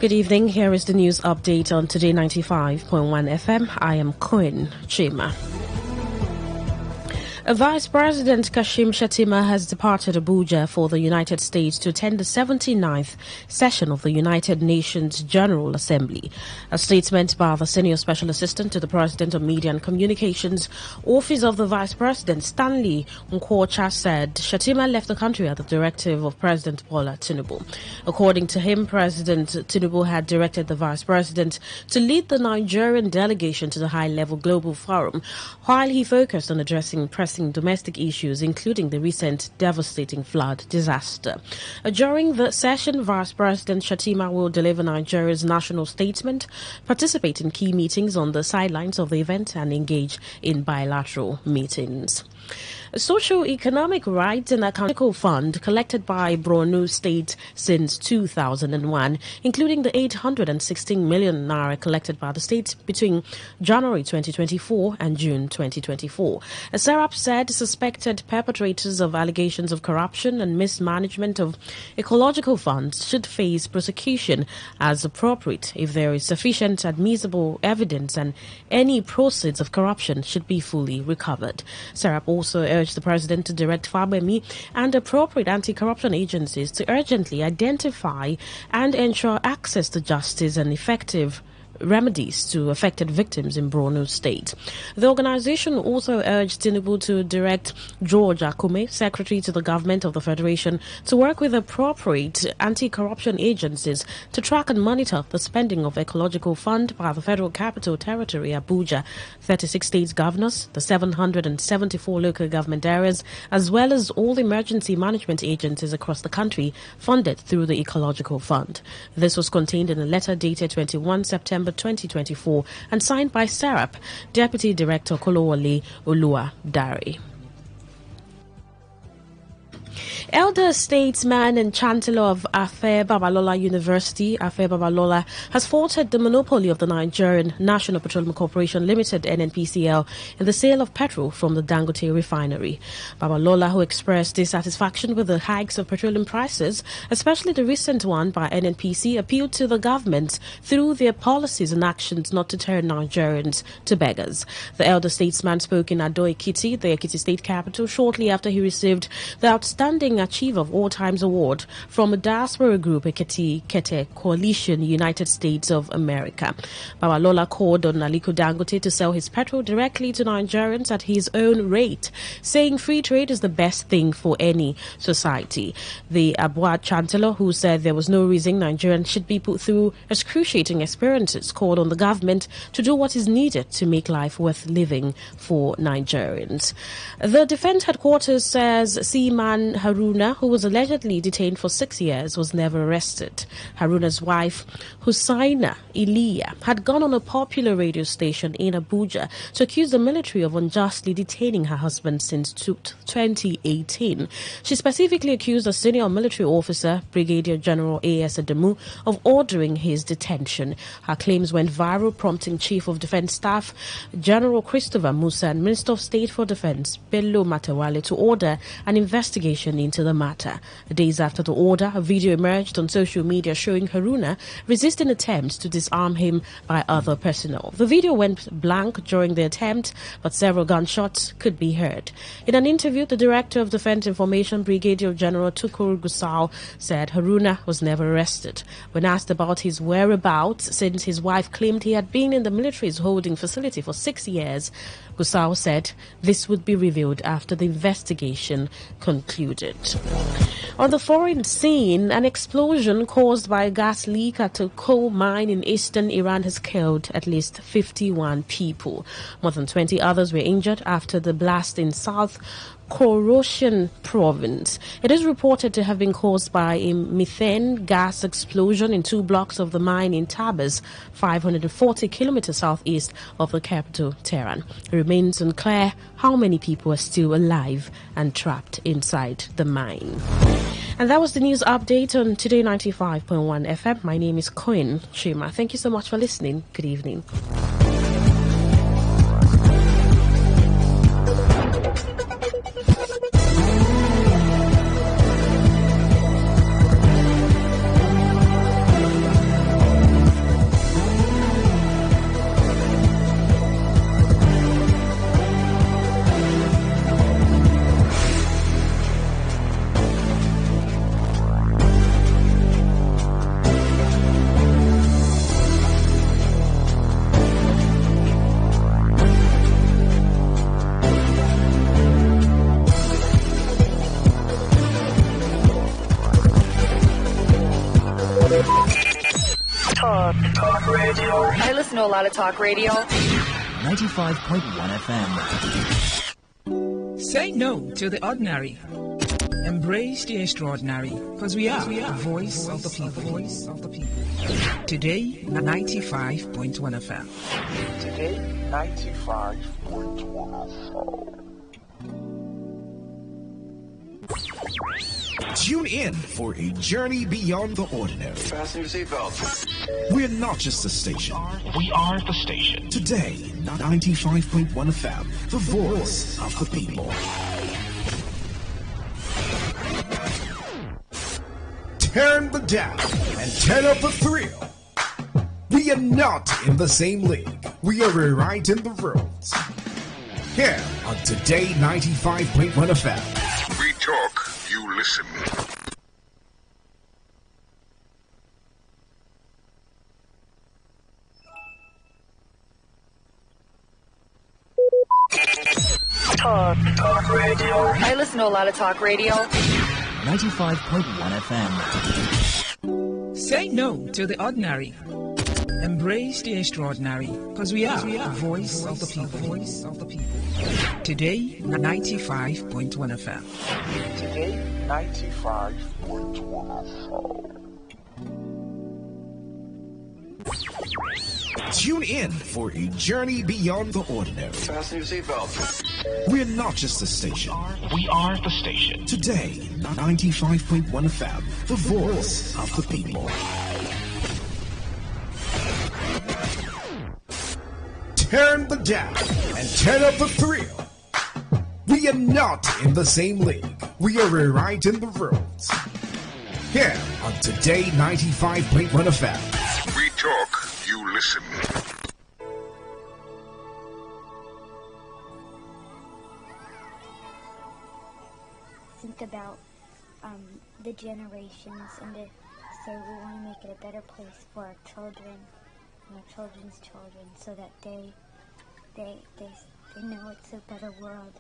Good evening. Here is the news update on Today95.1 FM. I am Queen Chima. Vice President Kashim Shettima has departed Abuja for the United States to attend the 79th session of the United Nations General Assembly. A statement by the Senior Special Assistant to the President of Media and Communications, Office of the Vice President Stanley Nkwocha, said Shettima left the country at the directive of President Bola Tinubu. According to him, President Tinubu had directed the Vice President to lead the Nigerian delegation to the high-level global forum, while he focused on addressing pressing domestic issues, including the recent devastating flood disaster. During the session, Vice President Shettima will deliver Nigeria's national statement, participate in key meetings on the sidelines of the event, and engage in bilateral meetings. A socio-economic rights and accountable fund collected by Borno State since 2001, including the 816 million naira collected by the state between January 2024 and June 2024. Serap said suspected perpetrators of allegations of corruption and mismanagement of ecological funds should face prosecution as appropriate if there is sufficient admissible evidence, and any proceeds of corruption should be fully recovered. Serap also urged the president to direct FABEMI and appropriate anti-corruption agencies to urgently identify and ensure access to justice and effective remedies to affected victims in Borno State. The organization also urged Tinubu to direct George Akume, Secretary to the Government of the Federation, to work with appropriate anti-corruption agencies to track and monitor the spending of ecological fund by the Federal Capital Territory, Abuja, 36 state governors, the 774 local government areas, as well as all emergency management agencies across the country funded through the ecological fund. This was contained in a letter dated 21 September 2024 and signed by Serap, Deputy Director Kolowole Oluwadare. Elder statesman and Chancellor of Afe Babalola University, Afe Babalola, has faulted the monopoly of the Nigerian National Petroleum Corporation Limited (NNPCL) in the sale of petrol from the Dangote refinery. Babalola, who expressed dissatisfaction with the hikes of petroleum prices, especially the recent one by NNPC, appealed to the government through their policies and actions not to turn Nigerians to beggars. The elder statesman spoke in Ado Ekiti, the Ekiti state capital, shortly after he received the Outstanding Achiever of All Times Award from a diaspora group, Ekiti Kete Coalition, United States of America. Babalola called on Aliko Dangote to sell his petrol directly to Nigerians at his own rate, saying free trade is the best thing for any society. The Abua Chancellor, who said there was no reason Nigerians should be put through excruciating experiences, called on the government to do what is needed to make life worth living for Nigerians. The Defense Headquarters says Seaman Haruna, who was allegedly detained for 6 years, was never arrested. Haruna's wife, Hussaina Iliya, had gone on a popular radio station in Abuja to accuse the military of unjustly detaining her husband since 2018. She specifically accused a senior military officer, Brigadier General A.S. Adamu, of ordering his detention. Her claims went viral, prompting Chief of Defense Staff General Christopher Musa and Minister of State for Defense Bello Matawale to order an investigation into the matter. Days after the order, a video emerged on social media showing Haruna resisting attempts to disarm him by other personnel. The video went blank during the attempt, but several gunshots could be heard. In an interview, the Director of Defense Information, Brigadier General Tukur Gusau, said Haruna was never arrested. When asked about his whereabouts, since his wife claimed he had been in the military's holding facility for 6 years, Gusau said this would be revealed after the investigation concluded. On the foreign scene, an explosion caused by a gas leak at a coal mine in eastern Iran has killed at least 51 people. More than 20 others were injured after the blast in South Khorasan province. It is reported to have been caused by a methane gas explosion in 2 blocks of the mine in Tabriz, 540 kilometers southeast of the capital, Tehran. It remains unclear how many people are still alive and trapped inside the mine. And that was the news update on Today 95.1 FM. My name is Queen Chima. Thank you so much for listening. Good evening. I listen to a lot of talk radio. 95.1 FM. Say no to the ordinary. Embrace the extraordinary, because we are the voice of the people. Today, 95.1 FM. Today, 95.1 FM. Tune in for a journey beyond the ordinary. Fasten your seatbelts. We're not just a station. We are the station. Today, 95.1 FM, the voice of the people. Turn the dial and turn up the thrill. We are not in the same league. We are rewriting the rules. Here on Today 95.1 FM. We talk, you listen. Talk radio. I listen to a lot of talk radio. 95.1 FM. Say no to the ordinary. Embrace the extraordinary, because we are the voice of the people. Today, 95.1 FM. Today, 95.1 FM. Tune in for a journey beyond the ordinary. Fasten your seatbelts. We're not just a station. We are the station. Today, 95.1 FM, the voice of the people. Turn the dial and turn up the thrill. We are not in the same league. We are rewriting the rules. Here on Today 95.1 FM. We talk, you listen. Think about the generations, and so we want to make it a better place for our children and our children's children, so that they know it's a better world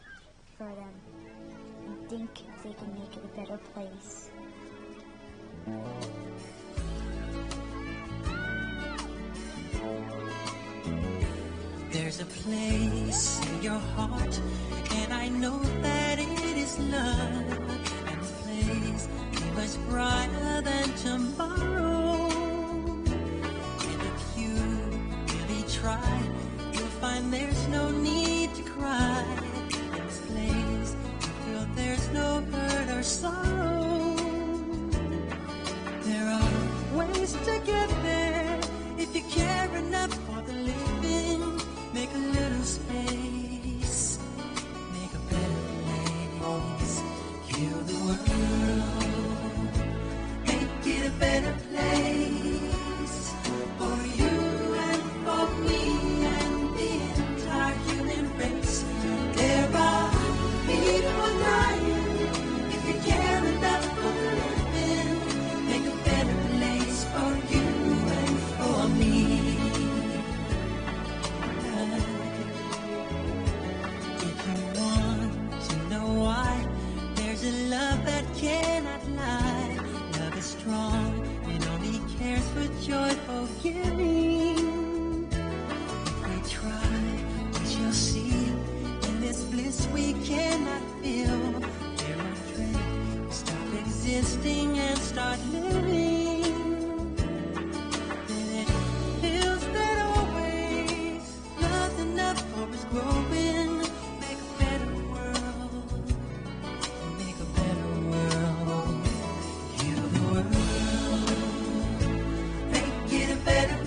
for them, and think they can make it a better place. There's a place in your heart, and I know that it is love, and the place is much brighter than tomorrow. And if you really try, you'll find there's no need to cry. In this place, you feel there's no hurt or sorrow. There are ways to get there if you care enough for the living. Make a little space, make a better place. Heal the world, make it a better place for you and for me and the entire human race. There are people dying. If you care enough for the living, make a better place for you and for me. There's a love that cannot lie. Love is strong and only cares for joyful giving. If we try, we shall see. In this bliss we cannot feel. There are dreams, stop existing and start living. Then it feels that always not enough for us growing. Make a better world. Make a better world. Heal the world. Make it a better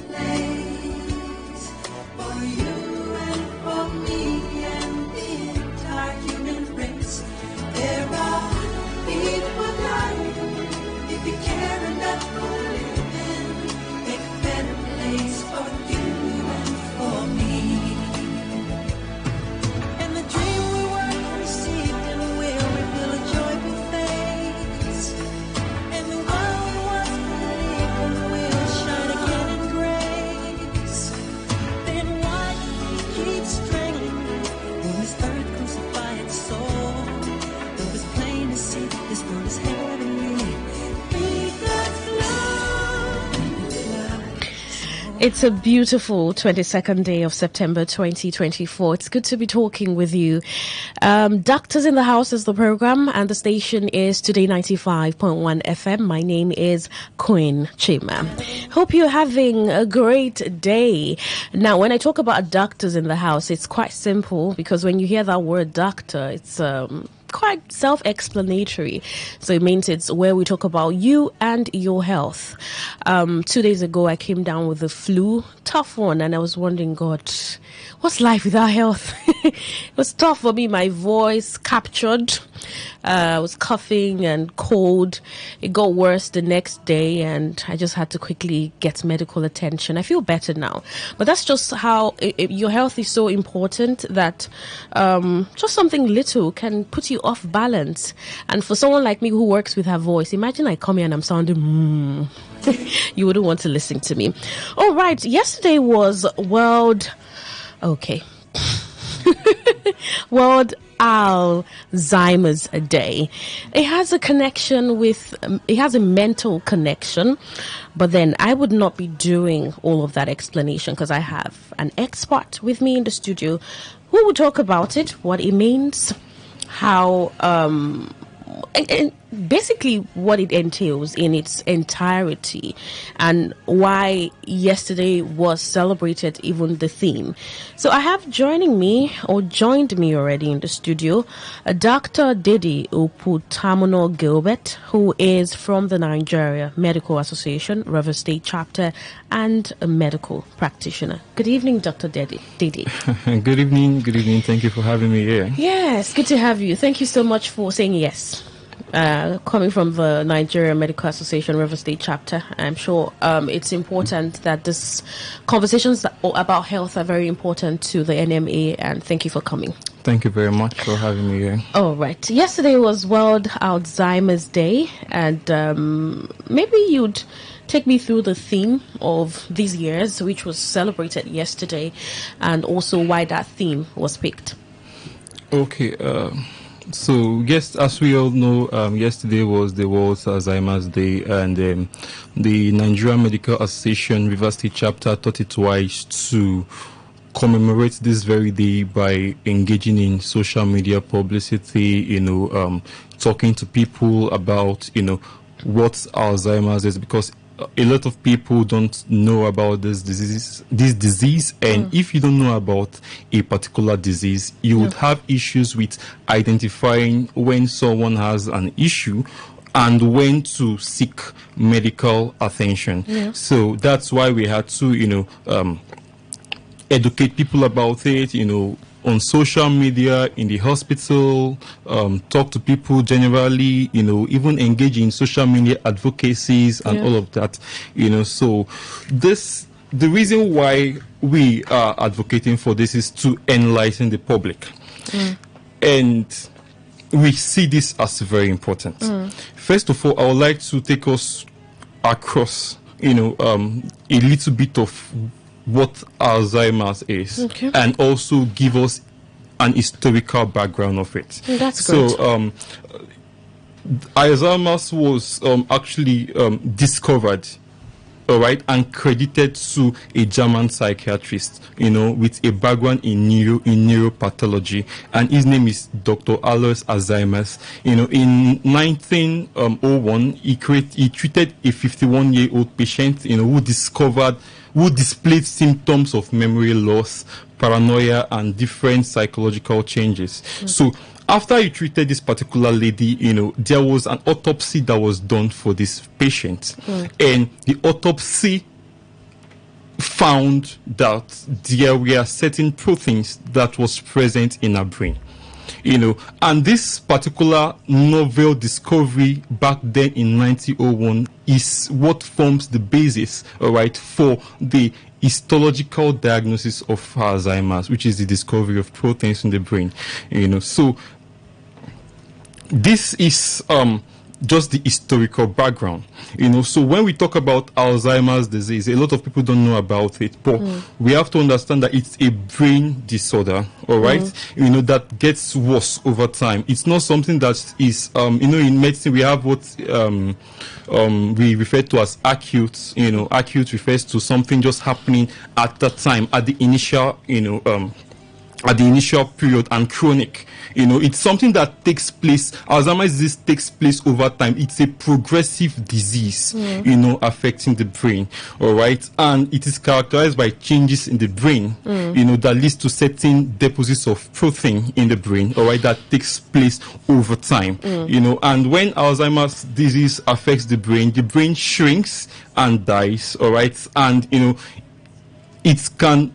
It's a beautiful 22nd day of September 2024. It's good to be talking with you. Doctors in the House is the program, and the station is Today95.1 FM. My name is Queen Chima. Hope you're having a great day. Now, when I talk about doctors in the house, it's quite simple, because when you hear that word doctor, it's quite self-explanatory. So it means it's where we talk about you and your health. 2 days ago, I came down with the flu, tough one, and I was wondering, God, what's life without health? It was tough for me. My voice captured. I was coughing and cold. It got worse the next day, and I just had to quickly get medical attention. I feel better now, but that's just how your health is so important, that just something little can put you off balance. And for someone like me who works with her voice, imagine I come here and I'm sounding you wouldn't want to listen to me. All right, yesterday was World Alzheimer's Day. It has a connection with, it has a mental connection, but then I would not be doing all of that explanation, because I have an expert with me in the studio who will talk about it, what it means, how, and basically what it entails in its entirety, and why yesterday was celebrated, even the theme. So I have joined me already in the studio, Dr. Dede Oputamuno Gilbert, who is from the Nigeria Medical Association, River State Chapter, and a medical practitioner. Good evening, Dr. Dede. Good evening. Thank you for having me here. Yes, good to have you. Thank you so much for saying yes. Coming from the Nigeria Medical Association River State Chapter, I'm sure it's important that this conversations about health are very important to the NMA, and thank you for coming. Thank you very much for having me here. All right. Yesterday was World Alzheimer's Day, and maybe you'd take me through the theme of these years, which was celebrated yesterday, and also why that theme was picked. Okay. So, yes, as we all know, yesterday was the World Alzheimer's Day, and the Nigerian Medical Association River State Chapter thought it wise to commemorate this very day by engaging in social media publicity, talking to people about, what Alzheimer's is, because a lot of people don't know about this disease, and if you don't know about a particular disease, you would have issues with identifying when someone has an issue and when to seek medical attention. So that's why we had to educate people about it, on social media, in the hospital, talk to people generally, even engage in social media advocacies and all of that, So the reason why we are advocating for this is to enlighten the public. And we see this as very important. First of all, I would like to take us across, a little bit of what Alzheimer's is, and also give us an historical background of it. That's great. So, Alzheimer's was actually discovered, all right, and credited to a German psychiatrist, with a background in neuropathology, and his name is Dr. Alois Alzheimer's. In 1901, he treated a 51-year-old patient, who displayed symptoms of memory loss, paranoia, and different psychological changes. So after he treated this particular lady, there was an autopsy that was done for this patient. And the autopsy found that there were certain proteins that was present in her brain. And this particular novel discovery back then in 1901 is what forms the basis, all right, for the histological diagnosis of Alzheimer's, which is the discovery of proteins in the brain. So this is just the historical background. So when we talk about Alzheimer's disease, a lot of people don't know about it, but we have to understand that it's a brain disorder, all right? That gets worse over time. It's not something that is, in medicine we have what we refer to as acute. Acute refers to something just happening at that time, at the initial, at the initial period, and chronic. It's something that takes place. Alzheimer's disease takes place over time. It's a progressive disease, affecting the brain. All right. And it is characterized by changes in the brain, that leads to certain deposits of protein in the brain. All right. That takes place over time, and when Alzheimer's disease affects the brain shrinks and dies. All right. And, it can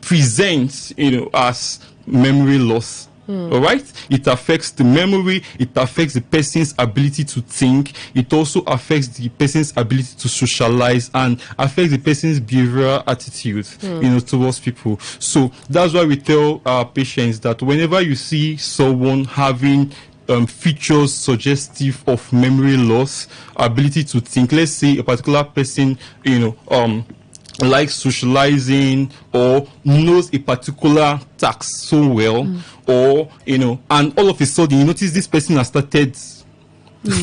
present, as memory loss. All right, it affects the memory, it affects the person's ability to think, it also affects the person's ability to socialize, and affects the person's behavioral attitude, towards people. So that's why we tell our patients that whenever you see someone having features suggestive of memory loss, ability to think, let's say a particular person, like socializing, or knows a particular task so well, or and all of a sudden you notice this person has started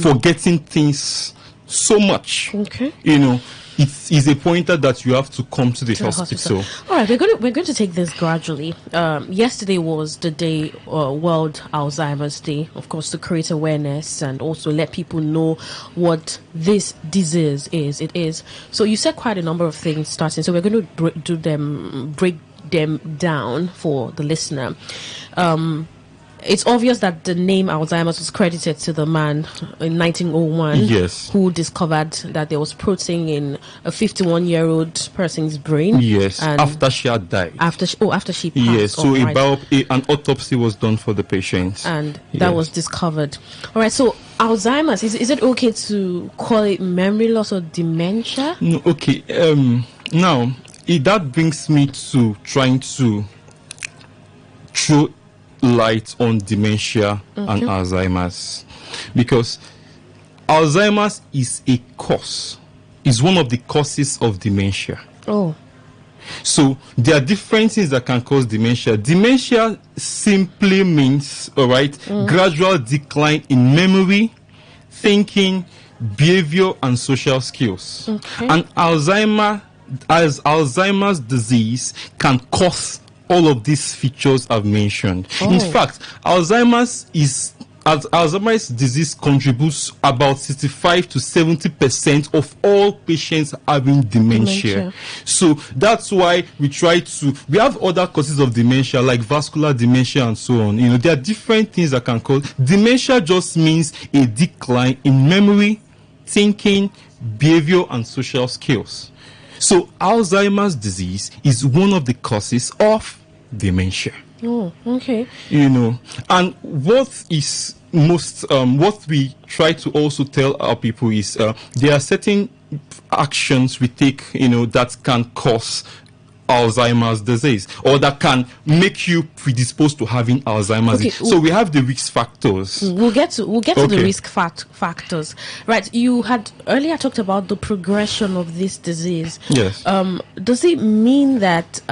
forgetting things so much. Okay. It is a pointer that you have to come to the hospital. All right, we're going to take this gradually. Yesterday was the day, World Alzheimer's Day, of course, to create awareness and also let people know what this disease is. It is. So you said quite a number of things starting. So we're going to break them down for the listener. It's obvious that the name Alzheimer's was credited to the man in 1901, yes, who discovered that there was protein in a 51-year-old person's brain. Yes, and after she had died. After she passed. Yes, so right. An autopsy was done for the patient, and that was discovered. All right, so Alzheimer's, is it okay to call it memory loss or dementia? No, okay. Now that brings me to trying to throw light on dementia and Alzheimer's, because Alzheimer's is one of the causes of dementia. So there are different things that can cause dementia. Dementia simply means, all right, gradual decline in memory, thinking, behavior, and social skills. And Alzheimer's disease can cause all of these features I've mentioned. In fact, Alzheimer's disease contributes about 65 to 70% of all patients having dementia. So that's why we have other causes of dementia like vascular dementia and so on. There are different things that can cause. Dementia just means a decline in memory, thinking, behavior, and social skills. So Alzheimer's disease is one of the causes of dementia. And what is what we try to also tell our people is there are certain actions we take, that can cause Alzheimer's disease, or that can make you predisposed to having Alzheimer's disease. So we have the risk factors. We'll get to the risk factors. Right. You had earlier talked about the progression of this disease. Yes. Does it mean that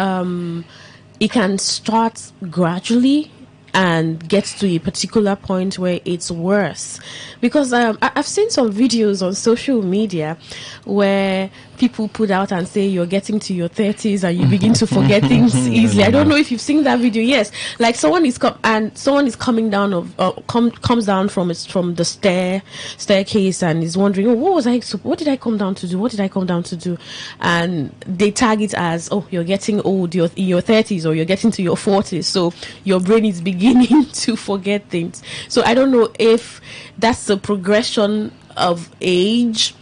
it can start gradually and gets to a particular point where it's worse? Because I've seen some videos on social media where people put out and say you're getting to your 30s and you begin to forget things easily. I don't know if you've seen that video. Yes, like someone is coming down comes down from the staircase and is wondering, what did I come down to do? And they tag it as, you're getting old, you're in your 30s or you're getting to your 40s, so your brain is beginning to forget things. So I don't know if that's the progression of age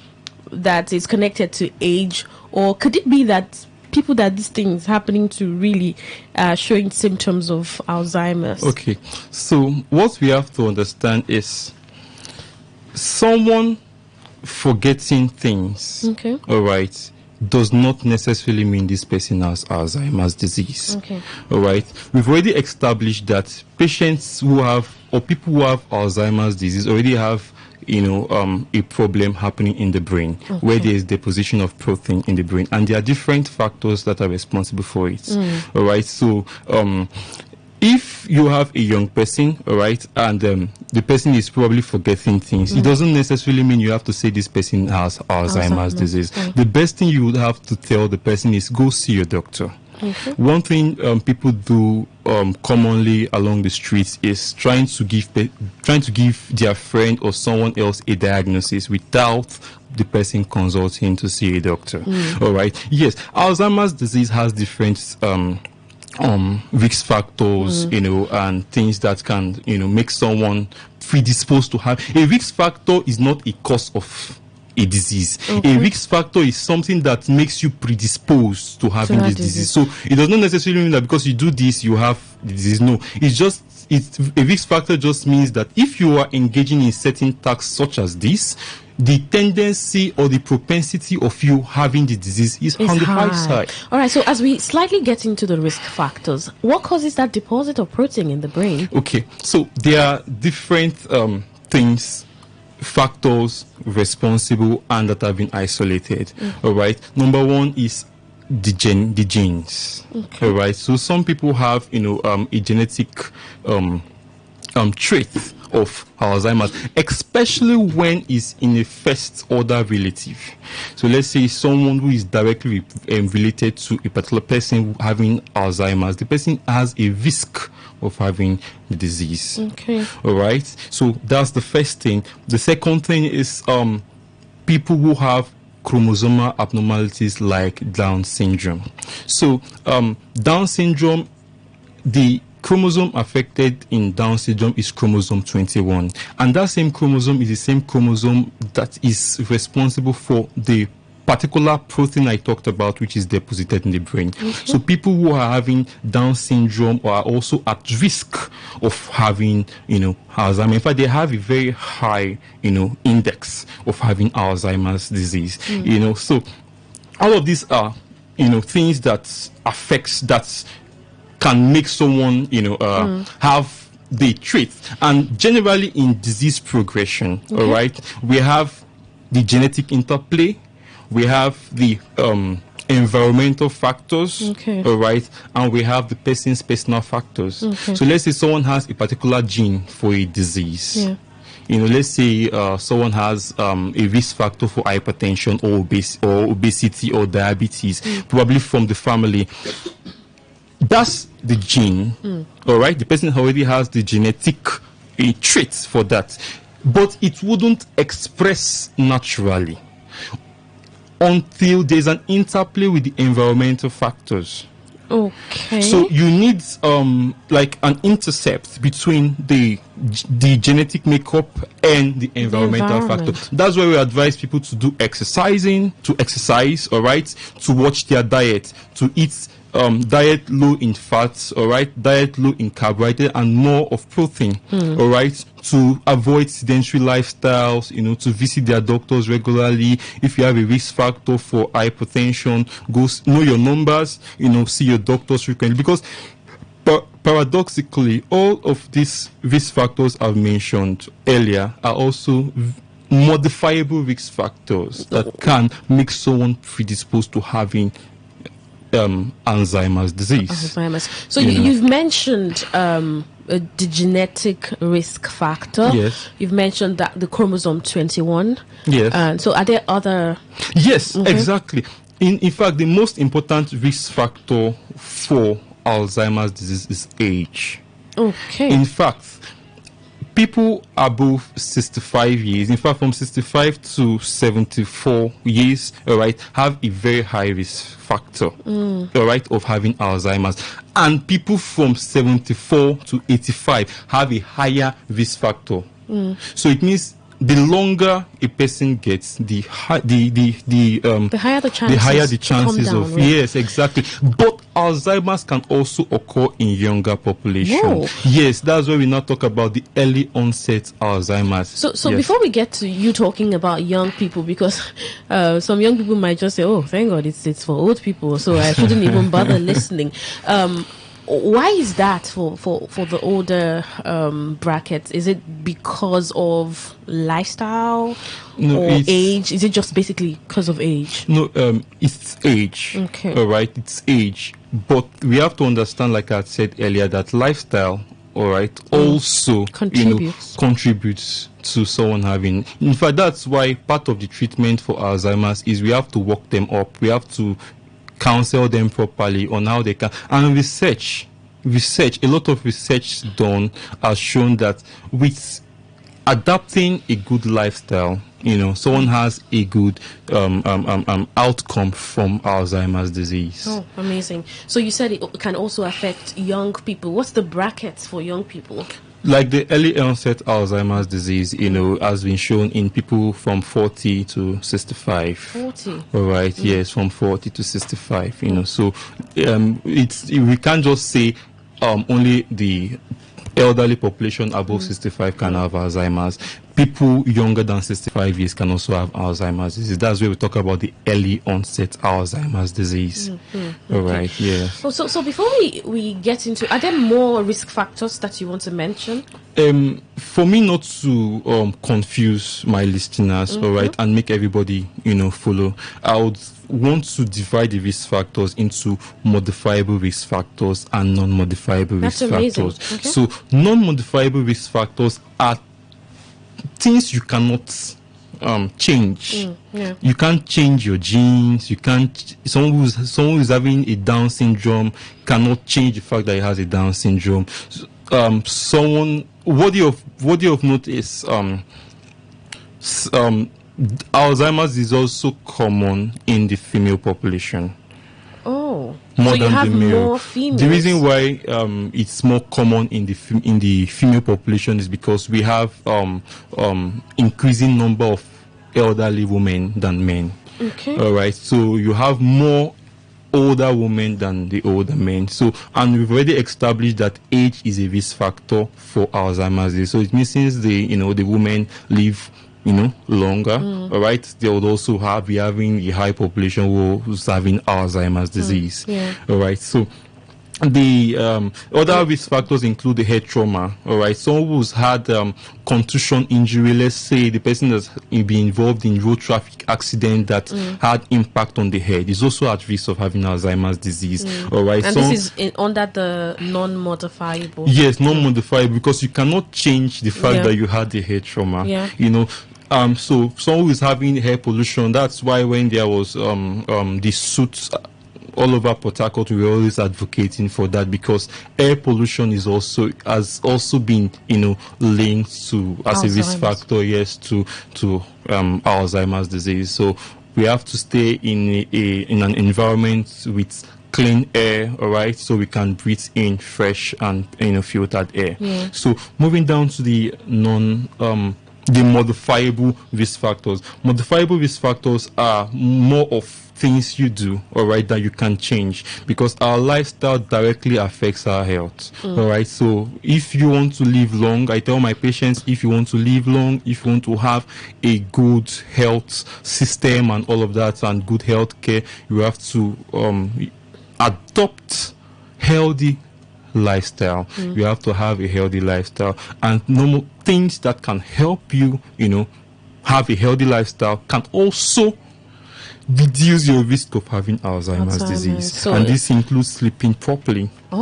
that is connected to age, or could it be that people that this thing is happening to really showing symptoms of Alzheimer's? Okay, so what we have to understand is someone forgetting things, all right, does not necessarily mean this person has Alzheimer's disease. All right, we've already established that patients who have or people who have Alzheimer's disease already have a problem happening in the brain, where there is deposition of protein in the brain, and there are different factors that are responsible for it. All right, so if you have a young person, all right, and the person is probably forgetting things, it doesn't necessarily mean you have to say this person has Alzheimer's disease. The best thing you would have to tell the person is go see your doctor. One thing people do commonly along the streets is trying to give their friend or someone else a diagnosis without the person consulting to see a doctor. All right. Yes, Alzheimer's disease has different risk factors, and things that can make someone predisposed to have. A risk factor is not a cause of a disease. A risk factor is something that makes you predisposed to having this disease. So it does not necessarily mean that because you do this you have the disease. No, a risk factor just means that if you are engaging in certain tasks such as this, the tendency or the propensity of you having the disease is on the high side. All right, so as we slightly get into the risk factors, what causes that deposit of protein in the brain? Okay, so there are different factors responsible and that have been isolated. All right, number one is the genes. All right, so some people have a genetic trait of Alzheimer's, especially when it's in a first order relative. So let's say someone who is directly related to a particular person having Alzheimer's, the person has a risk of having the disease. All right, so that's the first thing. The second thing is people who have chromosomal abnormalities like Down syndrome. So Down syndrome, the chromosome affected in Down syndrome is chromosome 21, and that same chromosome is the same chromosome that is responsible for the particular protein I talked about, which is deposited in the brain. So people who are having Down syndrome are also at risk of having Alzheimer's. In fact, they have a very high index of having Alzheimer's disease. So all of these are things that affects that can make someone have the trait. And generally in disease progression, all right, we have the genetic interplay, we have the environmental factors, all right, and we have the person's personal factors. So let's say someone has a particular gene for a disease. Let's say someone has a risk factor for hypertension or obesity or diabetes, probably from the family. That's the gene, all right? The person already has the genetic traits for that, but it wouldn't express naturally until there's an interplay with the environmental factors. So you need like an intercept between the genetic makeup and the environmental factor. That's why we advise people to do exercise, all right, to watch their diet, to eat diet low in fats, all right, diet low in carbohydrate and more of protein, all right, to avoid sedentary lifestyles, to visit their doctors regularly. If you have a risk factor for hypertension, go know your numbers, see your doctors frequently, because paradoxically, all of these risk factors I've mentioned earlier are also modifiable risk factors that can make someone predisposed to having Alzheimer's disease. So you've mentioned the genetic risk factor. Yes. You've mentioned that the chromosome 21. Yes. So are there other? Yes, exactly. In fact, the most important risk factor for Alzheimer's disease is age. In fact, people above 65 years, in fact from 65 to 74 years, all right, have a very high risk factor, all right, of having Alzheimer's. And people from 74 to 85 have a higher risk factor. So it means the longer a person gets, the higher the chances down, of right? Yes, exactly. But Alzheimer's can also occur in younger population. Whoa. Yes, that's why we now talk about the early onset Alzheimer's. So yes. Before we get to you talking about young people, because some young people might just say, "Oh, thank God, it's for old people, so I shouldn't even bother listening." Why is that for the older brackets? Is it because of lifestyle or age? Is it just basically because of age? No, it's age. Okay. All right, it's age. But we have to understand, like I said earlier, that lifestyle, all right, also contributes to someone having. In fact, that's why part of the treatment for Alzheimer's is we have to work them up. We have to counsel them properly on how they can. And research, a lot of research done has shown that with adapting a good lifestyle, someone has a good outcome from Alzheimer's disease. Oh, amazing. So you said it can also affect young people. What's the brackets for young people? Like the early onset Alzheimer's disease, has been shown in people from 40 to 65. 40? All right, yes, from 40 to 65, So we can't just say only the elderly population above 65 can have Alzheimer's. People younger than 65 years can also have Alzheimer's disease. That's where we talk about the early onset Alzheimer's disease. All right, yeah. So before we get into, are there more risk factors that you want to mention? For me not to confuse my listeners, all right, and make everybody, follow, I would want to divide the risk factors into modifiable risk factors and non-modifiable risk factors. Okay. So non-modifiable risk factors are things you cannot change. You can't change your genes. You can't. Someone who's having a Down syndrome cannot change the fact that he has a Down syndrome. Someone worthy of note is Alzheimer's is also common in the female population. Oh, more so than you have the male. more females. The reason why it's more common in the female population is because we have increasing number of elderly women than men. Okay. All right. So you have more older women than the older men. So, and we've already established that age is a risk factor for Alzheimer's disease. So it means since the women live longer, all right, they would also be having a high population who's having Alzheimer's disease. All right, so the other risk factors include the head trauma. All right, someone who's had contusion injury, let's say the person that's been involved in road traffic accident that had impact on the head, is also at risk of having Alzheimer's disease. All right, and this is under the non-modifiable. Yes, non-modifiable, because you cannot change the fact that you had the head trauma. So someone who is having air pollution, that's why when there was the suits all over Port Harcourt, we were always advocating for that, because air pollution has also been linked to as a risk factor, yes, to Alzheimer's disease. So we have to stay in an environment with clean air, all right, so we can breathe in fresh and filtered air. So moving down to the modifiable risk factors. Modifiable risk factors are more of things you do, all right, that you can change, because our lifestyle directly affects our health. All right, so if you want to live long, I tell my patients, if you want to live long, if you want to have a good health system and all of that, and good health care, you have to adopt healthy lifestyle. You have to have a healthy lifestyle, and normal things that can help you have a healthy lifestyle can also reduce your risk of having Alzheimer's disease. And this includes sleeping properly. A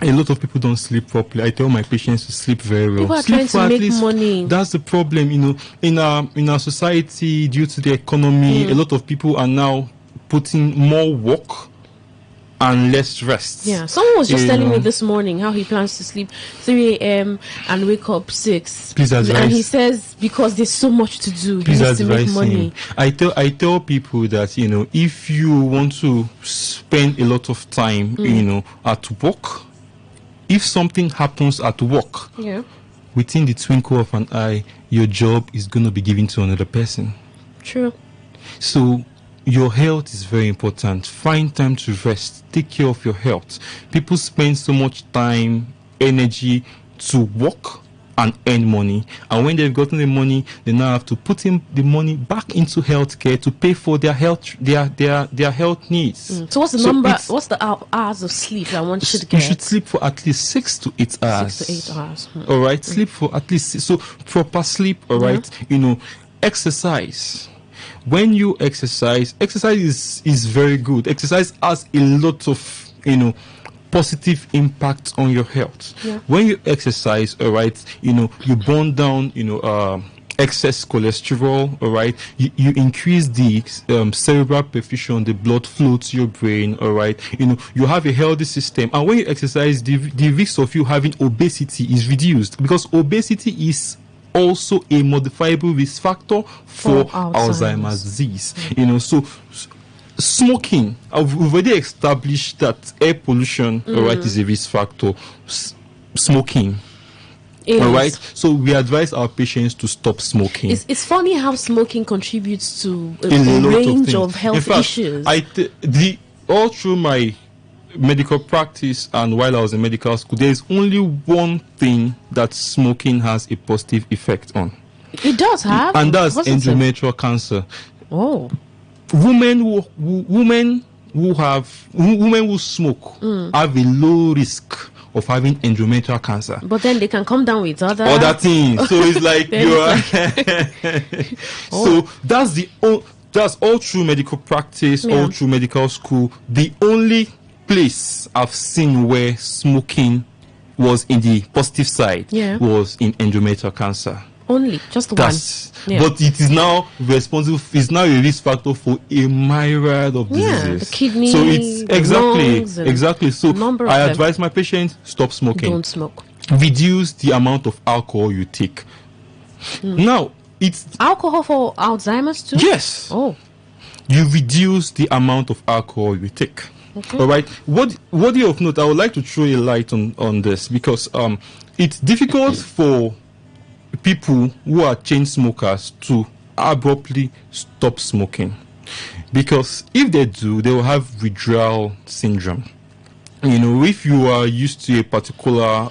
lot of people don't sleep properly. I tell my patients to sleep very well. People are trying to make money. That's the problem, in our society, due to the economy. A lot of people are now putting more work and less rest. Yeah, someone was just telling me this morning how he plans to sleep 3 a.m. and wake up 6. Please advise. And he says because there's so much to do, he needs to make money. I tell people that if you want to spend a lot of time at work, if something happens at work, within the twinkle of an eye, your job is going to be given to another person. True. So your health is very important. Find time to rest. Take care of your health. People spend so much time, energy to work and earn money. And when they've gotten the money, they now have to put in the money back into healthcare to pay for their health, their health needs. So what's the number? What's the hours of sleep that one should get? You should sleep for at least 6 to 8 hours. 6 to 8 hours. All right, sleep for at least so proper sleep. All right, exercise. When you exercise is very good. Exercise has a lot of positive impact on your health. When you exercise, all right, you burn down excess cholesterol, all right, you increase the cerebral perfusion, the blood flow to your brain, all right, you have a healthy system. And when you exercise, the risk of you having obesity is reduced, because obesity is also a modifiable risk factor for Alzheimer's disease. So smoking, we've already established that air pollution, all right, is a risk factor. Smoking, all right. So we advise our patients to stop smoking. It's funny how smoking contributes to a range of health issues. All through my medical practice and while I was in medical school, there is only one thing that smoking has a positive effect on. It does have, and that's endometrial cancer. Oh. Women who smoke have a low risk of having endometrial cancer. But then they can come down with other things. So it's like So that's all through medical practice, all through medical school. The only place I've seen where smoking was in the positive side was in endometrial cancer. Only just one. But it is now responsible. It's now a risk factor for a myriad of diseases. The kidney, so it's exactly. So I advise my patients, stop smoking. Don't smoke. Reduce the amount of alcohol you take. Now, it's alcohol for Alzheimer's too. Yes. Oh. You reduce the amount of alcohol you take. Okay. All right. What do you of note? I would like to throw a light on this, because it's difficult for people who are chain smokers to abruptly stop smoking, because if they do, they will have withdrawal syndrome. If you are used to a particular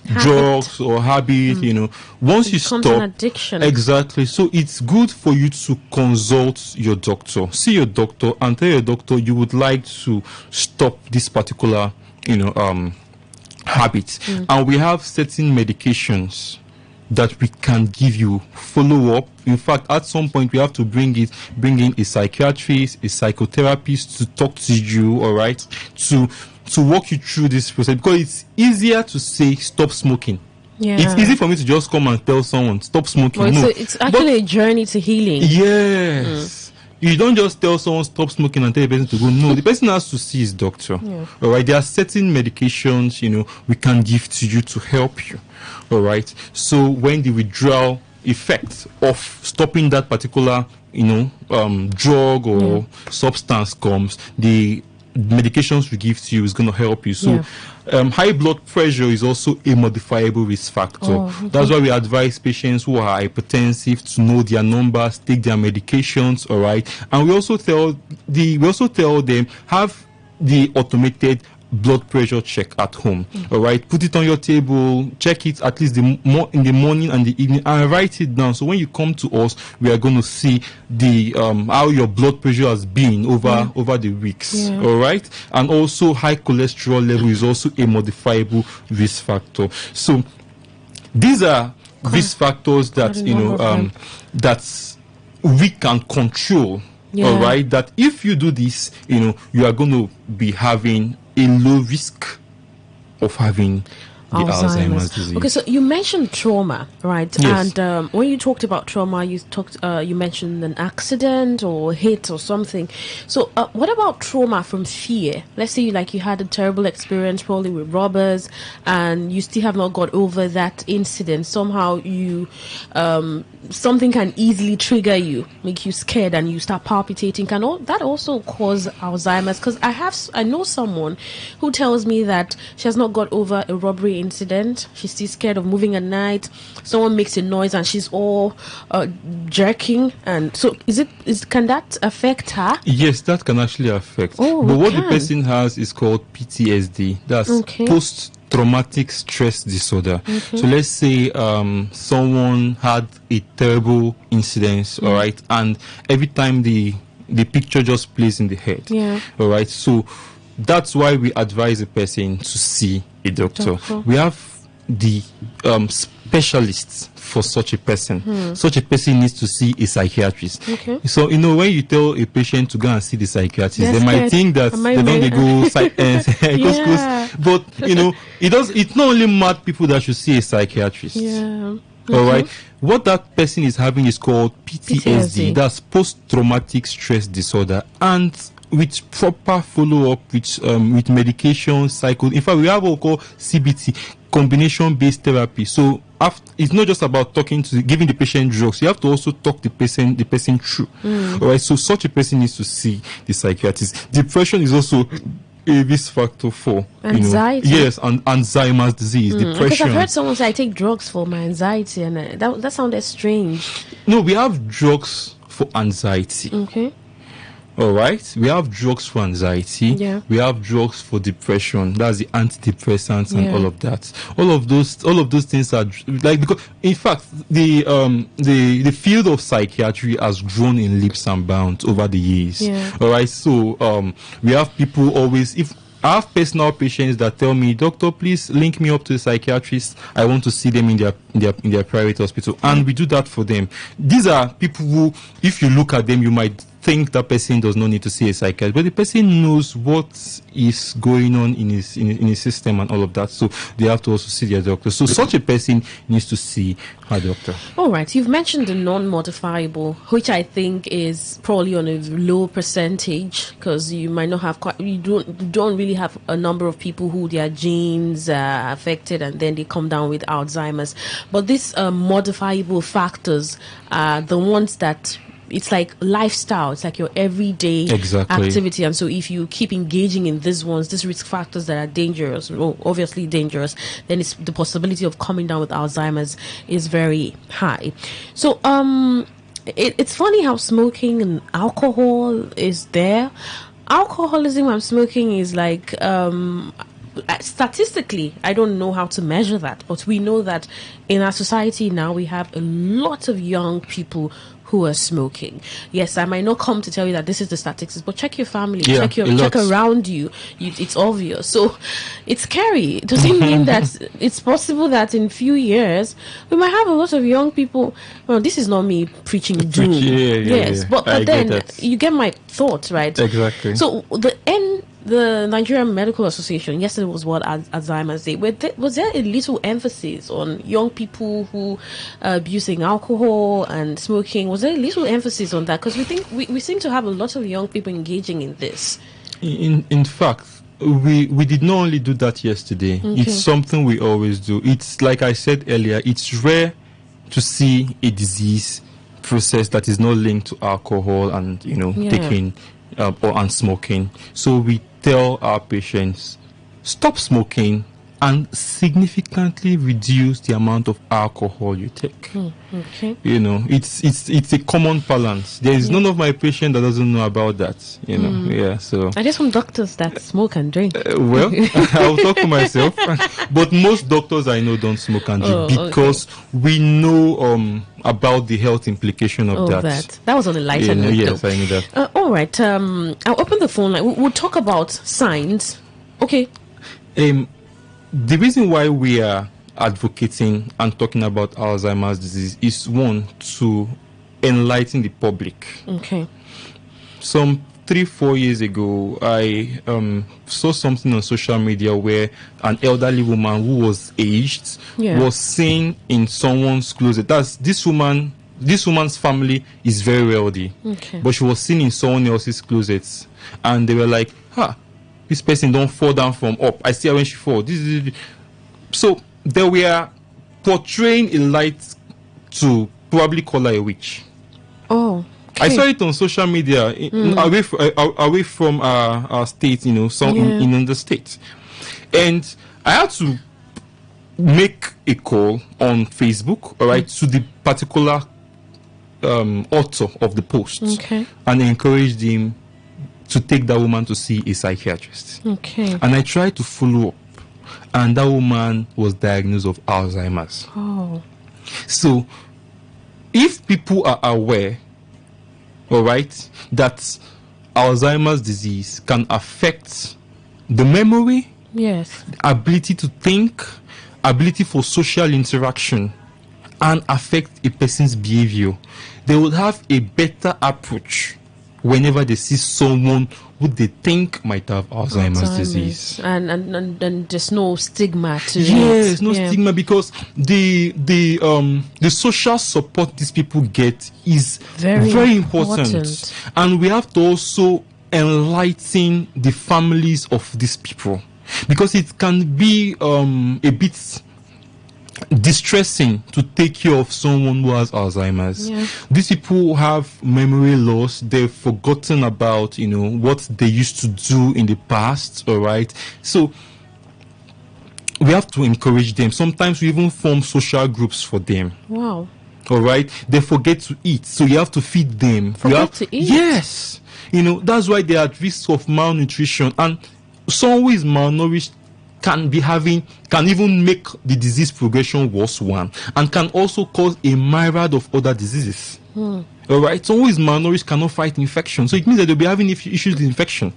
drugs or habit, once you stop, an addiction. Exactly. So it's good for you to consult your doctor, see your doctor, and tell your doctor you would like to stop this particular habit. And we have certain medications that we can give you follow up. In fact, at some point we have to bring in a psychiatrist, a psychotherapist to talk to you, all right, to walk you through this process, because it's easier to say stop smoking. It's easy for me to just come and tell someone stop smoking. Well, it's actually a journey to healing. Yes. You don't just tell someone stop smoking and tell the person to go. No, the person has to see his doctor. All right. There are certain medications, we can give to you to help you. All right. So when the withdrawal effect of stopping that particular, drug or substance comes, the medications we give to you is going to help you. So high blood pressure is also a modifiable risk factor. That's why we advise patients who are hypertensive to know their numbers, take their medications, all right. And we also tell them have the automated blood pressure check at home. All right, put it on your table, check it at least in the morning and the evening, and write it down. So when you come to us, we are going to see the how your blood pressure has been over the weeks. All right, and also high cholesterol level is also a modifiable risk factor. So these are risk factors that that we can control. All right, that if you do this, you are going to be having a low risk of having the Alzheimer's disease. Okay, so you mentioned trauma, right? Yes. And when you talked about trauma, you mentioned an accident or hit or something. So what about trauma from fear? Let's say you had a terrible experience probably with robbers, and you still have not got over that incident. Somehow you something can easily trigger you, make you scared, and you start palpitating. Can that also cause Alzheimer's? Because I know someone who tells me that she has not got over a robbery incident. She's still scared of moving at night. Someone makes a noise and she's all jerking. And so can that affect her? Yes, that can actually affect. But what the person has is called PTSD. That's post-traumatic stress disorder. So let's say someone had a terrible incident, all right, and every time the picture just plays in the head, all right. So that's why we advise a person to see a doctor. We have the specialists for such a person. Such a person needs to see a psychiatrist. So when you tell a patient to go and see the psychiatrist, they might think that they don't go but it's not only mad people that should see a psychiatrist. All right. What that person is having is called PTSD. That's post-traumatic stress disorder, and with proper follow-up, with medication cycle. In fact, we have what we call CBT, combination-based therapy. So it's not just about giving the patient drugs. You have to also talk the person through. All right. So such a person needs to see the psychiatrist. Depression is also a risk factor for anxiety. Yes, and Alzheimer's disease, depression. Because I've heard someone say I take drugs for my anxiety, and that sounded strange. No, we have drugs for anxiety. All right, we have drugs for anxiety. We have drugs for depression. That's the antidepressants and all of that. All of those things are because in fact the field of psychiatry has grown in leaps and bounds over the years. All right, so we have people always. If I have personal patients that tell me, "Doctor, please link me up to a psychiatrist. I want to see them in their private hospital," and we do that for them. These are people who, if you look at them, you might think that person does not need to see a psychiatrist, but the person knows what is going on in his system and all of that, so they have to also see their doctor. So such a person needs to see her doctor. All right, you've mentioned the non-modifiable, which I think is probably on a low percentage, because you might not have you don't really have a number of people who their genes are affected and then they come down with Alzheimer's. But these modifiable factors are the ones that it's like lifestyle. It's like your everyday activity. And so if you keep engaging in these risk factors that are dangerous, obviously dangerous, then it's the possibility of coming down with Alzheimer's is very high. So it's funny how smoking and alcohol is there. Alcoholism and smoking is like statistically, I don't know how to measure that, but we know that in our society now we have a lot of young people who are smoking. Yes, I might not come to tell you that this is the statistics, but check your family, check around you. It's obvious. So it's scary. It doesn't mean that it's possible that in few years we might have a lot of young people. Well, this is not me preaching doom. But then you get my thought, right? Exactly. So the Nigerian Medical Association, yesterday was World Alzheimer's Day. Was there a little emphasis on young people who are abusing alcohol and smoking? Was there a little emphasis on that? Because we seem to have a lot of young people engaging in this. In fact, we did not only do that yesterday. It's something we always do. It's like I said earlier, it's rare to see a disease process that is not linked to alcohol and taking and smoking. So we tell our patients, stop smoking and significantly reduce the amount of alcohol you take. It's a common balance. There is none of my patients that doesn't know about that. So are there some doctors that smoke and drink? Well, I'll talk for myself, but most doctors I know don't smoke and drink because we know about the health implication of that. That was on a lighter note. Yes, I knew that. All right. I'll open the phone line. We'll talk about signs. Okay. The reason why we are advocating and talking about Alzheimer's disease is, one, to enlighten the public. Okay. Some 3-4 years ago, I saw something on social media where an elderly woman who was aged was seen in someone's closet. This woman's family is very wealthy, but she was seen in someone else's closets, and they were like, this person don't fall down from up. I see her when she fall. So they were portraying a light to probably call her a witch. Oh. Okay. I saw it on social media away from our state, in the state. And I had to make a call on Facebook, all right, to the particular author of the post, and encouraged him to take that woman to see a psychiatrist. Okay. And I tried to follow up. and that woman was diagnosed of Alzheimer's. Oh. So, if people are aware, all right, that Alzheimer's disease can affect the memory, Yes. ability to think, ability for social interaction, and affect a person's behavior, they would have a better approach whenever they see someone who they think might have Alzheimer's disease. And there's no stigma to it. Yes, no stigma, because the social support these people get is very important. And we have to also enlighten the families of these people, because it can be a bit distressing to take care of someone who has Alzheimer's. Yeah. These people have memory loss. They've forgotten about, what they used to do in the past. All right. So we have to encourage them. Sometimes we even form social groups for them. Wow. All right. They forget to eat, so you have to feed them. Forget to eat? Yes. That's why they are at risk of malnutrition. And someone who is malnourished can even make the disease progression worse, one, and can also cause a myriad of other diseases. All right, someone who is malnourished cannot fight infection, so it means that they'll be having issues with infection.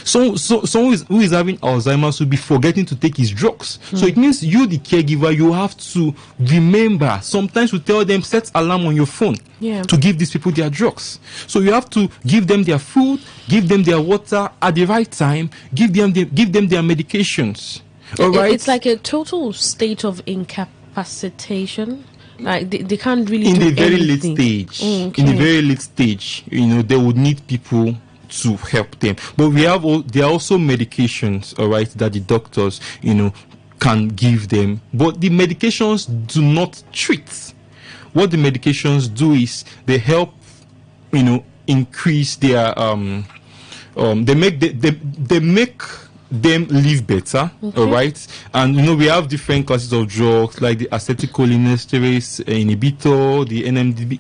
So someone who is having Alzheimer's will be forgetting to take his drugs. So it means you, the caregiver, you have to remember. Sometimes we tell them, set alarm on your phone to give these people their drugs. So you have to give them their food, give them their water at the right time, give them their medications. All right, it's like a total state of incapacitation. Like they can't really in do the very anything. late stage. Okay. In the very late stage, they would need people to help them. But there are also medications, all right, that the doctors, can give them. But the medications do not treat. What the medications do is they help, increase their they make them live better. All right, and we have different classes of drugs like the acetylcholinesterase inhibitor, the NMDB.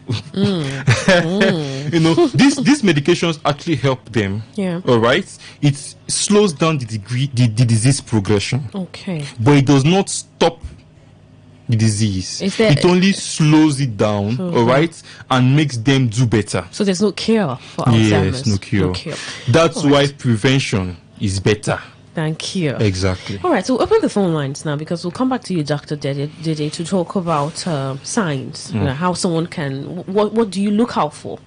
These medications actually help them. All right, it slows down the disease progression. Okay, but it does not stop the disease. It only slows it down. All right, and makes them do better. So there's no cure for Alzheimer's. Yes, no cure. That's why prevention is better. Thank you. Exactly. All right, so open the phone lines now, because we'll come back to you, Dr. Dede, to talk about signs. How someone can, what do you look out for?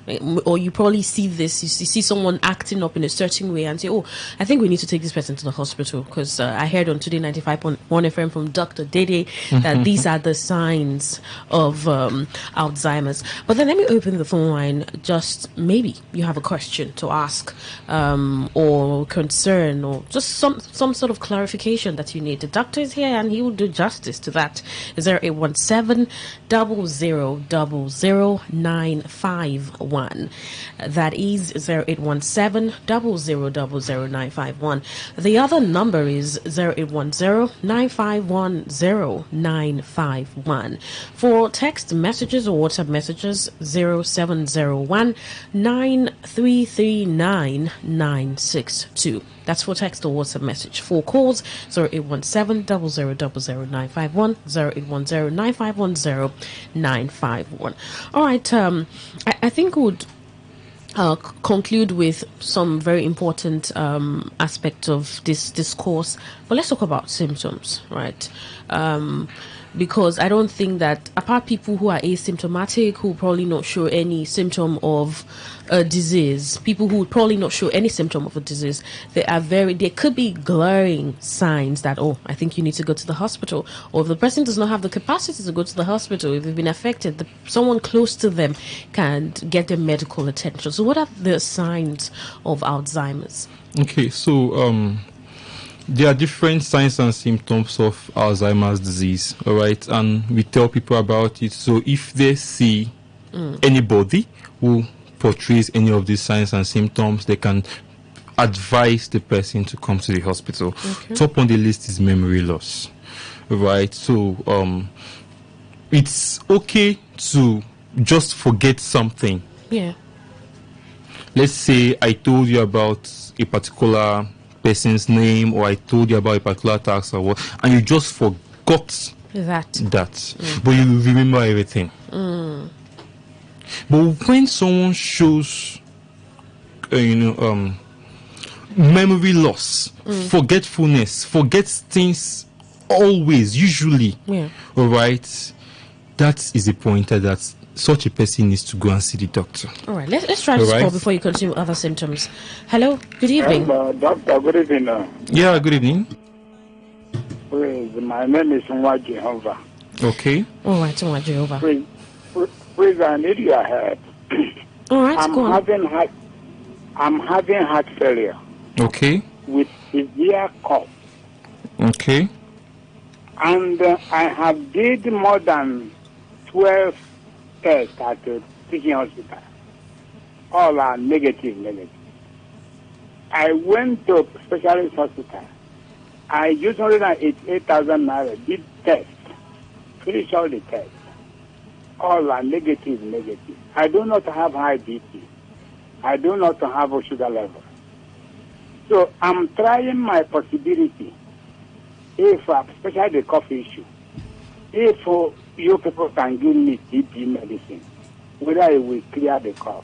Or you probably see this, you see someone acting up in a certain way and say, oh, I think we need to take this person to the hospital, because I heard on Today95.1 FM from Dr. Dede that these are the signs of Alzheimer's. But then let me open the phone line. Just maybe you have a question to ask, or concern, or just some sort of clarification that you need. The doctor is here and he will do justice to that. 0817-0000-951. That is 0817-0000-951. The other number is 0810-951-0951. For text messages or WhatsApp messages, 0701-9339-962. That's for text or WhatsApp message. For calls, 0817-0000-951, 0810-951-0951. All right, I think we would conclude with some very important aspect of this discourse. But let's talk about symptoms, right? Because I don't think that, apart people who are asymptomatic, who probably not show any symptom of a disease, people who would probably not show any symptom of a disease, there could be glaring signs that, oh, I think you need to go to the hospital. Or if the person does not have the capacity to go to the hospital, if they've been affected, someone close to them can get their medical attention. So what are the signs of Alzheimer's? Okay, so there are different signs and symptoms of Alzheimer's disease, all right? And we tell people about it. So if they see anybody who portrays any of these signs and symptoms, they can advise the person to come to the hospital. Okay. Top on the list is memory loss, right? So it's okay to just forget something. Yeah. Let's say I told you about a particular person's name, or I told you about a particular task or what, and you just forgot that. But you remember everything. But when someone shows, memory loss, forgetfulness, forgets things always, usually, all right, that is a pointer that such a person needs to go and see the doctor. All right, let's try this call before you continue with other symptoms. Hello, good evening. Doctor, good evening. Yeah, good evening. Please, my name is Nwa Jehovah. Okay. All right, Nwa Jehovah. Please, I need your help. All right, go on. I'm having heart failure. Okay. With severe cough. Okay. And I have did more than 12 tests at the teaching hospital. All are negative. I went to specialist hospital. I used 188,000 naira, did tests, finished all the tests. All are negative. I do not have high BP. I do not have a sugar level. So I'm trying my possibility, if, especially the cough issue, if you people can give me BP medicine, whether it will clear the cough.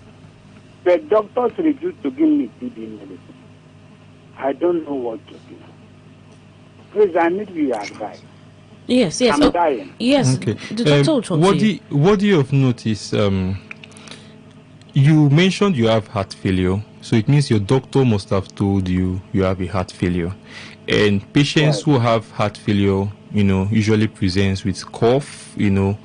The doctors refuse to give me TB medicine. I don't know what to do. Please, I need your advice. Yes. I'm dying. Yes. Okay. The doctor will talk to you. What do you have noticed? You mentioned you have heart failure, so it means your doctor must have told you you have a heart failure. And patients who have heart failure, usually presents with cough, what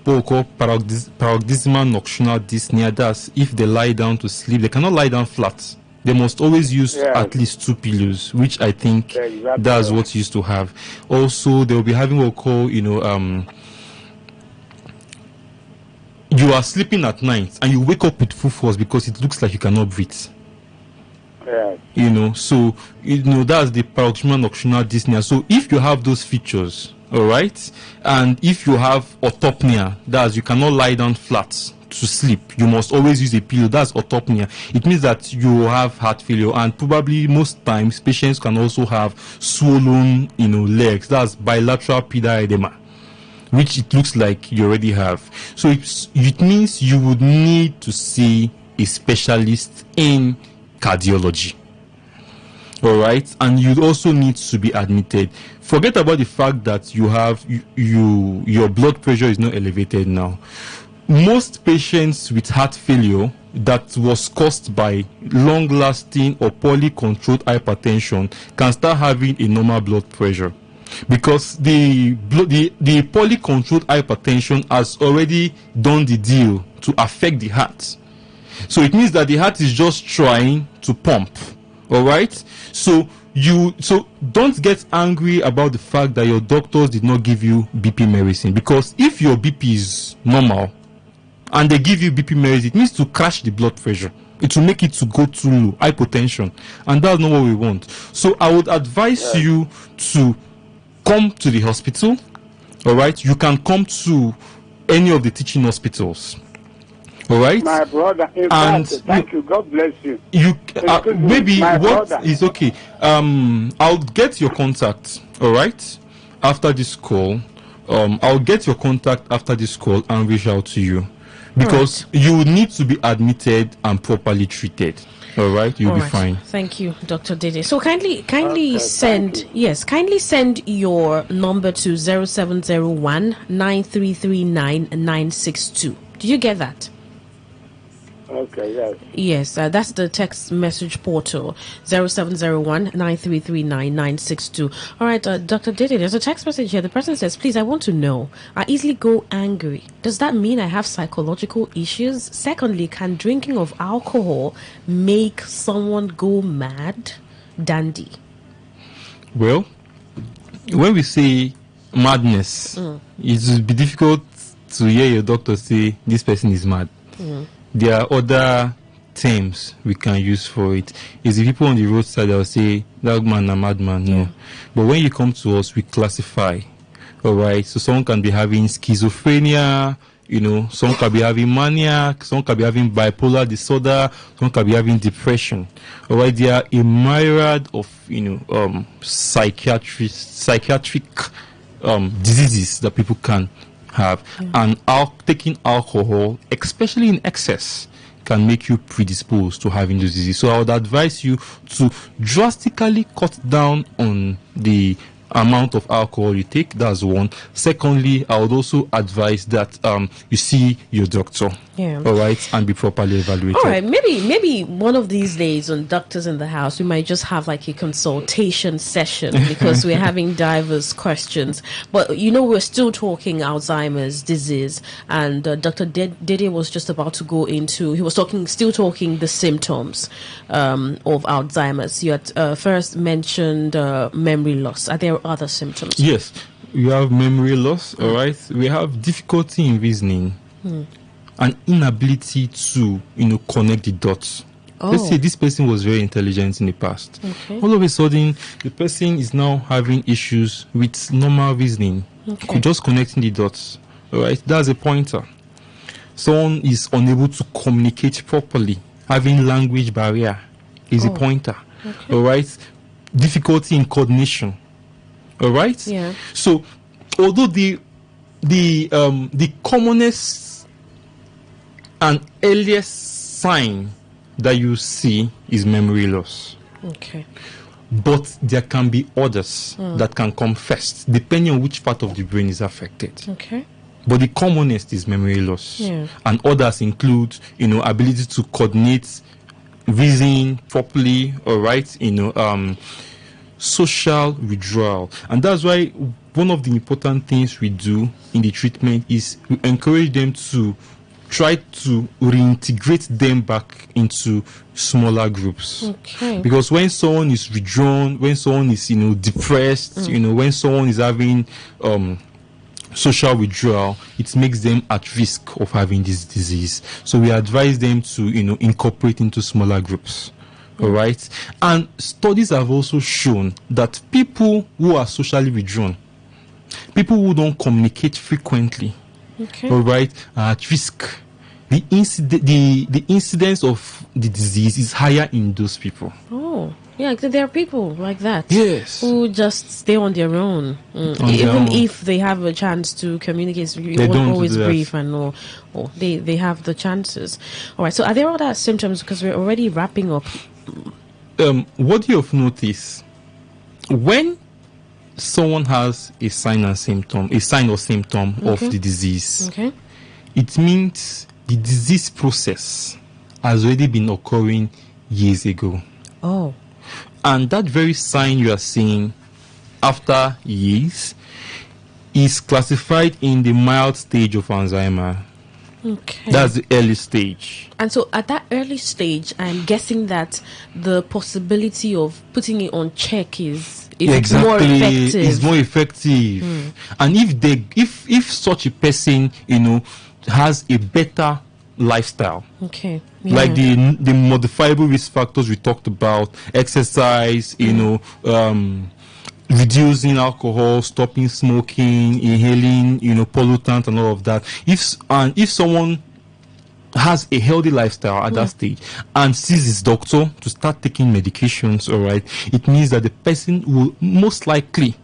we call paroxysmal nocturnal dyspnea. That's if they lie down to sleep, they cannot lie down flat. They must always use at least 2 pillows, which I think that's what you used to have. Also, they'll be having what we call, you are sleeping at night and you wake up with full force because it looks like you cannot breathe. So that's the paroxysmal nocturnal dyspnea. So if you have those features, all right, and if you have orthopnea, that's you cannot lie down flat to sleep, you must always use a pillow, that's orthopnea. It means that you have heart failure, and probably most times patients can also have swollen legs, that's bilateral pedal edema, which it looks like you already have. So it means you would need to see a specialist in cardiology. All right, and you also need to be admitted. Forget about the fact that you have your blood pressure is not elevated now. Most patients with heart failure that was caused by long-lasting or poorly controlled hypertension can start having a normal blood pressure, because the poorly controlled hypertension has already done the deal to affect the heart. So it means that the heart is just trying to pump. All right, so don't get angry about the fact that your doctors did not give you BP medicine, because if your BP is normal and they give you BP medicine, it means to crash the blood pressure. It will make it to go too low, hypotension, and that's not what we want. So I would advise you to come to the hospital. All right, you can come to any of the teaching hospitals. All right, my brother. Thank you. God bless you. Maybe what is okay. I'll get your contact. All right, after this call, I'll get your contact after this call and reach out to you, because you need to be admitted and properly treated. All right, you'll be fine. Thank you, Dr. Dede. So kindly send your number to 0701 9339 962. Did you get that? Okay, yes. Yes, that's the text message portal, 0701 9339 962. All right, Dr. Dede, there's a text message here. The person says, please, I want to know, I easily go angry. Does that mean I have psychological issues? Secondly, can drinking of alcohol make someone go mad? Dandy. Well, when we say madness, it will be difficult to hear your doctor say this person is mad. There are other terms we can use for it. Is the people on the roadside that will say that man a madman? No. But when you come to us, we classify. All right. So someone can be having schizophrenia, Some can be having maniac, some can be having bipolar disorder, some can be having depression. All right, there are a myriad of psychiatric diseases that people can have, and taking alcohol, especially in excess, can make you predisposed to having those diseases. So I would advise you to drastically cut down on the amount of alcohol you take. That's one. Secondly, I would also advise that you see your doctor, all right, and be properly evaluated. All right, maybe one of these days on Doctors in the House, we might just have like a consultation session because we're having diverse questions. But we're still talking Alzheimer's disease, and Dr. Dede was just about to go into. He was still talking the symptoms of Alzheimer's. You had first mentioned memory loss. Are there other symptoms? Yes, you have memory loss. All right, we have difficulty in reasoning. An inability to connect the dots. Let's say this person was very intelligent in the past. All of a sudden the person is now having issues with normal reasoning, just connecting the dots. All right, that's a pointer. Someone is unable to communicate properly, having language barrier is a pointer. All right, difficulty in coordination. All right, so although the commonest and earliest sign that you see is memory loss. But there can be others that can come first, depending on which part of the brain is affected. But the commonest is memory loss. And others include, ability to coordinate, reason properly, all right, social withdrawal. And that's why one of the important things we do in the treatment is we encourage them to try to reintegrate them back into smaller groups. Because when someone is withdrawn, when someone is depressed, when someone is having social withdrawal, it makes them at risk of having this disease. So we advise them to incorporate into smaller groups. All right, and studies have also shown that people who are socially withdrawn, people who don't communicate frequently, all right, are at risk. The incidence of the disease is higher in those people. There are people like that. Yes, who just stay on their own. Even if they have a chance to communicate, you won't always brief and they have the chances. All right. So, are there other symptoms? Because we're already wrapping up. What you have noticed when someone has a sign or symptom of the disease, it means the disease process has already been occurring years ago. And that very sign you are seeing after years is classified in the mild stage of Alzheimer. That's the early stage. And so at that early stage, I'm guessing that the possibility of putting it on check is more effective. It's more effective. And if such a person, has a better lifestyle, like the modifiable risk factors we talked about, exercise, reducing alcohol, stopping smoking, inhaling, pollutant and all of that. If someone has a healthy lifestyle at that stage and sees his doctor to start taking medications, all right, it means that the person will most likely,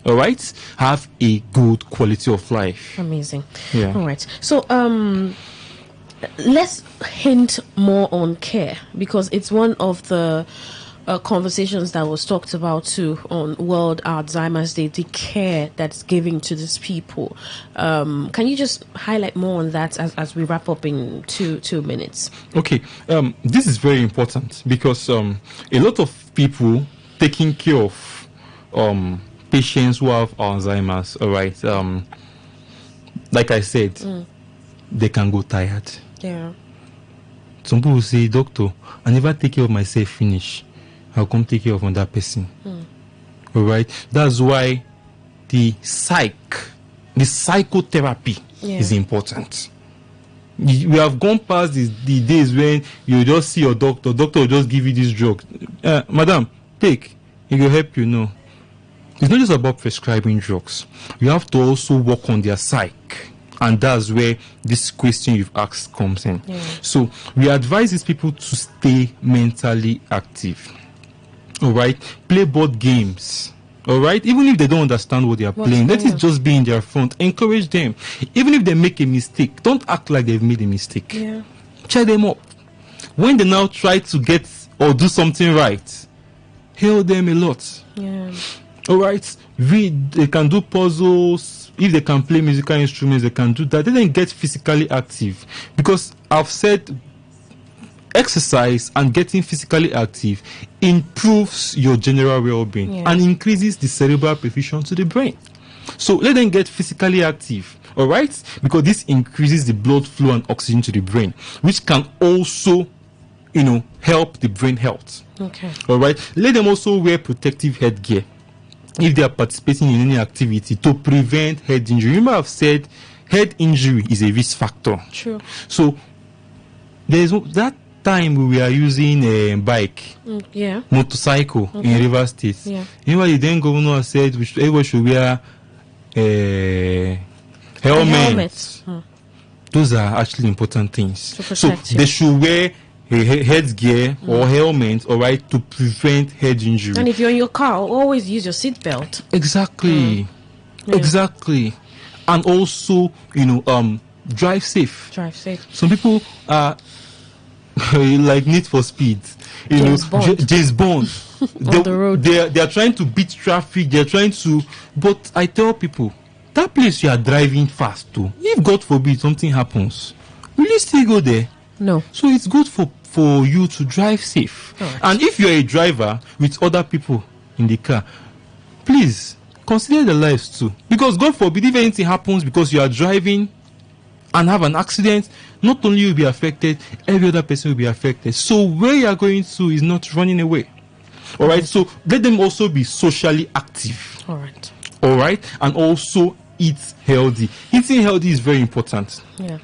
all right, have a good quality of life. Amazing. All right. So let's hint more on care, because it's one of the conversations that was talked about too on World Alzheimer's Day, the care that's given to these people. Can you just highlight more on that as we wrap up in two minutes? Okay, this is very important because a lot of people taking care of patients who have Alzheimer's, all right, like I said, they can go tired. Some people say, doctor, I never take care of myself finish. I'll come take care of another person. All right. That's why the psychotherapy is important. We have gone past the days when you just see your doctor will just give you this drug. Madam, take. It will help you. It's not just about prescribing drugs. You have to also work on their psyche. And that's where this question you've asked comes in. Yeah. So we advise these people to stay mentally active. All right, play board games. All right, even if they don't understand what they are playing, let it just be in their front. Encourage them. Even if they make a mistake, don't act like they've made a mistake. Yeah. Cheer them up. When they now try to get or do something right, hail them a lot. Yeah. All right, they can do puzzles. If they can play musical instruments, they can do that. They then get physically active, because I've said exercise and getting physically active improves your general well-being and increases the cerebral perfusion to the brain. So let them get physically active, all right? Because this increases the blood flow and oxygen to the brain, which can also, help the brain health. Okay. All right. Let them also wear protective headgear if they are participating in any activity to prevent head injury. Remember, I've said head injury is a risk factor. True. So there's that time we were using a bike, motorcycle in River State. Yeah. The then governor said everyone should wear helmets. Those are actually important things. So they should wear a headgear or helmet, all right, to prevent head injury. And if you're in your car, always use your seatbelt. Exactly. Exactly. And also, drive safe. Drive safe. Some people are like Need for Speed. James Bond. On the road. They are trying to beat traffic. They are trying to. But I tell people, that place you are driving fast to, if God forbid something happens, will you still go there? No. So it's good for you to drive safe. Right. And if you're a driver with other people in the car, please consider their lives too. Because God forbid if anything happens because you are driving and have an accident, not only you will be affected, every other person will be affected. So where you are going to is not running away. All right. So let them also be socially active. All right. All right. And also eat healthy. Eating healthy is very important. Yeah.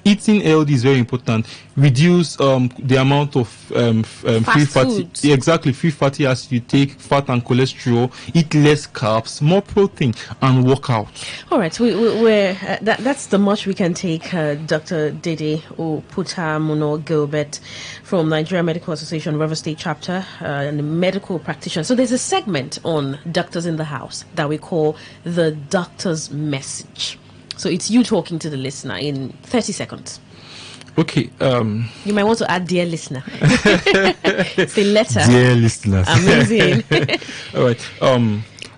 Eating healthy is very important. Reduce the amount of free fatty, free fatty acids you take, fat and cholesterol. Eat less carbs, more protein, and work out. All right, we're that's the much we can take. Dr. Dede Oputamuno Gilbert from Nigeria Medical Association River State Chapter, and a medical practitioner. So there's a segment on doctors in the house that we call the doctor's message. So it's you talking to the listener in 30 seconds. Okay. You might want to add dear listener. It's a letter. Dear listeners. Amazing. All right.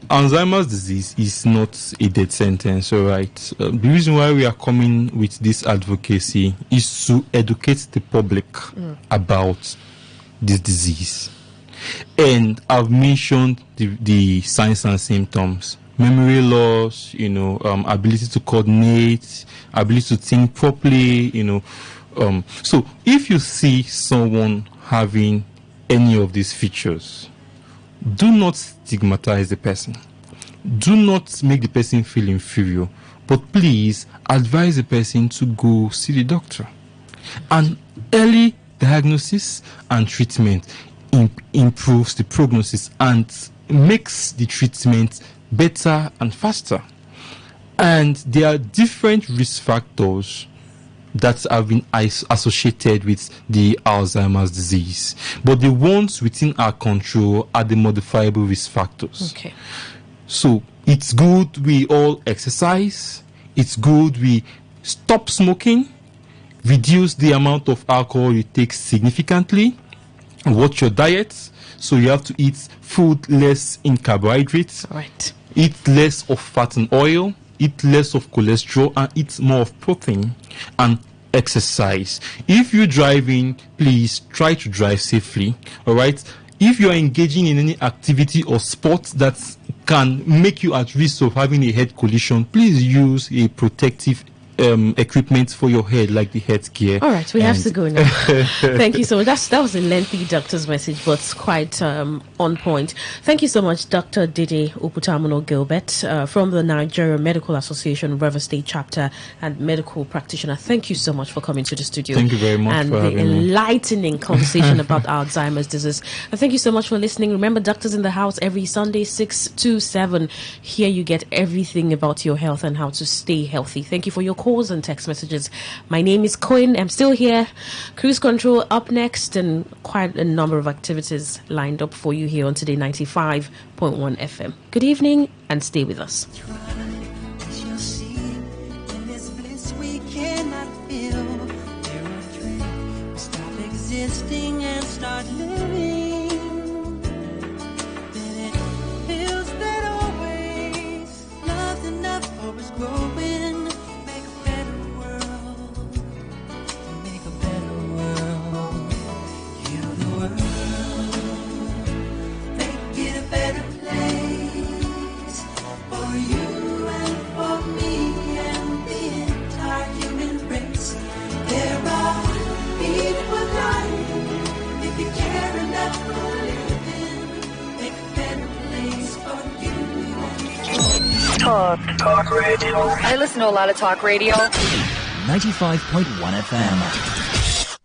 Alzheimer's disease is not a death sentence, all right? The reason why we are coming with this advocacy is to educate the public about this disease. And I've mentioned the signs and symptoms. Memory loss, ability to coordinate, ability to think properly, So if you see someone having any of these features, do not stigmatize the person. Do not make the person feel inferior, but please advise the person to go see the doctor. And early diagnosis and treatment improves the prognosis and makes the treatment better and faster. And there are different risk factors that have been associated with the Alzheimer's disease, but the ones within our control are the modifiable risk factors. Okay. So it's good we all exercise. It's good we stop smoking, reduce the amount of alcohol you take significantly, watch your diet. So you have to eat food less in carbohydrates. Right. Eat less of fat and oil, eat less of cholesterol, and eat more of protein, and exercise. If you're driving, please try to drive safely. All right. If you are engaging in any activity or sport that can make you at risk of having a head collision, please use a protective equipment for your head, like the headgear. All right, we have to go now. Thank you so much. That was a lengthy doctor's message, but quite on point. Thank you so much, Dr. Dede Oputamuno Gilbert, from the Nigeria Medical Association, River State Chapter, and medical practitioner. Thank you so much for coming to the studio. Thank you very much and for the having me. enlightening conversation about Alzheimer's disease. And thank you so much for listening. Remember, Doctors in the House every Sunday, 6 to 7. Here you get everything about your health and how to stay healthy. Thank you for your calls and text messages. My name is Cohen. I'm still here. Cruise control up next, and quite a number of activities lined up for you here on Today 95.1 FM. Good evening and stay with us. Existing and start living, then it feels that always love's enough, always growing. Make a better world, make a better world. Heal the world, make it a better place for you and for me and the entire human race. There are people dying. If you care enough for living, make a better place for you. Talk radio. I listen to a lot of talk radio. 95.1 FM.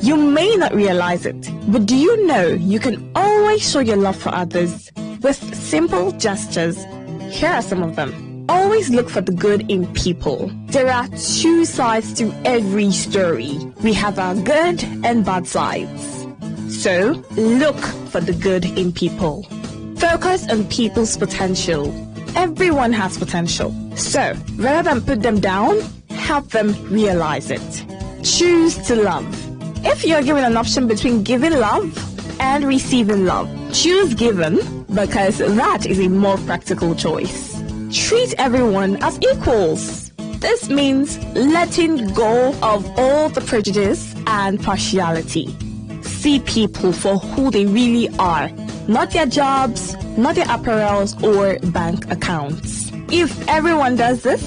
You may not realize it, but do you know you can always show your love for others with simple gestures? Here are some of them. Always look for the good in people. There are two sides to every story. We have our good and bad sides. So, look for the good in people. Focus on people's potential. Everyone has potential. So, rather than put them down, help them realize it. Choose to love. If you're given an option between giving love and receiving love, choose giving, because that is a more practical choice. Treat everyone as equals. This means letting go of all the prejudice and partiality. See people for who they really are, not their jobs, not their apparels or bank accounts. If everyone does this,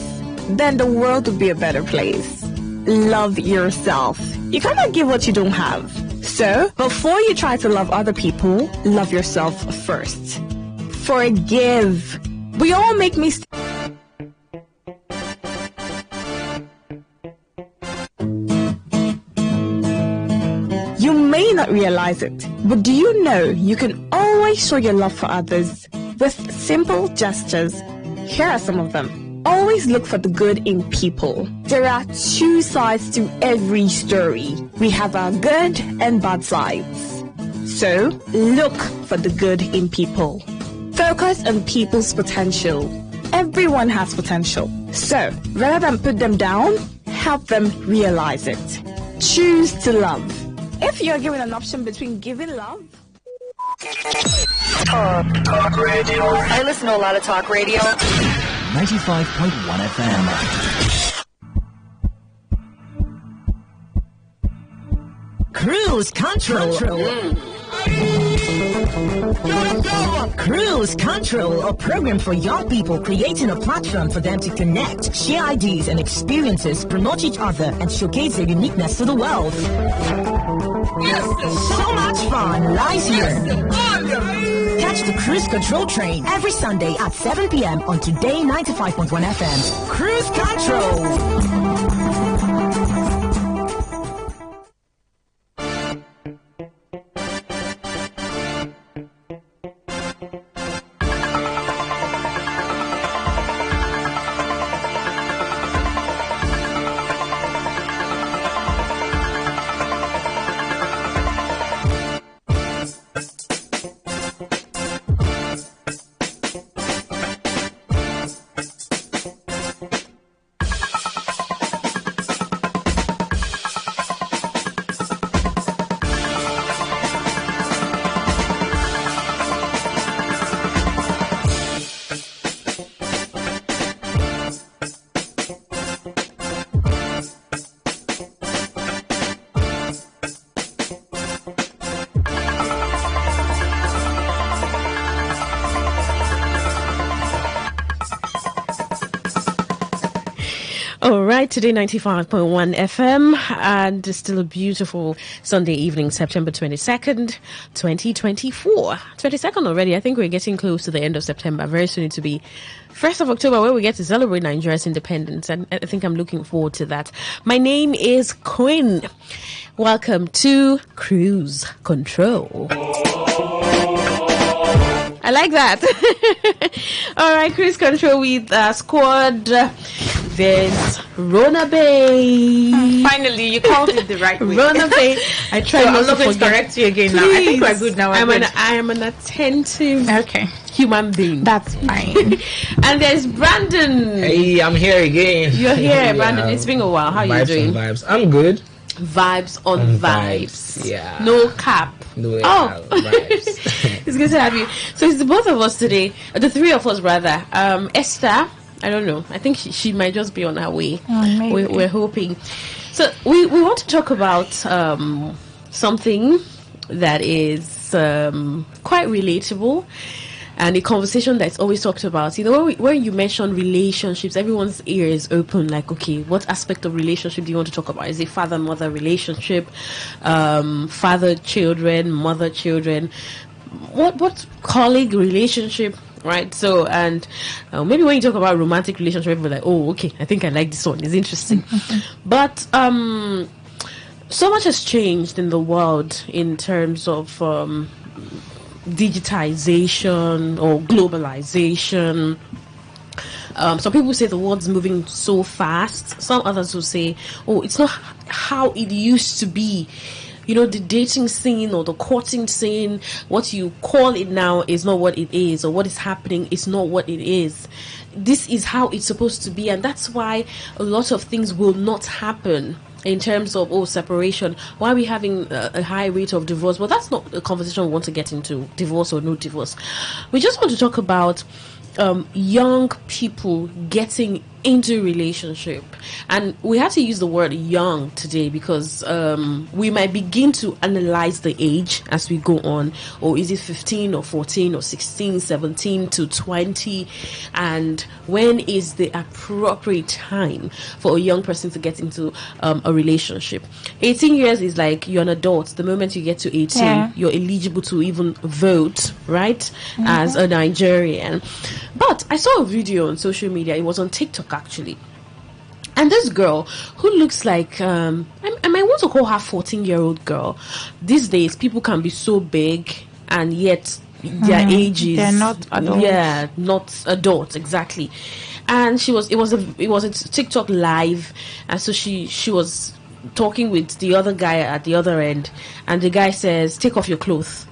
then the world would be a better place. Love yourself. You cannot give what you don't have. So, before you try to love other people, love yourself first. Forgive. We all make mistakes. You may not realize it, but do you know you can always show your love for others with simple gestures? Here are some of them. Always look for the good in people. There are two sides to every story. We have our good and bad sides. So, look for the good in people. Focus on people's potential. Everyone has potential. So, rather than put them down, help them realize it. Choose to love. If you're given an option between giving love... Talk radio. I listen to a lot of talk radio. 95.1 FM. Cruise Control. Cruise Control, a program for young people, creating a platform for them to connect, share ideas and experiences, promote each other, and showcase their uniqueness to the world. So much fun lies here. Catch the Cruise Control train every Sunday at 7 p.m. on Today 95.1 FM. Cruise Control. All right, today 95.1 FM, and it's still a beautiful Sunday evening, September 22nd, 2024. 22nd already. I think we're getting close to the end of September. Very soon it to be 1st of October, where we get to celebrate Nigeria's independence, and I think I'm looking forward to that. My name is Quinn. Welcome to Cruise Control. I like that. All right, Cruise Control with squad. There's Rona Bay. Finally, you called it the right way. Rona Bay. I tried so not I'm not to going to correct you again. Now I think we're good now. I am an attentive human being. That's fine. And there's Brandon. Hey, I'm here again. You're here, Brandon. It's been a while. How are you doing? Vibes. I'm good. Vibes on vibes. Yeah. No cap. No, vibes. It's good to have you. So it's the both of us today. The three of us, rather. Esther, I don't know. I think she might just be on her way. Oh, we're hoping. So we want to talk about something that is quite relatable. And a conversation that's always talked about. You know, when you mention relationships, everyone's ear is open. Like, okay, what aspect of relationship do you want to talk about? Is it father-mother relationship, father-children, mother-children? What colleague relationship? Right? So, and maybe when you talk about romantic relationship, people are like, oh, okay, I think I like this one. It's interesting. But so much has changed in the world in terms of digitization or globalization. Some people say the world's moving so fast. Some others will say, oh, it's not how it used to be. You know, the dating scene or the courting scene, what you call it now is not what it is, or what is happening is not what it is. This is how it's supposed to be, and that's why a lot of things will not happen in terms of separation. Why are we having a high rate of divorce? Well, that's not a conversation we want to get into, divorce or no divorce. We just want to talk about young people getting into relationship, and we have to use the word young today because we might begin to analyze the age as we go on. Or is it 15 or 14 or 16, 17 to 20? And when is the appropriate time for a young person to get into a relationship? 18 years is like you're an adult. The moment you get to 18, you're eligible to even vote, right? As a Nigerian. But I saw a video on social media. It was on TikTok, actually. And this girl who looks like, I might want to call her 14-year-old girl. These days, people can be so big and yet their age is... They're not adults. Yeah, not adults, exactly. And it was a TikTok live. And so she was talking with the other guy at the other end. And the guy says, take off your clothes.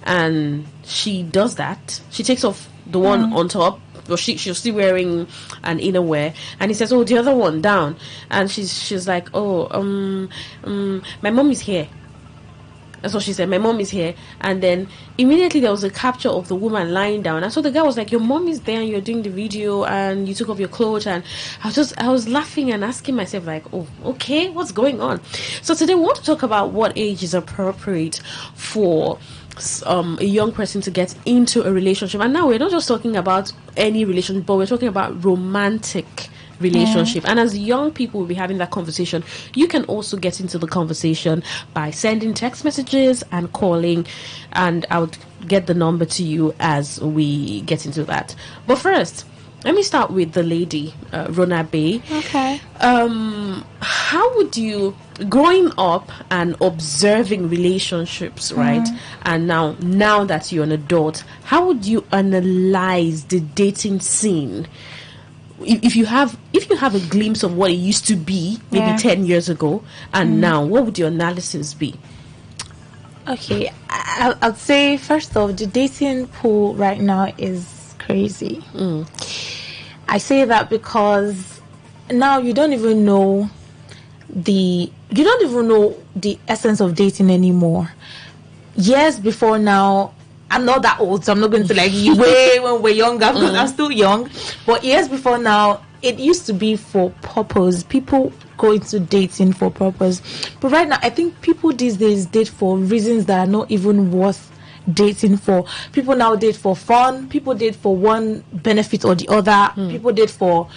And she does that. She takes off the one on top. Well, she's still wearing an innerwear, and he says, "Oh, the other one down." And she's like, "Oh, my mom is here." That's what she said. My mom is here. And then immediately there was a capture of the woman lying down. And so the guy was like, your mom is there and you're doing the video and you took off your clothes. And I was laughing and asking myself like, oh, okay, what's going on? So today we want to talk about what age is appropriate for a young person to get into a relationship. And now we're not just talking about any relationship, but we're talking about romantic relationship. And as young people will be having that conversation, you can also get into the conversation by sending text messages and calling, and I would get the number to you as we get into that. But first, let me start with the lady, Rona Bay. Okay. How would you, growing up and observing relationships, right? And now that you're an adult, how would you analyze the dating scene? If you have a glimpse of what it used to be maybe 10 years ago and now, what would your analysis be? Okay, I'd say first off, the dating pool right now is crazy. I say that because now you don't even know the essence of dating anymore. Years before now, I'm not that old, so I'm not going to like way when we're younger because I'm still young. But years before now, it used to be for purpose. People go into dating for purpose. But right now, I think people these days date for reasons that are not even worth dating for. People now date for fun. People date for one benefit or the other. People date for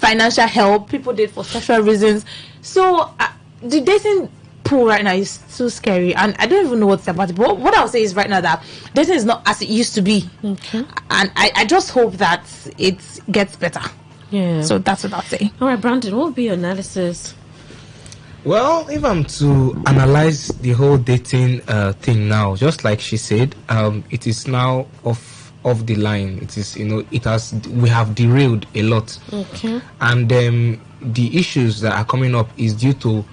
financial help. People date for sexual reasons. So the dating pool right now is too scary, and I don't even know what's about it. But what I'll say is right now that dating is not as it used to be, and I just hope that it gets better. Yeah. So that's what I'll say. All right, Brandon, what would be your analysis? Well, if I'm to analyze the whole dating thing now, just like she said, it is now off the line. It is, we have derailed a lot. Okay. And the issues that are coming up is due to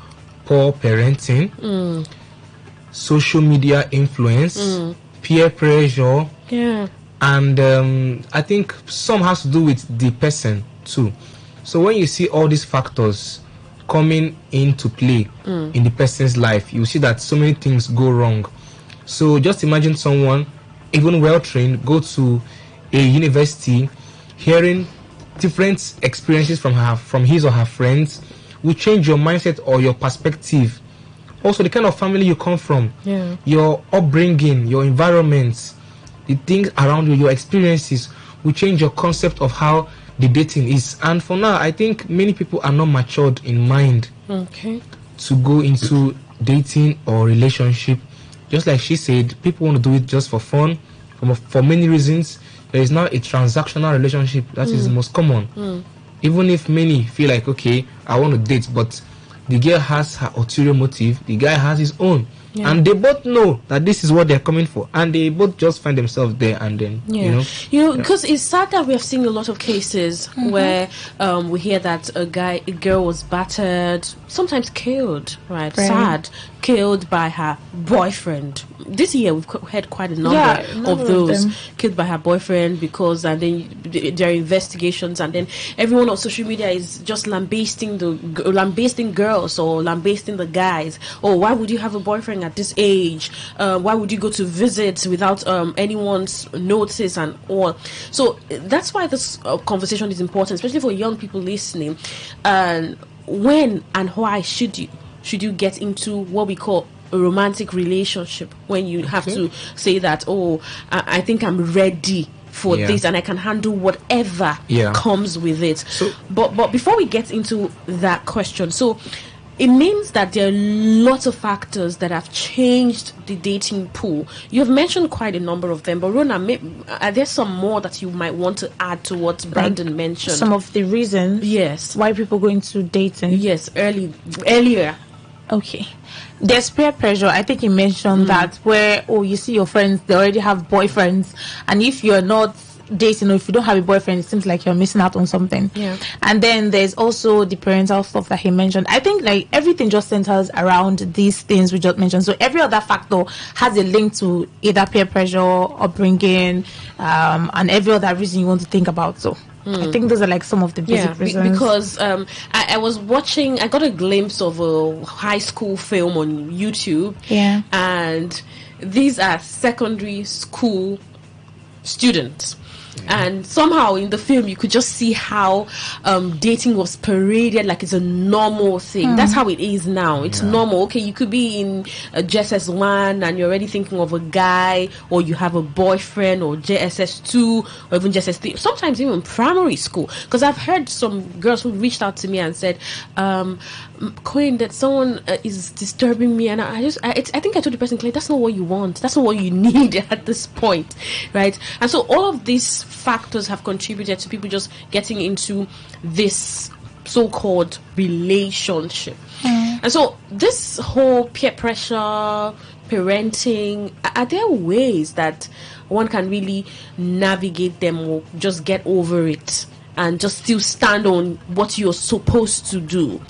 poor parenting, social media influence, peer pressure, and I think some has to do with the person too. So when you see all these factors coming into play in the person's life, you see that so many things go wrong. So just imagine someone, even well trained, go to a university, hearing different experiences from his or her friends, will change your mindset or your perspective. Also, the kind of family you come from, your upbringing, your environment, the things around you, your experiences will change your concept of how the dating is. And for now, I think many people are not matured in mind to go into dating or relationship. Just like she said, people want to do it just for fun, for many reasons. There is now a transactional relationship that is the most common. Even if many feel like, okay, I want to date, but the girl has her ulterior motive, the guy has his own. And they both know that this is what they're coming for, and they both just find themselves there, and then because it's sad that we have seen a lot of cases where we hear that a girl was battered, sometimes killed, right? Sad, killed by her boyfriend. This year we've had quite a number of those killed by her boyfriend because, and then there are investigations, and then everyone on social media is just lambasting girls or lambasting the guys. Oh, why would you have a boyfriend at this age? Why would you go to visit without anyone's notice and all? So that's why this conversation is important, especially for young people listening. And when and why should you get into what we call a romantic relationship, when you have to say that, oh, I think I'm ready for this and I can handle whatever comes with it. So, but before we get into that question, so it means that there are lots of factors that have changed the dating pool. You have mentioned quite a number of them, but Rona, are there some more that you might want to add to what Brandon mentioned? Some of the reasons why people go into dating. Yes, earlier. Okay. There's peer pressure. I think you mentioned that, where you see your friends, they already have boyfriends, and if you're not dating or if you don't have a boyfriend, it seems like you're missing out on something. And then there's also the parental stuff that he mentioned. I think like everything just centers around these things we just mentioned. So every other factor has a link to either peer pressure, upbringing, and every other reason you want to think about. So I think those are like some of the basic reasons. Because I was watching, I got a glimpse of a high school film on YouTube. And these are secondary school students. And somehow in the film you could just see how dating was paraded like it's a normal thing. That's how it is now. It's normal. Okay, you could be in a JSS1 and you're already thinking of a guy, or you have a boyfriend, or JSS2, or even JSS3, sometimes even primary school. Because I've heard some girls who reached out to me and said, Queen, that someone is disturbing me, and I think I told the person, Clay, that's not what you want, that's not what you need at this point, right? And so all of these factors have contributed to people just getting into this so-called relationship. And so this whole peer pressure, parenting, are there ways that one can really navigate them, or just get over it and just still stand on what you're supposed to do?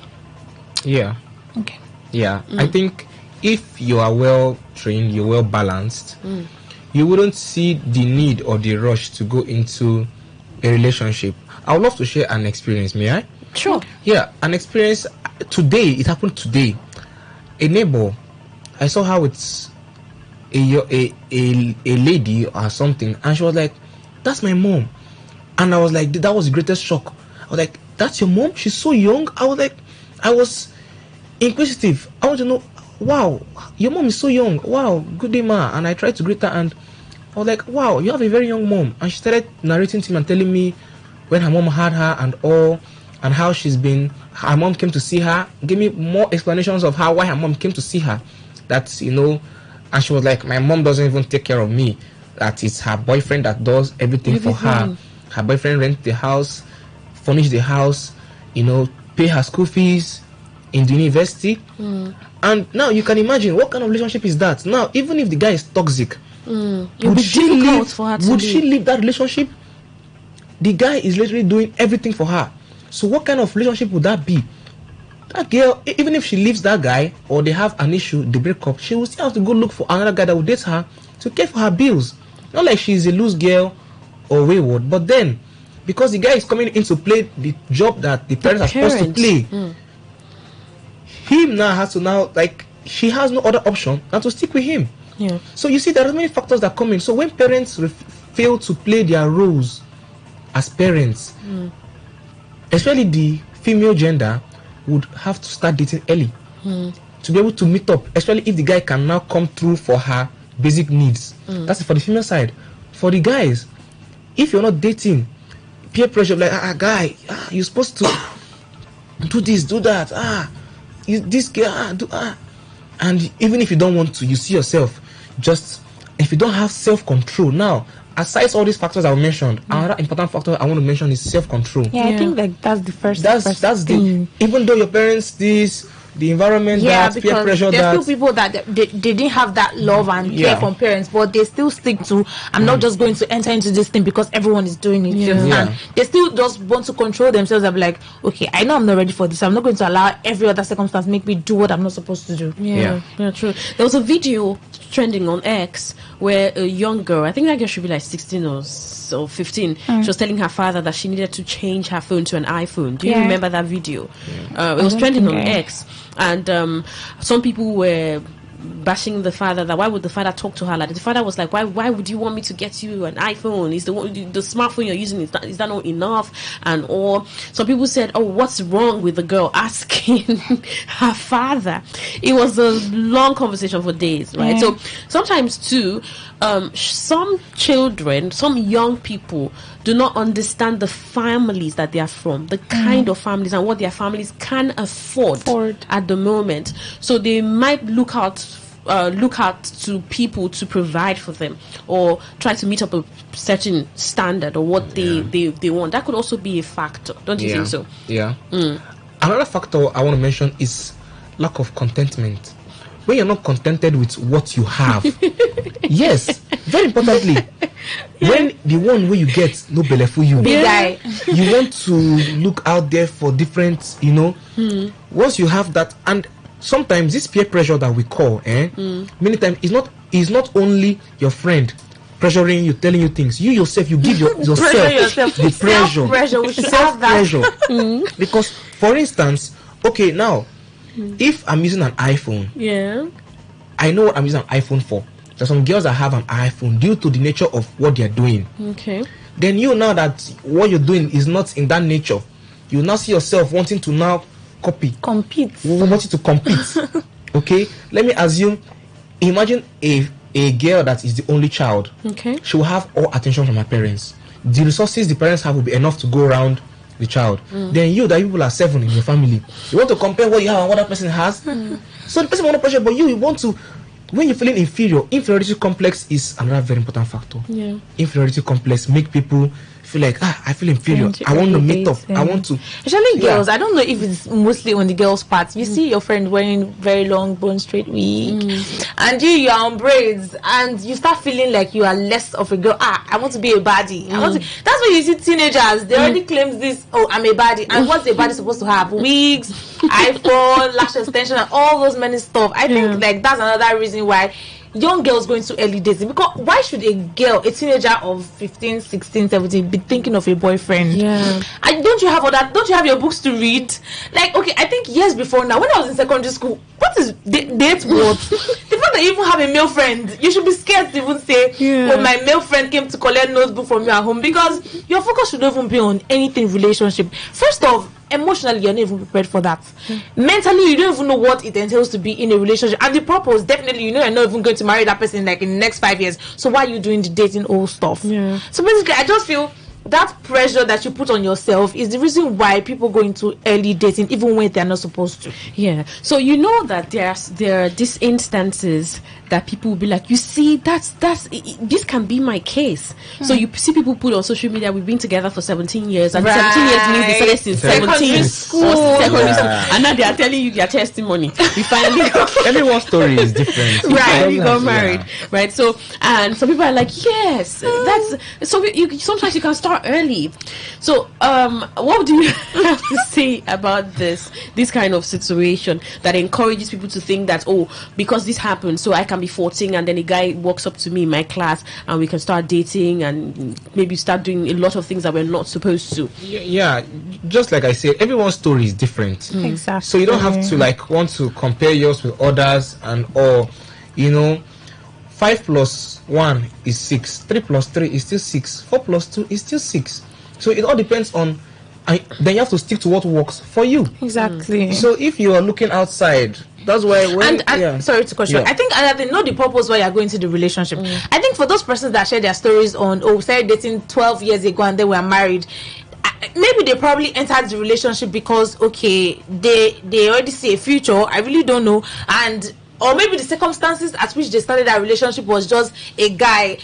I think if you are well trained, you're well balanced, you wouldn't see the need or the rush to go into a relationship. I would love to share an experience, may I? Sure. An experience today. It happened today. A neighbor, I saw her with a lady or something, and she was like, "That's my mom," and I was like, that was the greatest shock. I was like, "That's your mom? She's so young." I was inquisitive. I want to know, wow, your mom is so young. Wow, good day, ma. And I tried to greet her, and I was like, wow, you have a very young mom. And she started narrating to me and telling me when her mom had her and all. and how her mom came to see her. Give me more explanations of why her mom came to see her. That, and she was like, my mom doesn't even take care of me. That it's her boyfriend that does everything for her. Her boyfriend rents the house, furnish the house, pay her school fees in the university. And now you can imagine what kind of relationship is that. Now, even if the guy is toxic, would she leave that relationship? The guy is literally doing everything for her. So what kind of relationship would that be? That girl, even if she leaves that guy or they have an issue, they break up, she will still have to go look for another guy that will date her to care for her bills. Not like she's a loose girl or wayward, but then because the guy is coming in to play the job that the parents are supposed to play, him now has to she has no other option than to stick with him. Yeah. So you see, there are many factors that come in. So when parents fail to play their roles as parents, especially the female gender, would have to start dating early to be able to meet up, especially if the guy can now come through for her basic needs. That's for the female side. For the guys, if you're not dating, peer pressure, like, guy, you're supposed to do this, do that, this girl, and even if you don't want to, you see yourself, just if you don't have self-control. Now, aside all these factors I mentioned, another important factor I want to mention is self-control. I think that's the first. That's thing. Even though your parents the environment, that peer pressure, there's still people that they didn't have that love and care from parents, but they still stick to, I'm not just going to enter into this thing because everyone is doing it. And they still just want to control themselves and be like, okay, I know I'm not ready for this, I'm not going to allow every other circumstance make me do what I'm not supposed to do. Yeah, true. There was a video trending on X where a young girl, I think that girl should be like 16 or 15, she was telling her father that she needed to change her phone to an iPhone. Do you remember that video? It was trending on X, and some people were bashing the father, that why would the father talk to her like that? The father was like, why would you want me to get you an iPhone? Is the smartphone you're using, is that not enough? And or some people said, oh, what's wrong with the girl asking her father? It was a long conversation for days, right? So sometimes too, some children, some young people do not understand the families that they are from, the kind of families and what their families can afford at the moment. So they might look out to people to provide for them, or try to meet up a certain standard or what they want. That could also be a factor, don't you think so? Another factor I want to mention is lack of contentment. When you're not contented with what you have, yes, very importantly, when the one where you get no belly for you, you want to look out there for different, once you have that. And sometimes this peer pressure that we call, many times is not only your friend pressuring you, telling you things. You yourself, you give yourself the pressure. We should have that. Pressure. Because, for instance, okay, now, if I'm using an iPhone, I know what I'm using an iPhone for. There's some girls that have an iPhone due to the nature of what they're doing. Okay. Then you know that what you're doing is not in that nature. You now see yourself wanting to now compete. Wanting to compete. Okay. Let me assume. Imagine a girl that is the only child. Okay. She will have all attention from her parents. The resources the parents have will be enough to go around the child. Then you, that people are 7 in your family, you want to compare what you have and what that person has. So the person want to pressure, but you want to. When you're feeling inferior, inferiority complex is another very important factor. Inferiority complex make people feel like, I feel inferior. I want to meet up. I want to. Especially girls. I don't know if it's mostly on the girls' part. You see your friend wearing very long bone straight wig, and you are on braids, and you start feeling like you are less of a girl. I want to be a baddie. That's why you see teenagers. They already claim this. Oh, I'm a baddie. And what's a baddie supposed to have? Wigs, iPhone, lash extension, and all those many stuff. I think like that's another reason why young girls going to early dating, because why should a teenager of 15, 16, 17 be thinking of a boyfriend? And don't you have your books to read? Like, okay, I think years before now, when I was in secondary school, what is date what? The fact that you even have a male friend, you should be scared to even say, oh, my male friend came to collect notebook from you at home, because your focus should not even be on anything relationship. First off, emotionally, you're not even prepared for that. Mentally, you don't even know what it entails to be in a relationship. And the purpose, definitely, you're not even going to marry that person like in the next 5 years. So why are you doing the dating old stuff? So basically, I just feel that pressure that you put on yourself is the reason why people go into early dating even when they're not supposed to. Yeah. So you know that there are these instances that people will be like, you see, this can be my case. So you see people put on social media, we've been together for 17 years, and 17 years means they started since 17 school. Secondary school, and now they are telling you their testimony. We finally everyone's story is different. Right, we got married, right? So, and some people are like, yes, that's so. Sometimes you can start early. So, what do you have to say about this kind of situation that encourages people to think that, oh, because this happened, so I can be 14 and then a guy walks up to me in my class and we can start dating and maybe start doing a lot of things that we're not supposed to. Yeah, just like I said, everyone's story is different. Exactly. So you don't have to want to compare yours with others and all. 5 plus 1 is 6, 3 plus 3 is still 6, 4 plus 2 is still 6. So it all depends on, then you have to stick to what works for you. Exactly. So if you are looking outside, that's why sorry to cut you. I think they know the purpose why you're going to the relationship. I think for those persons that share their stories on, we started dating 12 years ago and then we are married, maybe they probably entered the relationship because they already see a future. I really don't know. Or maybe the circumstances at which they started that relationship was just a guy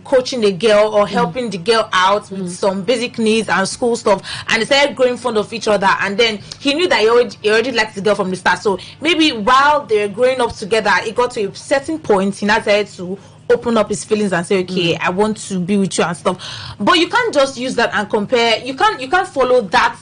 coaching a girl or helping the girl out with some basic needs and school stuff, and they started growing fond of each other, and then he knew that he already liked the girl from the start. So maybe while they're growing up together, it got to a certain point, he now started to open up his feelings and say, okay, I want to be with you and stuff. But you can't just use that and compare. You can't follow that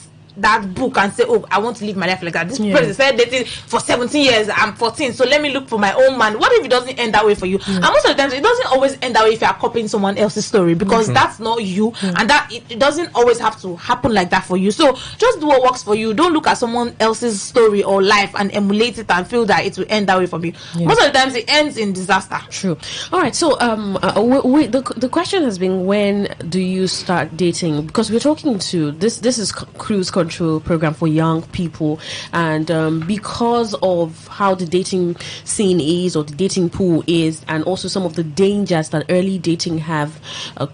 book and say, oh, I want to live my life like that. This person started dating for 17 years, I'm 14, so let me look for my own man. What if it doesn't end that way for you? And most of the times it doesn't always end that way if you are copying someone else's story, because that's not you, and that it doesn't always have to happen like that for you. So just do what works for you. Don't look at someone else's story or life and emulate it and feel that it will end that way for you. Most of the times it ends in disaster. True. All right, so the question has been, when do you start dating? Because we're talking to this is cruise control program for young people, and because of how the dating scene is, or the dating pool is, and also some of the dangers that early dating have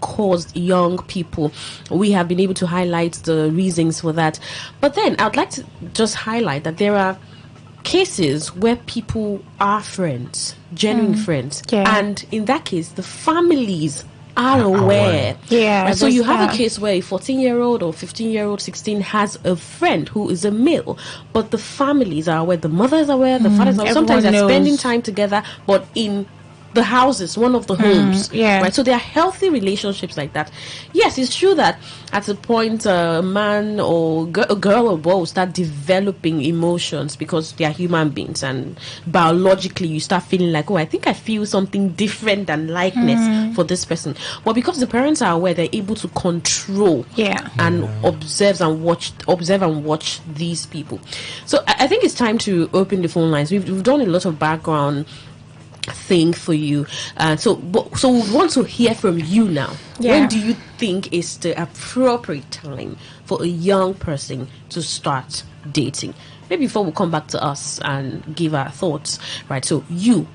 caused young people, we have been able to highlight the reasons for that. But then I'd like to just highlight that there are cases where people are friends, genuine friends, and in that case the families are aware. Yeah. So you have a case where a 14-year-old or 15-year-old, 16 has a friend who is a male, but the families are aware, the mother is aware, the father is aware. Sometimes they're spending time together, but in the houses, one of the homes, right? So there are healthy relationships like that. Yes, it's true that at a point a man or a girl or boy will start developing emotions because they are human beings, and biologically you start feeling like, oh, I think I feel something different than likeness for this person. But because the parents are aware, they're able to control and observe and watch these people. So I think it's time to open the phone lines. We've done a lot of background thing for you, so we want to hear from you now. When do you think is the appropriate time for a young person to start dating? Maybe before we come back to us and give our thoughts, right? So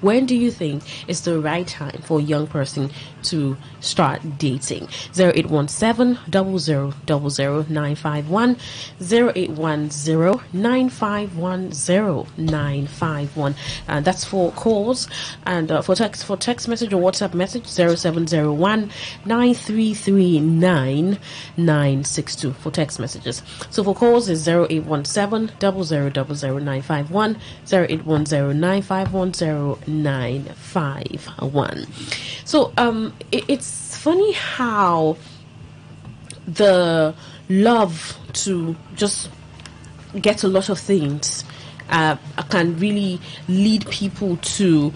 when do you think is the right time for a young person to start dating? 0817-0000-951, 0810-951-0951. That's for calls, and for text message or WhatsApp message, 0701-933-9962 for text messages. So for calls is 0817-0000-951, 0810-951-0951. So it's funny how the love to just get a lot of things can really lead people to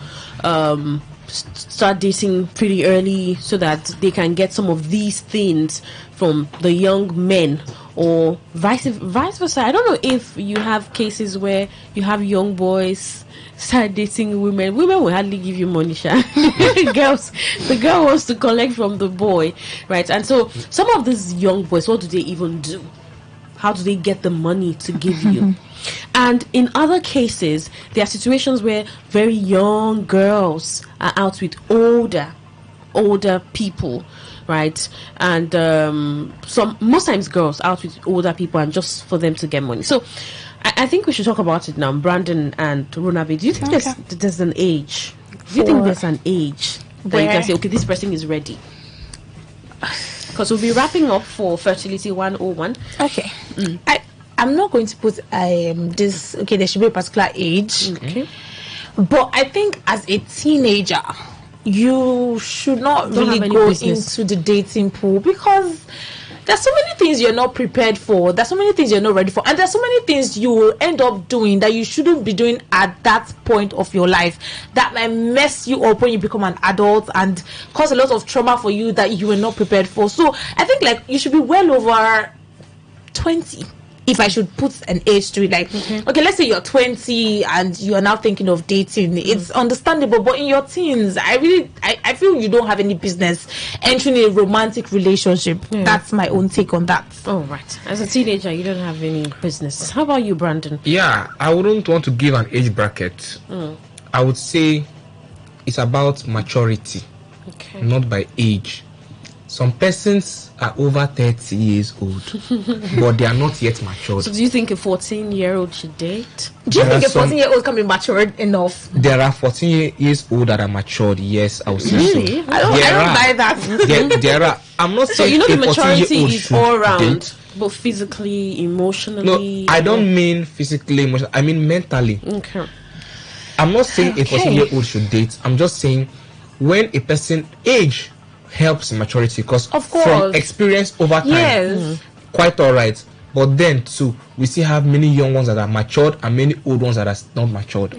start dating pretty early, so that they can get some of these things from the young men, or vice versa. I don't know if you have cases where you have young boys start dating women. Women will hardly give you money, the girl wants to collect from the boy, right? And so some of these young boys, what do they even do? How do they get the money to give you? And in other cases, there are situations where very young girls are out with older people, right? And most times girls out with older people and just for them to get money. So I think we should talk about it now. Brandon and Ronabe, do you think there's an age? Do you think there's an age that you can say, okay, this person is ready? Because we'll be wrapping up for Fertility 101. Okay. I'm not going to put this, okay, there should be a particular age. Okay. But I think as a teenager, you should not really go into the dating pool, because there's so many things you're not prepared for. There's so many things you're not ready for. And there's so many things you will end up doing that you shouldn't be doing at that point of your life that might mess you up when you become an adult and cause a lot of trauma for you that you were not prepared for. So I think like you should be well over 20. If I should put an age to it, like, okay, let's say you're 20 and you are now thinking of dating, it's understandable. But in your teens, I feel you don't have any business entering a romantic relationship. That's my own take on that. Oh, right. As a teenager, you don't have any business. How about you, Brandon? Yeah, I wouldn't want to give an age bracket. I would say it's about maturity, not by age. Some persons are over 30 years old, but they are not yet matured. So do you think a 14-year-old should date? Do you think a 14-year-old can be matured enough? There are 14 years old that are matured, yes, I would say really? so. I don't buy that. There are. I'm not saying so, you know, the maturity is all round, date. both physically, emotionally. No, I don't mean physically, emotionally. I mean mentally. Okay. I'm not saying a 14-year-old should date. I'm just saying when a person age helps in maturity, because from experience over time, quite all right. But then too, we still have many young ones that are matured and many old ones that are not matured.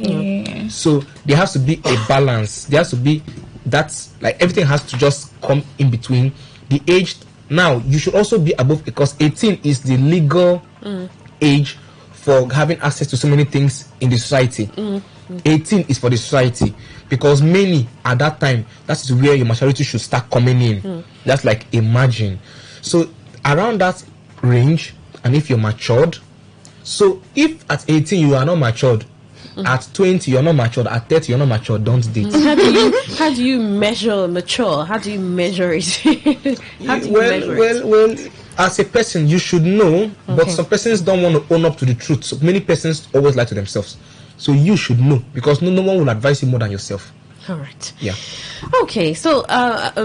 So there has to be a balance. There has to be that's like everything has to just come in between. The age now you should also be above, because 18 is the legal age for having access to so many things in the society. 18 is for the society, because many at that time, that is where your maturity should start coming in. That's like a margin. So around that range, and if you're matured, so if at 18 you are not matured, at 20 you're not matured, at 30 you're not matured, don't date. How do you measure mature? How do you measure it? Well, as a person you should know, but some persons don't want to own up to the truth. So many persons always lie to themselves. So you should know, because no one will advise you more than yourself. All right. Yeah. Okay, so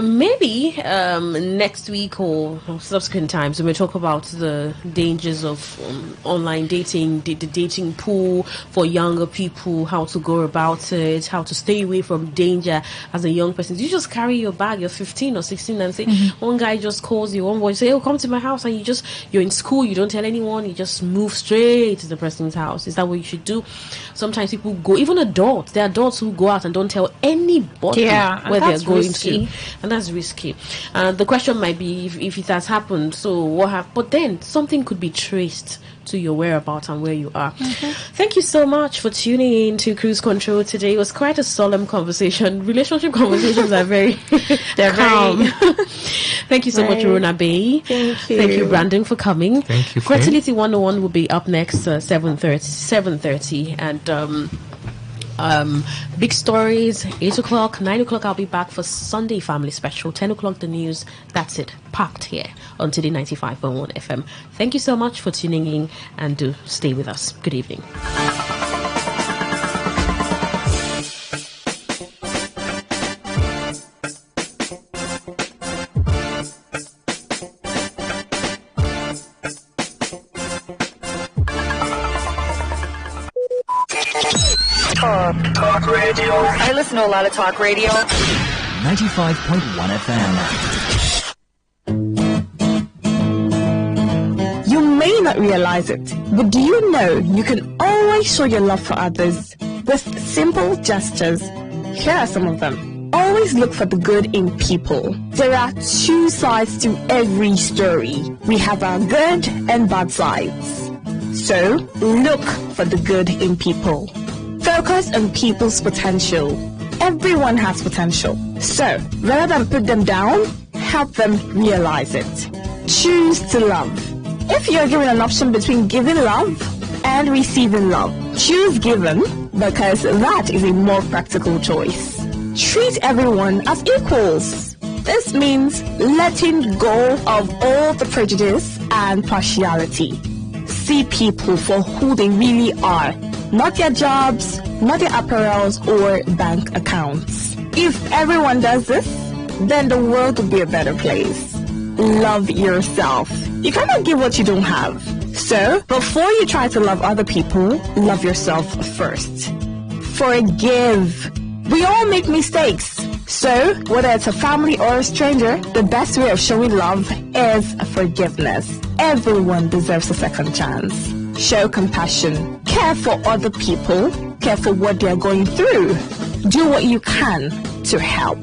maybe next week or subsequent times, we may talk about the dangers of online dating, the dating pool for younger people, how to go about it, how to stay away from danger as a young person. You just carry your bag, you're 15 or 16, and say, one guy just calls you, one boy say, oh, come to my house, and you're in school, you don't tell anyone, you just move straight to the person's house. Is that what you should do? Sometimes people go, even adults, there are adults who go out and don't tell anybody where they're going to, and that's risky. The question might be if it has happened, so what happened? But then something could be traced to your whereabouts and where you are. Thank you so much for tuning in to Cruise Control today. It was quite a solemn conversation. Relationship conversations are very they're calm. Thank you so much, Rona Bay. Thank you. Thank you, Brandon, for coming. Thank you. Fertility 101 will be up next 7:30, and big stories 8 o'clock, 9 o'clock. I'll be back for Sunday Family Special. 10 o'clock the news. That's it, packed here on Today 95.1 FM. Thank you so much for tuning in, and do stay with us. Good evening. Talk radio. I listen to a lot of talk radio. 95.1 FM. You may not realize it, but do you know you can always show your love for others with simple gestures? Here are some of them. Always look for the good in people. There are two sides to every story. We have our good and bad sides. So, look for the good in people. Focus on people's potential. Everyone has potential. So, rather than put them down, help them realize it. Choose to love. If you're given an option between giving love and receiving love, choose giving, because that is a more practical choice. Treat everyone as equals. This means letting go of all the prejudice and partiality. See people for who they really are, not their jobs, not their apparels or bank accounts. If everyone does this, then the world will be a better place. Love yourself. You cannot give what you don't have. So, before you try to love other people, love yourself first. Forgive. We all make mistakes. So, whether it's a family or a stranger, the best way of showing love is forgiveness. Everyone deserves a second chance. Show compassion. Care for other people. Care for what they're going through. Do what you can to help.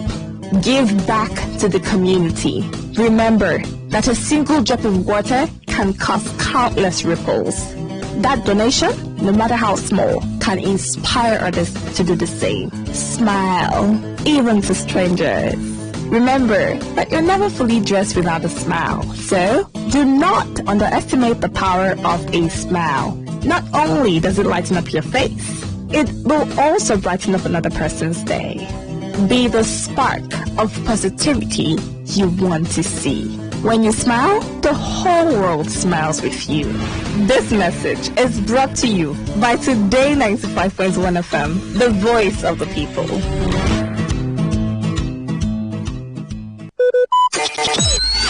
Give back to the community. Remember that a single drop of water can cause countless ripples. That donation, no matter how small, can inspire others to do the same. Smile, even to strangers. Remember that you're never fully dressed without a smile. So, do not underestimate the power of a smile. Not only does it lighten up your face, it will also brighten up another person's day. Be the spark of positivity you want to see. When you smile, the whole world smiles with you. This message is brought to you by Today95.1 FM, the voice of the people.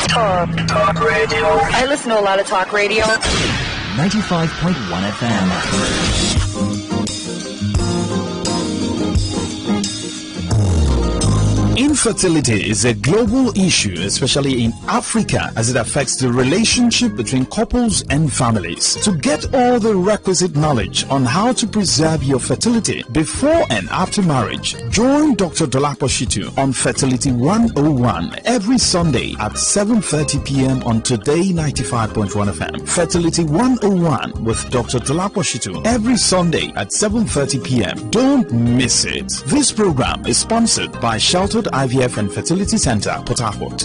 Talk radio. I listen to a lot of talk radio. 95.1 FM. Infertility is a global issue, especially in Africa, as it affects the relationship between couples and families. To get all the requisite knowledge on how to preserve your fertility before and after marriage, join Dr. Dolapo Shitu on Fertility 101 every Sunday at 7:30 p.m. on Today 95.1 FM. Fertility 101 with Dr. Dolapo Shitu every Sunday at 7:30 p.m. Don't miss it. This program is sponsored by Sheltered IVF and Fertility Center, Port Harcourt.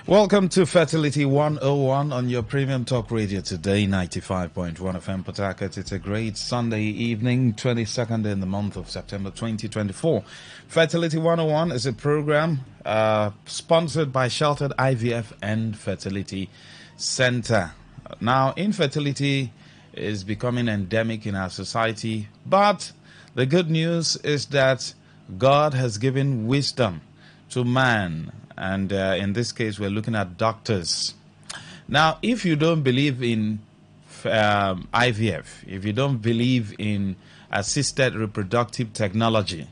Welcome to Fertility 101 on your premium talk radio today, 95.1 FM Port Harcourt. It's a great Sunday evening, 22nd in the month of September 2024. Fertility 101 is a program sponsored by Sheltered IVF and Fertility Center. Now, infertility is becoming endemic in our society, but the good news is that God has given wisdom to man. And in this case, we're looking at doctors. Now, if you don't believe in IVF, if you don't believe in assisted reproductive technology,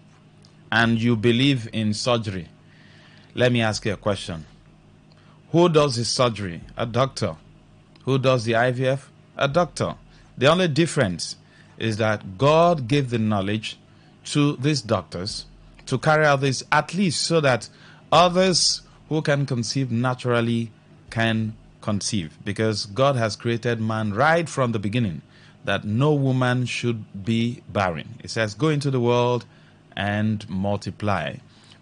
and you believe in surgery, let me ask you a question. Who does the surgery? A doctor. Who does the IVF? A doctor. The only difference is that God gave the knowledge to these doctors to carry out this, at least so that others who can conceive naturally can conceive, because God has created man right from the beginning that no woman should be barren. It says, go into the world and multiply.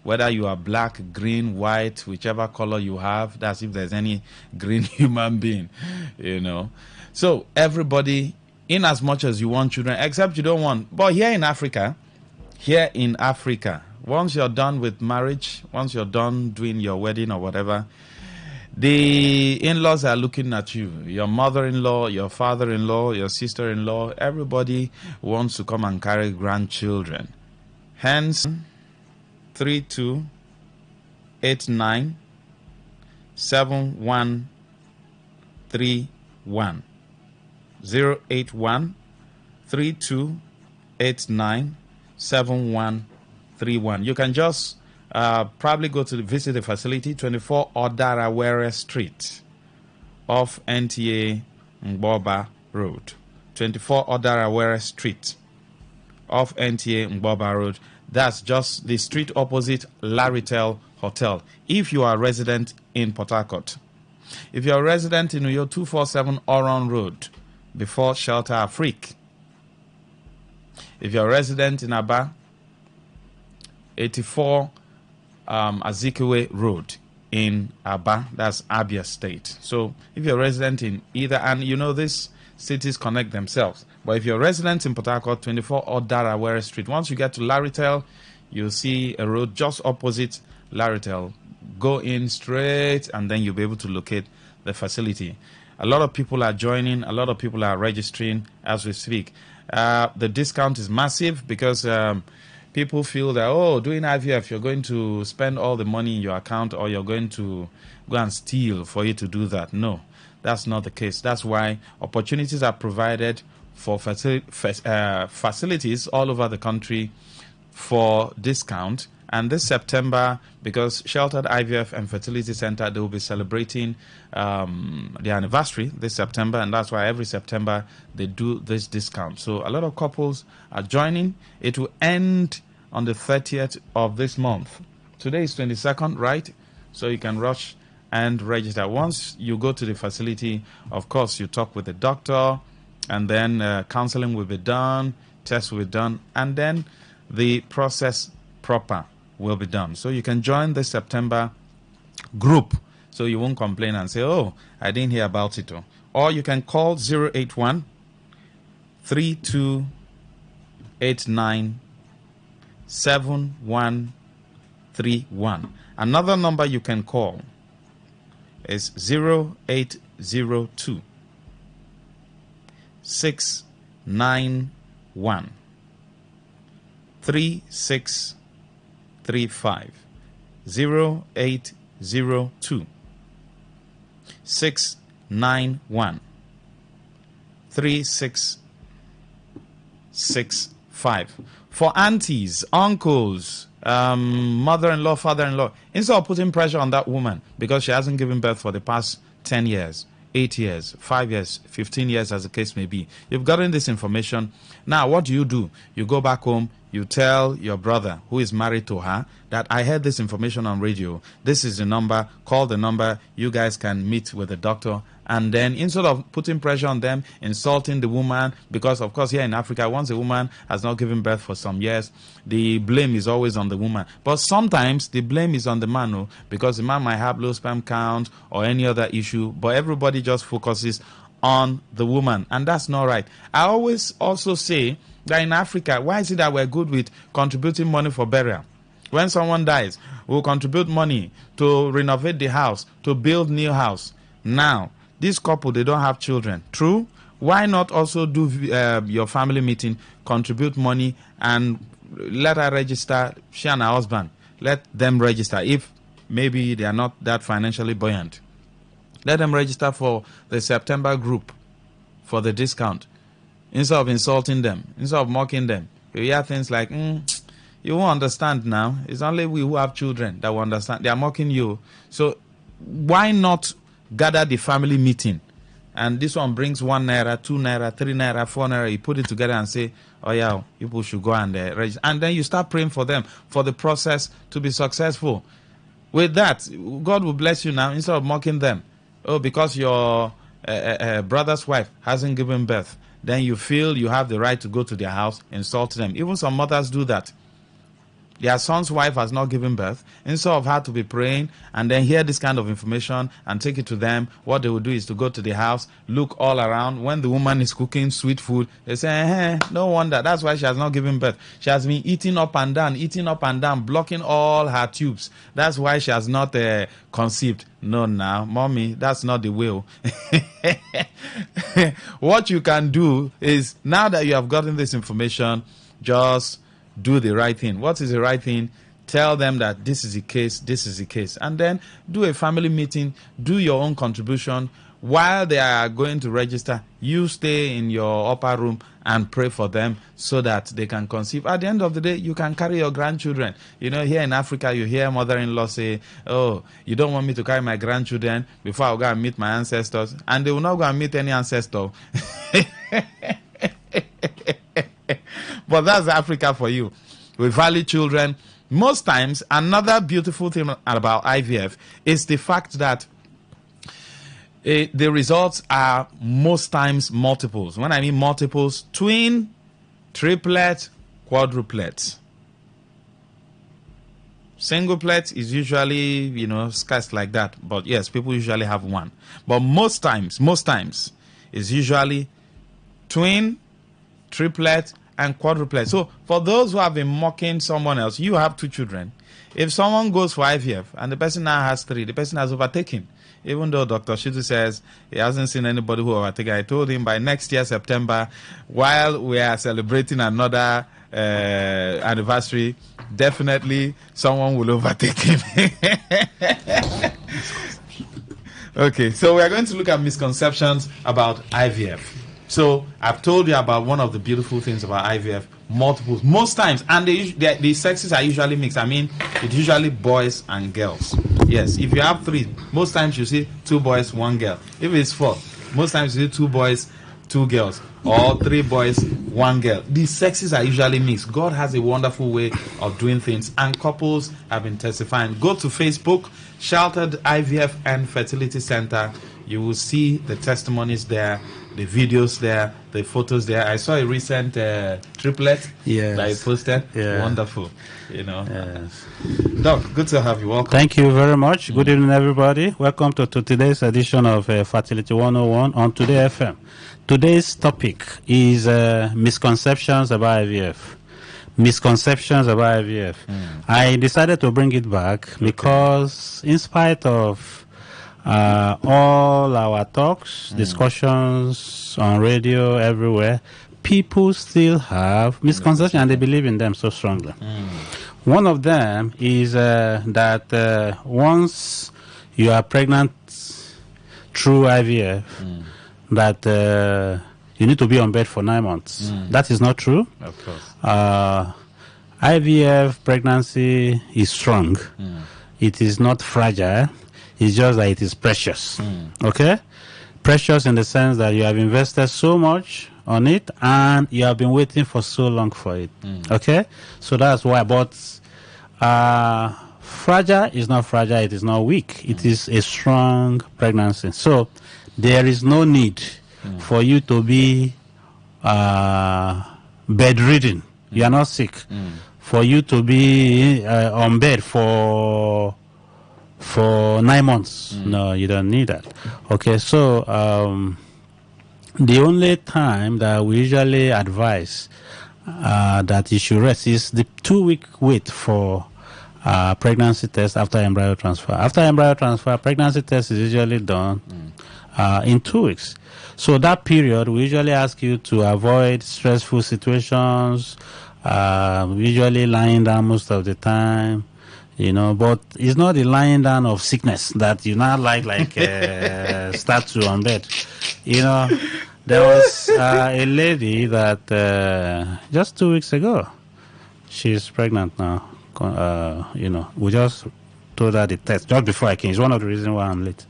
Whether you are black, green, white, whichever color you have, that's if there's any green human being, you know. So everybody, in as much as you want children, except you don't want. But here in Africa, once you're done with marriage, once you're done doing your wedding or whatever, the in-laws are looking at you. Your mother-in-law, your father-in-law, your sister-in-law, everybody wants to come and carry grandchildren. Hence, 3289 7131 081 3289 7131. You can just probably go to visit the facility, 24 Odarawere Street off NTA Mboba Road. 24 Odarawere Street off NTA Mboba Road. That's just the street opposite Laritel Hotel, if you are a resident in Port Harcourt. If you are a resident in your 247 Oron Road, before Shelter Afrique. If you are a resident in Aba, 84 Azikiwe Road, in Aba, that's Abia State. So if you're resident in either, and you know these cities connect themselves, but if you're resident in Port Harcourt, 24 Odarawere Street, once you get to Laritel, you'll see a road just opposite Laritel. Go in straight and then you'll be able to locate the facility. A lot of people are joining, a lot of people are registering as we speak. The discount is massive because people feel that, doing IVF, you're going to spend all the money in your account or you're going to go and steal for you to do that. No, that's not the case. That's why opportunities are provided for facilities all over the country for discount. And this September, because Sheltered IVF and Fertility Center, they will be celebrating the anniversary this September, and that's why every September they do this discount. So a lot of couples are joining. It will end on the 30th of this month. Today is 22nd, right? So you can rush and register. Once you go to the facility, of course, you talk with the doctor, and then counseling will be done, tests will be done, and then the process proper will be done. So you can join the September group so you won't complain and say, I didn't hear about it. Or you can call 081 3289 7131. Another number you can call is 0802 691 3635. 0802 691 3665. For aunties, uncles, mother-in-law, father-in-law, instead of putting pressure on that woman because she hasn't given birth for the past 10 years, 8 years, 5 years, 15 years, as the case may be, you've gotten this information. Now, what do? You go back home, you tell your brother who is married to her that I heard this information on radio. This is the number. Call the number. You guys can meet with the doctor. And then instead of putting pressure on them, insulting the woman, because of course here in Africa, once a woman has not given birth for some years, the blame is always on the woman. But sometimes the blame is on the man, because the man might have low sperm count or any other issue, but everybody just focuses on the woman, and that's not right. I always also say that in Africa, why is it that we're good with contributing money for burial? When someone dies, we'll contribute money to renovate the house, to build new house. Now, this couple, they don't have children. True? Why not also do your family meeting, contribute money, and let her register, she and her husband, let them register if maybe they are not that financially buoyant. Let them register for the September group for the discount. Instead of insulting them, instead of mocking them, you hear things like, you won't understand now. It's only we who have children that will understand. They are mocking you. So why not gather the family meeting? And this one brings 1 naira, 2 naira, 3 naira, 4 naira. You put it together and say, people should go and register. And then you start praying for them, for the process to be successful. With that, God will bless you now instead of mocking them. Because your brother's wife hasn't given birth, then you feel you have the right to go to their house, insult them. Even some mothers do that. Their son's wife has not given birth. Instead of her to be praying and then hear this kind of information and take it to them, what they will do is to go to the house, look all around. When the woman is cooking sweet food, they say, no wonder. That's why she has not given birth. She has been eating up and down, blocking all her tubes. That's why she has not conceived. No, now, mommy, that's not the will. What you can do is, now that you have gotten this information, just do the right thing. What is the right thing? Tell them that this is the case, and then do a family meeting, do your own contribution. While they are going to register, you stay in your upper room and pray for them so that they can conceive. At the end of the day, you can carry your grandchildren. Here in Africa, you hear mother-in-law say, you don't want me to carry my grandchildren before I go and meet my ancestors. And they will not go and meet any ancestor. But that's Africa for you. We value children. Most times, another beautiful thing about IVF is the fact that the results are most times multiples. When I mean multiples, twin, triplet, quadruplet. Singleplet is usually, scarce like that. But yes, people usually have one. But most times, it's usually twin, triplet, and quadruplet. So for those who have been mocking someone else, you have 2 children. If someone goes for IVF and the person now has 3, the person has overtaken. Even though Dr. Shitu says he hasn't seen anybody who overtaken. I told him by next year, September, while we are celebrating another anniversary, definitely someone will overtake him. Okay, so we are going to look at misconceptions about IVF. So I've told you about one of the beautiful things about IVF, multiples, most times, and the sexes are usually mixed. I mean, it's usually boys and girls. Yes, if you have 3, most times you see 2 boys, 1 girl. If it's 4, most times you see 2 boys, 2 girls, or 3 boys, 1 girl. The sexes are usually mixed. God has a wonderful way of doing things, and couples have been testifying. Go to Facebook, Sheltered IVF and Fertility Center. You will see the testimonies there, the videos there, the photos there. I saw a recent triplet that I posted. Yeah. Wonderful. Yes. Doc, good to have you. Welcome. Thank you very much. Good evening, everybody. Welcome to today's edition of Fertility 101 on Today FM. Today's topic is misconceptions about IVF. Misconceptions about IVF. I decided to bring it back because in spite of all our talks, discussions on radio, everywhere, people still have misconceptions and they believe in them so strongly. One of them is that once you are pregnant through IVF, that you need to be on bed for 9 months. That is not true. Of course. IVF pregnancy is strong. It is not fragile. It's just that it is precious. Okay? Precious in the sense that you have invested so much on it and you have been waiting for so long for it. Okay? So that's why. But fragile is not fragile. It is not weak. It is a strong pregnancy. So there is no need for you to be bedridden. You are not sick. For you to be on bed for 9 months. No, you don't need that. Okay, so the only time that we usually advise that you should rest is the 2-week wait for pregnancy test after embryo transfer. After embryo transfer, pregnancy test is usually done in 2 weeks. So that period, we usually ask you to avoid stressful situations, usually lying down most of the time. But it's not the lying down of sickness that you now like start to on bed. There was a lady that just 2 weeks ago, she's pregnant now. We just told her the test just before I came. It's one of the reasons why I'm late.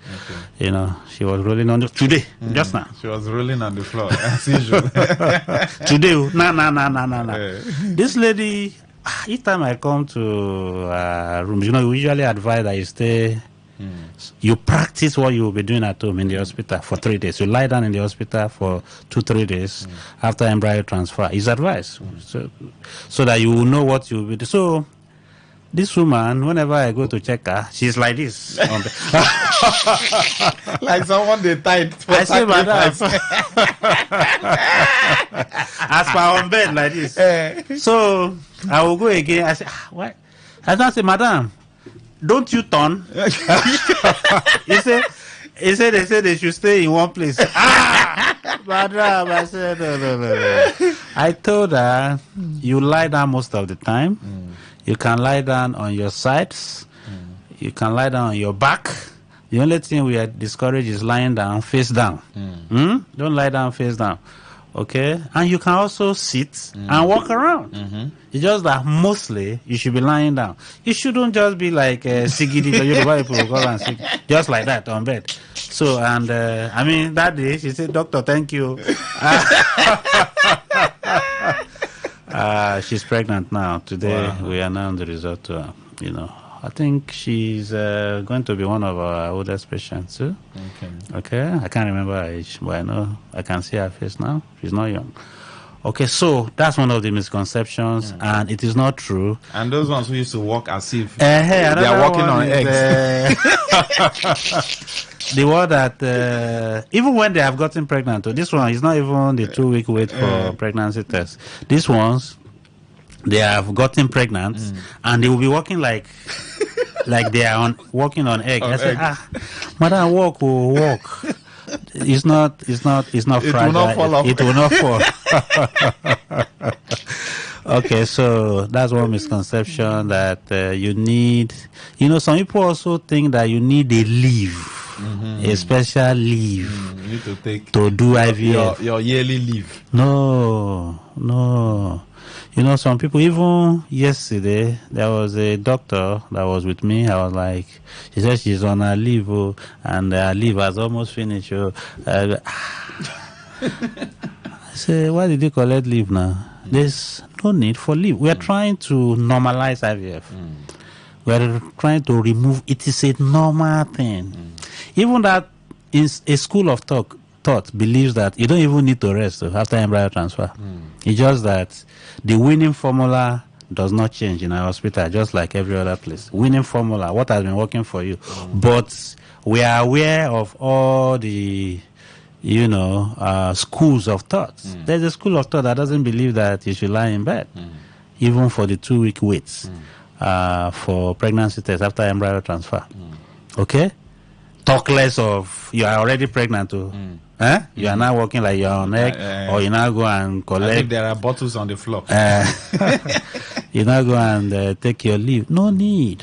Okay. She was rolling on today, just now. She was rolling on the floor as usual. Today, no. This lady. Each time I come to rooms, we usually advise that you stay, you practice what you will be doing at home in the hospital for 3 days. You lie down in the hospital for 2-3 days after embryo transfer. Is advice, so that you will know what you will be doing. So this woman, whenever I go to check her, she's like this. Like someone they tied. I say, madam. As per on bed like this. So I will go again. I say, what? I don't say, madam, don't you turn? They say they should stay in one place. Madam, I said, no. I told her, you lie down most of the time. You can lie down on your sides. You can lie down on your back. The only thing we are discouraged is lying down, face down. Don't lie down, face down. Okay? And you can also sit and walk around. It's just that mostly you should be lying down. You shouldn't just be like Sigidi, Yoruba people go and sit just like that on bed. So, and that day she said, "Doctor, thank you." She's pregnant now. Today we announced the result to her. I think she's going to be one of our oldest patients too. Okay. I can't remember her age, but I know I can see her face now. She's not young. Okay, so that's one of the misconceptions, and it is not true. And those ones who used to walk as if Hey, they are walking on eggs. The one that even when they have gotten pregnant, this one is not even the 2-week wait for pregnancy test. These ones, they have gotten pregnant, and they will be walking like they are walking on egg. I said, madam, walk. It's not fragile. Will not fall off. It will not fall. Okay, so that's one misconception that you need. Some people also think that you need a leave. A special leave you need to take to do IVF. Your yearly leave. No. Some people, even yesterday, there was a doctor that was with me. I was like, she said she's on her leave, and her leave has almost finished. I said, why did you collect leave now? There's no need for leave. We are trying to normalize IVF. We are trying to remove, it is a normal thing. Even that in a school of thought believes that you don't even need to rest after embryo transfer. It's just that the winning formula does not change in our hospital, just like every other place. Winning formula, what has been working for you. But we are aware of all the, schools of thought. There's a school of thought that doesn't believe that you should lie in bed, even for the 2-week waits for pregnancy test after embryo transfer. Okay? Talk less of you are already pregnant. You are now walking like you're on egg, or you now go and collect. I think there are bottles on the floor. You now go and take your leave. No need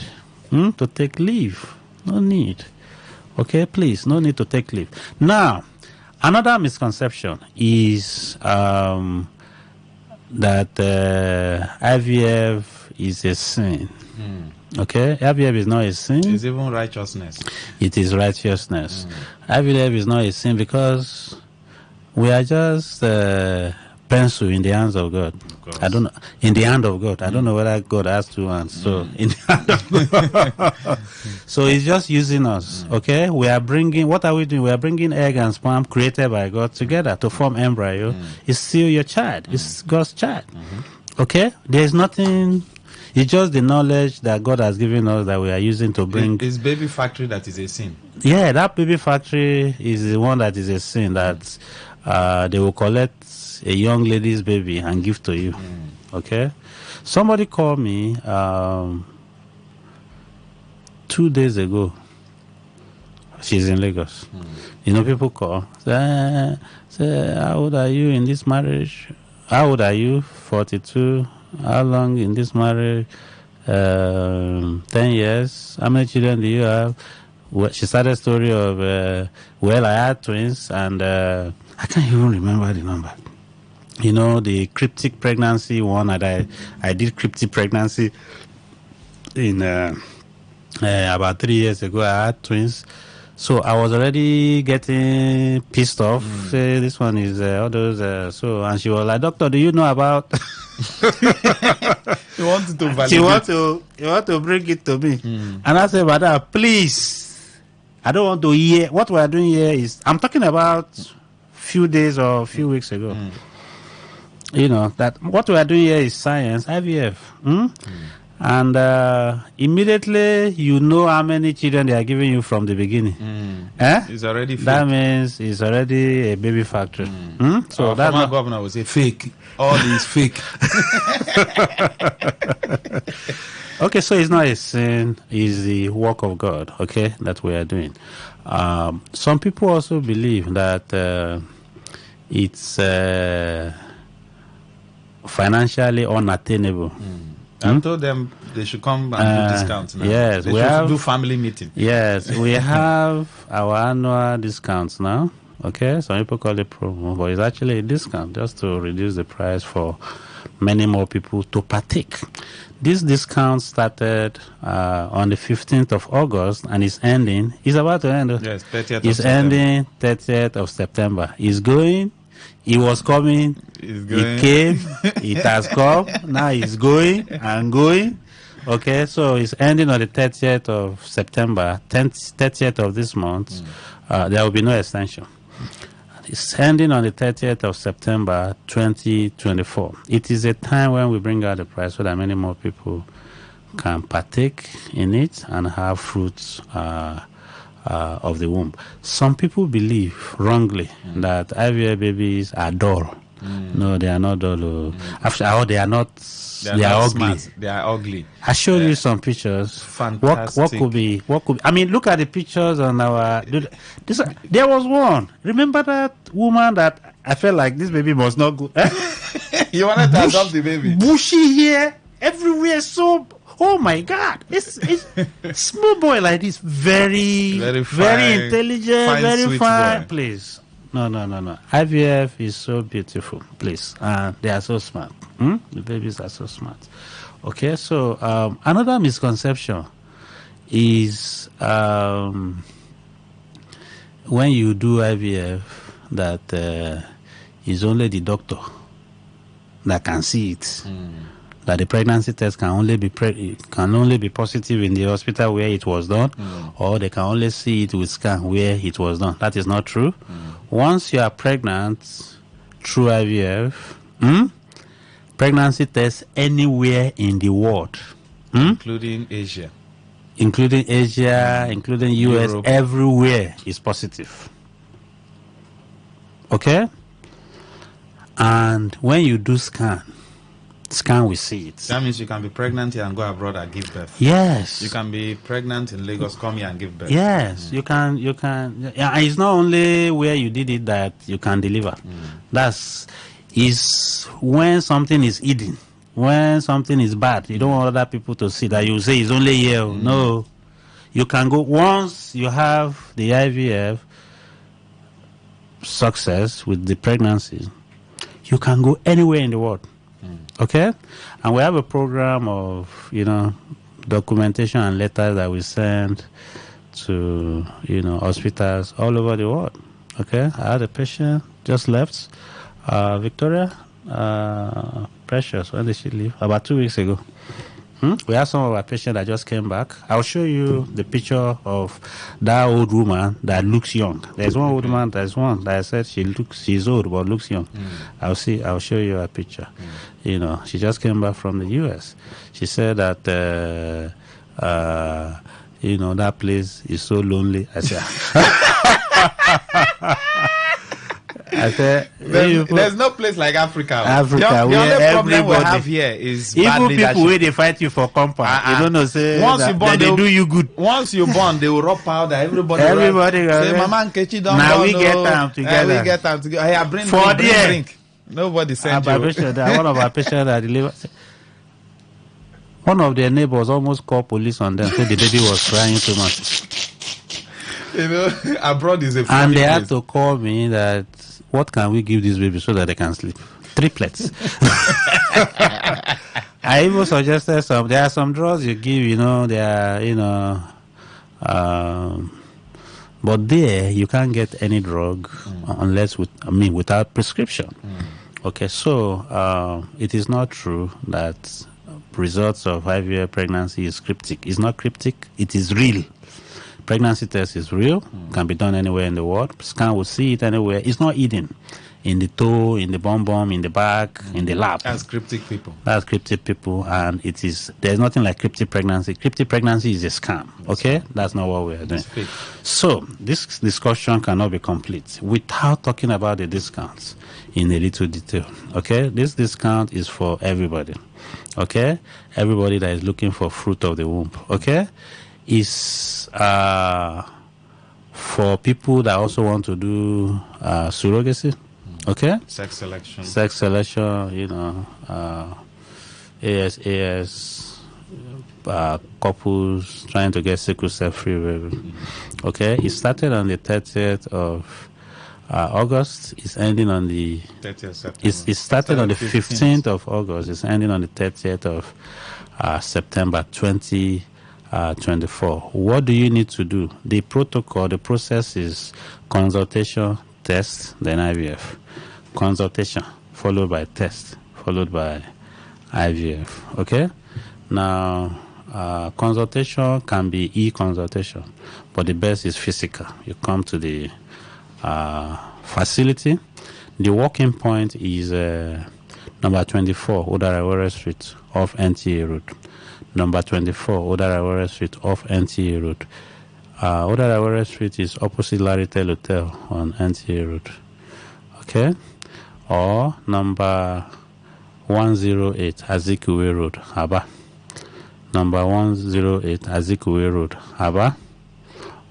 to take leave. No need. Okay, please, no need to take leave. Now, another misconception is that IVF is a sin. Okay, IVF is not a sin. It's even righteousness. It is righteousness. IVF is not a sin because we are just pencil in the hands of God. I don't know. In the hand of God. I don't know whether God has two hands. So in the hand of God. So He's just using us. Okay, we are bringing. What are we doing? We are bringing egg and sperm created by God together to form embryo. It's still your child. It's God's child. Okay, there is nothing. It's just the knowledge that God has given us that we are using to bring. It's baby factory that is a sin. Yeah, that baby factory is the one that is a sin, that they will collect a young lady's baby and give to you. Okay? Somebody called me 2 days ago. She's in Lagos. People call. Say, how old are you in this marriage? How old are you? 42. How long in this marriage? 10 years. How many children do you have? Well, she started a story of, I had twins, and I can't even remember the number. The cryptic pregnancy one, and I did cryptic pregnancy in about 3 years ago. I had twins. So I was already getting pissed off. Say, this one is all those. And she was like, "Doctor, do you know about?" You wanted to validate. You want to bring it to me. And I said, "Madam, please, I don't want to hear. What we are doing here is, I'm talking about few days or few weeks ago. That what we are doing here is science, IVF. And immediately you know how many children they are giving you from the beginning. It's already fake. That means it's already a baby factory. So that former governor would say fake. All is fake. Okay, so it's not a sin, it's the work of God, okay, that we are doing. Some people also believe that it's financially unattainable. I told them they should come and do discounts now. Yes, they should do family meeting. Yes, we have our annual discounts now. Okay, some people call it promo, but it's actually a discount just to reduce the price for many more people to partake. This discount started on the 15th of August and is ending. It's about to end. Yes, 30th It's ending 30th of September. It's going. It was coming. It came. It has come. Now it's going and going. Okay, so it's ending on the 30th of September, 30th of this month. There will be no extension. It's ending on the 30th of September 2024. It is a time when we bring out the prize so that many more people can partake in it and have fruits of the womb. Some people believe wrongly that IVF babies are dull. No, they are not dull. After all, they are not. They are ugly. Smart. They are ugly. I showed you some pictures. Fantastic. What could be? I mean, look at the pictures on our. There was one. Remember that woman that I felt like this baby was not good. You wanted to adopt the baby. Bushy hair everywhere. So, oh my God, it's small boy like this. Very intelligent, very fine. Boy. Please. No. IVF is so beautiful, please. They are so smart. The babies are so smart. Okay, so another misconception is when you do IVF that is only the doctor that can see it. That the pregnancy test can only be positive in the hospital where it was done, or they can only see it with scan where it was done. That is not true. Once you are pregnant through IVF, pregnancy test anywhere in the world, including Asia, including US, Europe. Everywhere is positive. Okay, and when you do scan will see it. That means you can be pregnant here and go abroad and give birth. Yes. You can be pregnant in Lagos, come here and give birth. Yes, you can. Yeah, it's not only where you did it that you can deliver. Is when something is hidden, when something is bad. You don't want other people to see that you say it's only here. No, you can go once you have the IVF success with the pregnancy. You can go anywhere in the world. Okay, and we have a program of documentation and letters that we send to hospitals all over the world. Okay, I had a patient just left, Victoria, Precious. When did she leave? About 2 weeks ago. We have some of our patients that just came back. I'll show you the picture of that old woman that looks young. There's one old woman, there's one that I said she's old but looks young. I'll show you a picture. She just came back from the US. She said that that place is so lonely. I said there's no place like Africa. The only problem we have here is bad even leadership. People where they fight you for compound. You don't know, say once you born, they do you good. Once you born, they will rub powder. Everybody say, Mama Nkechi don't now born, we get time together. We get time together. Hey, bring drink. Nobody sent you. One of our patients that delivered. One of their neighbors almost called police on them. So the baby was crying too much. Abroad is a and they had to call me that what can we give this baby so that they can sleep? Triplets. I even suggested there are some drugs you give, but there you can't get any drug unless without prescription. Okay, so it is not true that results of IVF pregnancy is cryptic. It's not cryptic, it is real. Pregnancy test is real, can be done anywhere in the world. Scan will see it anywhere. It's not hidden in the toe, in the bum, in the back, in the lap. That's cryptic people. And there's nothing like cryptic pregnancy. Cryptic pregnancy is a scam, okay? That's not what we're doing. So, this discussion cannot be complete without talking about the discounts in a little detail, okay? This discount is for everybody, okay? Everybody that is looking for fruit of the womb, okay? Is for people that also want to do surrogacy, okay? Sex selection, AS, couples trying to get sickle cell free, okay? It started on the 30th of August. It's ending on the 30th September. It started on the 15th of August. It's ending on the 30th of September 2024. What do you need to do? The protocol, the process is consultation, test, then IVF. Consultation, followed by test, followed by IVF. Okay? Now, consultation can be e-consultation, but the best is physical. You come to the facility. The walking point is number 24, Odarawere Street off NTA Road. Number 24, Odarawere Street off NTA Road. Odarawere Street is opposite Laritel Hotel on NTA Road. Okay? Or number 108, Azikiwe Road, Aba. Number 108, Azikiwe Road, Aba.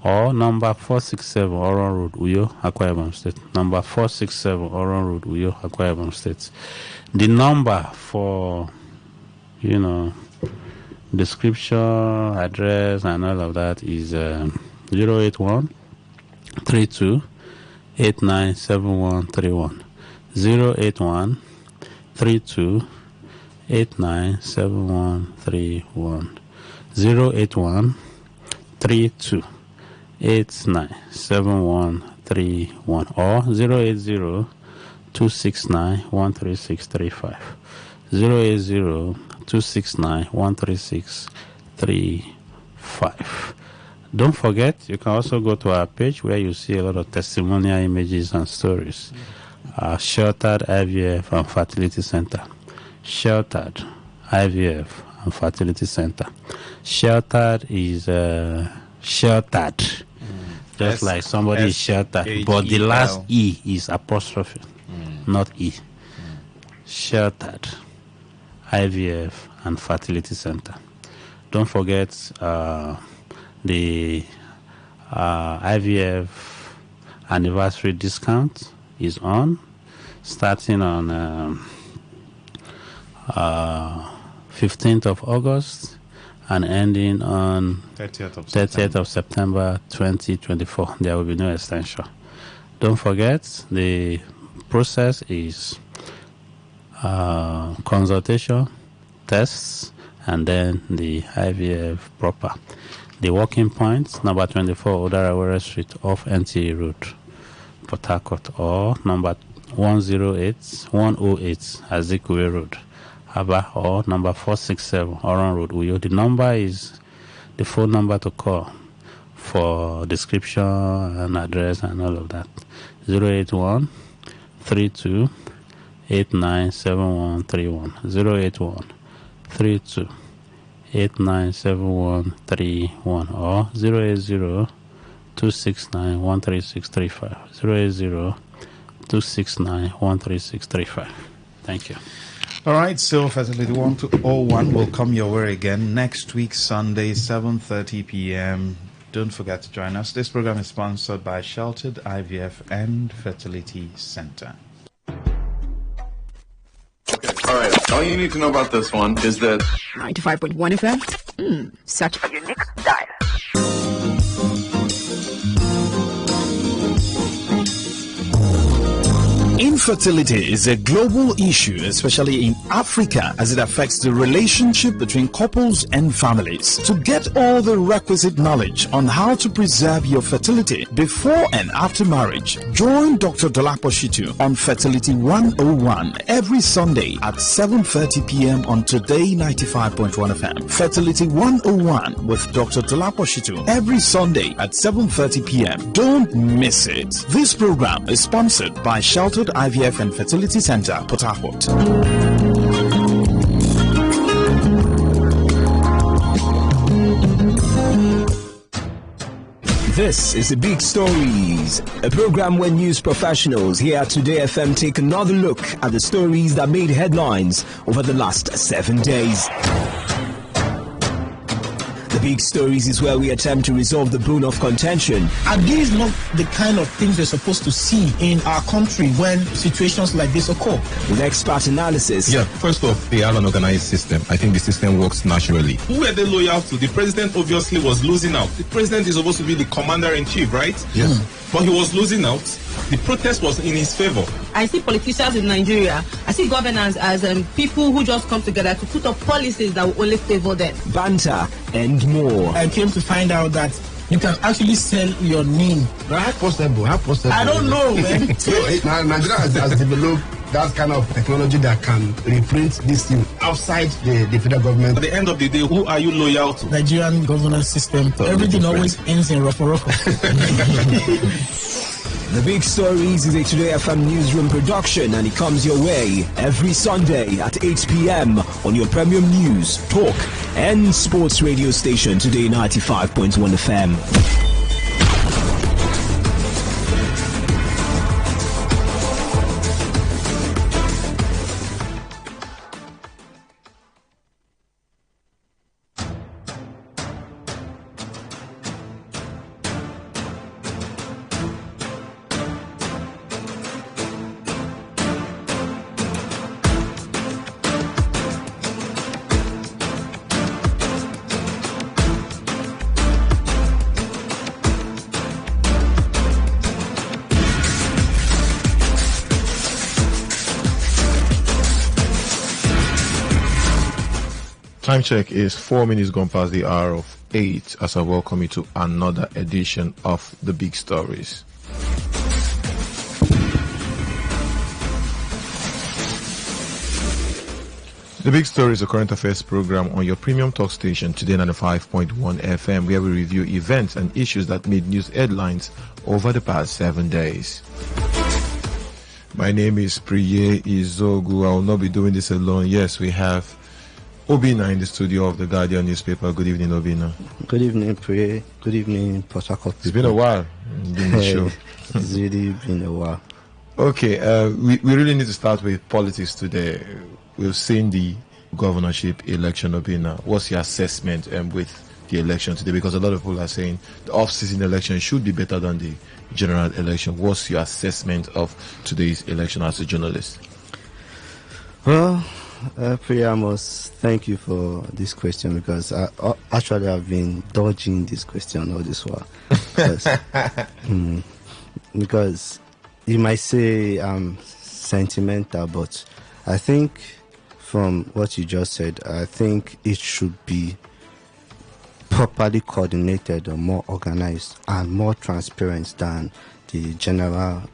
Or number 467, Oron Road, Uyo, Akwa Ibom State. Number 467, Oron Road, Uyo, Akwa Ibom State. The number for, description, address, and all of that is 081 32 897131. 081 32 897131. 081 32 897131 or 080 269 13635. 080 269 13635. Don't forget, you can also go to our page where you see a lot of testimonial images and stories. Sheltered IVF and Fertility Center. Sheltered IVF and Fertility Center. Sheltered is sheltered. Just like somebody is sheltered. But the last E is apostrophe, not E. Sheltered IVF and Fertility Center. Don't forget the IVF anniversary discount is on, starting on 15th of August and ending on 30th of September 2024. There will be no extension. Don't forget, the process is consultation, tests, and then the IVF proper. The walking point, number 24, Odarawere Street off NTA Road, Port Harcourt, or number 108 Azikiwe Road, Aba, or number 467 Oron Road, Uyo. The number is the phone number to call for description and address and all of that. 081 32 897131. 081 32 897131 or 080 269 13635. 080 269 13635. Thank you. All right, so Facility 101 will come your way again next week, Sunday, 7:30 p.m. Don't forget to join us. This program is sponsored by Sheltered IVF and Fertility Center. All right, all you need to know about this one is that 95.1 FM. Such a unique style. Infertility is a global issue, especially in Africa, as it affects the relationship between couples and families. To get all the requisite knowledge on how to preserve your fertility before and after marriage, join Dr. Dolapo Shitu on Fertility 101 every Sunday at 7:30 p.m. on Today 95.1 FM. Fertility 101 with Dr. Dolapo Shitu every Sunday at 7:30 p.m. Don't miss it. This program is sponsored by Sheltered IVF and Fertility Center, Port Harcourt. This is The Big Stories, a program where news professionals here at Today FM take another look at the stories that made headlines over the last 7 days. The Big Stories is where we attempt to resolve the bone of contention. Are these not the kind of things we're supposed to see in our country when situations like this occur? With expert analysis. Yeah, first off, they have an organized system. I think the system works naturally. Who were they loyal to? The president obviously was losing out. The president is supposed to be the commander-in-chief, right? Yeah. But he was losing out. The protest was in his favor. I see politicians in Nigeria, I see governance as people who just come together to put up policies that will only favor them. Banter and more. I came to find out that you can actually sell your name. How possible? How possible? I don't know, man. Nigeria has developed that kind of technology that can reprint this thing outside the federal government. At the end of the day, who are you loyal to? Nigerian governance system. Everything always ends in rough. The Big Stories is a Today FM newsroom production, and it comes your way every Sunday at 8 p.m. on your premium news, talk, and sports radio station, Today 95.1 FM. Time check is 4 minutes gone past the hour of 8 as I welcome you to another edition of The Big Stories. The Big Story is a current affairs program on your premium talk station, Today95.1 FM, where we review events and issues that made news headlines over the past 7 days. My name is Priye Izogu. I will not be doing this alone. Yes, we have Obina in the studio of the Guardian newspaper. Good evening, Obina. Good evening, Priye. Good evening, Port Harcourt. It's been a while doing the show. It's really been a while. Okay, we really need to start with politics today. We've seen the governorship election, Obina. What's your assessment with the election today? Because a lot of people are saying the off-season election should be better than the general election. What's your assessment of today's election as a journalist? Well, Priya, I must thank you for this question, because actually I've been dodging this question all this while. Because you might say I'm sentimental, but I think from what you just said, I think it should be properly coordinated or more organized and more transparent than the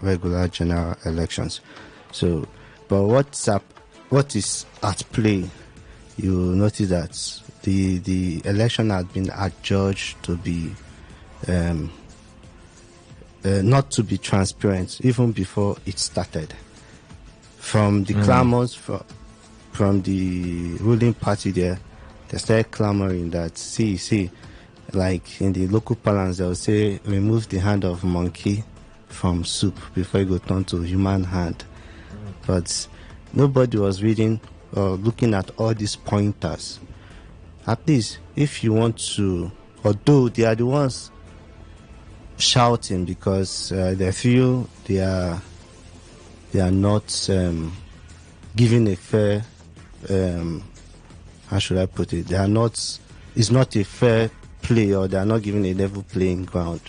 regular general elections. So, but what is at play, you notice that the election has been adjudged to be not to be transparent even before it started. From the clamors from the ruling party there, they started clamoring that see, like in the local parlance they'll say, remove the hand of monkey from soup before it go turn to human hand. But nobody was reading or looking at all these pointers. At least, if you want to, although they are the ones shouting because they feel they are not giving a fair, how should I put it? It's not a fair play, or they are not giving a level playing ground.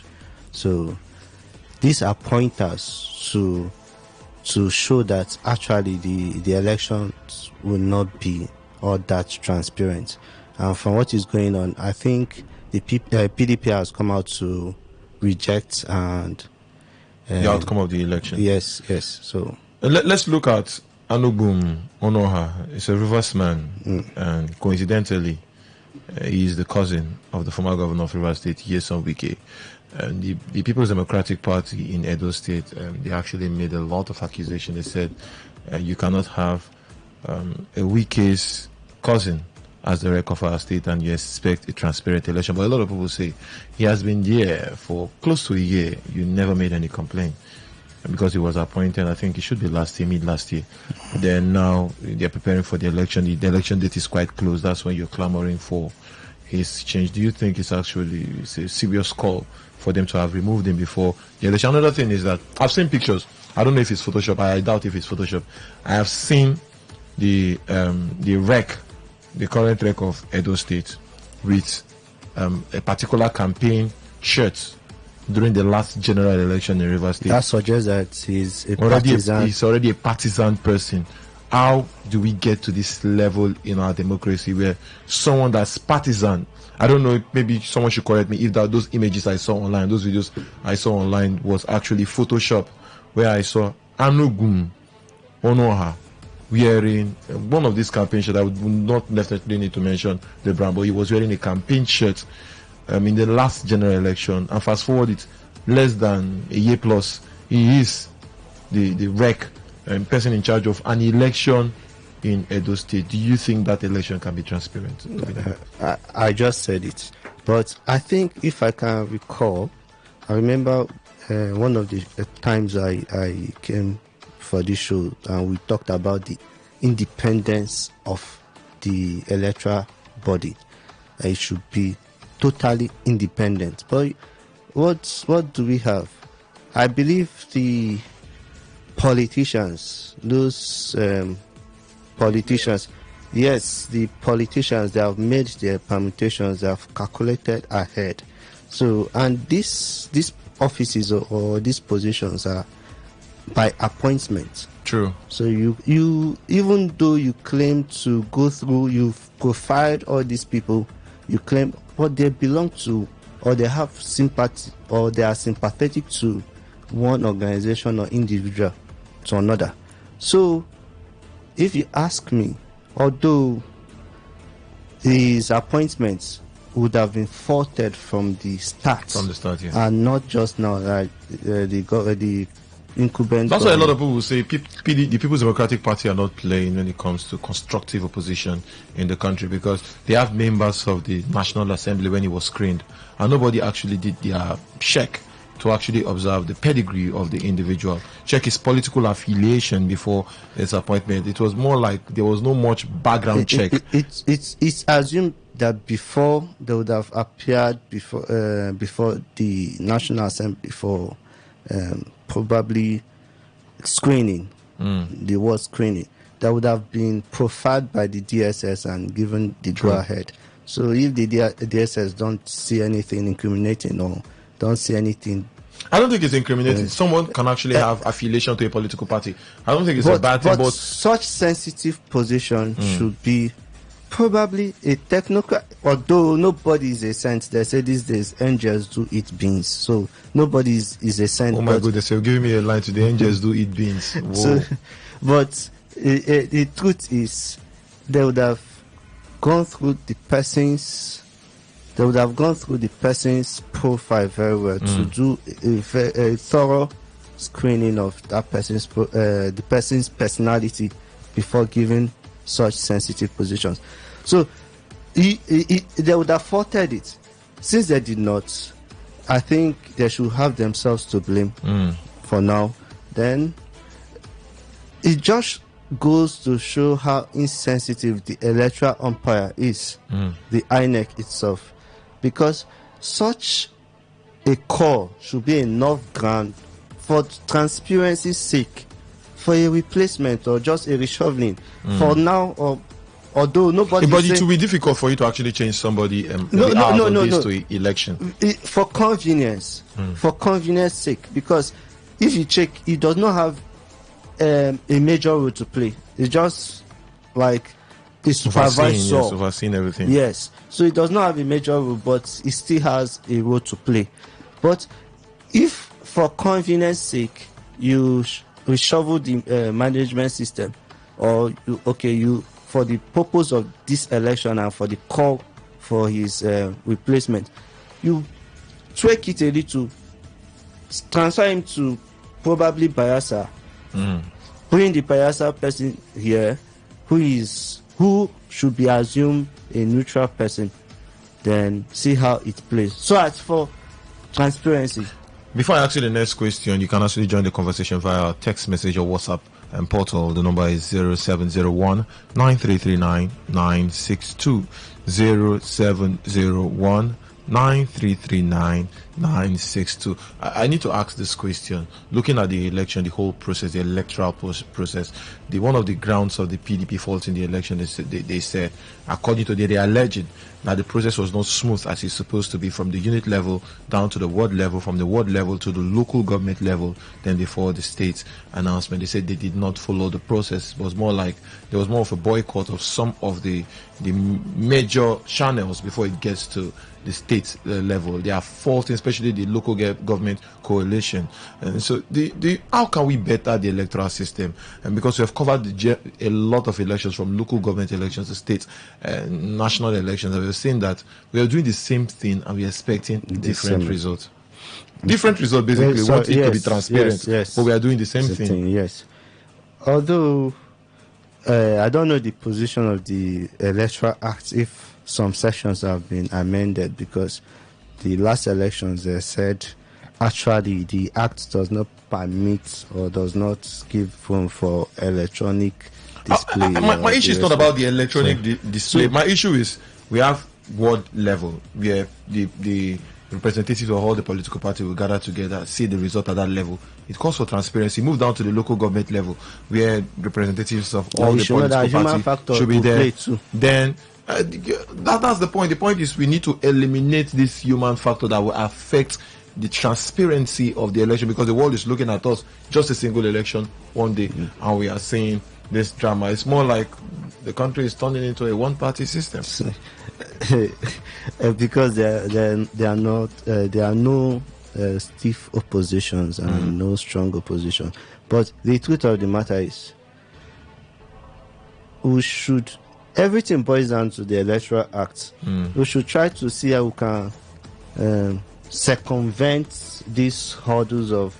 So these are pointers to show that actually the elections will not be all that transparent. And from what is going on, I think the PDP has come out to reject and the outcome of the election. Yes. So let's look at Anugum Onoha. He's a Rivers man, and coincidentally, he is the cousin of the former governor of Rivers State, Nyesom Wike. And the People's Democratic Party in Edo State, they actually made a lot of accusations. They said you cannot have a Wike's cousin as the rec of our state and you expect a transparent election. But a lot of people say he has been there for close to a year. You never made any complaint. And because he was appointed, I think it should be mid last year. Then now they're preparing for the election. The election date is quite close. That's when you're clamoring for his change. Do you think it's actually a serious call for them to have removed him before the election? Another thing is that I've seen pictures. I don't know if it's Photoshop. I doubt if it's Photoshop. I have seen the current rec of Edo State with a particular campaign shirt during the last general election in Rivers State. That suggests that he's partisan. He's already a partisan person. How do we get to this level in our democracy where someone that's partisan, I don't know, maybe someone should correct me if those images I saw online, those videos I saw online was actually Photoshop, where I saw Anugum Onoha wearing one of these campaign shirts. I would not necessarily need to mention the brand, but he was wearing a campaign shirt in the last general election. And fast forward it less than a year plus, he is the rec and person in charge of an election in Edo State, do you think that election can be transparent? I just said it. But I think if I can recall, I remember one of the times I came for this show and we talked about the independence of the electoral body. It should be totally independent. But what do we have? I believe the politicians, those politicians, yes, the politicians, they have made their permutations, they have calculated ahead. So, and these offices or these positions are by appointment. True. So you even though you claim to go through, you've profiled all these people, you claim what they belong to, or they have sympathy, or they are sympathetic to one organization or individual to another. So if you ask me, although his appointments would have been faulted from the start, yeah, and not just now, like the incumbent. That's why a lot of people will say the People's Democratic Party are not playing when it comes to constructive opposition in the country, because they have members of the National Assembly when he was screened, and nobody actually did their check to actually observe the pedigree of the individual, check his political affiliation before his appointment. It was more like there was no much background check. It's assumed that before they would have appeared before the National Assembly for probably screening, the word screening, that would have been profiled by the DSS and given the go-ahead. So if the DSS don't see anything incriminating or don't see anything, I don't think it's incriminating. Someone can actually have affiliation to a political party. I don't think it's a bad thing. But such sensitive position should be probably a technocrat. Although nobody is a saint, they say these days angels do eat beans, so nobody is a saint. Oh my goodness, you're giving me a line today. Angels do eat beans. Whoa. So, but the truth is, they would have gone through the person's. They would have gone through the person's profile very well to do a thorough screening of that person's the person's personality before giving such sensitive positions. So they would have faulted it. Since they did not, I think they should have themselves to blame for now. Then it just goes to show how insensitive the electoral umpire is, the INEC itself. Because such a call should be enough ground for transparency's sake, for a replacement or just a reshuffling. For now, although nobody. But it will be difficult for you to actually change somebody to election. For convenience, for convenience sake, because if you check, it does not have a major role to play. It's just like a supervisor. Yes, overseeing everything. Yes. So it does not have a major role, but it still has a role to play. But if for convenience sake you reshuffle the management system, or you for the purpose of this election and for the call for his replacement, you tweak it a little, transfer him to probably Bayelsa, bring the Bayelsa person here, who should be assumed a neutral person, then see how it plays. So as for transparency. Before I ask you the next question, you can actually join the conversation via text message or WhatsApp and portal. The number is 0701 9339 962. 0701 9339 962. I need to ask this question. Looking at the election, the whole process, the electoral process, one of the grounds of the PDP fault in the election is they said, according to they alleged that the process was not smooth as it's supposed to be, from the unit level down to the ward level, from the ward level to the local government level, then before the state announcement. They said they did not follow the process. It was more like there was more of a boycott of some of the major channels before it gets to the state level. They are faulting, especially the local government coalition. And so how can we better the electoral system? And because we have covered a lot of elections, from local government elections to state and national elections, and we've seen that we are doing the same thing and we're expecting different results. Different result, basically. We want it to be transparent, yes. but we are doing the same thing. Yes. Although I don't know the position of the Electoral Act if some sections have been amended, because the last elections they said actually the Act does not permit or does not give room for electronic display. My issue is not about the electronic display. My issue is we have ward level where the representatives of all the political parties will gather together, see the result at that level. It calls for transparency. Move down to the local government level where representatives of all the political parties should be there. Then that's the point. The point is we need to eliminate this human factor that will affect the transparency of the election, because the world is looking at us just a single election one day, and we are seeing this drama. It's more like the country is turning into a one-party system. Because there are no stiff oppositions and no strong opposition. But the truth of the matter is, everything boils down to the Electoral Act. We should try to see how we can circumvent these hurdles of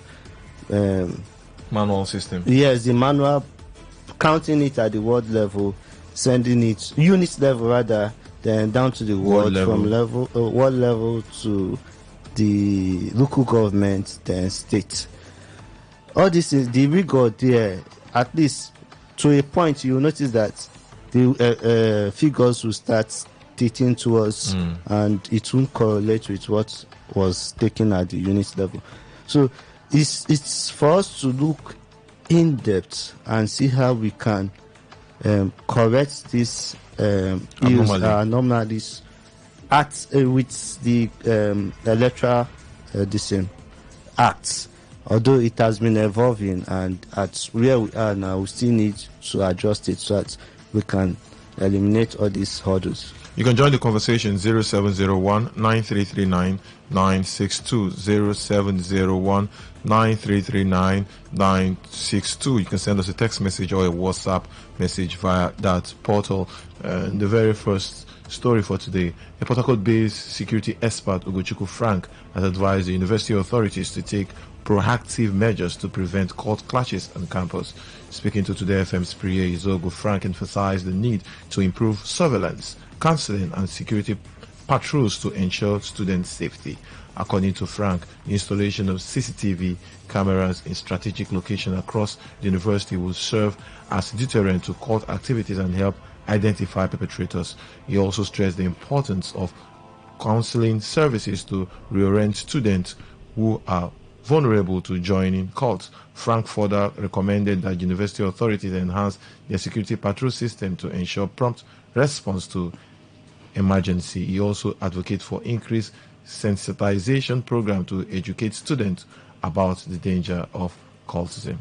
manual system. Yes, the manual, counting it at the ward level, sending it unit level rather, then down to the ward level. From ward level to the local government, then state. All this is the rigor there. At least to a point, you will notice that the figures will start taking towards, and it won't correlate with what was taken at the unit level. So it's for us to look in depth and see how we can correct these anomalies with the electoral acts. Although it has been evolving, and at where we are now, we still need to adjust it so that we can eliminate all these hurdles. You can join the conversation 0701 9339 962 0701 9339 962. You can send us a text message or a WhatsApp message via that portal. The very first story for today: a Port Harcourt-based security expert, Ugochukwu Frank, has advised the university authorities to take proactive measures to prevent cult clashes on campus. Speaking to Today FM's Priye Izogu, Frank emphasized the need to improve surveillance, counseling and security patrols to ensure student safety. According to Frank, the installation of CCTV cameras in strategic locations across the university will serve as a deterrent to cult activities and help identify perpetrators. He also stressed the importance of counseling services to reorient students who are vulnerable to joining cults. Frank further recommended that university authorities enhance their security patrol system to ensure prompt response to emergency. He also advocates for increased sensitization program to educate students about the danger of cultism.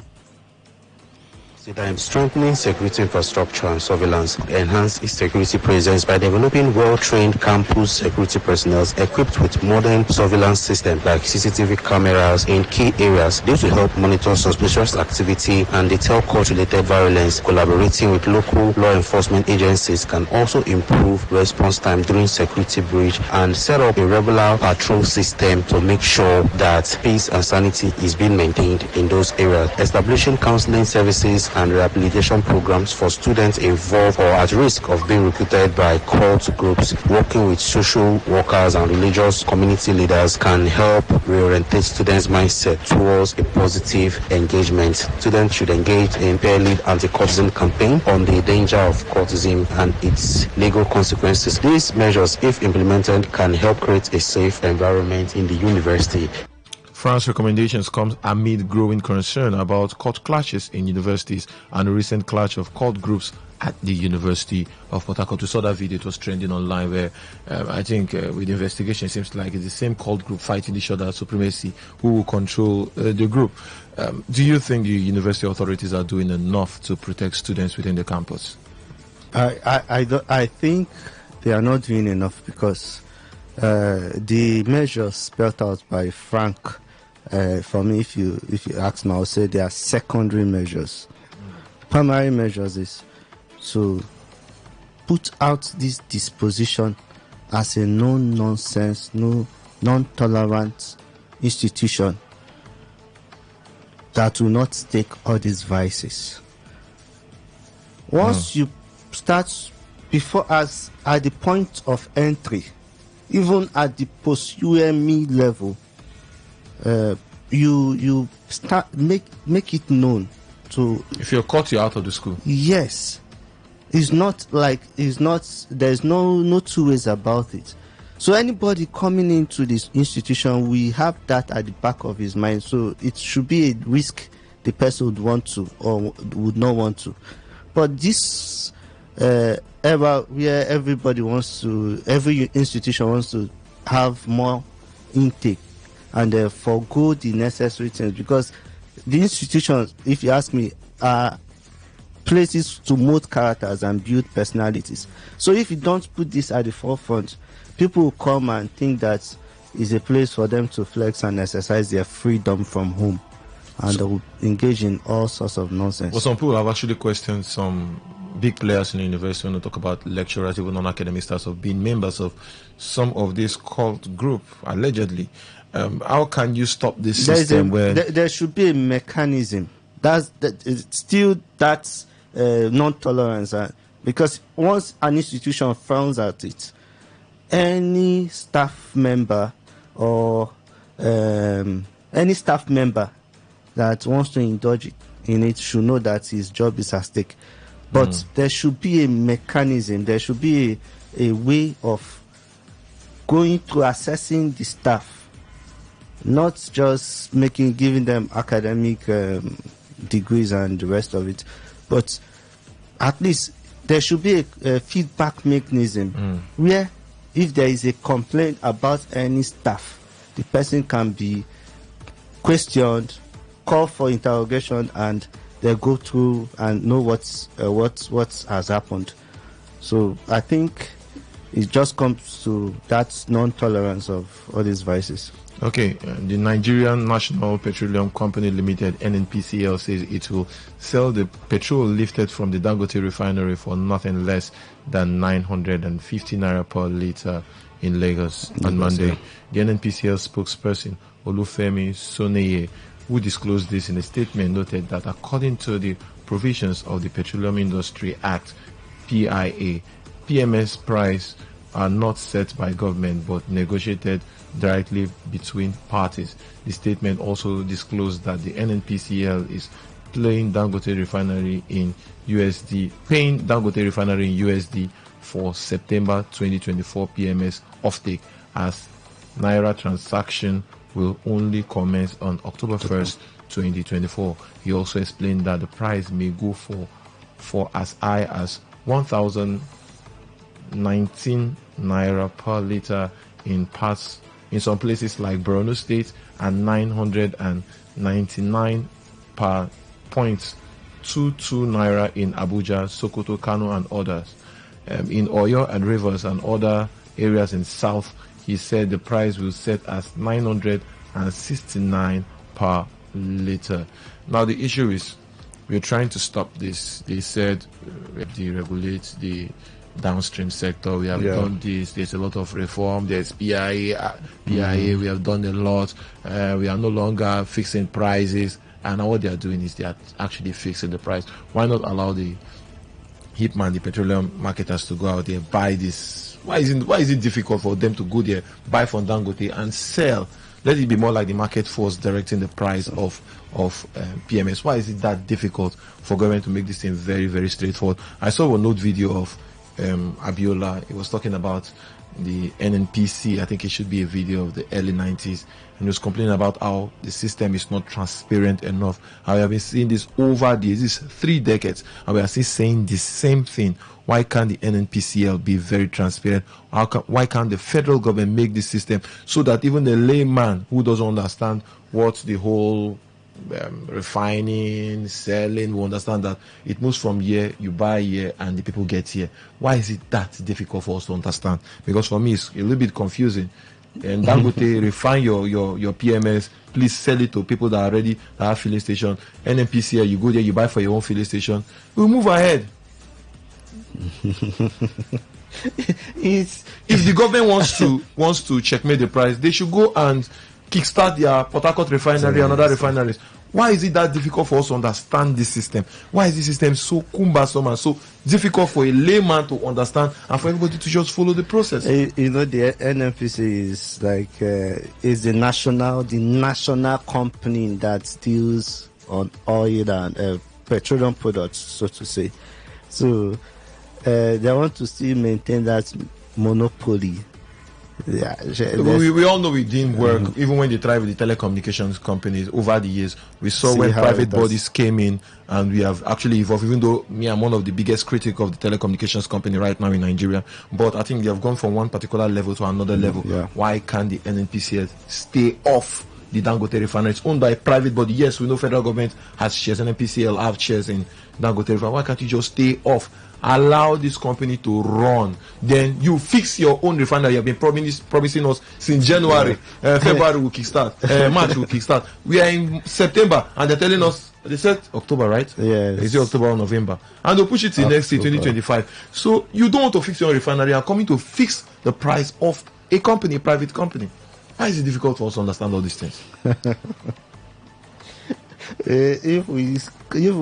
Strengthening security infrastructure and surveillance, enhance its security presence by developing well-trained campus security personnel equipped with modern surveillance systems like CCTV cameras in key areas. This will help monitor suspicious activity and deter cult-related violence. Collaborating with local law enforcement agencies can also improve response time during security breach and set up a regular patrol system to make sure that peace and sanity is being maintained in those areas. Establishing counseling services and rehabilitation programs for students involved or at risk of being recruited by cult groups. Working with social workers and religious community leaders can help reorientate students' mindset towards a positive engagement. Students should engage in peer-led anti-cultism campaign on the danger of cultism and its legal consequences. These measures, if implemented, can help create a safe environment in the university. France's recommendations come amid growing concern about cult clashes in universities and a recent clash of cult groups at the University of Port Harcourt. We saw that video, it was trending online, where I think with the investigation, it seems like it's the same cult group fighting each other, supremacy, who will control the group. Do you think the university authorities are doing enough to protect students within the campus? I think they are not doing enough, because the measures spelled out by Frank, for me, if you ask me, I'll say they are secondary measures. Primary measures is to put out this disposition as a no-nonsense, non-tolerant institution that will not take all these vices. Once you start, before as at the point of entry, even at the post-UME level, you start make it known to. If you're caught, you're out of the school. Yes, there's no two ways about it. So anybody coming into this institution, we have that at the back of his mind. So it should be a risk the person would want to or would not want to. But this era where everybody wants to, every institution wants to have more intake and forgo the necessary things, because the institutions, if you ask me, are places to mold characters and build personalities. So if you don't put this at the forefront, people will come and think that is a place for them to flex and exercise their freedom from home, and they will engage in all sorts of nonsense. Well, some people have actually questioned some big players in the university when they talk about lecturers, even non-academic staff, of being members of some of this cult group, allegedly. How can you stop this system there should be a mechanism. That's non-tolerance, because once an institution frowns at it, any staff member or any staff member that wants to indulge in it should know that his job is at stake. But there should be a mechanism, there should be a way of going through assessing the staff, not just giving them academic degrees and the rest of it, but at least there should be a feedback mechanism where if there is a complaint about any staff, the person can be questioned, called for interrogation, and they go through and know what has happened. So I think it just comes to that non-tolerance of all these vices. Okay, the Nigerian National Petroleum Company Limited, NNPCL, says it will sell the petrol lifted from the Dangote refinery for nothing less than 950 naira per litre in Lagos on Monday. The NNPCL spokesperson, Olufemi Soneye, who disclosed this in a statement, noted that according to the provisions of the Petroleum Industry Act, PIA, PMS price are not set by government but negotiated directly between parties. The statement also disclosed that the NNPCL is paying Dangote Refinery in USD for September 2024 PMS offtake, as Naira transaction will only commence on October 1st, 2024. He also explained that the price may go for as high as 1,019 Naira per litre in some places like Borno State, and 999 per 0.22 Naira in Abuja, Sokoto, Kano, and others. In Oyo and Rivers and other areas in South, he said the price will set as 969 per litre. Now the issue is, we're trying to stop this. They said we deregulate the downstream sector. We have done this. There's a lot of reform. There's PIA. We have done a lot. We are no longer fixing prices. And what they are doing is they are actually fixing the price. Why not allow the hitman, the petroleum marketers, to go out there, buy this? Why is it difficult for them to go there, buy from Dangote and sell? Let it be more like the market force directing the price of PMS. Why is it that difficult for government to make this thing very, very straightforward? I saw a note video of Abiola. He was talking about the NNPC. I think it should be a video of the early 90s, and he was complaining about how the system is not transparent enough. I have been seeing this over these 3 decades, and we are still saying the same thing. Why can't the NNPCL be very transparent? Why can't the federal government make this system so that even the layman who doesn't understand what the whole refining, selling, will understand that it moves from here, you buy here, and the people get here? Why is it that difficult for us to understand? Because for me, it's a little bit confusing. And Dangote, refine your PMS, please sell it to people that are ready, that have filling station. NNPCL, you go there, you buy for your own filling station. We'll move ahead. If the government wants to checkmate the price, they should go and kickstart their Port Harcourt refinery and other refineries. Why is it that difficult for us to understand this system? Why is this system so cumbersome and so difficult for a layman to understand and for everybody to just follow the process? You know, the NNPC is like is the national company that deals on oil and petroleum products, so to say. So they want to still maintain that monopoly. Yeah, we all know it didn't work. Even when they tried with the telecommunications companies over the years, we saw when private bodies came in, and we have actually evolved. Even though me, I'm one of the biggest critics of the telecommunications company right now in Nigeria, but I think they have gone from one particular level to another level. Why can't the NNPCL stay off the Dangote refinery? It's owned by a private body. Yes, we know federal government has shares, NNPCL have shares in Dangote refinery. Why can't you just stay off? Allow this company to run. Then you fix your own refinery. You have been promising us since January. February will kickstart. March will kickstart. We are in September and they're telling us, they said October, right? Yeah. Is it October or November? And they'll push it till next year, 2025. So you don't want to fix your own refinery. You're coming to fix the price of a company, a private company. Why is it difficult for us to understand all these things? If we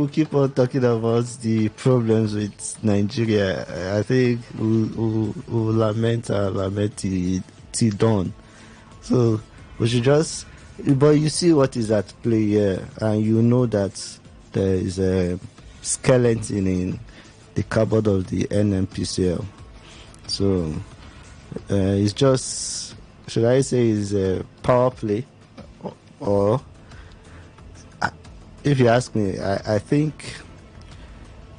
keep on talking about the problems with Nigeria, I think we'll lament till dawn. So we should just, but you see what is at play here, and you know that there is a skeleton in the cupboard of the NNPCL. So it's just, should I say, is a power play, or if you ask me, I think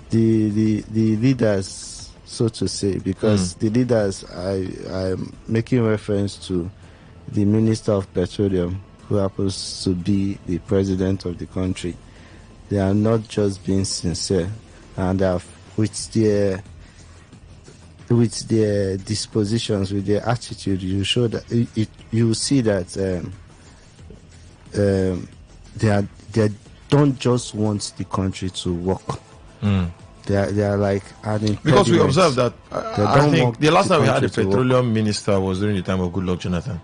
the leaders, so to say, because the leaders, I'm making reference to the Minister of Petroleum, who happens to be the president of the country. They are not just being sincere, and with their dispositions, with their attitude, you show that you see that they don't just want the country to work. They are like adding, because we observed that I think the last time we had a petroleum minister was during the time of Goodluck Jonathan.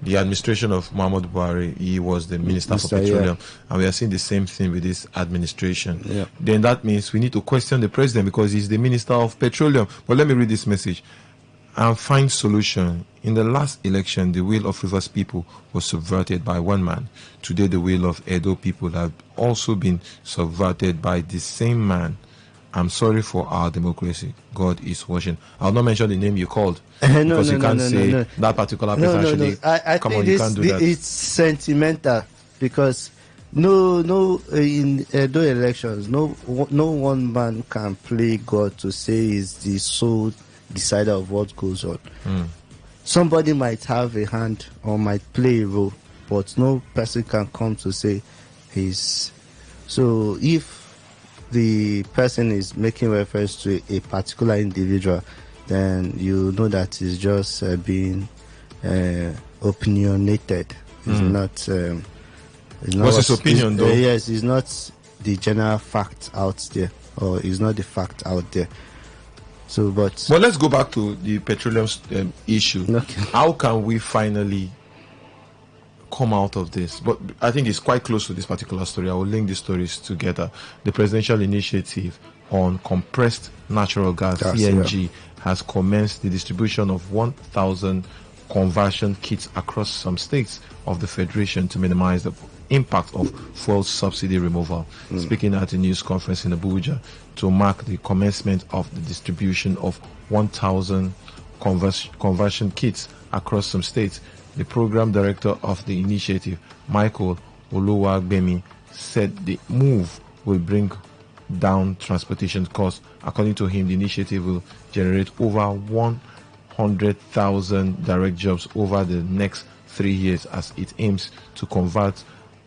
The administration of Muhammadu Buhari, he was the minister for petroleum, and we are seeing the same thing with this administration. Then that means we need to question the president because he's the minister of petroleum. But let me read this message and find solution. In the last election, the will of Rivers people was subverted by one man. Today, the will of Edo people have also been subverted by the same man. I'm sorry for our democracy. God is watching. I'll not mention the name you called because you can't say that particular person actually. I come think on, you can't do that. It's sentimental because no in Edo elections, no one man can play God to say he's the sole decider of what goes on. Somebody might have a hand or might play a role, but no person can come to say he's. So if the person is making reference to a particular individual, then you know that it's just being opinionated. It's not. What's his opinion, though? Yes, it's not the general fact out there, or it's not the fact out there. So, but let's go back to the petroleum issue. Okay. How can we finally come out of this? But I think it's quite close to this particular story. I will link the stories together. The presidential initiative on compressed natural gas, CNG, has commenced the distribution of 1,000 conversion kits across some states of the Federation to minimize the impact of fuel subsidy removal. Speaking at a news conference in Abuja to mark the commencement of the distribution of 1,000 conversion kits across some states, the program director of the initiative, Michael Oluwagbemi, said the move will bring down transportation costs. According to him, the initiative will generate over 100,000 direct jobs over the next 3 years as it aims to convert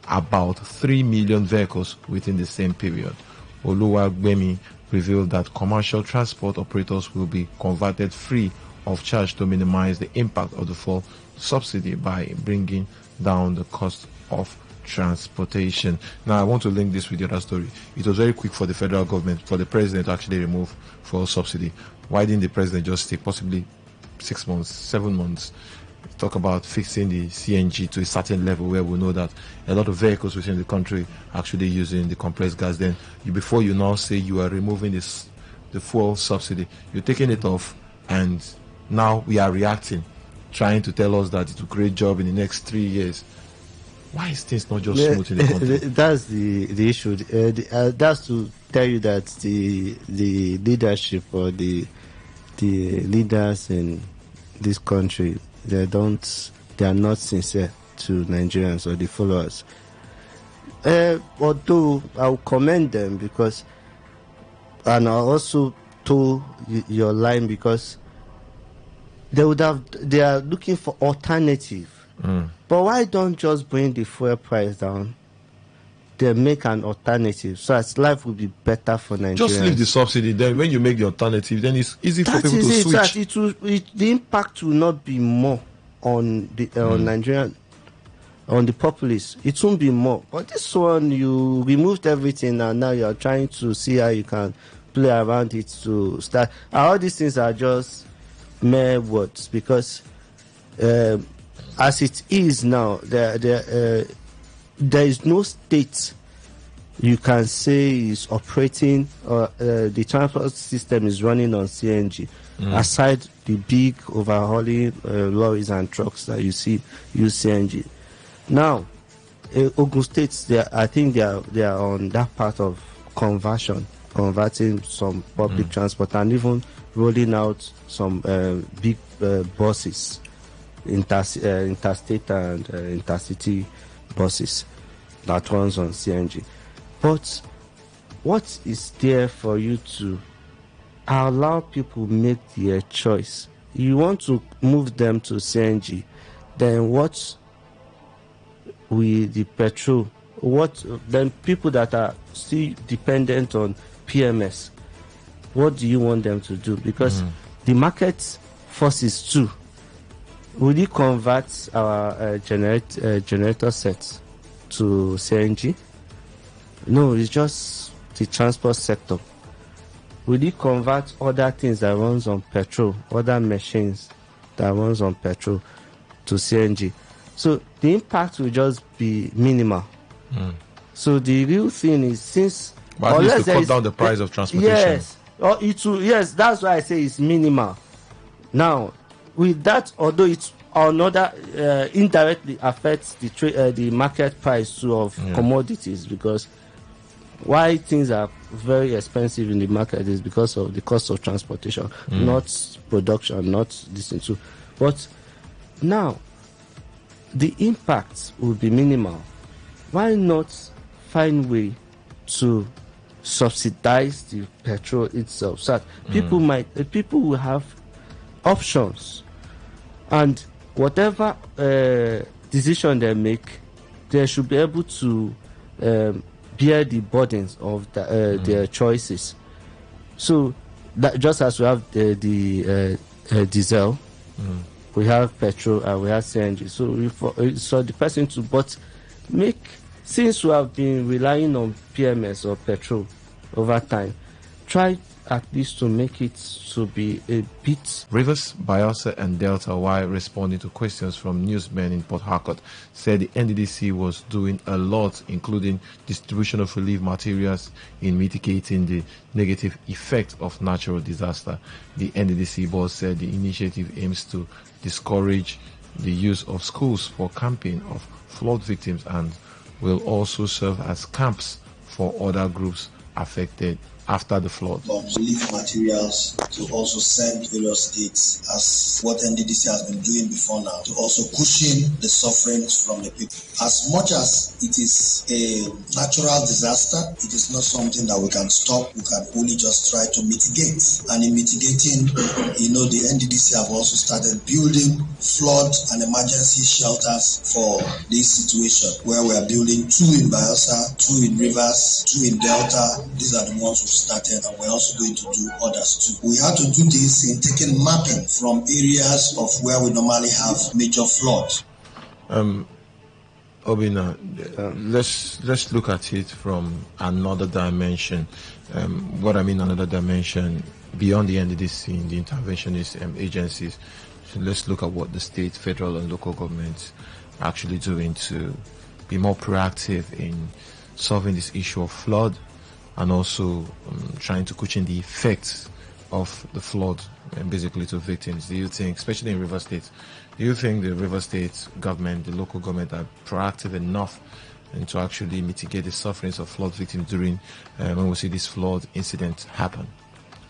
about 3 million vehicles within the same period. Oluwagbemi revealed that commercial transport operators will be converted free of charge to minimize the impact of the fuel subsidy by bringing down the cost of transportation. Now, I want to link this with the other story. It was very quick for the federal government, for the president to actually remove fuel subsidy. Why didn't the president just take possibly 6 months, 7 months, talk about fixing the CNG to a certain level where we know that a lot of vehicles within the country are actually using the compressed gas. Then before you now say you are removing the fuel subsidy, you're taking it off, and now we are reacting, trying to tell us that it will create job in the next 3 years. Why is things not just smooth in the country? That's the issue. That's to tell you that the leadership or the leaders in this country, they are not sincere to Nigerians or the followers. Although I'll commend them because, and I also told your line because they are looking for alternative. But why don't just bring the fuel price down? They make an alternative so as life will be better for Nigerians. Just leave the subsidy. Then when you make the alternative, then it's easy for people to switch. The impact will not be more on the Nigerian, on the populace. It won't be more. But this one, you removed everything and now you are trying to see how you can play around it to start. All these things are just mere words because as it is now, there is no state you can say is operating or the transport system is running on CNG aside the big overhauling lorries and trucks that you see use CNG. Now, Ogun State, I think they are on that part of converting some public transport and even rolling out some big buses, interstate and intercity buses that runs on CNG. But what is there for you to allow people make their choice? You want to move them to CNG, then what with the petrol? What then people that are still dependent on PMS? What do you want them to do? Because the market forces too. Will you convert our generator sets to CNG? No, it's just the transport sector. Will you convert other things that runs on petrol, other machines that runs on petrol to CNG? So the impact will just be minimal. So the real thing is, since but at least to cut down the price of transportation. Yes, or it will. Yes, that's why I say it's minimal. Now, with that, although it's another indirectly affects the market price too of commodities, because why things are very expensive in the market is because of the cost of transportation, not production, not this and so. But now, the impact will be minimal. Why not find way to subsidize the petrol itself so that people will have options, and whatever decision they make, they should be able to bear the burdens of their choices. So that just as we have the diesel, we have petrol and we have CNG. So the person to since we have been relying on PMS or petrol over time, try at least to make it to be a bit. Rivers, Bayelsa and Delta, while responding to questions from newsmen in Port Harcourt, said the NDDC was doing a lot, including distribution of relief materials in mitigating the negative effect of natural disaster. The NDDC board said the initiative aims to discourage the use of schools for camping of flood victims and will also serve as camps for other groups affected after the flood. Relief materials to also send various states, as what NDDC has been doing before now, to also cushion the sufferings from the people. As much as it is a natural disaster, it is not something that we can stop. We can only just try to mitigate. And in mitigating, the NDDC have also started building flood and emergency shelters for this situation, where we are building 2 in Bayelsa, 2 in Rivers, 2 in Delta. These are the ones who started, and we're also going to do others too. We had to do this in taking mapping from areas of where we normally have major floods. Obina, let's look at it from another dimension. What I mean another dimension, beyond the NDDC, the interventionist agencies, So let's look at what the state, federal, and local governments are actually doing to be more proactive in solving this issue of flood, and also trying to cushion the effects of the flood and basically to victims. Do you think, especially in River State, do you think the River State government, the local government, are proactive enough and to actually mitigate the sufferings of flood victims during when we see this flood incident happen?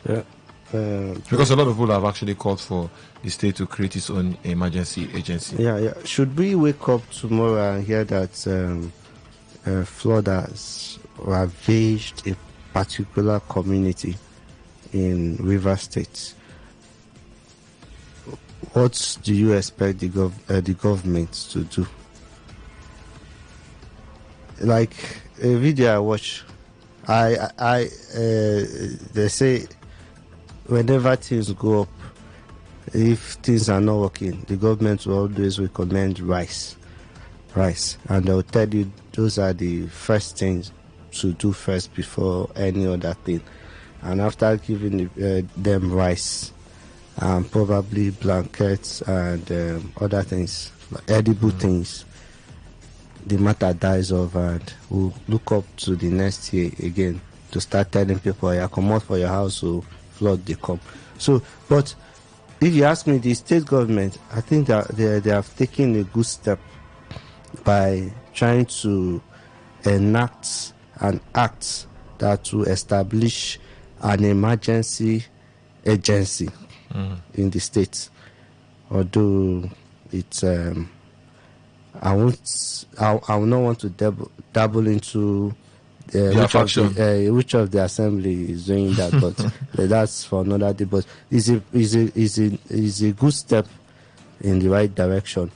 Yeah. Because a lot of people have actually called for the state to create its own emergency agency. Yeah. Should we wake up tomorrow and hear that flood has ravaged a particular community in River State, what do you expect the government to do? Like a video I watch, they say whenever things go up, if things are not working, the government will always recommend rice, and they'll tell you those are the first things to do first before any other thing. And after giving them rice, probably blankets and other things, edible things, the matter dies off, and we'll look up to the next year again to start telling people, "Yeah, come out for your house, so flood they come." So, but if you ask me, the state government, I think that they have taken a good step by trying to enact an act that will establish an emergency agency in the state. Although it's I will not want to dabble into which of the assembly is doing that, but that's for another day. But is a good step in the right direction.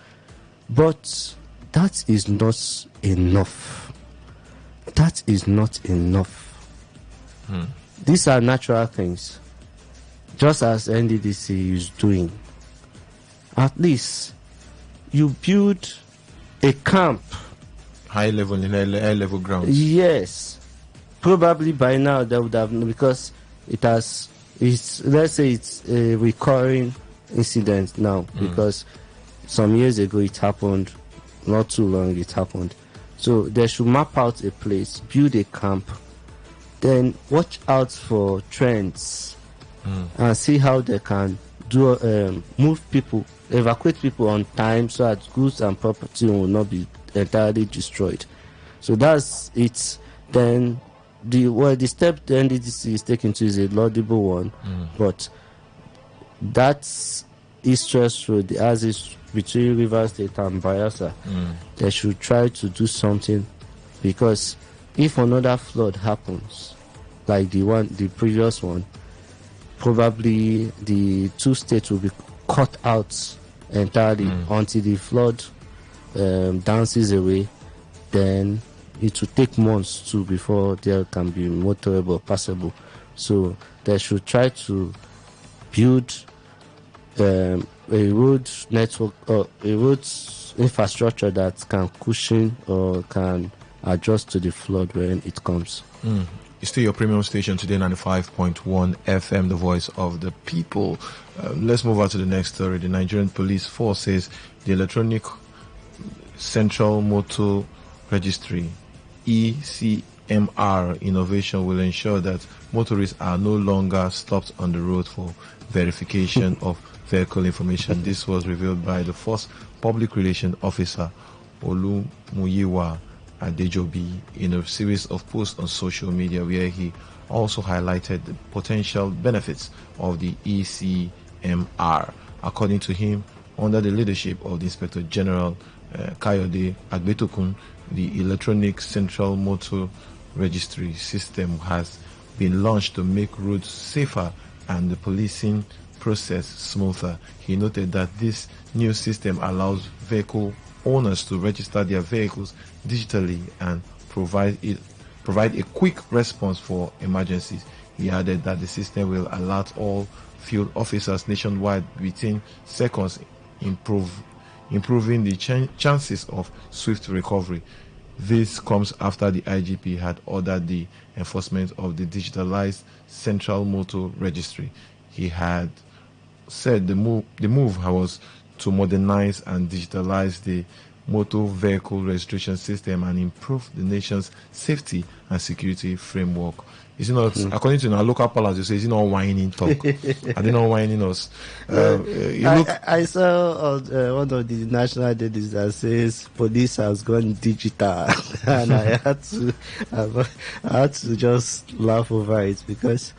But that is not enough. That is not enough. These are natural things, just as NDDC is doing. At least you build a camp, high level grounds. Yes, probably by now they would have, because let's say it's a recurring incident now, because some years ago it happened, not too long it happened. So they should map out a place, build a camp, then watch out for trends and see how they can do move people, evacuate people on time, so that goods and property will not be entirely destroyed. So that's it. Then the step the NDDC is taking to is a laudable one, but that's East West Road, as is between River State and Bayelsa. They should try to do something, because if another flood happens, like the previous one, probably the two states will be cut out entirely until the flood dances away. Then it will take months too before there can be motorable, passable. So they should try to build a road network or a road infrastructure that can cushion or can adjust to the flood when it comes. It's still your premium station, Today 95.1 FM, the voice of the people. Let's move on to the next story. The Nigerian Police Force says the Electronic Central Motor Registry, ECMR innovation, will ensure that motorists are no longer stopped on the road for verification of vehicle information. This was revealed by the Force Public Relations Officer Olumuyiwa Adejobi in a series of posts on social media, where he also highlighted the potential benefits of the ECMR. According to him, under the leadership of the Inspector General Kayode Agbetokun, the Electronic Central Motor Registry system has been launched to make roads safer and the policing process smoother. He noted that this new system allows vehicle owners to register their vehicles digitally and provide a quick response for emergencies. He added that the system will alert all field officers nationwide within seconds, improving the chances of swift recovery. This comes after the IGP had ordered the enforcement of the digitalized Central Motor Registry. He had said the move was to modernize and digitalize the motor vehicle registration system and improve the nation's safety and security framework. Is it not, according to our local palace, you say, is it not whining talk? Are they not whining us? I saw on one of the national dailies that says police has gone digital, and I had to just laugh over it, because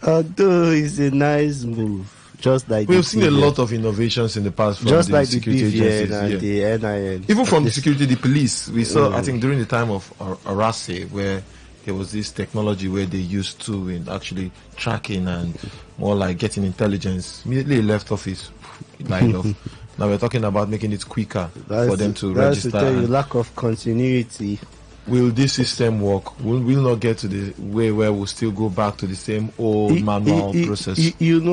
although it's a nice move, just like we've seen a lot of innovations in the past from just the like security the BVN agencies, and the NIN, even from the security, the police. We saw, I think, during the time of Arase, where there was this technology where they used to in actually tracking and more like getting intelligence. Immediately left office, died off. Now we're talking about making it quicker for them to register. That's to tell you, lack of continuity. Will this system work? We'll not get to the way where we'll still go back to the same old manual process. The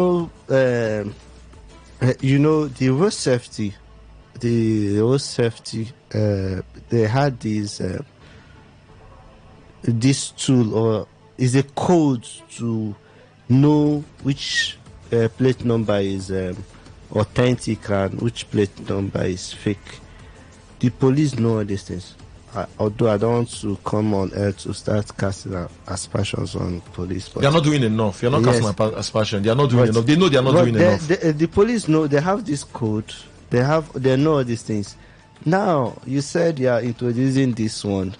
road safety, they had this tool, or is a code to know which plate number is authentic and which plate number is fake. The police know all these things. Although I don't want to come on air to start casting aspersions on police, but they are not doing enough. You're not casting aspersions. They are not doing enough. They know they are not doing enough. The police know, they have this code. They know all these things. Now you said you are introducing this one.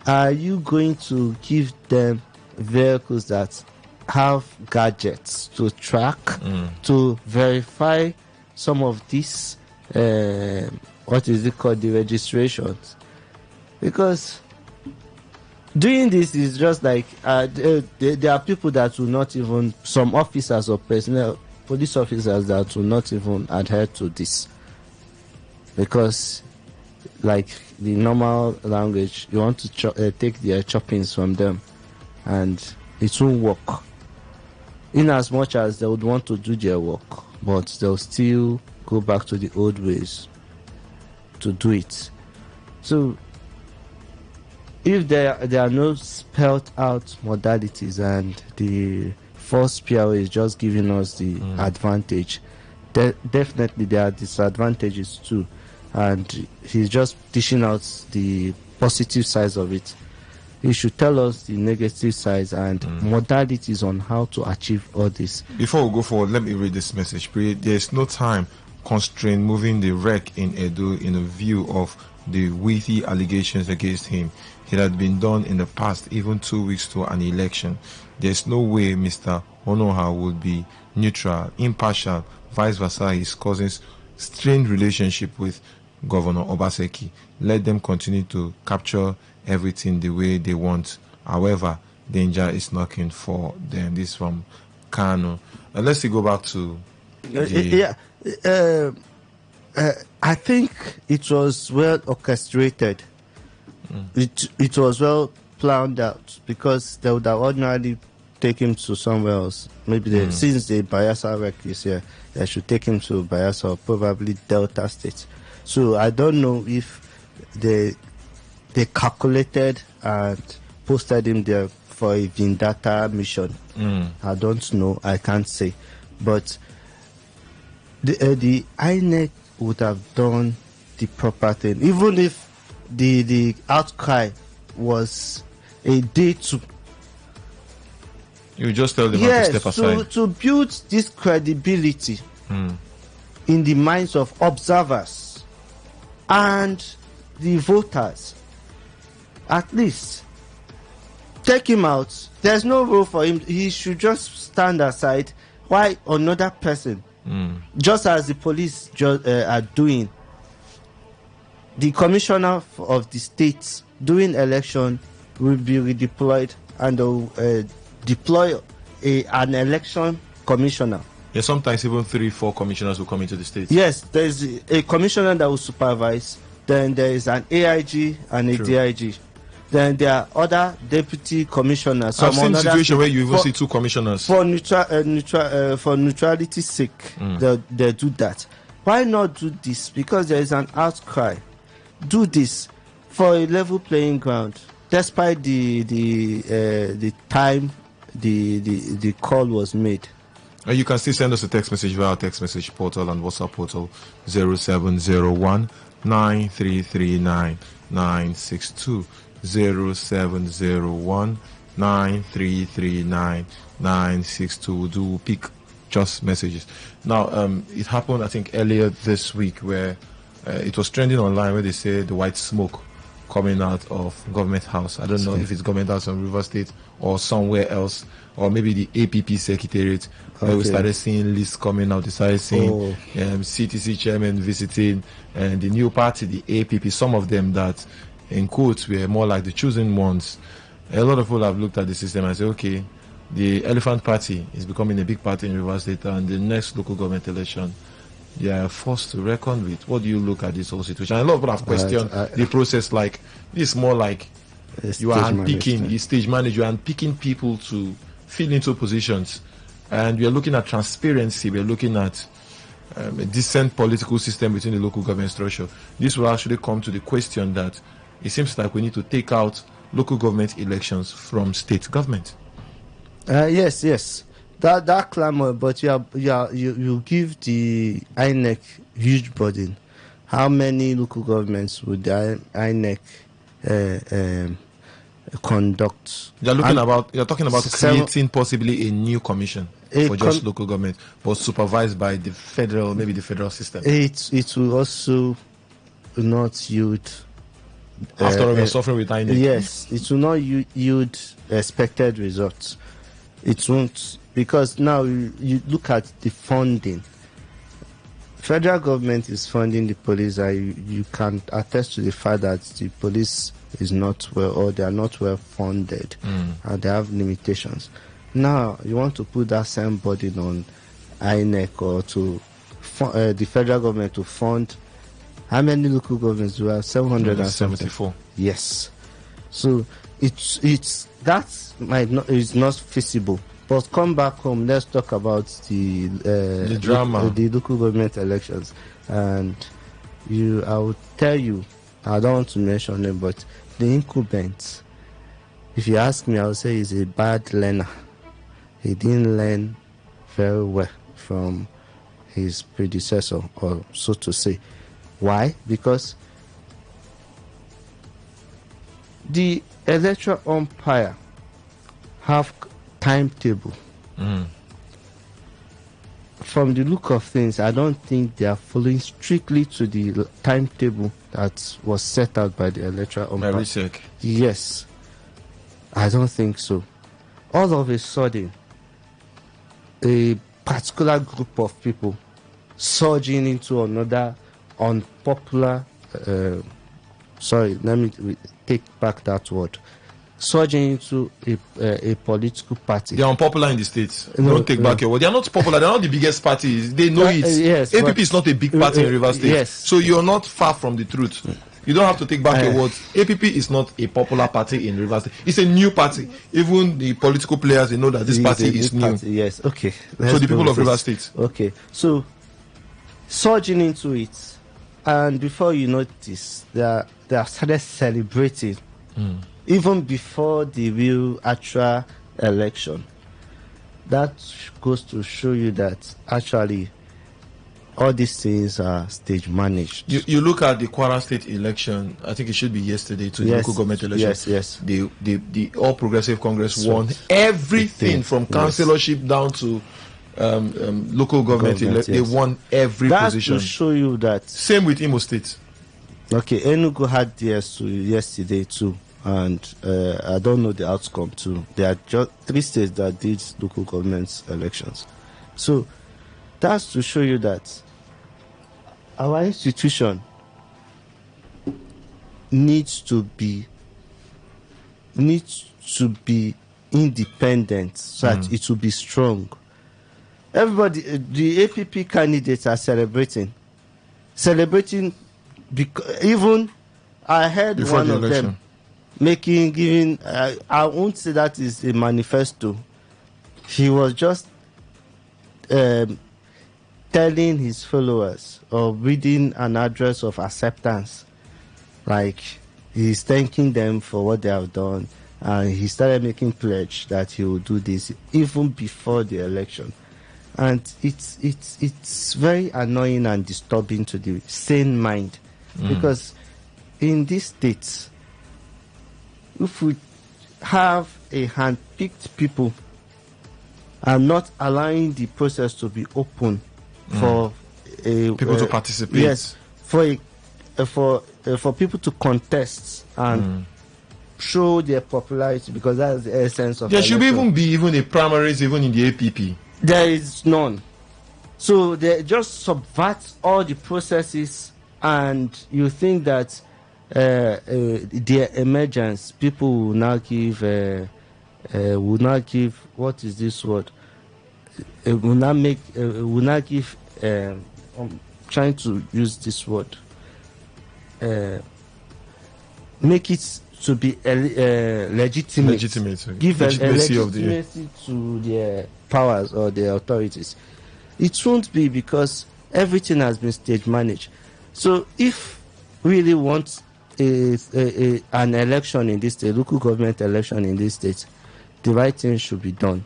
Are you going to give them vehicles that have gadgets to track, to verify some of these, what is it called, the registrations? Because doing this is just like, there are people that will not even, some officers or personnel, police officers that will not even adhere to this. Because, like the normal language, you want to take their choppings from them, and it won't work. In as much as they would want to do their work, but they'll still go back to the old ways to do it. So, if there are no spelled out modalities, and the first PRO is just giving us the advantage, definitely there are disadvantages too. And he's just dishing out the positive sides of it. He should tell us the negative sides and modalities on how to achieve all this. Before we go forward, let me read this message. There's no time constraint moving the wreck in Edo in a view of the witty allegations against him. It had been done in the past, even 2 weeks to an election. There's no way Mr. Onoha would be neutral, impartial, vice versa. His cousin's strained relationship with Governor Obaseki. Let them continue to capture everything the way they want. However, danger is knocking for them. This from Kano. Let's go back to I think it was well orchestrated. It was well planned out, because they would have ordinarily taken him to somewhere else. Maybe since the Bayelsa wreck is here, they should take him to Bayelsa or probably Delta State. So I don't know if they calculated and posted him there for a vendetta mission. I don't know. I can't say. But the INEC would have done the proper thing, even if the outcry was a day to. You just tell them how to step aside. To build this credibility in the minds of observers and the voters. At least take him out. There's no role for him. He should just stand aside while another person, just as the police are doing, the commissioner of the states during election will be redeployed, and deploy an election commissioner. Yeah, sometimes even 3-4 commissioners will come into the states. Yes, there's a commissioner that will supervise. Then there is an AIG and a DIG. Then there are other deputy commissioners. I've seen a situation where you even see 2 commissioners. For neutrality's sake, they do that. Why not do this? Because there is an outcry. Do this for a level playing ground. Despite the time the call was made. You can still send us a text message via our text message portal and WhatsApp portal 0701 9339 962 0701 9339 962. We'll pick just messages. Now, it happened, I think, earlier this week where it was trending online where they say the white smoke coming out of Government House. I don't know if it's Government House in River State or somewhere else, or maybe the APP Secretariat, where we started seeing lists coming out. They started seeing CTC chairman visiting, and the new party, the APP, some of them that, in quotes, were more like the chosen ones. A lot of people have looked at the system and said, okay, the Elephant Party is becoming a big party in River State, and the next local government election, they are forced to reckon with. What do you look at this whole situation? And a lot of people have questioned the process, like, this more like you are unpicking, you stage manage, you are unpicking people to fill into positions. And we are looking at transparency, we are looking at a decent political system within the local government structure. This will actually come to the question that it seems like we need to take out local government elections from state government. Yes. That clamor, but you give the INEC huge burden. How many local governments would the INEC conduct? You're talking about creating possibly a new commission for just local government, but supervised by the federal, maybe the federal system. It will also not yield. After all, we're suffering with INEC. Yes, it will not yield expected results. It won't, because now you look at the funding. Federal government is funding the police, and you can attest to the fact that the police is not well, or they are not well funded, and they have limitations. Now you want to put that same burden on INEC or to the federal government to fund. How many local governments do we have? 774. Yes. So it's that is not feasible. But come back home. Let's talk about the drama, the local government elections. And I will tell you, I don't want to mention them, but the incumbent, if you ask me, I would say he's a bad learner. He didn't learn very well from his predecessor, or so to say. Why? Because the electoral umpire have timetable. From the look of things, I don't think they are following strictly to the timetable that was set out by the electoral umpire. Yes, I don't think so. All of a sudden, a particular group of people surging into another unpopular, let me take back that word, surging into a political party. They are unpopular in the states. Don't take back your word. They are not popular. They are not the biggest party. They know it. Yes, APP is not a big party in River State. Yes. So you are not far from the truth. You don't have to take back your words. APP is not a popular party in River State. It's a new party. Even the political players, they know that this party is new. Yes, okay. So the people of River State. Okay, so surging into it, and before you notice, they have started celebrating even before the real actual election. That goes to show you that actually all these things are stage managed. You look at the Kwara State election, I think it should be yesterday, to the local government election. Yes. The All Progressive Congress won everything from councillorship down to local government. They won every position. That will show you that. Same with Imo State. Okay, Enugu had theirs yesterday too, and I don't know the outcome too. There are just 3 states that did local government elections. So that's to show you that our institution needs to be independent so that it will be strong. Everybody, the APP candidates are celebrating, because even I heard before one of them giving. I won't say that is a manifesto. He was just telling his followers or reading an address of acceptance, like he's thanking them for what they have done, and he started making pledge that he will do this even before the election. And it's very annoying and disturbing to the sane mind, because in these states, if we have a hand-picked people and not allowing the process to be open for people to participate, yes, for people to contest and show their popularity, because that's the essence of there election. should be a primaries even in the APP. There is none. So they just subvert all the processes, and you think that their emergence, people will now give what is this word? Will not give. I'm trying to use this word. Make it to be legitimate. Give legitimacy to their powers or their authorities. It won't be, because everything has been stage managed. So if really want an election in this state, local government election in this state, the right thing should be done.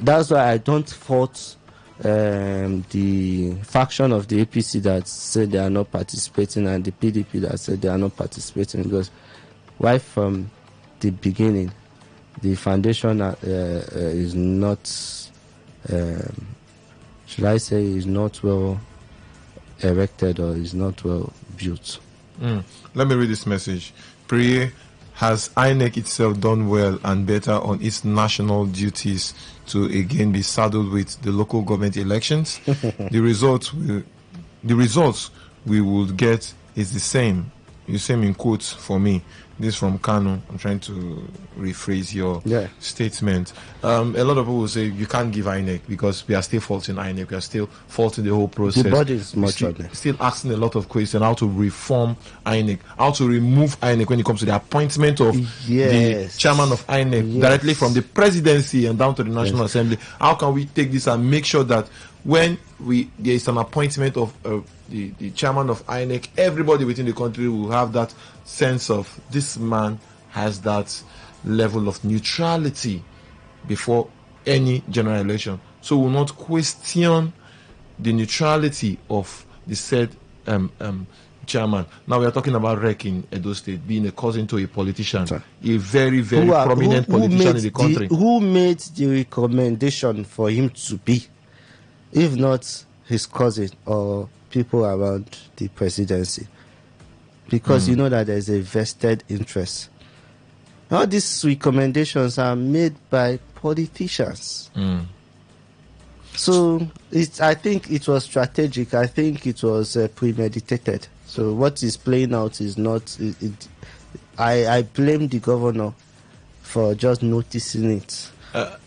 That's why I don't fault the faction of the APC that said they are not participating and the PDP that said they are not participating, because right from the beginning, the foundation is not, should I say, is not well erected or is not well built. Let me read this message. Pray, has INEC itself done well and better on its national duties to again be saddled with the local government elections? The results we would get is the same. You same in quotes for me. This from Kano. I'm trying to rephrase your statement. A lot of people will say you can't give INEC because we are still faulting INEC. We are still faulting the whole process. The body is much still asking a lot of questions how to reform INEC, how to remove INEC when it comes to the appointment of the chairman of INEC directly from the presidency and down to the National Assembly. How can we take this and make sure that when there is an appointment of the chairman of INEC, everybody within the country will have that sense of this man has that level of neutrality before any general election. So we will not question the neutrality of the said chairman. Now we are talking about Rek in Edo State being a cousin to a politician, a very, very prominent politician in the country. Who made the recommendation for him to be, if not his cousin or people around the presidency? Because you know that there's a vested interest. All these recommendations are made by politicians. So I think it was strategic. I think it was premeditated. So what is playing out is not. I blame the governor for just noticing it.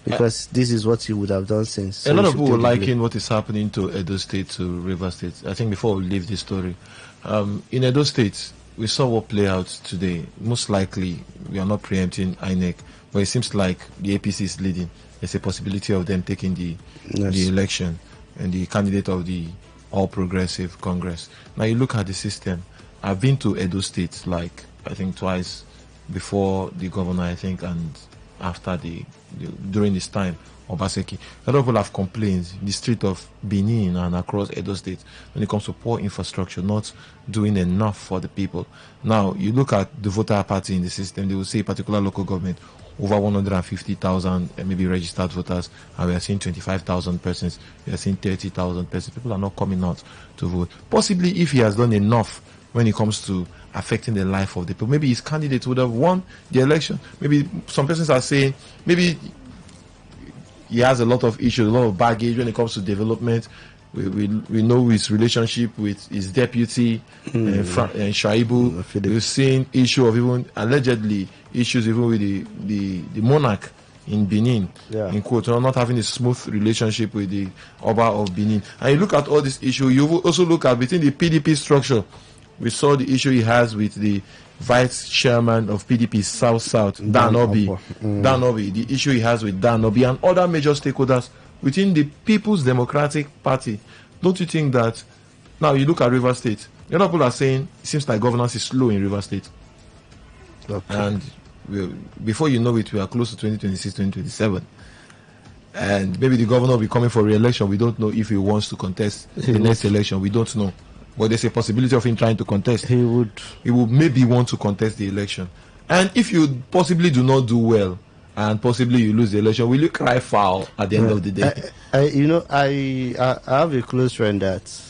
Because this is what he would have done since. So a lot of people liken what is happening to Edo State to River State. I think before we leave this story, in Edo State, we saw what played out today. Most likely, we are not preempting INEC, but it seems like the APC is leading. There's a possibility of them taking the election and the candidate of the All Progressive Congress. Now you look at the system. I've been to Edo State like I think twice before the governor, I think, and after during this time, Obaseki. A lot of people have complained in the street of Benin and across Edo State when it comes to poor infrastructure, not doing enough for the people. Now, you look at the voter party in the system, they will say particular local government, over 150,000 maybe registered voters, and we are seeing 25,000 persons, we are seeing 30,000 persons. People are not coming out to vote. Possibly if he has done enough when it comes to affecting the life of the people, maybe his candidate would have won the election. Maybe some persons are saying maybe he has a lot of issues, a lot of baggage when it comes to development. We know his relationship with his deputy Shaibu. We've seen issue of even allegedly issues even with the monarch in Benin, in quote, not having a smooth relationship with the Oba of Benin. And you look at all this issue, you also look at between the PDP structure. We saw the issue he has with the vice chairman of PDP South, Dan Obi. The issue he has with Dan Obi and other major stakeholders within the People's Democratic Party. Don't you think that now you look at River State, a lot of people are saying it seems like governance is slow in River State. And before you know it, we are close to 2026, 2027. and maybe the governor will be coming for re-election. We don't know if he wants to contest the next election. We don't know. But there's a possibility of him trying to contest. He would maybe want to contest the election. And if you possibly do not do well, and possibly you lose the election, will you cry foul at the end of the day? I have a close friend that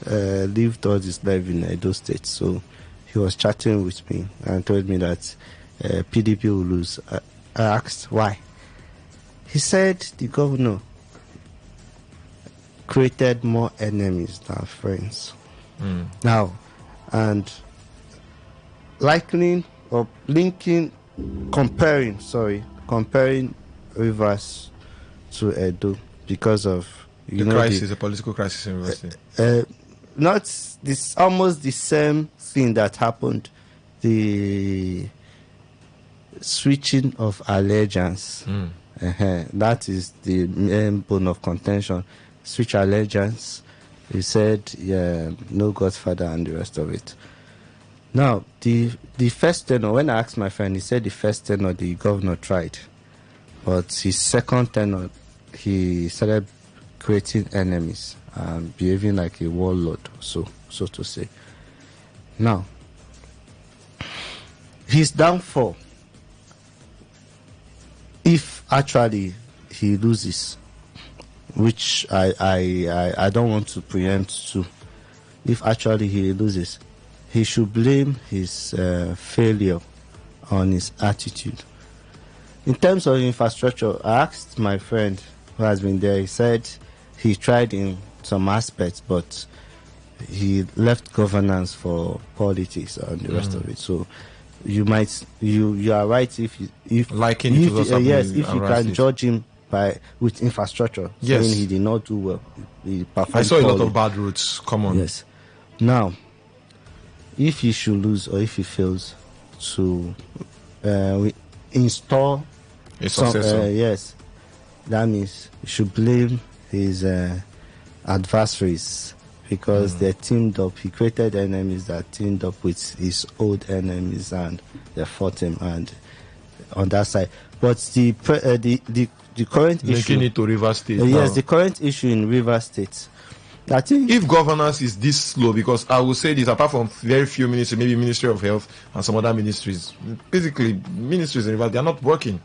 lived all his life in Edo State. So he was chatting with me and told me that PDP will lose. I asked why. He said the governor created more enemies than friends. Now, and comparing Rivers to Edo because of the political crisis in Rivers State. Not this, almost the same thing that happened, the switching of allegiance. That is the main bone of contention. Switch allegiance. He said, no Godfather and the rest of it. Now, the first tenor, when I asked my friend, he said the first tenor the governor tried. But his second tenor, he started creating enemies and behaving like a warlord, so to say. Now, his downfall, if actually he loses, which I don't want to preempt to, if actually he loses, he should blame his failure on his attitude. In terms of infrastructure, I asked my friend who has been there, he said he tried in some aspects, but he left governance for politics and the rest of it. So you are right if you can judge him with infrastructure, saying he did not do well. I saw a lot of bad routes. Come on. Yes. Now, if he should lose or if he fails to install a successor, that means you should blame his adversaries because they teamed up. He created enemies that teamed up with his old enemies and they fought him. And on that side, but the current issue, linking it to Rivers State. The current issue in Rivers State. I think if governance is this slow, because I will say this, apart from very few ministries, maybe Ministry of Health and some other ministries, basically ministries in Rivers, they are not working.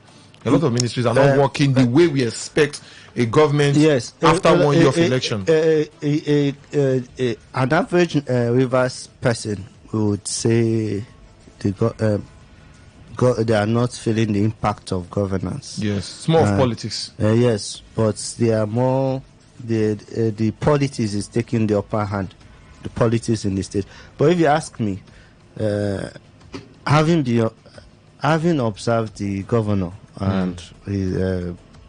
A lot of ministries are not working the way we expect a government after 1 year of election. An average Rivers person would say they are not feeling the impact of governance. Yes, it's more of politics. Yes, but they are more. The politics is taking the upper hand. The politics in the state. But if you ask me, having observed the governor and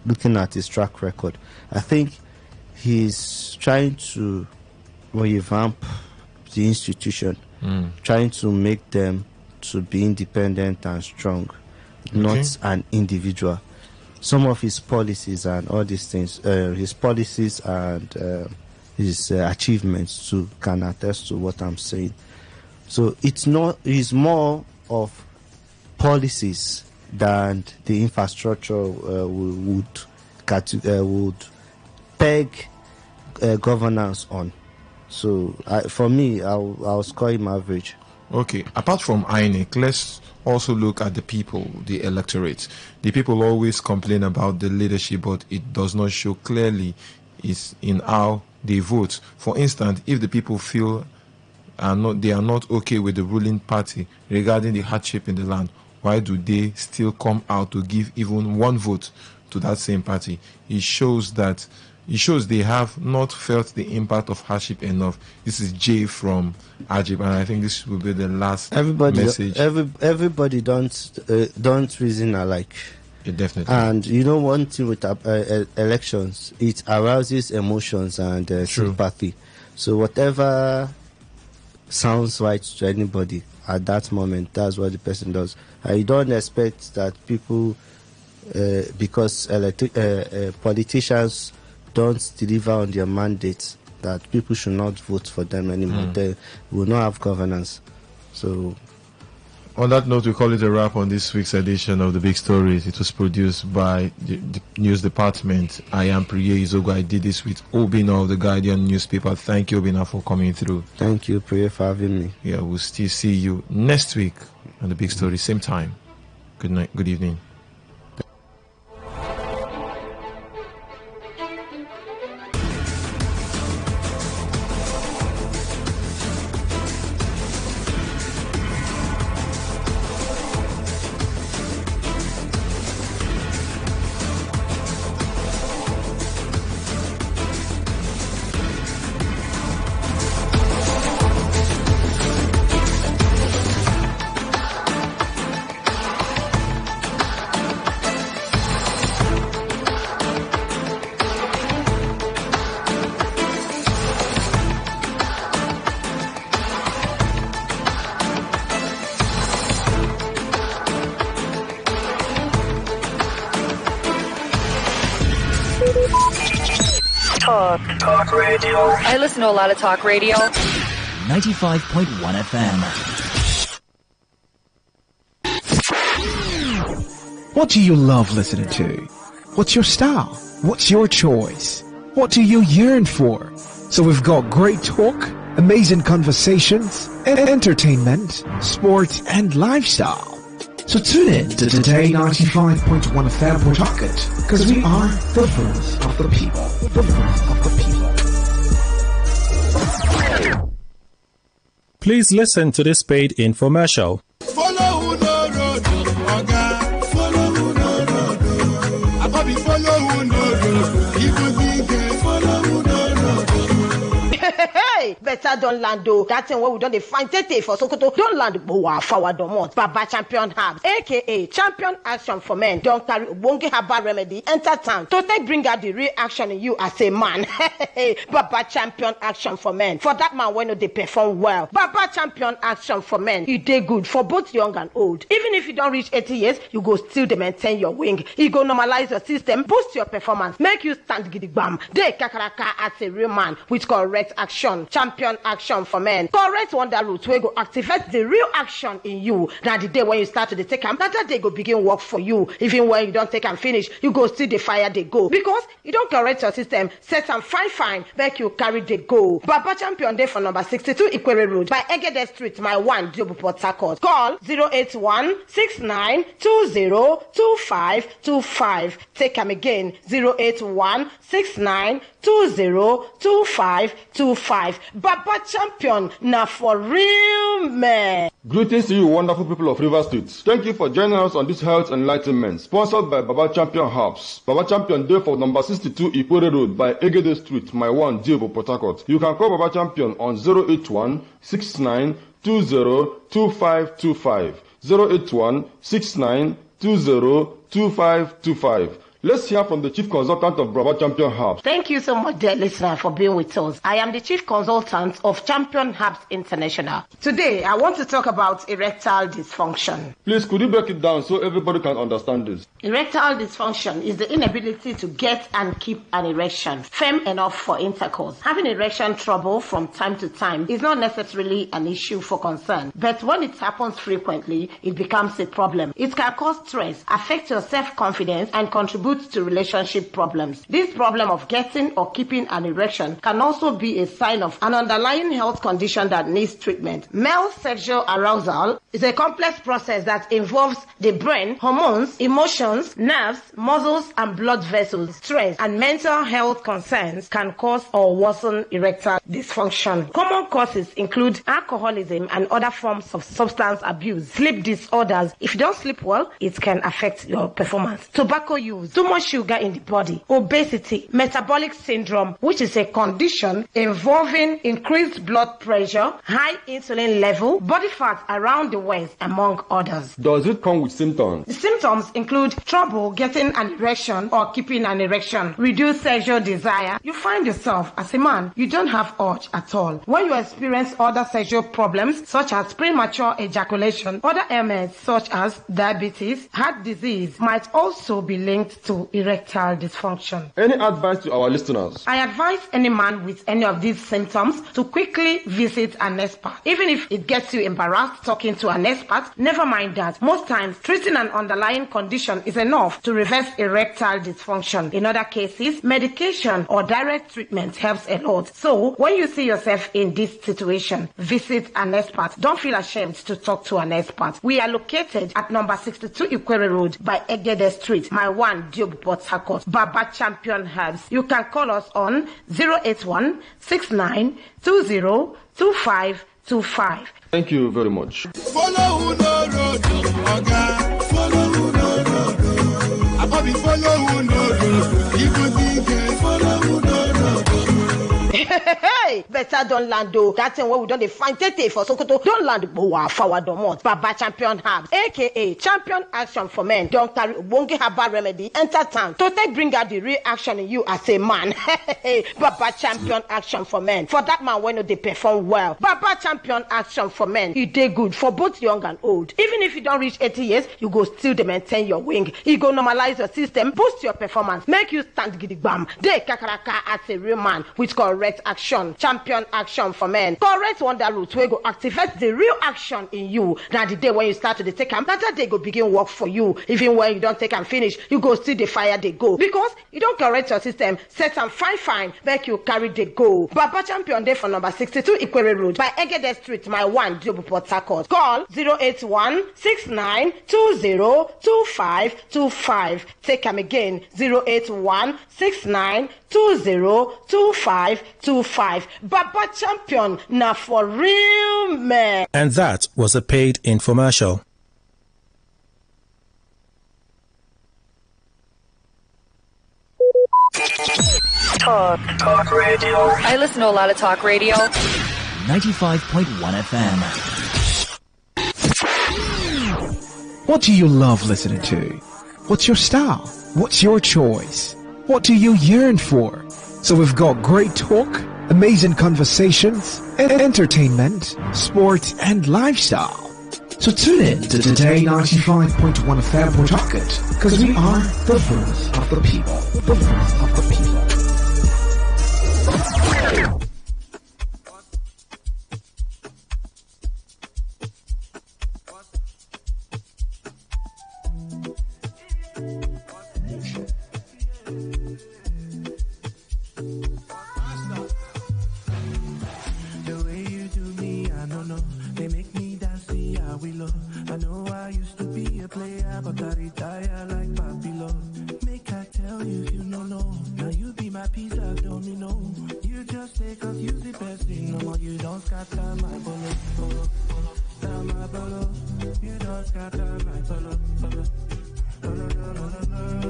looking at his track record, I think he's trying to revamp the institution, trying to make them to be independent and strong, not an individual. Some of his policies and all these things, his policies and his achievements too can attest to what I'm saying. So it's more of policies than the infrastructure would peg governance on. So for me, I'll score him average. Okay, apart from INEC, let's also look at the people, the electorate. The people always complain about the leadership, but it does not show clearly is in how they vote. For instance, if the people feel they are not okay with the ruling party regarding the hardship in the land, why do they still come out to give even one vote to that same party? It shows they have not felt the impact of hardship enough. This is Jay from Ajib, and I think this will be the last message. Everybody don't reason alike. Yeah, definitely. And one thing with elections, it arouses emotions and sympathy. So whatever sounds right to anybody at that moment, that's what the person does. I don't expect that people, because politicians don't deliver on their mandates, that people should not vote for them anymore. They will not have governance. So On that note, we call it a wrap on this week's edition of The Big Stories. It was produced by the news department. I am Priye Izogo. I did this with Obina of the Guardian newspaper. Thank you, Obina, for coming through. Thank you, Priye, for having me. Yeah, we'll still see you next week on The Big Story, same time. Good night, good evening. Talk radio. I listen to a lot of talk radio. 95.1 FM. What do you love listening to? What's your style? What's your choice? What do you yearn for? So we've got great talk, amazing conversations, and entertainment, sports, and lifestyle. So tune in to Today 95.1 FM Pawtucket, because we are the voice of the people. The voice of the people. Please listen to this paid infomercial. Follow the road, Oga. Follow the road. I probably follow the road. Even think follow the road. Hey, better don't land though. That thing where we don't find Tete for Sokoto. Don't land Boa forward domot. Baba Champion Herbs, aka Champion Action for Men. Don't carry Wongi Herbal Remedy. Enter town. To bring out the real action in you as a man. Hey, Baba Champion Action for Men. For that man when they perform well. Baba Champion Action for Men. You do good for both young and old. Even if you don't reach 80 years, you go still maintain your wing. You go normalize your system, boost your performance, make you stand gidigbam. They kakaraka as a real man with correct action. Champion Action for Men. Correct wonder root where go activate the real action in you. Now the day when you start to take them, that day go begin work for you. Even when you don't take and finish, you go see the fire they go. Because you don't correct your system, set and fine, make you carry the go. Baba Champion Day for number 62 Ikwere Road by Egede Street, my one Jobu Port Harcourt. Call 081-6920-2525. Take them again, 081-6920-2525. Baba Champion, now for real man. Greetings to you, wonderful people of River State. Thank you for joining us on this health enlightenment, sponsored by Baba Champion Herbs. Baba Champion Day for number 62 Ikwere Road by Egede Street, my one Jobu Port Harcourt. You can call Baba Champion on 081-6920-2525. 081-6920-2525. Let's hear from the Chief Consultant of Baba Champion Herbs. Thank you so much, dear listener, for being with us. I am the Chief Consultant of Champion Herbs International. Today, I want to talk about erectile dysfunction. Please, could you break it down so everybody can understand this? Erectile dysfunction is the inability to get and keep an erection firm enough for intercourse. Having erection trouble from time to time is not necessarily an issue for concern, but when it happens frequently, it becomes a problem. It can cause stress, affect your self-confidence, and contribute to relationship problems. This problem of getting or keeping an erection can also be a sign of an underlying health condition that needs treatment. Male sexual arousal is a complex process that involves the brain, hormones, emotions, nerves, muscles, and blood vessels. Stress and mental health concerns can cause or worsen erectile dysfunction. Common causes include alcoholism and other forms of substance abuse, sleep disorders. If you don't sleep well, it can affect your performance. Tobacco use, too much sugar in the body, obesity, metabolic syndrome, which is a condition involving increased blood pressure, high insulin level, body fat around the waist, among others. Does it come with symptoms? The symptoms include trouble getting an erection or keeping an erection, reduced sexual desire. You find yourself as a man, you don't have urge at all. When you experience other sexual problems such as premature ejaculation, other ailments such as diabetes, heart disease might also be linked to erectile dysfunction. Any advice to our listeners? I advise any man with any of these symptoms to quickly visit an expert. Even if it gets you embarrassed talking to an expert, never mind that. Most times, treating an underlying condition is enough to reverse erectile dysfunction. In other cases, medication or direct treatment helps a lot. So, when you see yourself in this situation, visit an expert. Don't feel ashamed to talk to an expert. We are located at number 62 Ikwere Road by Egede Street, my one Diob Port Harcourt, Baba Champion Herbs. You can call us on 081-6920-2525. Thank you very much. Follow who no road, Oga. Follow who no road. I probably follow who no road. People think follow who no road. Hey, better don't land though. That thing where we don't find Tete for Sokoto. Don't land boa forward domot. Baba Champion Herbs, aka Champion Action for Men. Don't carry Wongi Herbal Remedy. Enter town to take bring out the real action in you as a man. Baba Champion Action for Men. For that man when they perform well. Baba Champion Action for Men. You dey good for both young and old. Even if you don't reach 80 years, you go still maintain your wing. You go normalize your system, boost your performance, make you stand gidigbam. Dey kakaraka as a real man with correct action. Champion Action for Men. Correct wonder root wey go activate the real action in you. Now the day when you start to take am, that day go begin work for you. Even when you don't take and finish, you go still the fire they go. Because you don't correct your system, set and fine, make you carry the go. Baba Champion Day for number 62 Ikwere Road by Egede Street, my one Diob Port Harcourt. Call 081-6920-2525. Take am again, 081-6920-2525. Baba Champion, now for real man. And that was a paid infomercial. Talk radio. I listen to a lot of talk radio. 95.1 FM. What do you love listening to? What's your style? What's your choice? What do you yearn for? So we've got great talk, amazing conversations, entertainment, sports, and lifestyle. So tune in to Today 95.1 FM Pawtucket, because we are the voice of the people. The voice of the people. I know I used to be a player, but I retire like Babylon. Make I tell you if you don't know. Now you be my piece of domino. You just take us, use the best thing. No more, you don't scatter my bolo. My bolo. You don't scatter my bolo.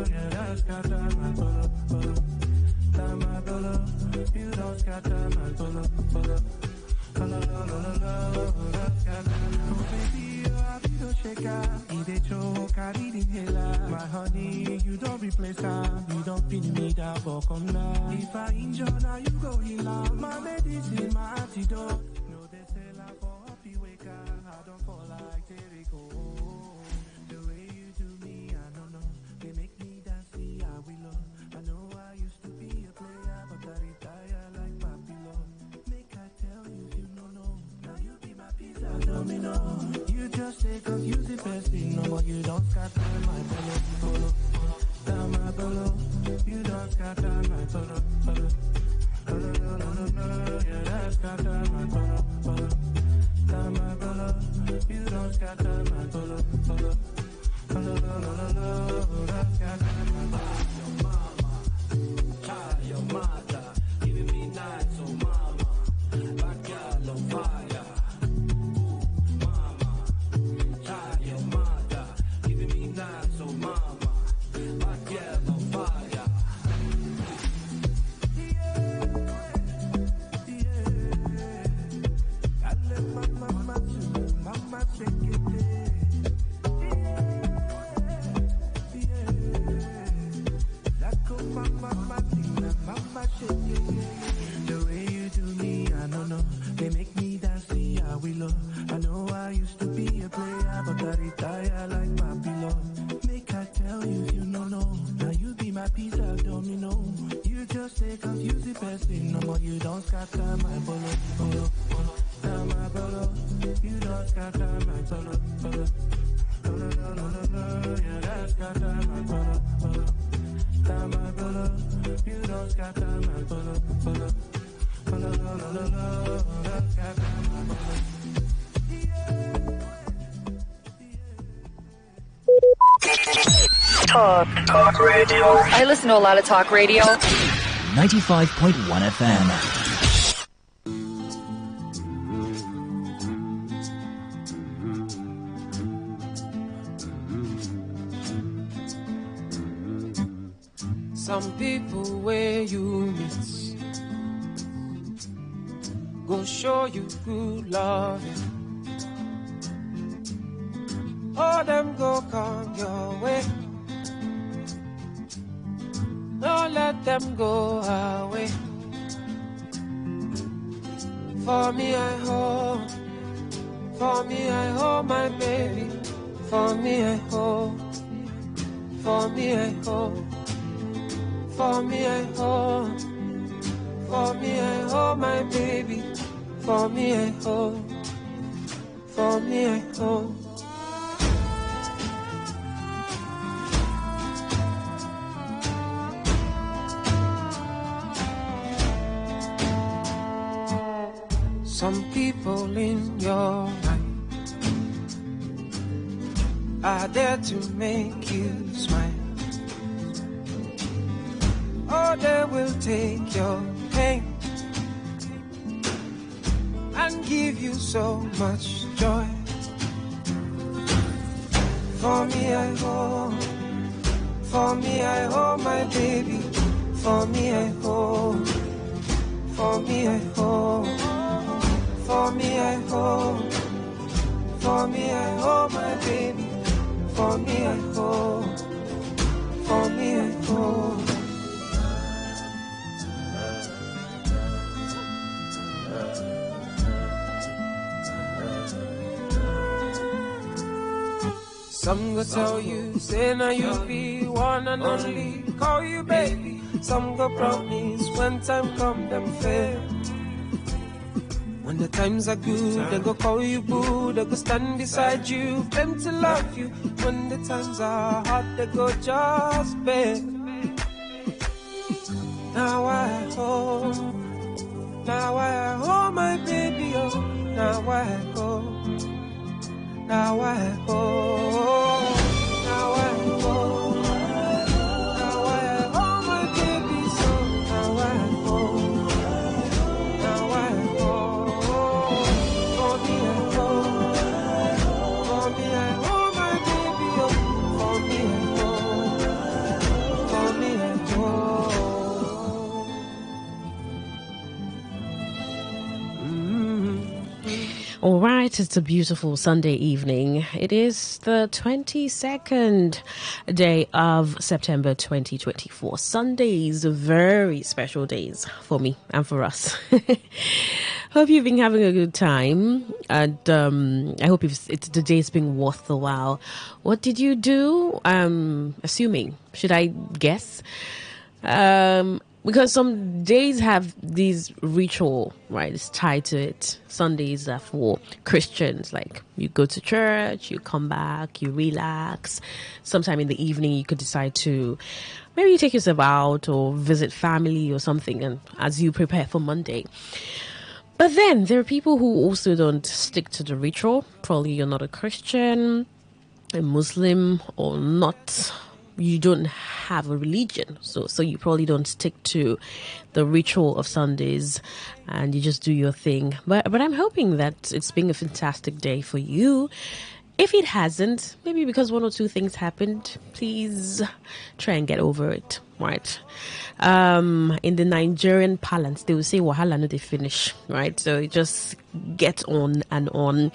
Yeah, that's scatter my bolo. My bolo. You don't scatter my bolo. My honey, you don't replace her. You don't pin me down for come now. If I injure now, you go heal out. My medicine, my antidote. No, they say la for happy wake up. I don't fall like Jericho. The way you do me, I don't know. They make me dance, see how we love. I know I used to be a player, but I retire like Babylon. Make I tell you if you don't know. Now you be my piece of domino. You just take us, use the best thing. No more, you don't scatter my bolo. Down my bolo. You don't scatter my bolo. Yeah, that's scatter my bolo. Down my bolo. You don't scatter my bolo. That's scatter my bolo. Your mama, child, your mother, giving me nights, oh mama, bad girl on fire. Mama, child, your mother, giving me nights, oh mama, bad girl on fire. I let my mama shake it. The way you do me, I don't know. They make me dance, see how we love. I know I used to be a player, but I retire like Babylon. Make I tell you if you know. Now you be my piece of domino. You just say confuse the person. No more you don't scatter my bolo. My bolo. You don't scatter my bolo. Yeah, that's scatter my bolo. My bolo. You don't scatter my bolo. That's scatter my bolo. Talk radio. I listen to a lot of talk radio. 95.1 FM. Some people where you meet go show you good loving. All them go come your way. Don't let them go away. For me I hold, my baby. For me I hold, for me I hold. For me I hold, my baby. For me I hold, for me I hold. Some people in your life are there to make you smile. Or they will take your pain and give you so much joy. For me I hold, my baby. For me I hold, for me I hold, for me I hold, for me I hold, my baby. For me I hold, for me I hold. Some go tell you, say now you be one and only, call you baby. Some go promise, when time come them fail. When the times are good, they go call you boo, they go stand beside you, them to love you. When the times are hard, they go just bear. Now I hold my baby, oh. Now I hold. Now I hold, now I hold, now I hold my baby so. Now I hold, now I hold, for me I hold, for me I hold my baby oh. For me I hold, for me I hold. All right, it's a beautiful Sunday evening. It is the 22nd day of September 2024. Sundays are very special days for me and for us. Hope you've been having a good time, and I hope the day's been worth the while. What did you do? Assuming, should I guess? Because some days have these ritual, right? It's tied to it. Sundays are for Christians. Like, you go to church, you come back, you relax. Sometime in the evening, you could decide to maybe take yourself out or visit family or something, and as you prepare for Monday. But then there are people who also don't stick to the ritual. Probably you're not a Christian, a Muslim, or not. You don't have a religion, so you probably don't stick to the ritual of Sundays, and you just do your thing. But I'm hoping that it's been a fantastic day for you. If it hasn't, maybe because one or two things happened, please try and get over it, right? In the Nigerian parlance, they will say wahala no dey finish, right? So you just get on and on.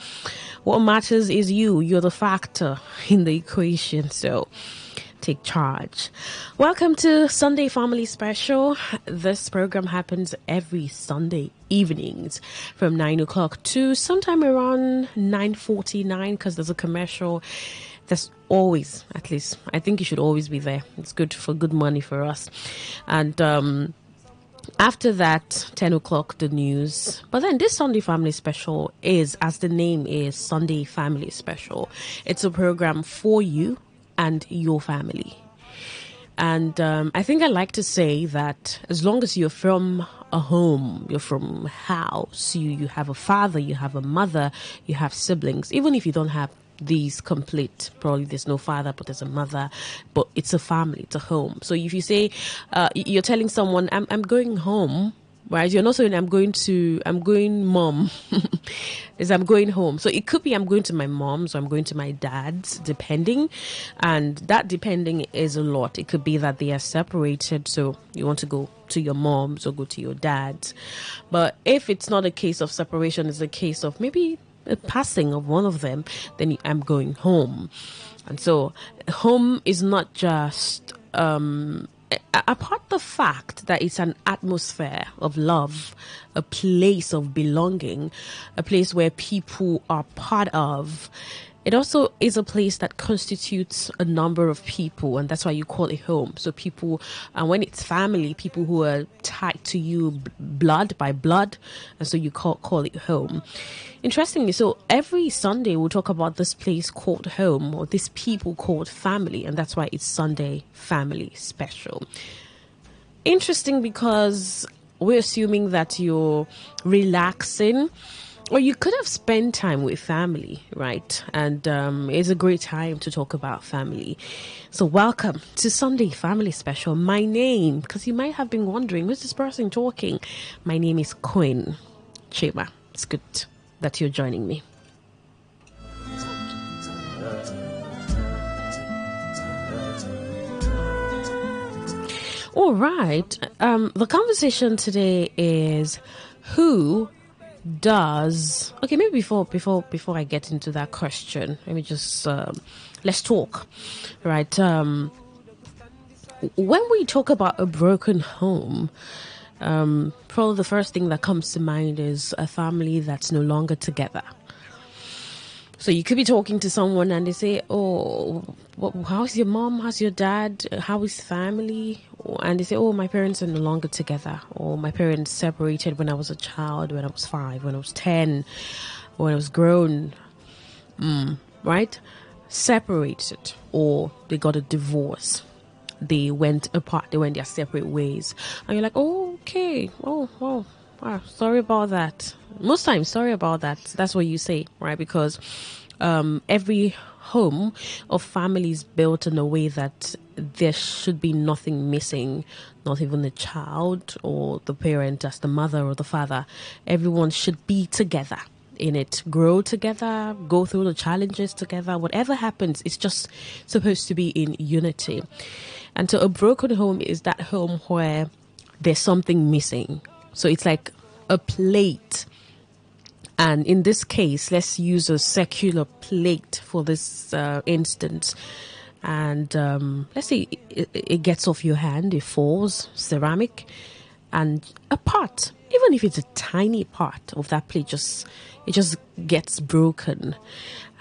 What matters is you're the factor in the equation. So take charge. Welcome to Sunday Family Special. This program happens every Sunday evenings from 9 o'clock to sometime around 9:49 because there's a commercial. There's always, at least, I think you should always be there. It's good for good money for us. And after that, 10 o'clock, the news. But then this Sunday Family Special is, as the name is, Sunday Family Special. It's a program for you and your family. And I think I like to say that as long as you're from a home, you're from a house, you have a father, you have a mother, you have siblings, even if you don't have these complete, probably there's no father, but there's a mother, but it's a family, it's a home. So if you say, you're telling someone, I'm going home, right? You're not saying I'm going mom. Is I'm going home. So it could be I'm going to my mom's or I'm going to my dad's, depending. And that depending is a lot. It could be that they are separated, so you want to go to your mom's or go to your dad's. But if it's not a case of separation, it's a case of maybe a passing of one of them, then I'm going home. And so home is not just apart the fact that it's an atmosphere of love, a place of belonging, a place where people are part of. It also is a place that constitutes a number of people, and that's why you call it home. So people, and when it's family, people who are tied to you by blood, and so you call it home. Interestingly, so every Sunday we'll talk about this place called home, or this people called family, and that's why it's Sunday Family Special. Interesting because we're assuming that you're relaxing, or you could have spent time with family, right? And it's a great time to talk about family. So welcome to Sunday Family Special. My name, because you might have been wondering, who's this person talking? My name is Queen Chema. It's good that you're joining me. All right. The conversation today is who does. Okay, maybe before I get into that question, let me just let's talk. Right. When we talk about a broken home, probably the first thing that comes to mind is a family that's no longer together. So you could be talking to someone and they say, oh, how's your mom? How's your dad? How is family? And they say, oh, my parents are no longer together. Or my parents separated when I was a child, when I was 5, when I was 10, when I was grown. Right? Separated. Or they got a divorce. They went apart. They went their separate ways. And you're like, oh, okay. Oh, wow, sorry about that. Most times, sorry about that. That's what you say, right? Because every home of family is built in a way that there should be nothing missing, not even the child or the parent as the mother or the father. Everyone should be together in it, grow together, go through the challenges together. Whatever happens, it's just supposed to be in unity. And so a broken home is that home where there's something missing. So it's like a plate. And in this case, let's use a circular plate for this instance. And let's say it gets off your hand, it falls, ceramic, and a part, even if it's a tiny part of that plate, it just gets broken.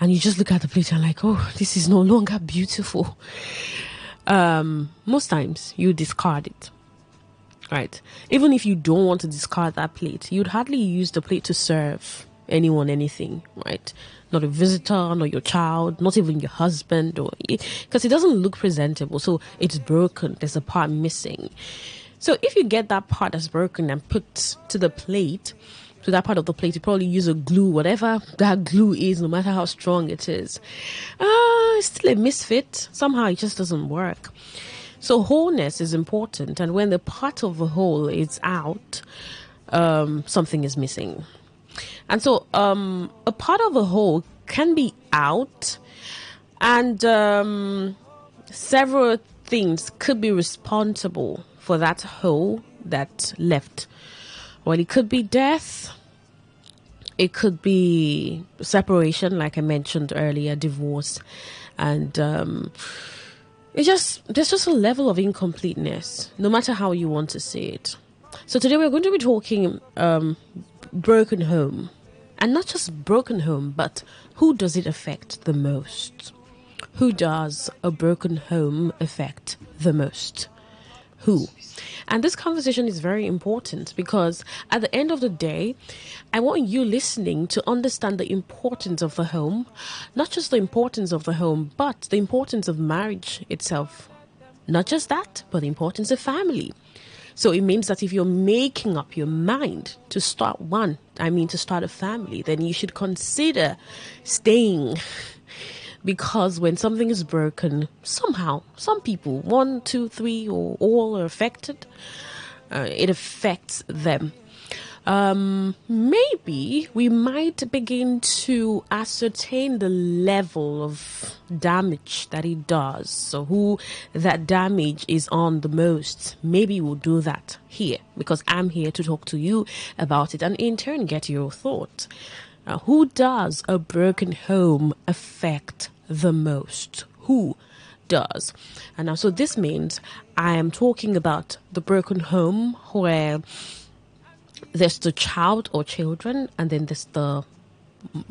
And you just look at the plate and like, oh, this is no longer beautiful. Most times you discard it. Right. Even if you don't want to discard that plate, you'd hardly use the plate to serve anyone anything, right? Not a visitor, not your child, not even your husband, or because it doesn't look presentable. So it's broken. There's a part missing. So if you get that part that's broken and put to the plate, to that part of the plate, you probably use a glue, whatever that glue is, no matter how strong it is. It's still a misfit. Somehow it just doesn't work. So wholeness is important, and when the part of a whole is out, something is missing. And so a part of a whole can be out, and several things could be responsible for that whole that's left. Well, it could be death. It could be separation, like I mentioned earlier, divorce, and there's just a level of incompleteness, no matter how you want to see it. So today we're going to be talking broken home. And not just broken home, but who does it affect the most? Who does a broken home affect the most? Who? And this conversation is very important because at the end of the day, I want you listening to understand the importance of the home, not just the importance of the home, but the importance of marriage itself. Not just that, but the importance of family. So it means that if you're making up your mind to start to start a family, then you should consider staying. Because when something is broken, somehow, some people, 1, 2, 3, or all are affected. It affects them. Maybe we might begin to ascertain the level of damage that it does. So who that damage is on the most. Maybe we'll do that here because I'm here to talk to you about it and in turn get your thoughts. Who does a broken home affect the most? Who does? And now, so this means I am talking about the broken home where there's the child or children, and then there's the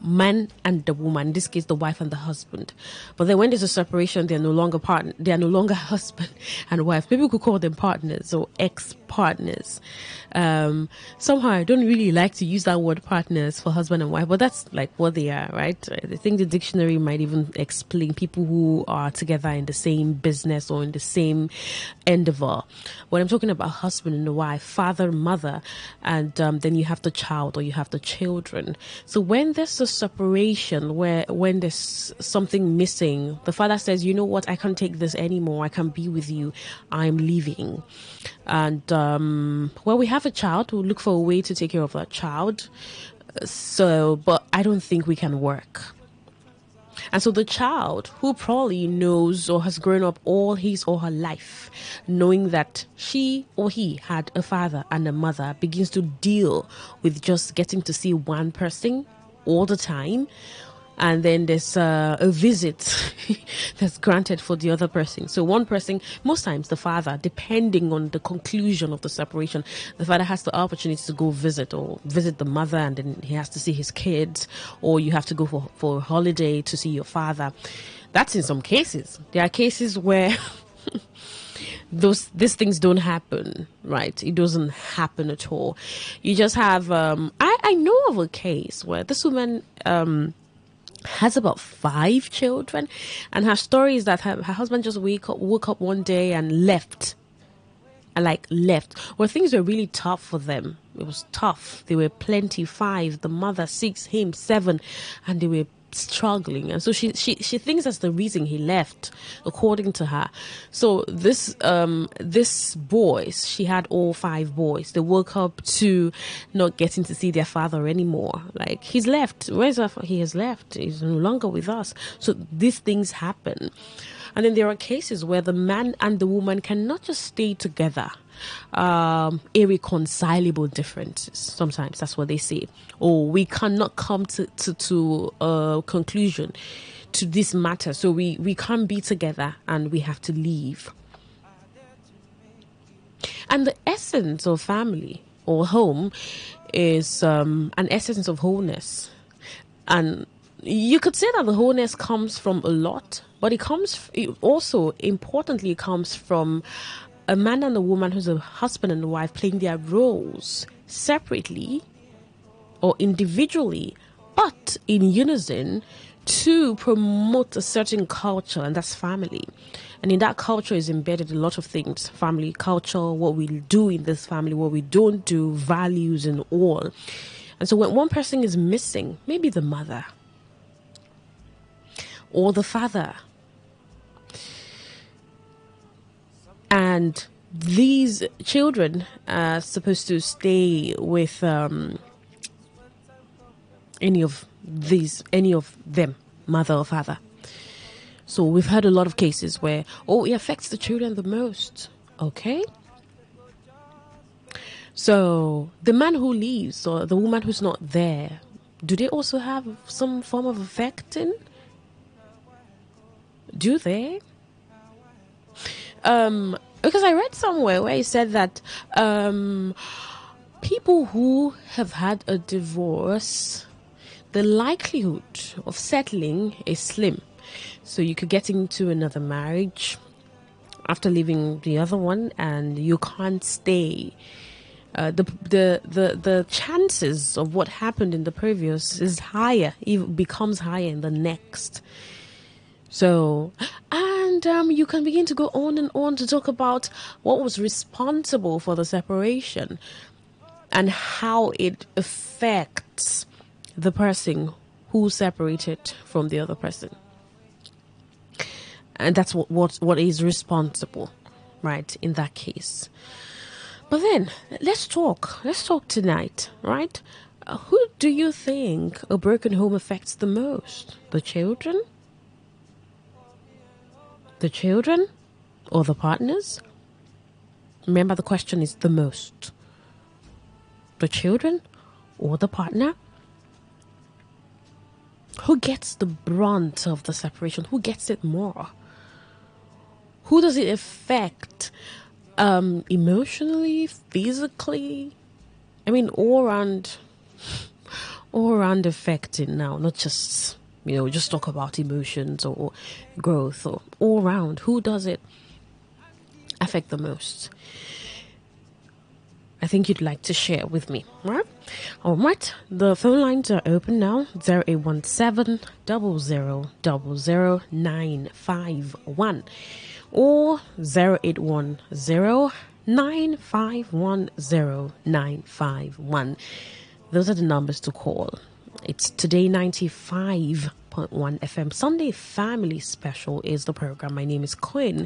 man and the woman, in this case the wife and the husband. But then when there's a separation, they're no longer husband and wife. People could call them partners or ex-partners. Somehow I don't really like to use that word partners for husband and wife, but that's like what they are, right? I think the dictionary might even explain people who are together in the same business or in the same endeavor. When I'm talking about husband and wife, father, mother, and then you have the child or you have the children. So when there's a separation, when there's something missing, the father says, you know what, I can't take this anymore. I can't be with you. I'm leaving. And we have a child. We'll look for a way to take care of that child. But I don't think we can work. And so the child, who probably knows or has grown up all his or her life, knowing that she or he had a father and a mother, begins to deal with just getting to see one person all the time. And then there's a visit that's granted for the other person. So one person, most times the father, depending on the conclusion of the separation, the father has the opportunity to go visit the mother, and then he has to see his kids, or you have to go for a holiday to see your father. That's in some cases. There are cases where these things don't happen, right? It doesn't happen at all. You just have, I know of a case where this woman, has about 5 children, and her story is that her husband just woke up one day and left. Well, things were really tough for them. It was tough. They were plenty, 5, the mother 6, him 7, and they were struggling. And so she thinks that's the reason he left, according to her. So this boys, she had all 5 boys. They woke up to not getting to see their father anymore. Like, he's left. Where's our father? He has left. He's no longer with us. So these things happen. And then there are cases where the man and the woman cannot just stay together. Irreconcilable differences. Sometimes that's what they say. Or we cannot come to a conclusion to this matter. So we can't be together and we have to leave. And the essence of family or home is an essence of wholeness. And you could say that the wholeness comes from a lot, but it also importantly comes from a man and a woman who's a husband and a wife playing their roles separately or individually, but in unison to promote a certain culture, and that's family. And in that culture is embedded a lot of things: family culture, what we do in this family, what we don't do, values and all. And so when one person is missing, maybe the mother or the father, and these children are supposed to stay with any of them, mother or father. So we've had a lot of cases where, it affects the children the most. Okay. So the man who leaves or the woman who's not there, do they also have some form of affecting? Do they? Because I read somewhere where he said that people who have had a divorce, the likelihood of settling is slim. So you could get into another marriage after leaving the other one, and you can't stay. The chances of what happened in the previous is higher, it becomes higher in the next. So, and you can begin to go on and on to talk about what was responsible for the separation and how it affects the person who separated from the other person. And that's what is responsible, right, in that case. But then, let's talk tonight, right? Who do you think a broken home affects the most? The children? The children? Or the partners? Remember, the question is the most. The children or the partner? Who gets the brunt of the separation? Who gets it more? Who does it affect? Emotionally, physically? I mean, all around affecting now, not just, just talk about emotions or growth, or all around. Who does it affect the most? I think you'd like to share with me, right? All right, the phone lines are open now. 0817 0000951 or 0810-951-0951. Those are the numbers to call. It's Today 95.1 FM. Sunday Family Special is the program. My name is Quinn.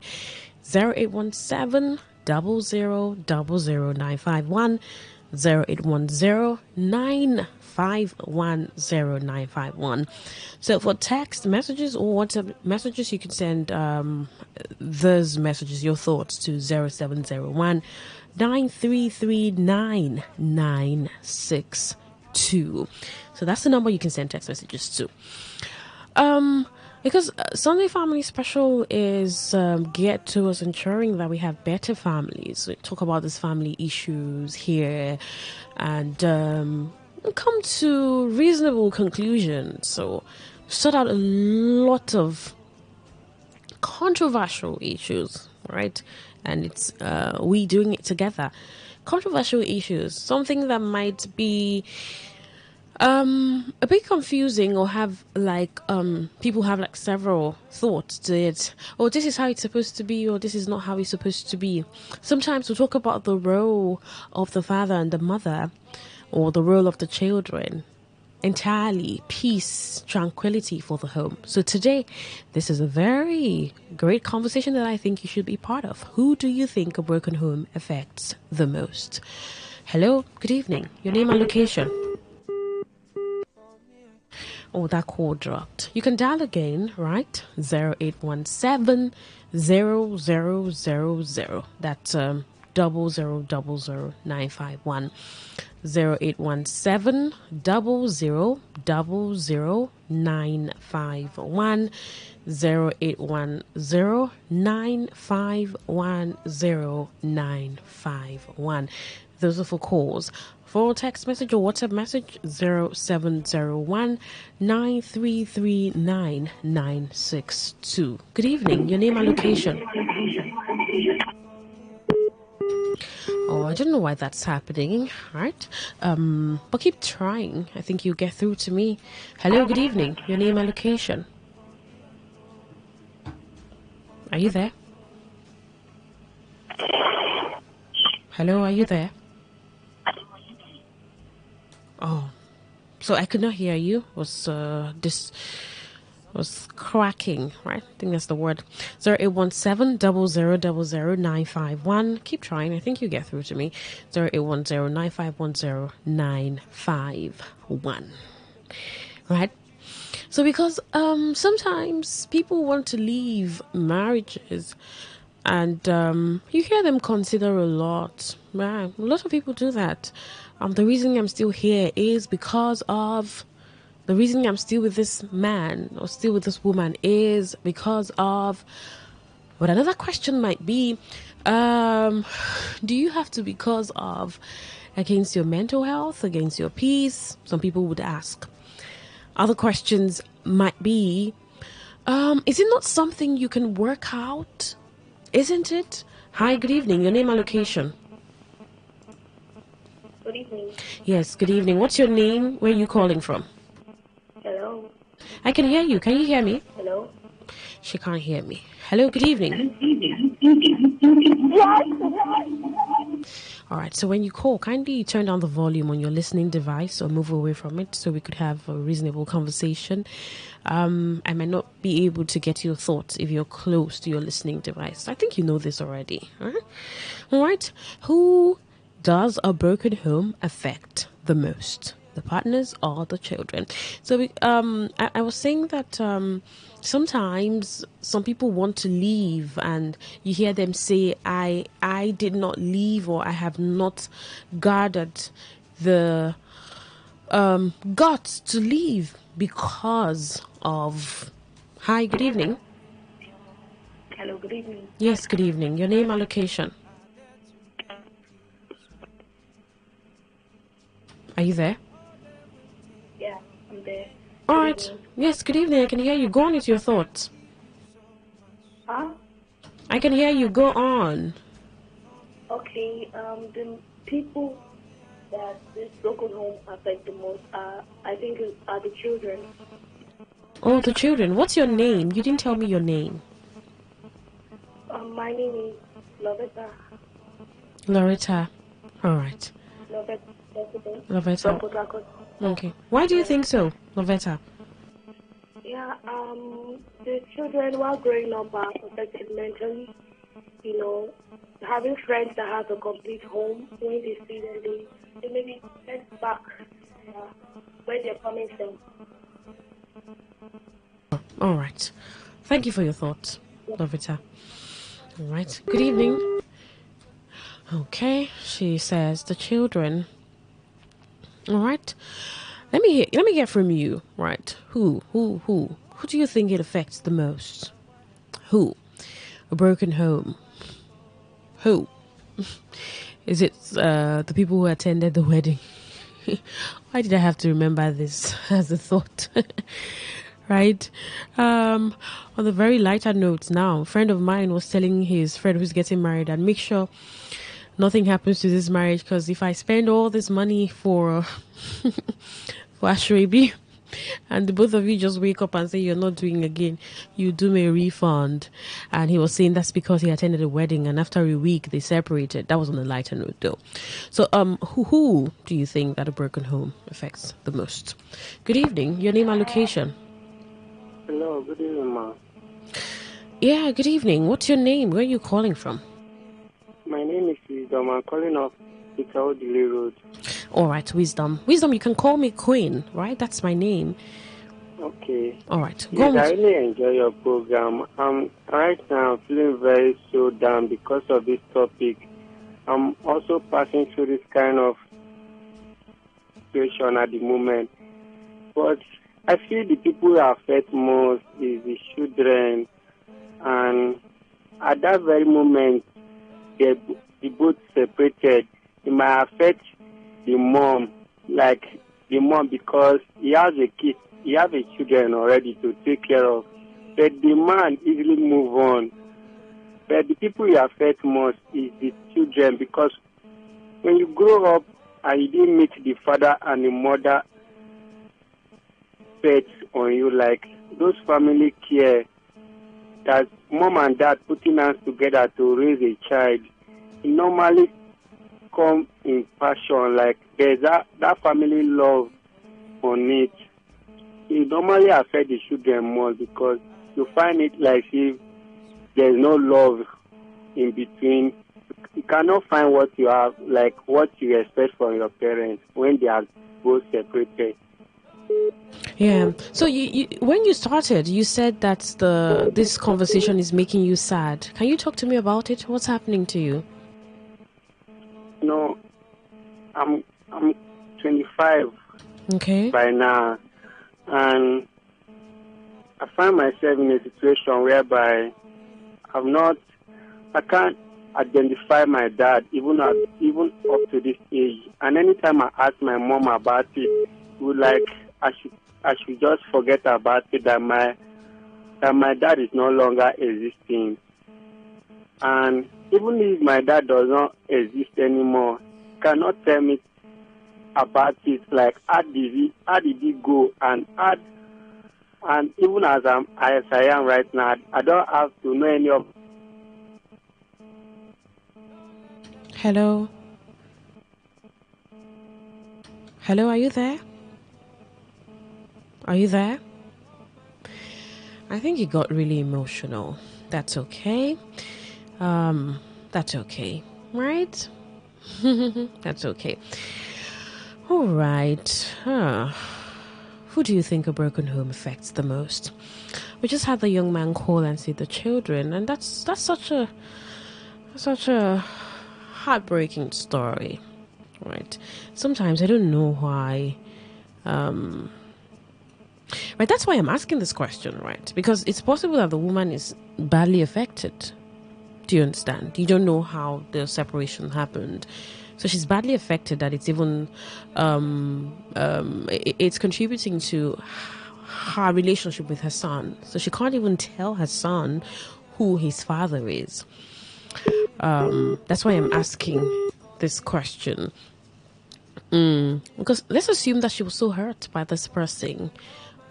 0817 0000951 0810-951-0951. So for text messages or WhatsApp messages, you can send those messages, your thoughts, to 0701-933-9962. So that's the number you can send text messages to. Because Sunday Family Special is geared towards ensuring that we have better families. We talk about these family issues here and come to reasonable conclusions. So sort out a lot of controversial issues, right? And it's we doing it together. Controversial issues, something that might be a bit confusing, or have people have several thoughts to it. Or this is how it's supposed to be, or this is not how it's supposed to be. Sometimes we talk about the role of the father and the mother, or the role of the children. Entirely peace, tranquility for the home. So today, this is a very great conversation that I think you should be part of. Who do you think a broken home affects the most? Hello, good evening. Your name and location. Oh, that call dropped. You can dial again, right? 0817 0000. That's 0000951. 0817 00000951. 0810-951-0951. Those are for calls. For text message or WhatsApp message, 0701-933-9962. Good evening. Your name and location. Oh, I don't know why that's happening, right? But keep trying. I think you'll get through to me. Hello, good evening. Your name and location. Are you there? Hello, are you there? Oh, so I could not hear you. This was cracking, right? I think that's the word. 0817 00000951. Keep trying. I think you get through to me. 0810-951-0951. Right? So because sometimes people want to leave marriages, and you hear them consider a lot. Right? A lot of people do that. The reason I'm still here is because of... The reason I'm still with this man or still with this woman is because of... But another question might be, do you have to because of against your mental health, against your peace? Some people would ask. Other questions might be, is it not something you can work out? Isn't it? Hi, good evening. Your name and location. Good evening. Yes, good evening. What's your name? Where are you calling from? Hello. I can hear you. Can you hear me? Hello. She can't hear me. Hello, good evening. All right, so when you call, kindly turn down the volume on your listening device or move away from it so we could have a reasonable conversation. I might not be able to get your thoughts if you're close to your listening device. I think you know this already. All right, who does a broken home affect the most? The partners or the children? So I was saying that sometimes some people want to leave and you hear them say, I did not leave, or I have not gathered the guts to leave because of... Hi, good evening. Hello, good evening. Yes, good evening. Your name and location. Are you there? Yeah, I'm there. All right. Yes, good evening. I can hear you. Go on with your thoughts. Huh? I can hear you. Go on. Okay, the people that this broken home affect the most I think, are the children. Oh, the children. What's your name? You didn't tell me your name. My name is Lovetta. Loretta. All right. Lovetta. Okay. Why do you think so, Lovetta? Yeah, the children, while growing up, are protected mentally. You know, having friends that have a complete home, when they see them, they maybe get back where they're coming from. All right. Thank you for your thoughts, Lovetta. All right. Good evening. Okay. She says the children. All right. Let me get from you. Right. Who do you think it affects the most? Who? A broken home. Who? Is it the people who attended the wedding? Why did I have to remember this as a thought? Right? On the very lighter note now, a friend of mine was telling his friend who's getting married and make sure nothing happens to this marriage, because if I spend all this money for Ashrabi and the both of you just wake up and say you're not doing again, you do me a refund. And he was saying that's because he attended a wedding and after a week they separated. That was on a lighter note though. So who do you think that a broken home affects the most? Good evening. Your name and location. Hello, good evening, ma. Yeah, good evening. What's your name? Where are you calling from? My name is Wisdom. I'm calling off Ikaodili Road. All right, Wisdom. Wisdom, you can call me Queen, right? That's my name. Okay. All right. Go on. I really enjoy your program. Right now, I'm feeling very so down because of this topic. I'm also passing through this kind of situation at the moment. But I feel the people who are affected most is the children. And at that very moment, they both separated. It might affect the mom, because he has a kid, he has a children already to take care of. But the man easily move on. But the people who affect most is the children, because when you grow up and you didn't meet the father and the mother pets on you, like those family care that mom and dad putting hands together to raise a child, it normally come in passion, like there's that family love on it. It normally affects the children more because you find it like if there's no love in between. You cannot find what you have, like what you expect from your parents when they are both separated. Yeah. So you when you started, you said that this conversation is making you sad. Can you talk to me about it? What's happening to you? No, I'm 25. Okay. By now, and I find myself in a situation whereby I can't identify my dad even up to this age. And anytime I ask my mom about it, I should just forget about it, that my dad is no longer existing. And even if my dad does not exist anymore, cannot tell me about it, like how did he go, and even as I am right now, I don't have to know any of. Hello, are you there? Are you there? I think he got really emotional. That's okay. That's okay, right? That's okay. All right. Who do you think a broken home affects the most? We just had the young man call and see the children, and that's such a heartbreaking story, right? Sometimes I don't know why. Right, that's why I'm asking this question, right? Because it's possible that the woman is badly affected. Do you understand? You don't know how the separation happened. So she's badly affected that it's even it's contributing to her relationship with her son. So she can't even tell her son who his father is. That's why I'm asking this question. Because let's assume that she was so hurt by this person,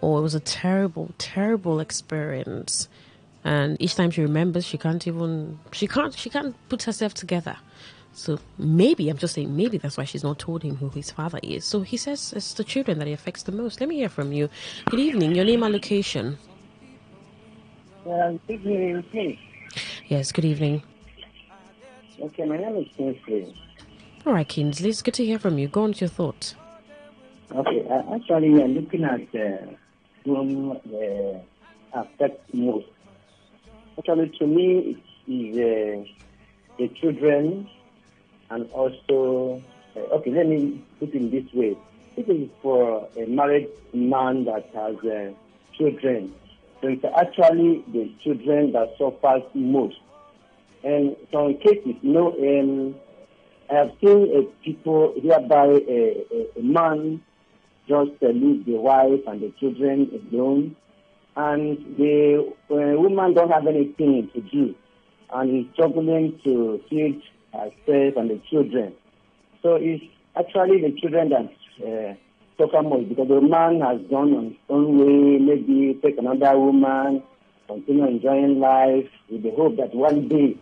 or it was a terrible, terrible experience, and each time she remembers, she can't put herself together. So maybe, I'm just saying, maybe that's why she's not told him who his father is. So he says it's the children that he affects the most. Let me hear from you. Good evening. Your name and location. Good evening, please. Yes, good evening. Okay, my name is Kingsley. All right, Kingsley, it's good to hear from you. Go on with your thoughts. Okay, actually, we are looking at whom affects most. Actually, to me, it is the children, and also, okay, let me put it this way. It is for a married man that has children. So it's actually the children that suffers most. And some cases, I have seen people whereby a man just leave the wife and the children alone, and the woman don't have anything to do, and is struggling to feed herself and the children. So it's actually the children that suffer most, because the man has gone on his own way, maybe take another woman, continue enjoying life with the hope that one day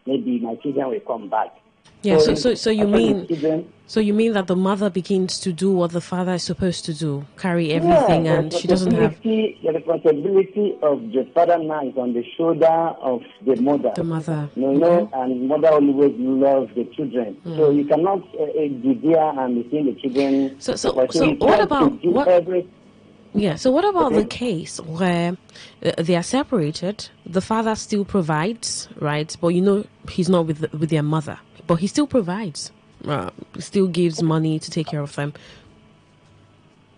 maybe my children will come back. Yeah, so you mean that the mother begins to do what the father is supposed to do, carry everything, and she doesn't have... The responsibility of the father now is on the shoulder of the mother. The mother. And mother always loves the children. So you cannot be there and be seeing the children. So what about... So what about the case where they are separated, the father still provides, right? But he's not with their mother, but he still provides, still gives money to take care of them.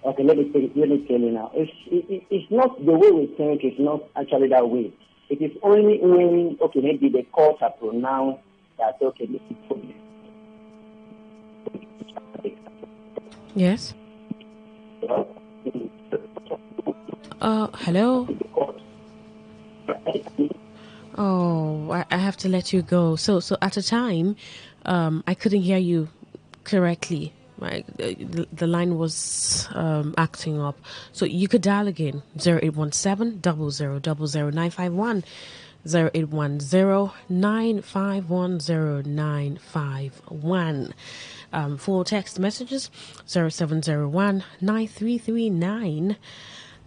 Okay, let me tell you now. It's not the way we think. It's not actually that way. It is only when maybe the courts are pronounced that this is problem. Yes. Hello? Oh, I have to let you go. So at a time, I couldn't hear you correctly. Right? The line was acting up. So you could dial again, 0817 0000 951, 0810 951 0951. For text messages, 0701 9339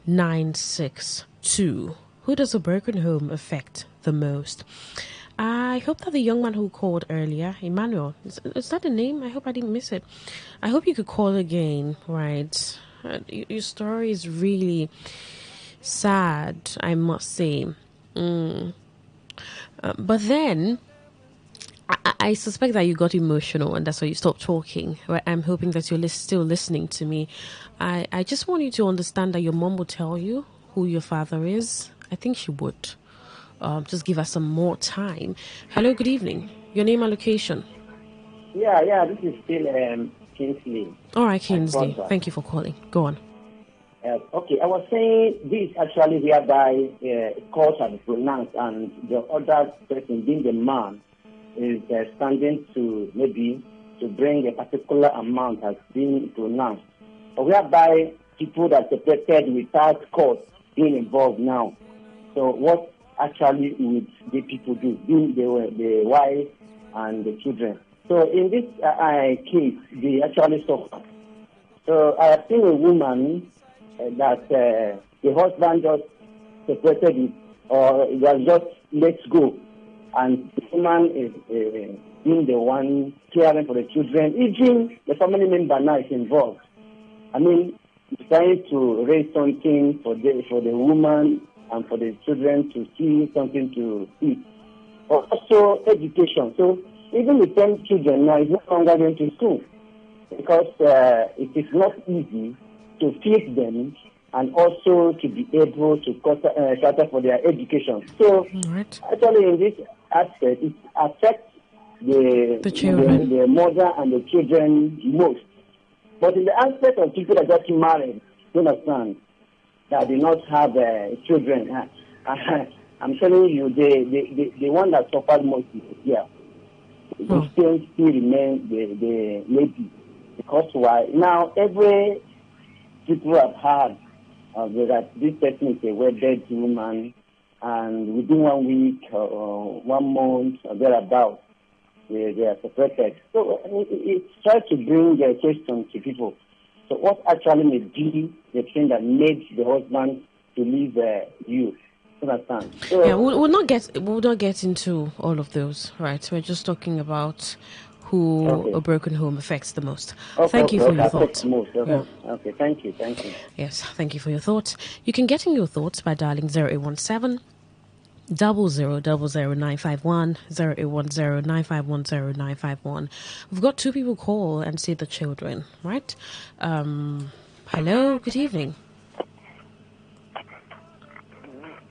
962. Who does a broken home affect the most? I hope that the young man who called earlier, Emmanuel, is that the name? I hope I didn't miss it. I hope you could call again, right? Your story is really sad, I must say. But then, I suspect that you got emotional and that's why you stopped talking. Right? I'm hoping that you're still listening to me. I just want you to understand that your mom will tell you who your father is. I think she would. just give us some more time. Hello, good evening. Your name and location. Yeah, this is still Kingsley. All right, Kingsley. Thank you for calling. Go on. Okay, I was saying this actually whereby court has pronounced and the other person, being the man, is standing to maybe to bring a particular amount has been pronounced. Or whereby people that separated without court being involved now. So what actually would the people do? Being the wife and the children. So in this case, they actually suffer. So I have seen a woman that the husband just separated it, or it was just let go, and the woman is being the one caring for the children. Even the family member now is involved. I mean, he's trying to raise something for the woman and for the children to see something to eat. Also education. So even the 10 children now is no longer going to school because it is not easy to feed them and also to be able to cater for their education. So actually in this aspect, it affects the children, the mother and the children most. But in the aspect of people that got married, you understand, that do not have children, I'm telling you, the one that suffered most is here. The still remains the lady. Because why? Now, every people have heard that this person is a wedded woman, and within 1 week or 1 month or thereabouts, they are separated. So it tries to bring a question to people. So what actually may be the thing that made the husband to leave you? Understand? So, yeah, we'll not get into all of those, right? We're just talking about who a broken home affects the most. Thank you for your thoughts. Okay, thank you. Yes, thank you for your thoughts. You can get in your thoughts by dialing 0817 000951 0810 9510 951. We've got two people call and see the children, right? Hello, good evening.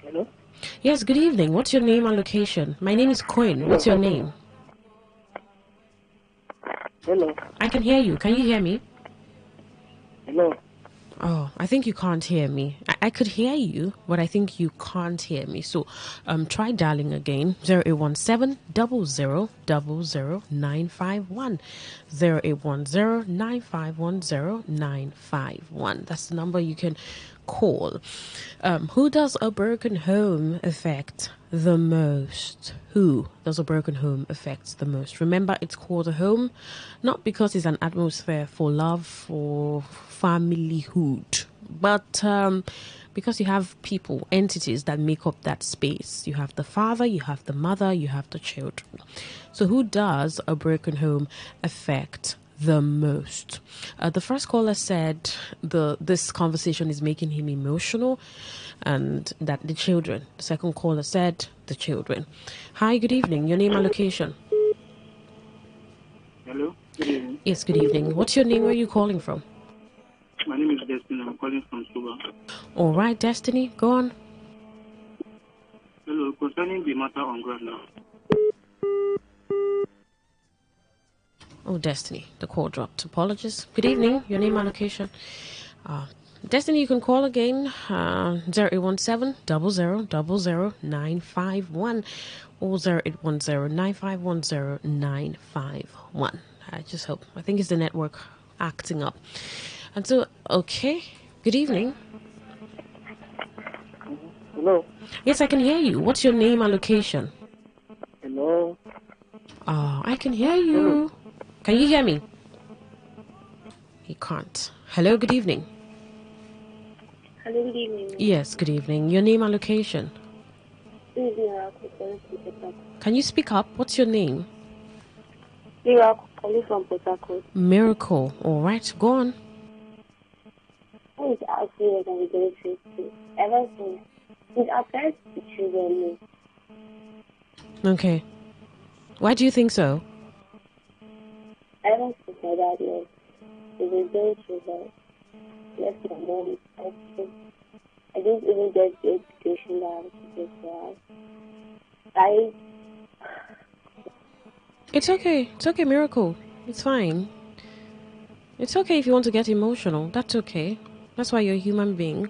Hello? Yes, good evening. What's your name and location? My name is Coin. What's your name? Hello. I can hear you. Can you hear me? Hello. Oh, I think you can't hear me. I could hear you, but I think you can't hear me. So try dialing again. 0817 0000 951. 0810 9510 951. That's the number you can call. Who does a broken home affect the most? Who does a broken home affect the most? Remember, it's called a home, not because it's an atmosphere for love or familyhood, but because you have people, entities that make up that space. You have the father, you have the mother, you have the children. So who does a broken home affect the most? The first caller said this conversation is making him emotional, and that the children. The second caller said the children. Hi, good evening. Your name and location? Hello, good evening. Yes, good evening. What's your name? Where are you calling from? My name is Destiny. I'm calling from Suba. All right, Destiny, go on. Hello, concerning the matter on ground now. Oh, Destiny, the call dropped. Apologies. Good evening. Your name and location? Destiny, you can call again. 0817 0000 951 or 0810 9510 951. I think it's the network acting up. And so, okay. Good evening. Hello. Yes, I can hear you. What's your name and location? Hello. I can hear you. Can you hear me? He can't. Hello, good evening. Hello, good evening. Yes, good evening. Your name and location? This is Miracle calling from Port Harcourt. Can you speak up? What's your name? Miracle calling from Port Harcourt. Miracle. All right, go on. I want to ask you what I'm going to say. Ever since it affects the children. Okay. Why do you think so? Ever since my dad was going through that, left my mom. I didn't even get the education that I was supposed to have. It's okay. It's okay, Miracle. It's fine. It's okay if you want to get emotional. That's okay. That's why you're a human being.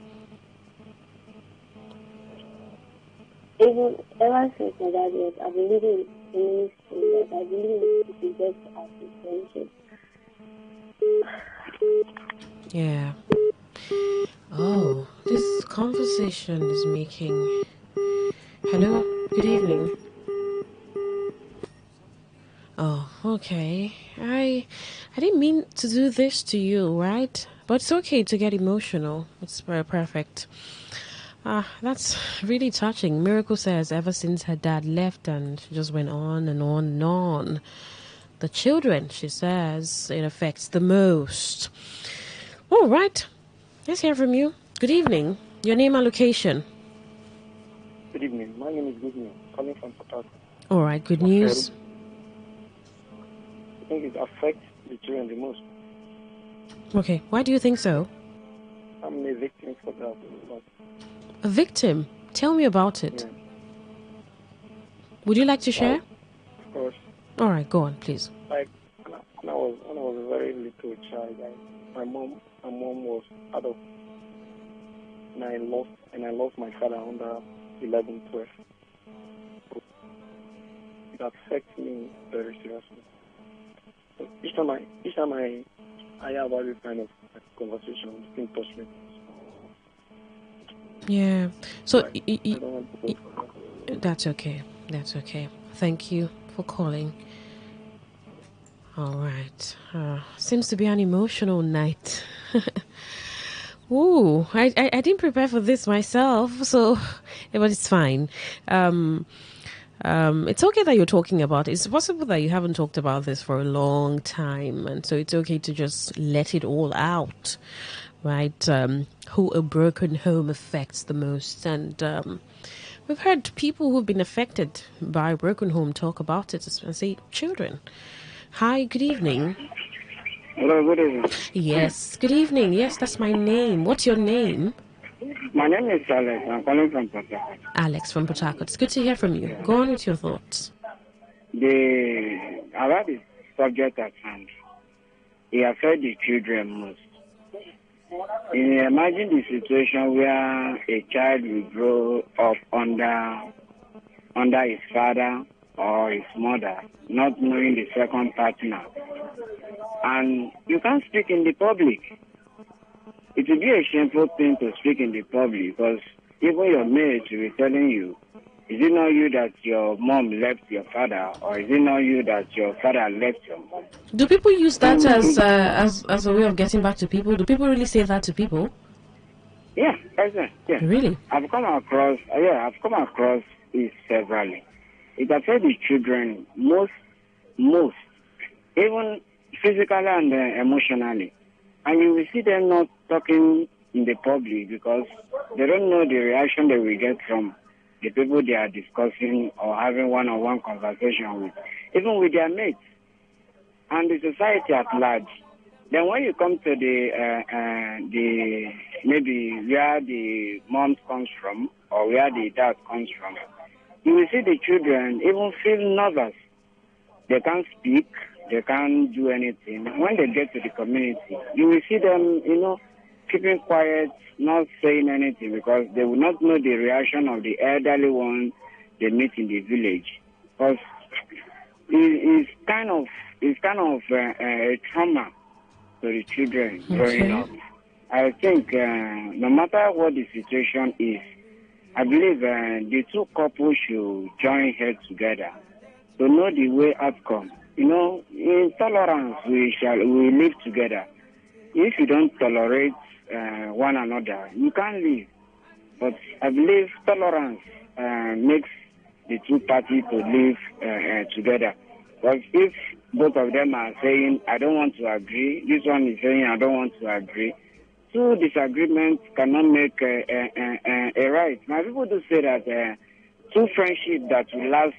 Even ever since my dad was, I've been living in ministry, I believe it gets as a friendship. Yeah. Oh, this conversation is making... Hello? Good evening. Oh, okay. I didn't mean to do this to you, right? But it's okay to get emotional. It's very perfect. That's really touching. Miracle says ever since her dad left and she just went on and on and on. The children, she says, it affects the most. All right. Let's hear from you. Good evening. Your name and location. Good evening. My name is Goodman, calling from Port Harcourt. All right, good news. I think it affects the children the most. Okay, why do you think so? I'm a victim for that. A victim? Tell me about it. Yeah. Would you like to share? Of course. All right, go on, please. Like when I was a very little child, my mom was adult, and I lost my father under 11, 12. So it affects me very seriously. So each time I have this kind of conversation, it thing touch me. Yeah. So I don't want to go for that. that's okay. That's okay. Thank you for calling. All right. Seems to be an emotional night. Ooh, I didn't prepare for this myself, so but it's fine. It's okay that you're talking about it. It's possible that you haven't talked about this for a long time, and so it's okay to just let it all out, right? Who a broken home affects the most, and we've heard people who've been affected by a broken home talk about it, and say children. Hi, good evening. Hello, good evening. Yes, good evening. Yes, that's my name. What's your name? My name is Alex. I'm calling from Port Harcourt. Alex from Port Harcourt. It's good to hear from you. Go on with your thoughts. About the subject at hand, it affects the children most. Imagine the situation where a child will grow up under his father or his mother, not knowing the second partner. And you can't speak in the public. It will be a shameful thing to speak in the public because even your mates will be telling you, is it not you that your mom left your father, or is it not you that your father left your mom? Do people use that as a way of getting back to people? Do people really say that to people? Yeah, yeah. Really? I've come across it severally. It affects the children most, even physically and emotionally. And you will see them not talking in the public because they don't know the reaction they will get from the people they are discussing or having one-on-one conversation with, even with their mates and the society at large. Then when you come to the maybe where the mom comes from or where the dad comes from, you will see the children even feel nervous. They can't speak. They can't do anything. When they get to the community, you will see them, keeping quiet, not saying anything because they will not know the reaction of the elderly one they meet in the village. Because it's kind of a trauma to the children growing up. I think no matter what the situation is, I believe the two couples should join heads together to know the way outcome. In tolerance, we live together. If you don't tolerate one another, you can't live. But I believe tolerance makes the two parties to live together. But if both of them are saying, I don't want to agree, this one is saying, I don't want to agree, two disagreements cannot make a right. Now, people do say that two friendships that will last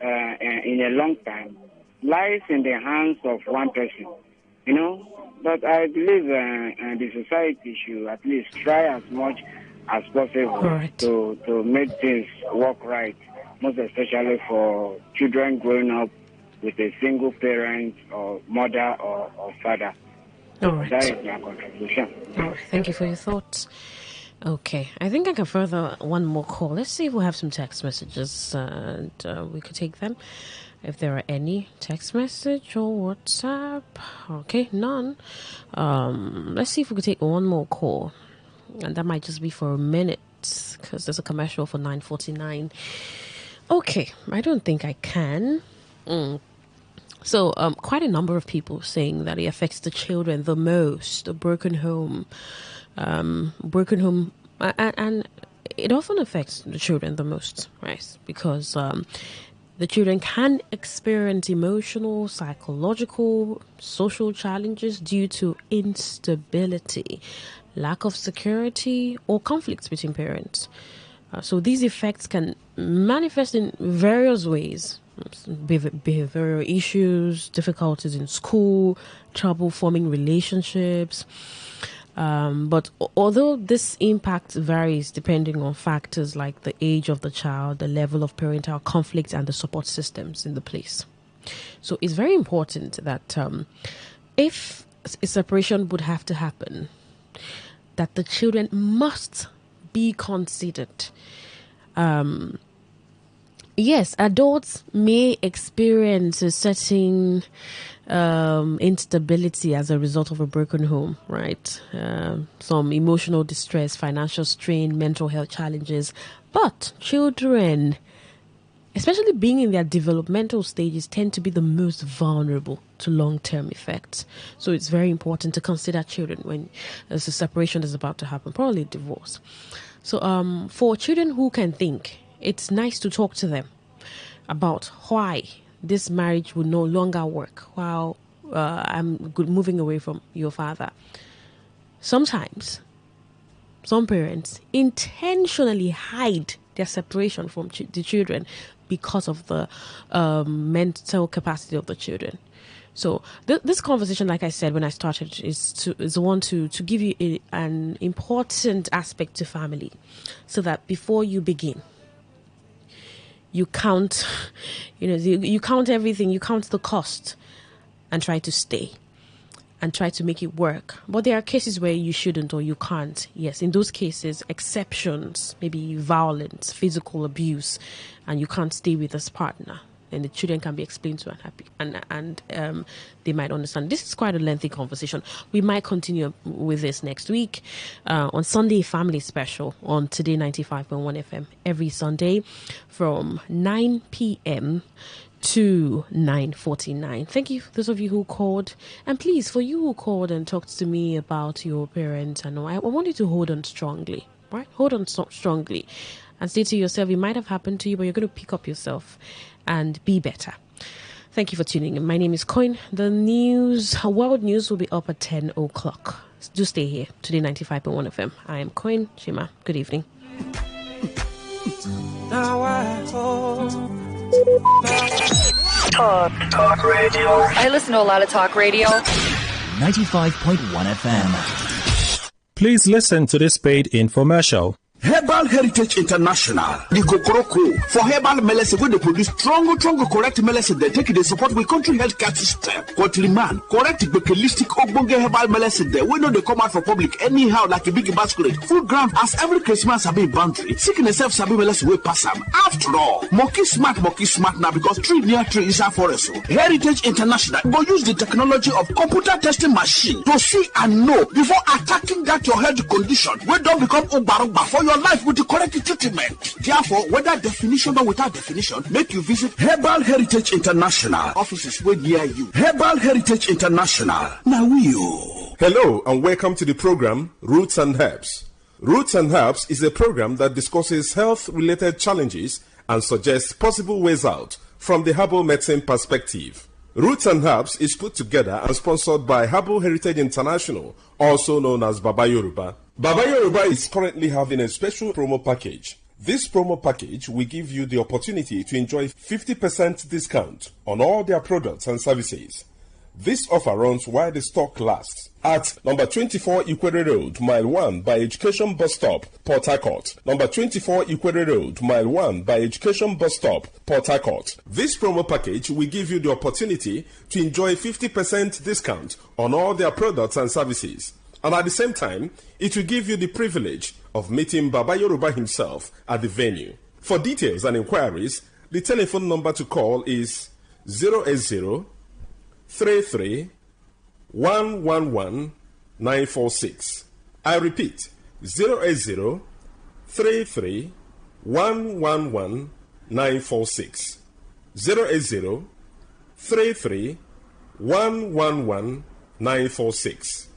in a long time lies in the hands of one person, But I believe the society should at least try as much as possible to make things work right, most especially for children growing up with a single parent or mother or father. All right. That is my contribution. All right. Thank you for your thoughts. Okay, I think I can further one more call. Let's see if we have some text messages and we could take them. If there are any text message or WhatsApp. Okay, none. Let's see if we could take one more call. And that might just be for a minute because there's a commercial for 9:49. Okay, I don't think I can. So quite a number of people saying that it affects the children the most, a broken home, and it often affects the children the most, right? Because the children can experience emotional, psychological, social challenges due to instability, lack of security, or conflicts between parents. So these effects can manifest in various ways. Behavioral issues, difficulties in school, trouble forming relationships. But although this impact varies depending on factors like the age of the child, the level of parental conflict, and the support systems in the place. So it's very important that if a separation would have to happen, that the children must be considered. Yes, adults may experience a certain instability as a result of a broken home, right? Some emotional distress, financial strain, mental health challenges. But children, especially being in their developmental stages, tend to be the most vulnerable to long-term effects. So it's very important to consider children when there's a separation is about to happen, probably divorce. So for children who can think, it's nice to talk to them about why this marriage will no longer work while I'm moving away from your father. Sometimes, some parents intentionally hide their separation from the children because of the mental capacity of the children. So this conversation, like I said when I started, is one to give you an important aspect to family, so that before you begin, you count, you count everything, you count the cost, and try to stay, and try to make it work. But there are cases where you shouldn't or you can't. Yes, in those cases, exceptions, maybe violence, physical abuse, and you can't stay with this partner. And the children can be explained to and they might understand. This is quite a lengthy conversation. We might continue with this next week on Sunday Family Special on Today 95.1 FM every Sunday from 9 p.m. to 9:49. Thank you for those of you who called, and please, for you who called and talked to me about your parents, I want you to hold on strongly, right? Hold on strongly, and say to yourself, it might have happened to you, but you're going to pick up yourself and be better. Thank you for tuning in. My name is Coin. The world news will be up at 10 o'clock. Do stay here. Today 95.1 FM. I am Coin Shima. Good evening. Talk radio. I listen to a lot of talk radio. 95.1 FM. Please listen to this paid infomercial. Herbal Heritage International, the Kokoroko, for herbal medicine, when they produce strong, correct medicine, they take it, they support the country healthcare system. Countryman, correct, holistic, ogbonge herbal medicine, they we know they come out for public anyhow, like a big basket, full ground, as every Christmas have been boundary, seeking a self-sabi medicine will pass them. After all, monkey smart now, because tree near tree is a forest. Heritage International will use the technology of computer testing machine to see and know before attacking that your health condition, we don't become ubarugba for your life with the correct treatment. Therefore, whether definition or without definition, make you visit Herbal Heritage International. Offices way near you. Herbal Heritage International. Now you. Hello and welcome to the program Roots and Herbs. Roots and Herbs is a program that discusses health-related challenges and suggests possible ways out from the herbal medicine perspective. Roots and Herbs is put together and sponsored by Herbal Heritage International, also known as Baba Yoruba. Baba Yoruba is currently having a special promo package. This promo package will give you the opportunity to enjoy 50% discount on all their products and services. This offer runs while the stock lasts. at number 24 Ikwere Road, Mile 1 by Education Bus Stop, Port Harcourt. Number 24 Ikwere Road, Mile 1 by Education Bus Stop, Port Harcourt. This promo package will give you the opportunity to enjoy 50% discount on all their products and services. And at the same time, it will give you the privilege of meeting Baba Yoruba himself at the venue. For details and inquiries, the telephone number to call is 080 33 111 946. I repeat, 080 33 111 946. 080 33 111 946.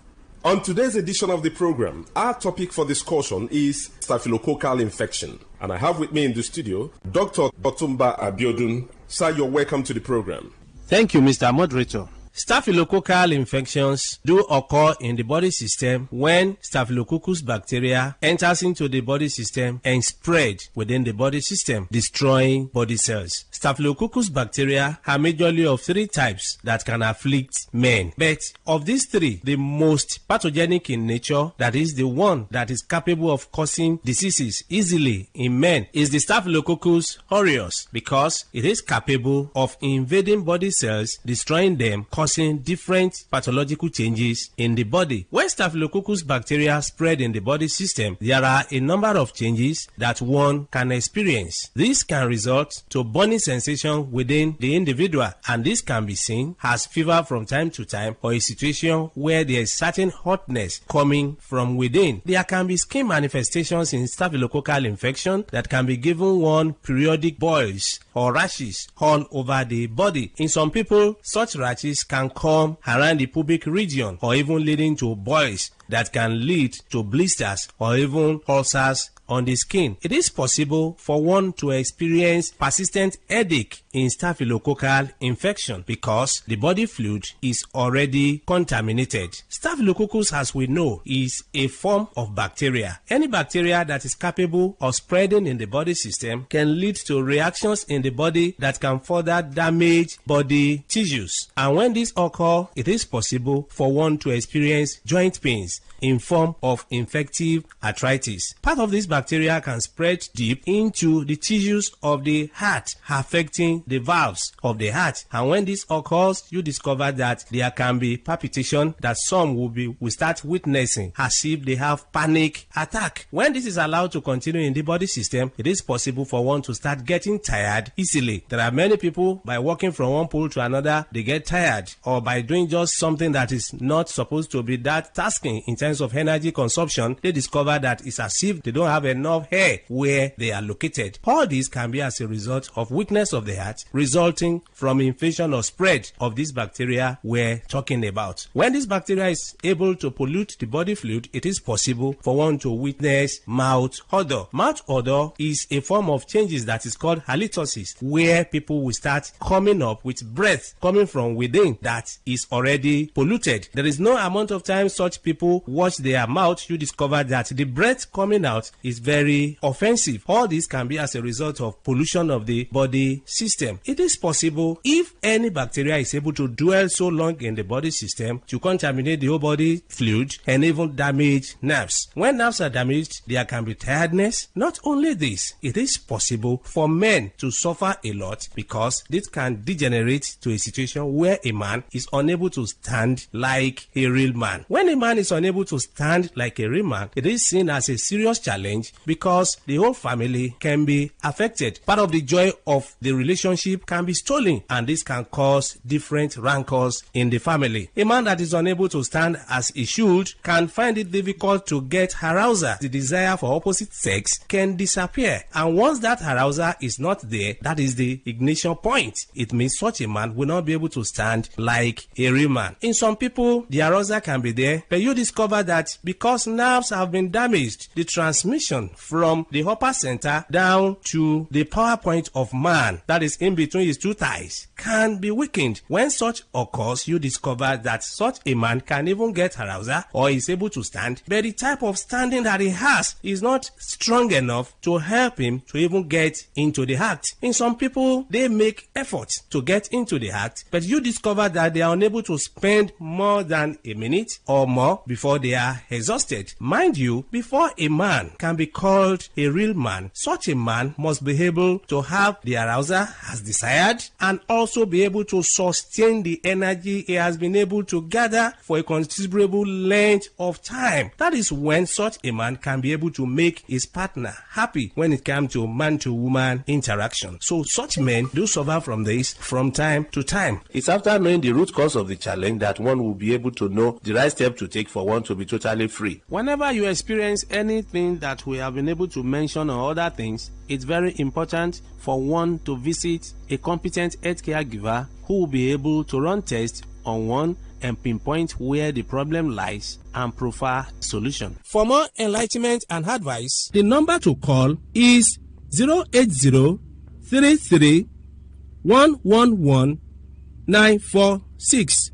On today's edition of the program, our topic for discussion is staphylococcal infection. And I have with me in the studio Dr. Otumba Abiodun. Sir, you're welcome to the program. Thank you, Mr. Moderator. Staphylococcal infections do occur in the body system when Staphylococcus bacteria enters into the body system and spread within the body system, destroying body cells. Staphylococcus bacteria are majorly of 3 types that can afflict men. But of these 3, the most pathogenic in nature, that is the one that is capable of causing diseases easily in men, is the Staphylococcus aureus, because it is capable of invading body cells, destroying them, causing different pathological changes in the body. When Staphylococcus bacteria spread in the body system, there are a number of changes that one can experience. This can result to burning sensation within the individual, and this can be seen as fever from time to time, or a situation where there is certain hotness coming from within. There can be skin manifestations in staphylococcal infection that can be given one periodic boils or rashes all over the body. In some people, such rashes can come around the pubic region, or even leading to boils that can lead to blisters or even ulcers on the skin. It is possible for one to experience persistent headache in staphylococcal infection because the body fluid is already contaminated. Staphylococcus, as we know, is a form of bacteria. Any bacteria that is capable of spreading in the body system can lead to reactions in the body that can further damage body tissues. And when this occurs, it is possible for one to experience joint pains in form of infective arthritis. Part of this bacteria can spread deep into the tissues of the heart, affecting the valves of the heart. And when this occurs, you discover that there can be palpitation that some will start witnessing as if they have panic attack. When this is allowed to continue in the body system, it is possible for one to start getting tired easily. There are many people, by walking from one pole to another, they get tired, or by doing just something that is not supposed to be that tasking in terms of energy consumption, they discover that it's as if they don't have enough hair where they are located. All this can be as a result of weakness of the heart, resulting from infection or spread of this bacteria we're talking about. When this bacteria is able to pollute the body fluid, it is possible for one to witness mouth odor. Mouth odor is a form of changes that is called halitosis, where people will start coming up with breath coming from within that is already polluted. There is no amount of time such people wash their mouth, you discover that the breath coming out is very offensive. All this can be as a result of pollution of the body system. It is possible, if any bacteria is able to dwell so long in the body system, to contaminate the whole body fluid and even damage nerves. When nerves are damaged, there can be tiredness. Not only this, it is possible for men to suffer a lot because this can degenerate to a situation where a man is unable to stand like a real man. When a man is unable to stand like a real man, it is seen as a serious challenge because the whole family can be affected. Part of the joy of the relationship can be stolen, and this can cause different rancors in the family. A man that is unable to stand as he should can find it difficult to get arousal. The desire for opposite sex can disappear, and once that arousal is not there, that is the ignition point. It means such a man will not be able to stand like a real man. In some people, the arousal can be there, but you discover that because nerves have been damaged, the transmission circulation from the upper center down to the power point of man, that is in between his two thighs, can be weakened. When such occurs, you discover that such a man can even get arousal or is able to stand, but the type of standing that he has is not strong enough to help him to even get into the act. In some people, they make efforts to get into the act, but you discover that they are unable to spend more than a minute or more before they are exhausted. Mind you, before a man can be called a real man, such a man must be able to have the arousal as desired and also be able to sustain the energy he has been able to gather for a considerable length of time. That is when such a man can be able to make his partner happy when it comes to man-to-woman interaction. So such men do suffer from this from time to time. It's after knowing the root cause of the challenge that one will be able to know the right step to take for one to be totally free. Whenever you experience anything that we have been able to mention or other things, it's very important for one to visit a competent healthcare giver who will be able to run tests on one and pinpoint where the problem lies and prefer solution. For more enlightenment and advice, the number to call is 080-33-111-946.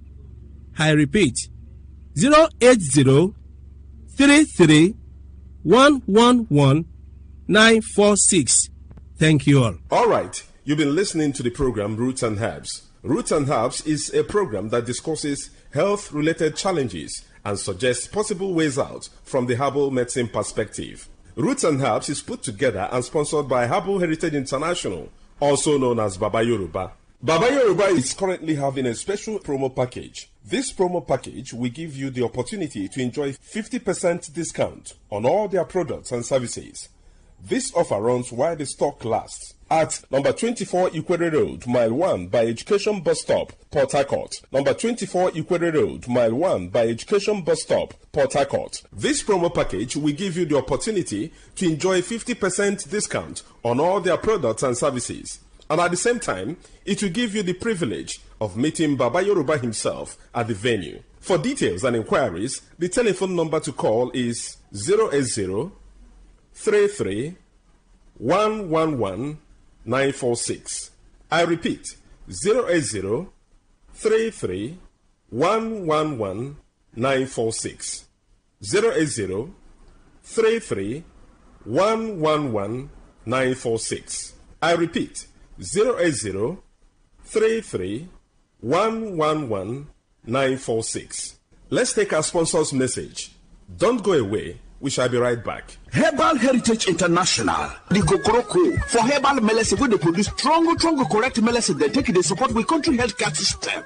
I repeat, 080-33-111-946. Thank you all. All right, you've been listening to the program Roots and Herbs. Roots and Herbs is a program that discusses health-related challenges and suggests possible ways out from the herbal medicine perspective. Roots and Herbs is put together and sponsored by Herbal Heritage International, also known as Baba Yoruba. Baba Yoruba is currently having a special promo package. This promo package will give you the opportunity to enjoy 50% discount on all their products and services. This offer runs while the stock lasts. At number 24 Ikwere Road, Mile 1 by Education Bus Stop, Port Harcourt. Number 24 Ikwere Road, Mile 1 by Education Bus Stop, Port Harcourt. This promo package will give you the opportunity to enjoy 50% discount on all their products and services. And at the same time, it will give you the privilege of meeting Baba Yoruba himself at the venue. For details and inquiries, the telephone number to call is 080 33 111 946. I repeat, 080 33 111 946. 080 33 111 946. I repeat, 080 33 111 946. Let's take our sponsor's message. Don't go away. We shall be right back. Herbal Heritage International, the Kokoroko, for herbal medicine, where they produce strong, correct medicine, they take it, they support with country healthcare system.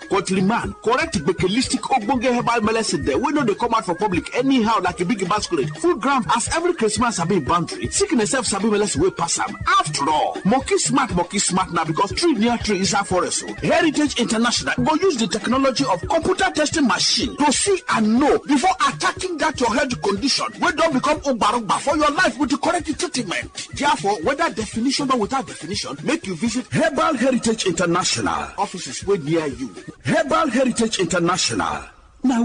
Man, correct, bekelistic, ogbonge herbal medicine, they know they come out for public anyhow, like a big basket. Full ground, as every Christmas have been boundary. Sickness self sabi medicine will pass them. After all, monkey smart now, because tree near tree is a forest. Heritage International go use the technology of computer testing machine to see and know before attacking that your health condition. We don't become Obarugba for your life with the correct treatment. Therefore, whether definition or without definition, make you visit Herbal Heritage International. Offices way near you. Herbal Heritage International. Now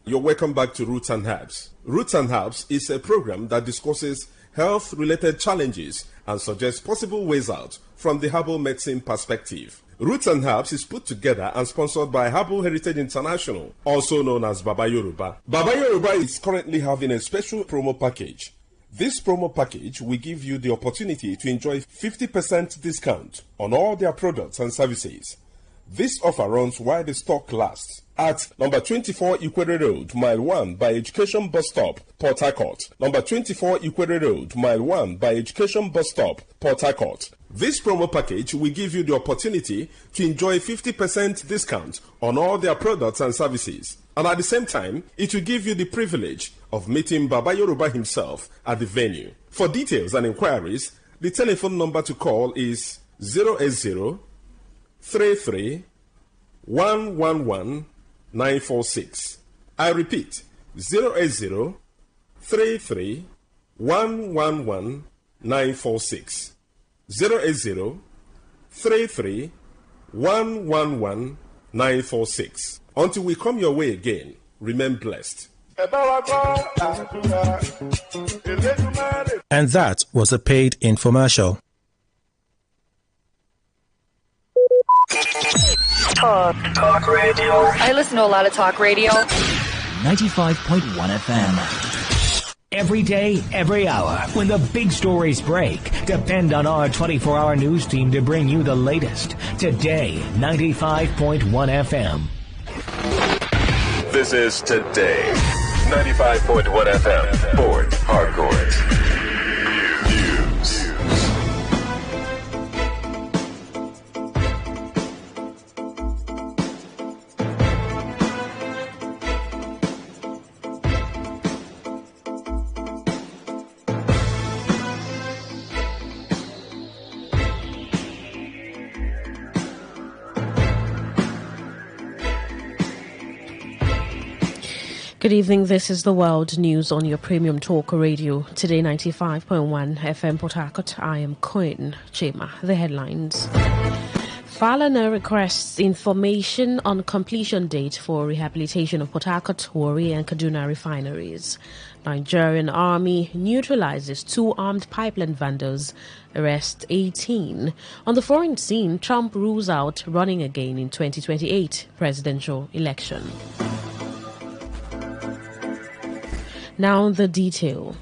You're welcome back to Roots and Herbs. Roots and Herbs is a program that discusses health-related challenges and suggests possible ways out from the herbal medicine perspective. Roots and Herbs is put together and sponsored by Herbal Heritage International, also known as Baba Yoruba. Baba Yoruba is currently having a special promo package. This promo package will give you the opportunity to enjoy 50% discount on all their products and services. This offer runs while the stock lasts. At number 24 Ikwere Road, Mile 1 by Education Bus Stop, Port Harcourt. Number 24 Ikwere Road, Mile 1 by Education Bus Stop, Port Harcourt. This promo package will give you the opportunity to enjoy 50% discount on all their products and services. And at the same time, it will give you the privilege of meeting Baba Yoruba himself at the venue. For details and inquiries, the telephone number to call is 080 33 111 946. I repeat, 080 33 111 946. 080 33 111 946. Until we come your way again, remain blessed. And that was a paid infomercial. Talk radio. I listen to a lot of talk radio. 95.1 FM. Every day, every hour, when the big stories break, depend on our 24-hour news team to bring you the latest. Today, 95.1 FM. This is Today, 95.1 FM, Fort Harcourt. News. Good evening, this is the World News on your premium talk radio. Today 95.1 FM Port Harcourt. I am Queen Chema. The headlines. Falana requests information on completion date for rehabilitation of Port Harcourt, Warri and Kaduna refineries. Nigerian army neutralizes 2 armed pipeline vendors, arrests 18. On the foreign scene, Trump rules out running again in 2028 presidential election. Now the detail.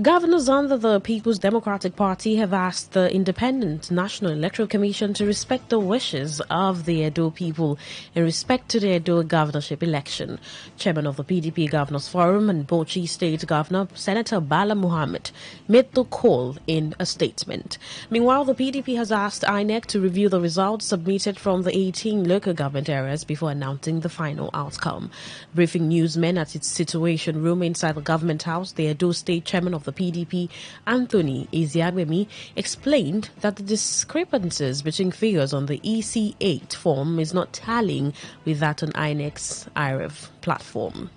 Governors under the People's Democratic Party have asked the Independent National Electoral Commission to respect the wishes of the Edo people in respect to the Edo governorship election. Chairman of the PDP Governors Forum and Bauchi State Governor, Senator Bala Muhammad, made the call in a statement. Meanwhile, the PDP has asked INEC to review the results submitted from the 18 local government areas before announcing the final outcome. Briefing newsmen at its Situation Room inside the Government House, the Edo State Chairman of the PDP, Anthony Eziagbemi, explained that the discrepancies between figures on the EC8 form is not tallying with that on INEC's IREV platform.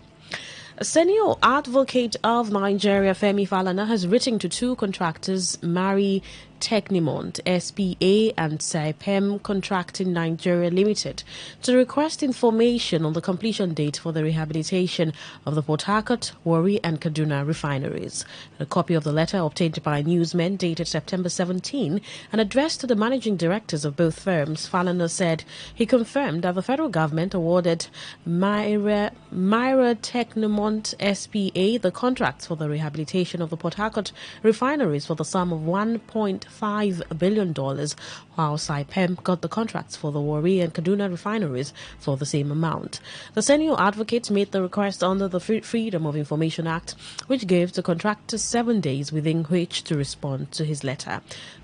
A senior advocate of Nigeria, Femi Falana, has written to 2 contractors, Mari Technimont SPA and Saipem Contracting Nigeria Limited, to request information on the completion date for the rehabilitation of the Port Harcourt, Warri and Kaduna refineries. A copy of the letter obtained by newsmen dated September 17 and addressed to the managing directors of both firms, Falana said he confirmed that the federal government awarded Myra Technomont SPA the contracts for the rehabilitation of the Port Harcourt refineries for the sum of $1.5 billion, while Saipem got the contracts for the Warri and Kaduna refineries for the same amount. The senior advocate made the request under the Freedom of Information Act, which gave the contractors 7 days within which to respond to his letter.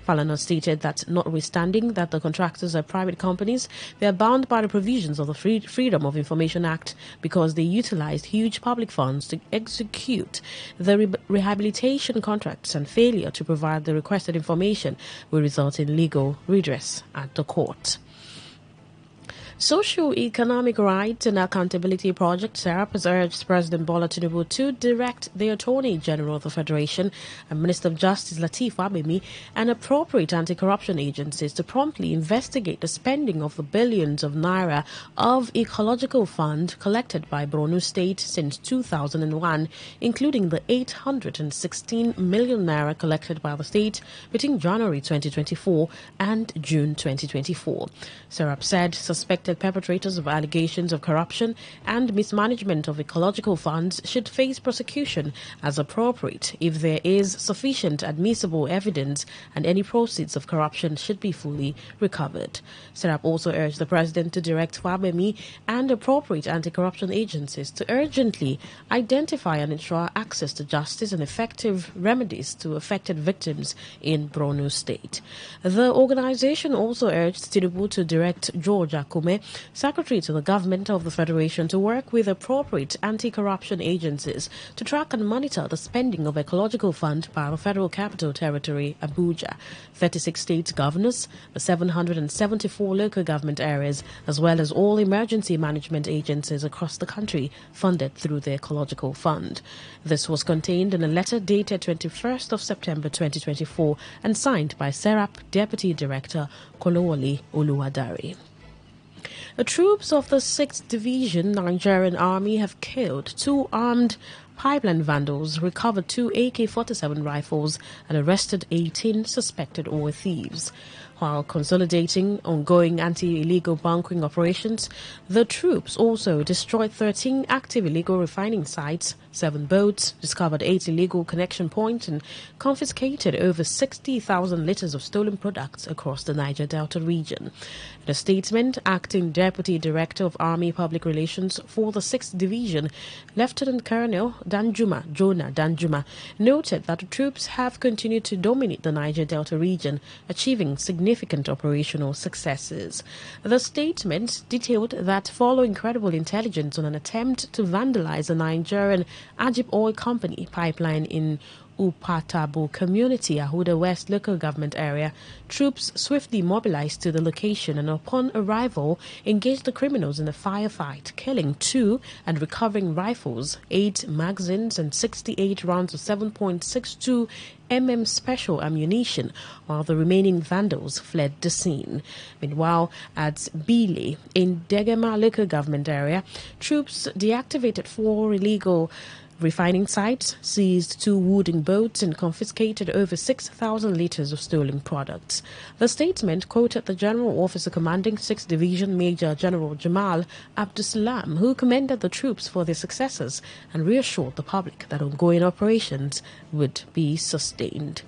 Falana stated that notwithstanding that the contractors are private companies, they are bound by the provisions of the Freedom of Information Act because they utilized huge public funds to execute the rehabilitation contracts, and failure to provide the requested information will result in legal redress at the court. Socio-Economic Rights and Accountability Project, SERAP, has urged President Bola Tinubu to direct the Attorney General of the Federation and Minister of Justice Lateef Fagbemi and appropriate anti-corruption agencies to promptly investigate the spending of the billions of naira of ecological fund collected by Borno State since 2001, including the 816 million naira collected by the state between January 2024 and June 2024. SERAP said suspected perpetrators of allegations of corruption and mismanagement of ecological funds should face prosecution as appropriate if there is sufficient admissible evidence, and any proceeds of corruption should be fully recovered. SERAP also urged the President to direct Fagbemi and appropriate anti-corruption agencies to urgently identify and ensure access to justice and effective remedies to affected victims in Borno State. The organization also urged Tinubu to direct George Akume, Secretary to the Government of the Federation, to work with appropriate anti-corruption agencies to track and monitor the spending of ecological fund by the Federal Capital Territory, Abuja, 36 state governors, the 774 local government areas, as well as all emergency management agencies across the country funded through the ecological fund. This was contained in a letter dated 21st of September 2024 and signed by SERAP Deputy Director Kolowole Oluwadari. The troops of the 6th Division Nigerian Army have killed 2 armed pipeline vandals, recovered 2 AK-47 rifles, and arrested 18 suspected oil thieves. While consolidating ongoing anti-illegal bunkering operations, the troops also destroyed 13 active illegal refining sites, 7 boats, discovered 8 illegal connection points, and confiscated over 60,000 litres of stolen products across the Niger Delta region. In a statement, Acting Deputy Director of Army Public Relations for the 6th Division, Lieutenant Colonel Jonah Danjuma, noted that the troops have continued to dominate the Niger Delta region, achieving significant operational successes. The statement detailed that following credible intelligence on an attempt to vandalize a Nigerian Ajib Oil Company pipeline in Upatabo Community, Ahuda West local government area, troops swiftly mobilized to the location and upon arrival engaged the criminals in a firefight, killing 2 and recovering rifles, 8 magazines and 68 rounds of 7.62 mm special ammunition, while the remaining vandals fled the scene. Meanwhile, at Bile in Degema local government area, troops deactivated 4 illegal refining sites, seized 2 wooden boats, and confiscated over 6,000 litres of stolen products. The statement quoted the General Officer commanding 6th Division Major General Jamal Abdusalam, who commended the troops for their successes and reassured the public that ongoing operations would be sustained.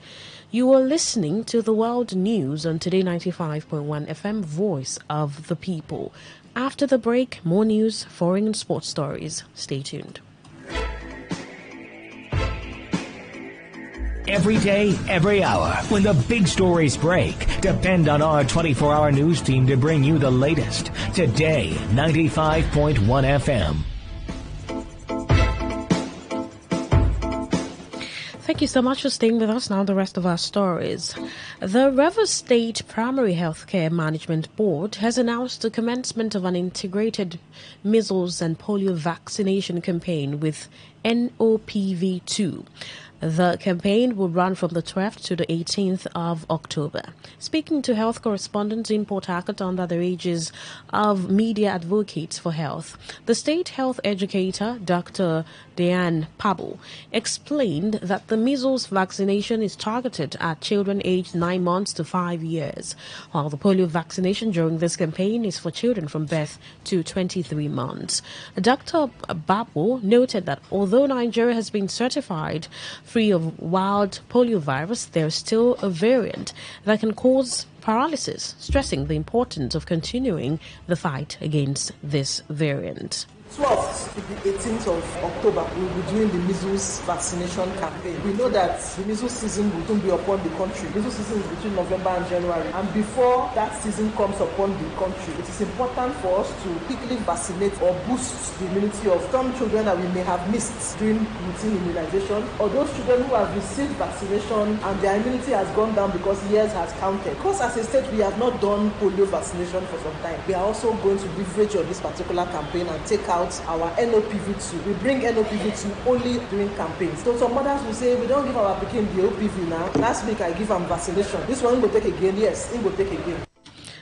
You are listening to the World News on Today 95.1 FM, Voice of the People. After the break, more news, foreign and sports stories. Stay tuned. Every day, every hour, when the big stories break, depend on our 24-hour news team to bring you the latest. Today, 95.1 FM. Thank you so much for staying with us. Now the rest of our stories. The Rivers State Primary Healthcare Management Board has announced the commencement of an integrated measles and polio vaccination campaign with NOPV2. The campaign will run from the 12th to the 18th of October. Speaking to health correspondents in Port Harcourt under the aegis of Media Advocates for Health, the state health educator, Dr. Diane Pablo, explained that the measles vaccination is targeted at children aged 9 months to 5 years, while the polio vaccination during this campaign is for children from birth to 23 months. Dr. Pablo noted that although Nigeria has been certified free of wild polio virus, there is still a variant that can cause paralysis, stressing the importance of continuing the fight against this variant. 12th to the 18th of October, we will be doing the measles vaccination campaign. We know that the measles season will soon be upon the country. Measles season is between November and January. And before that season comes upon the country, it is important for us to quickly vaccinate or boost the immunity of some children that we may have missed during routine immunization, or those children who have received vaccination and their immunity has gone down because years has counted. Because as a state, we have not done polio vaccination for some time. We are also going to leverage on this particular campaign and take out our NOPV2. We bring NOPV2 only during campaigns. So some mothers will say, we don't give our pikin the OPV now. Last week I give them vaccination. This one will take again. Yes, it will take again.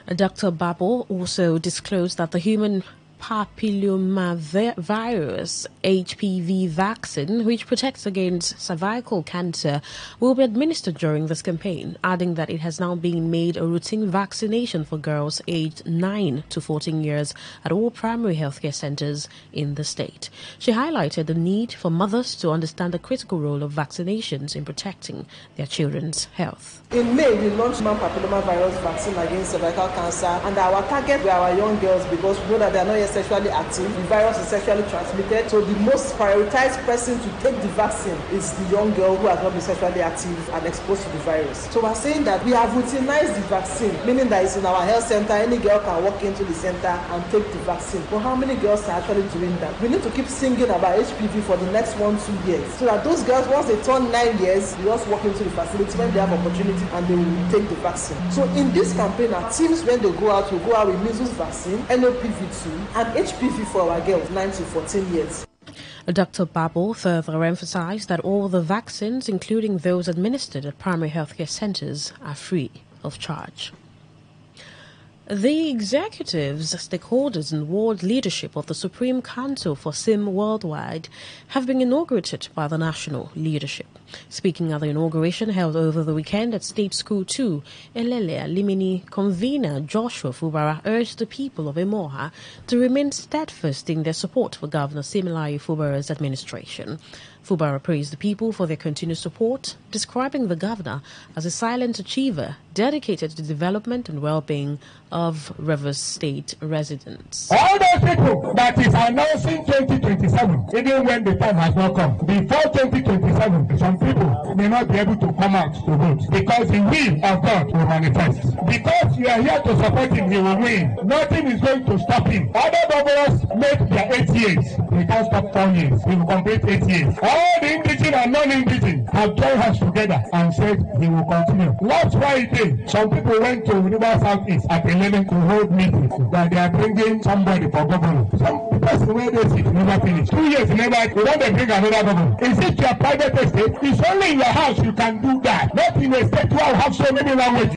Dr. Babo also disclosed that the human papillomavirus HPV vaccine, which protects against cervical cancer, will be administered during this campaign, adding that it has now been made a routine vaccination for girls aged 9 to 14 years at all primary healthcare centers in the state. She highlighted the need for mothers to understand the critical role of vaccinations in protecting their children's health. In May, we launched human papillomavirus vaccine against cervical cancer, and our target were our young girls because we know that they are not yet sexually active. The virus is sexually transmitted, so the most prioritized person to take the vaccine is the young girl who has not been sexually active and exposed to the virus. So we're saying that we have routinized the vaccine, meaning that it's in our health center. Any girl can walk into the center and take the vaccine. But how many girls are actually doing that? We need to keep singing about HPV for the next 1-2 years, so that those girls, once they turn 9 years, they just walk into the facility when they have opportunity and they will take the vaccine. So in this campaign, our teams, when they go out, will go out with measles vaccine, NOPV2, and HPV for our girls 9 to 14 years. Dr. Babo further emphasized that all the vaccines, including those administered at primary healthcare centers, are free of charge. The executives, stakeholders, and world leadership of the Supreme Council for SIM Worldwide have been inaugurated by the national leadership. Speaking at the inauguration held over the weekend at State School 2, Elele Limini convener Joshua Fubara urged the people of Emoha to remain steadfast in their support for Governor Siminalayi Fubara's administration. Fubara praised the people for their continued support, describing the governor as a silent achiever dedicated to the development and well-being of Rivers State residents. All those people that is announcing 2027, even when the time has not come, before 2027, some people may not be able to come out to vote because the will of God will manifest. Because you are here to support him, he will win. Nothing is going to stop him. Other governors make their 8 years. They can't stop 4 years. He will complete 8 years. All the indigenous and non-indigenous have joined hands together and said he will continue. Last Friday, some people went to River Southeast at 11 to hold meetings that they are bringing somebody for governor. Some person where they sit never finish. 2 years never, they want to bring another governor. Is it your private estate? It's only in your house you can do that. Not in a state where you have so many languages.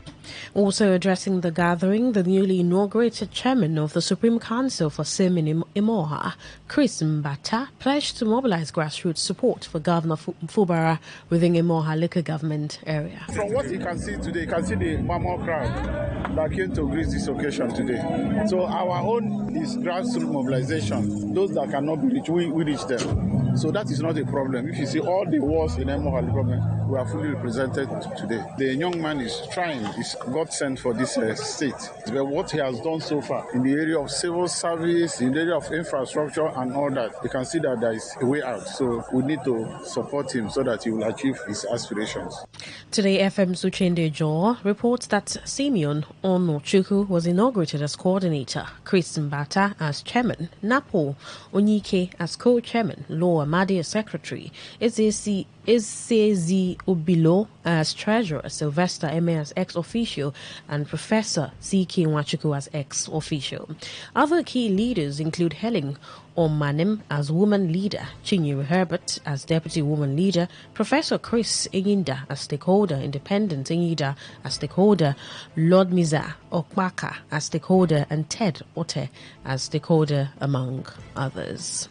Also addressing the gathering, the newly inaugurated chairman of the Supreme Council for SIM in Emoha, Chris Mbata, pledged to mobilize grassroots support for Governor Fubara within Emoha local government area. From what you can see today, you can see the mammoth crowd that came to grace this occasion today. So our own is grassroots mobilization. Those that cannot be reached, we reach them. So that is not a problem. If you see all the wards in Emoha government, we are fully represented today. The young man is trying, is God sent for this state. But what he has done so far in the area of civil service, in the area of infrastructure and all that, you can see that there is a way out. So we need to support him so that he will achieve his aspirations. Today, FM Suchende Jo reports that Simeon Onochukwu was inaugurated as coordinator, Chris Mbata as chairman, Napo Onyike as co-chairman, Law Amadi as secretary, Ezezi Ubilo as treasurer, Sylvester Eme as ex-officio, and Professor C.K. Nwachukwu as ex-officio. Other key leaders include Helen Omanim as woman leader, Chinyere Herbert as deputy woman leader, Professor Chris Enyinda as stakeholder, Independent Enyinda as stakeholder, Lord Miza Okpaka as stakeholder, and Ted Ote as stakeholder, among others.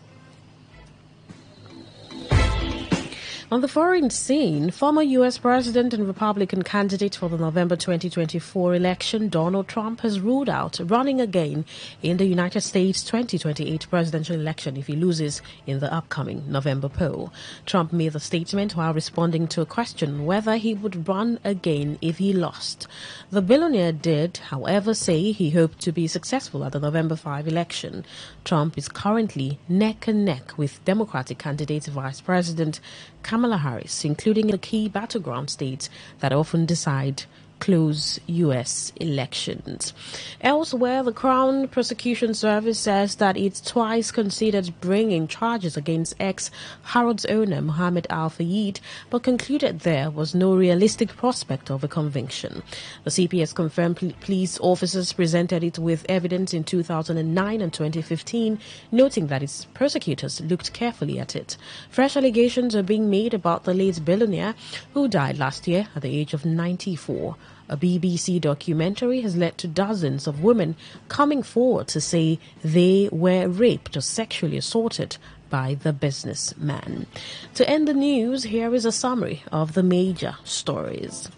On the foreign scene, former U.S. President and Republican candidate for the November 2024 election, Donald Trump, has ruled out running again in the United States 2028 presidential election if he loses in the upcoming November poll. Trump made the statement while responding to a question whether he would run again if he lost. The billionaire did, however, say he hoped to be successful at the November 5 election. Trump is currently neck and neck with Democratic candidate Vice President Kamala Harris, including the key battleground states that often decide close U.S. elections. Elsewhere, the Crown Prosecution Service says that it twice considered bringing charges against ex-Harrods owner Mohammed Al-Fayed, but concluded there was no realistic prospect of a conviction. The CPS confirmed police officers presented it with evidence in 2009 and 2015, noting that its prosecutors looked carefully at it. Fresh allegations are being made about the late billionaire, who died last year at the age of 94. A BBC documentary has led to dozens of women coming forward to say they were raped or sexually assaulted by the businessman. To end the news, here is a summary of the major stories.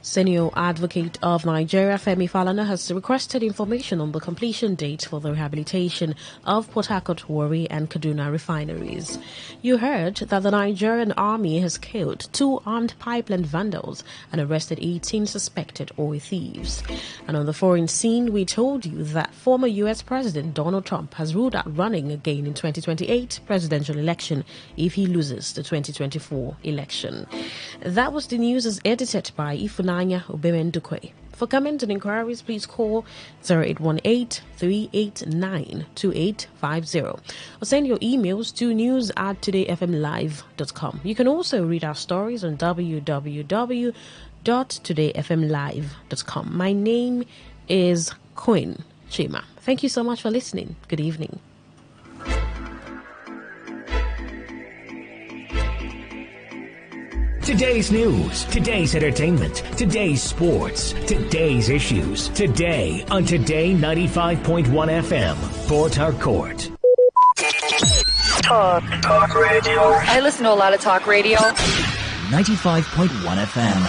Senior Advocate of Nigeria, Femi Falana, has requested information on the completion date for the rehabilitation of Port Harcourt, Warri and Kaduna refineries. You heard that the Nigerian army has killed 2 armed pipeline vandals and arrested 18 suspected oil thieves. And on the foreign scene, we told you that former U.S. President Donald Trump has ruled out running again in 2028 presidential election if he loses the 2024 election. That was the news as edited by Ifunanya Obemendukwe. For comments and inquiries, please call 0818-389-2850 or send your emails to news@todayfmlive.com. You can also read our stories on www.todayfmlive.com. My name is Queen Chima. Thank you so much for listening. Good evening. Today's news, today's entertainment, today's sports, today's issues. Today on Today95.1 FM, Port Harcourt. Talk radio. I listen to a lot of talk radio. 95.1 FM.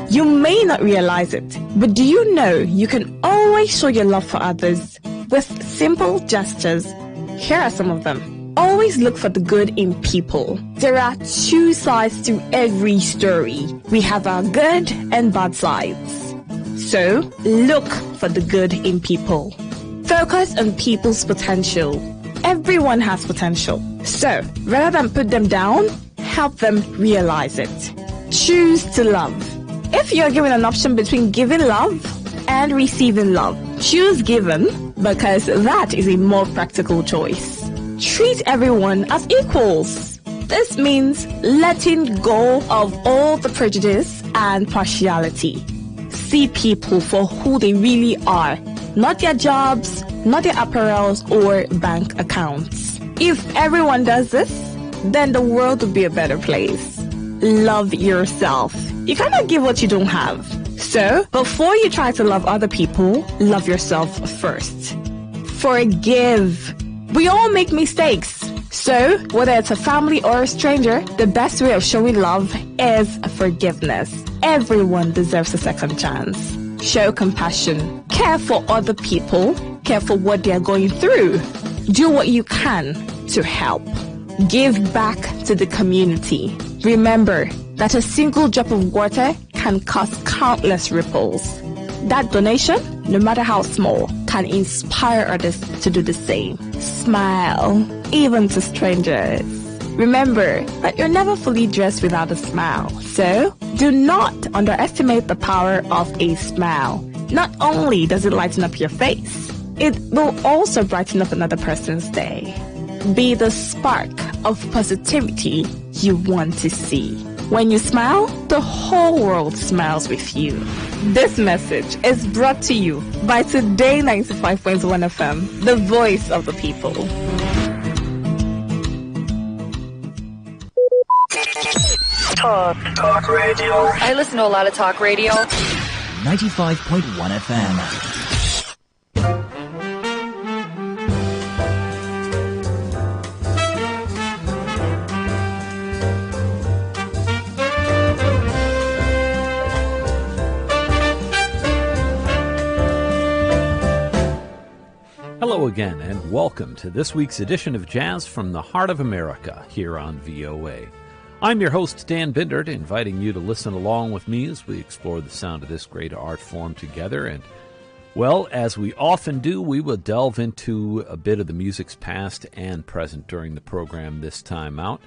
You may not realize it, but do you know you can always show your love for others with simple gestures? Here are some of them. Always look for the good in people. There are two sides to every story. We have our good and bad sides. So, look for the good in people. Focus on people's potential. Everyone has potential. So, rather than put them down, help them realize it. Choose to love. If you're given an option between giving love and receiving love, choose giving because that is a more practical choice. Treat everyone as equals. This means letting go of all the prejudice and partiality. See people for who they really are, not their jobs, not their apparels or bank accounts. If everyone does this, then the world will be a better place. Love yourself. You cannot give what you don't have. So, before you try to love other people, love yourself first. Forgive. We all make mistakes. So, whether it's a family or a stranger, the best way of showing love is forgiveness. Everyone deserves a second chance. Show compassion. Care for other people. Care for what they are going through. Do what you can to help. Give back to the community. Remember that a single drop of water can cause countless ripples. That donation, no matter how small, can inspire others to do the same. Smile, even to strangers. Remember that you're never fully dressed without a smile. So, do not underestimate the power of a smile. Not only does it lighten up your face, it will also brighten up another person's day. Be the spark of positivity you want to see. When you smile, the whole world smiles with you. This message is brought to you by Today95.1 FM, the voice of the people. Talk radio. I listen to a lot of talk radio. 95.1 FM. Hello again, and welcome to this week's edition of Jazz from the Heart of America here on VOA. I'm your host, Dan Bindert, inviting you to listen along with me as we explore the sound of this great art form together. And, well, as we often do, we will delve into a bit of the music's past and present during the program this time out.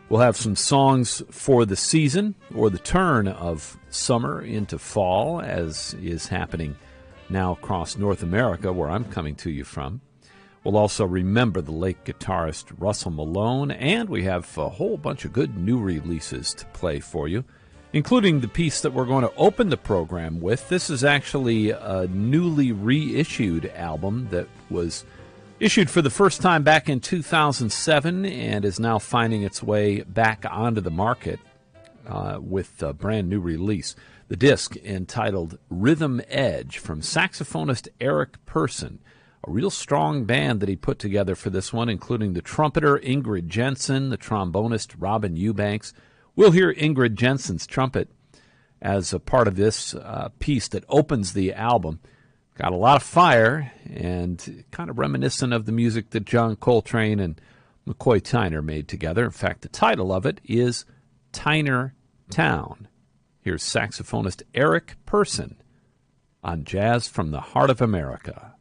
We'll have some songs for the season, or the turn of summer into fall, as is happening now across North America, where I'm coming to you from. We'll also remember the late guitarist Russell Malone, and we have a whole bunch of good new releases to play for you, including the piece that we're going to open the program with. This is actually a newly reissued album that was issued for the first time back in 2007 and is now finding its way back onto the market with a brand new release. The disc entitled Rhythm Edge from saxophonist Eric Person, a real strong band that he put together for this one, including the trumpeter Ingrid Jensen, the trombonist Robin Eubanks. We'll hear Ingrid Jensen's trumpet as a part of this piece that opens the album. Got a lot of fire and kind of reminiscent of the music that John Coltrane and McCoy Tyner made together. In fact, the title of it is Tyner Town. Here's saxophonist Eric Person on Jazz from the Heart of America.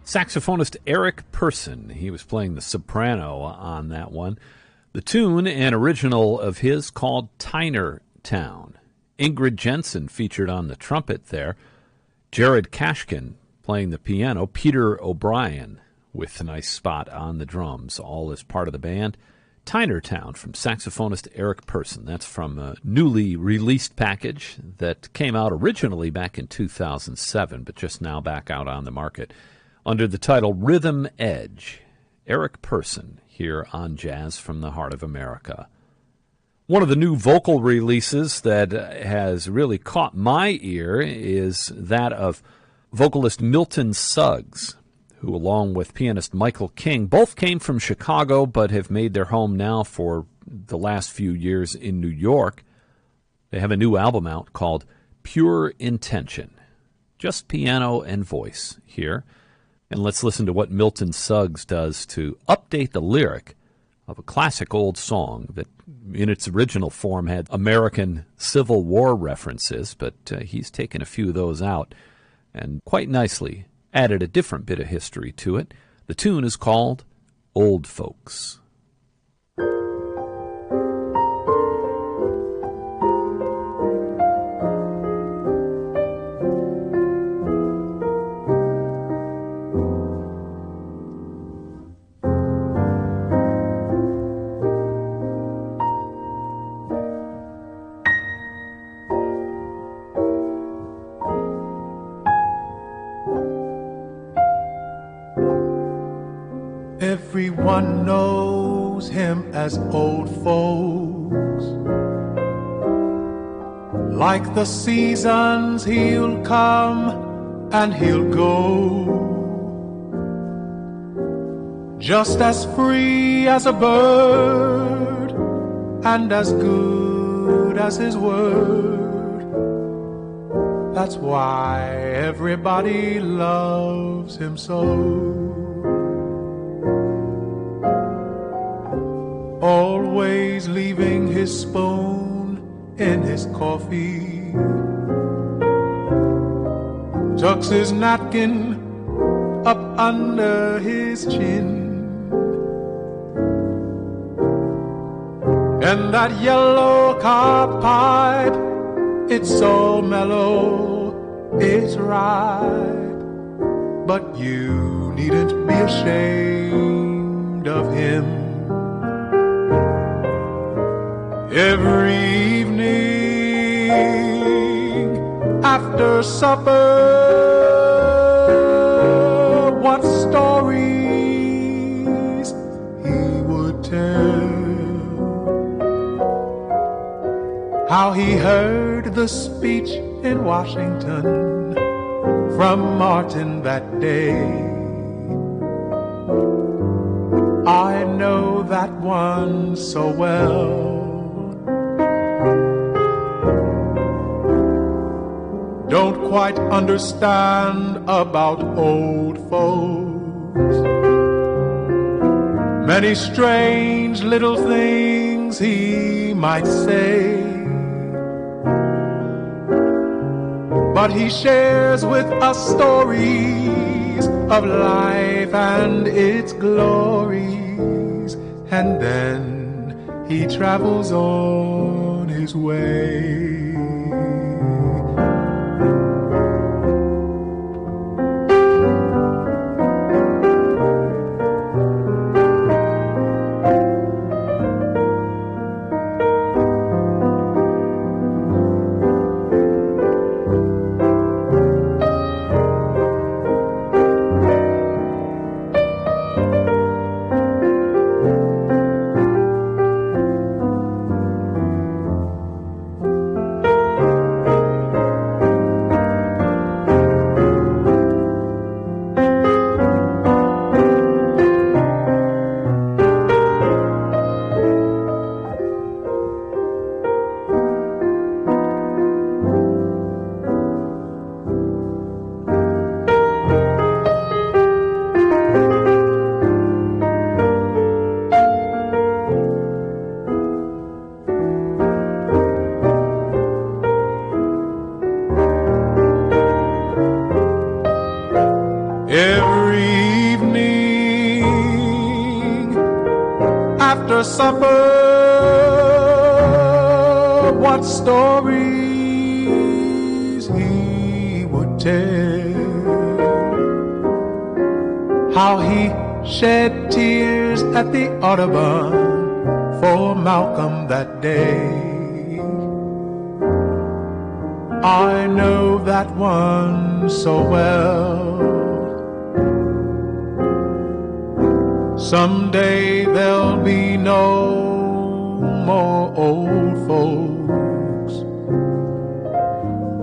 Saxophonist Eric Person, he was playing the soprano on that one. The tune, an original of his called Tyner Town. Ingrid Jensen featured on the trumpet there. Jared Kashkin playing the piano. Peter O'Brien with a nice spot on the drums, all as part of the band. Tyner Town from saxophonist Eric Person. That's from a newly released package that came out originally back in 2007, but just now back out on the market under the title Rhythm Edge. Eric Person here on Jazz from the Heart of America. One of the new vocal releases that has really caught my ear is that of vocalist Milton Suggs, who, along with pianist Michael King, both came from Chicago but have made their home now for the last few years in New York. They have a new album out called Pure Intention. Just piano and voice here. And let's listen to what Milton Suggs does to update the lyric of a classic old song that in its original form had American Civil War references, but he's taken a few of those out and quite nicely added a different bit of history to it. The tune is called Old Folks. Everyone knows him as old folks. Like the seasons, he'll come and he'll go. Just as free as a bird and as good as his word. That's why everybody loves him so. Always leaving his spoon in his coffee. Tucks his napkin up under his chin. And that yellow cob pipe, it's so mellow, it's ripe. But you needn't be ashamed of him. Every evening after supper, what stories he would tell. How he heard the speech in Washington from Martin that day. I know that one so well. Don't quite understand about old folks. Many strange little things he might say, but he shares with us stories of life and its glories, and then he travels on his way. Every after supper, what stories he would tell. How he shed tears at the Audubon for Malcolm that day. I know that one so well. Someday there'll be no more old folks.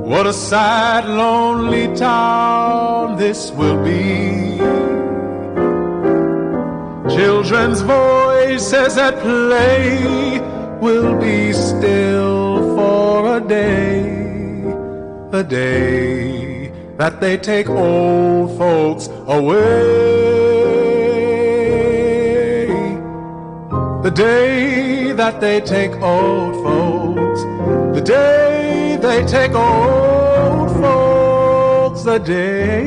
What a sad, lonely town this will be. Children's voices at play will be still for a day that they take old folks away. The day that they take old folks, the day they take old folks, the day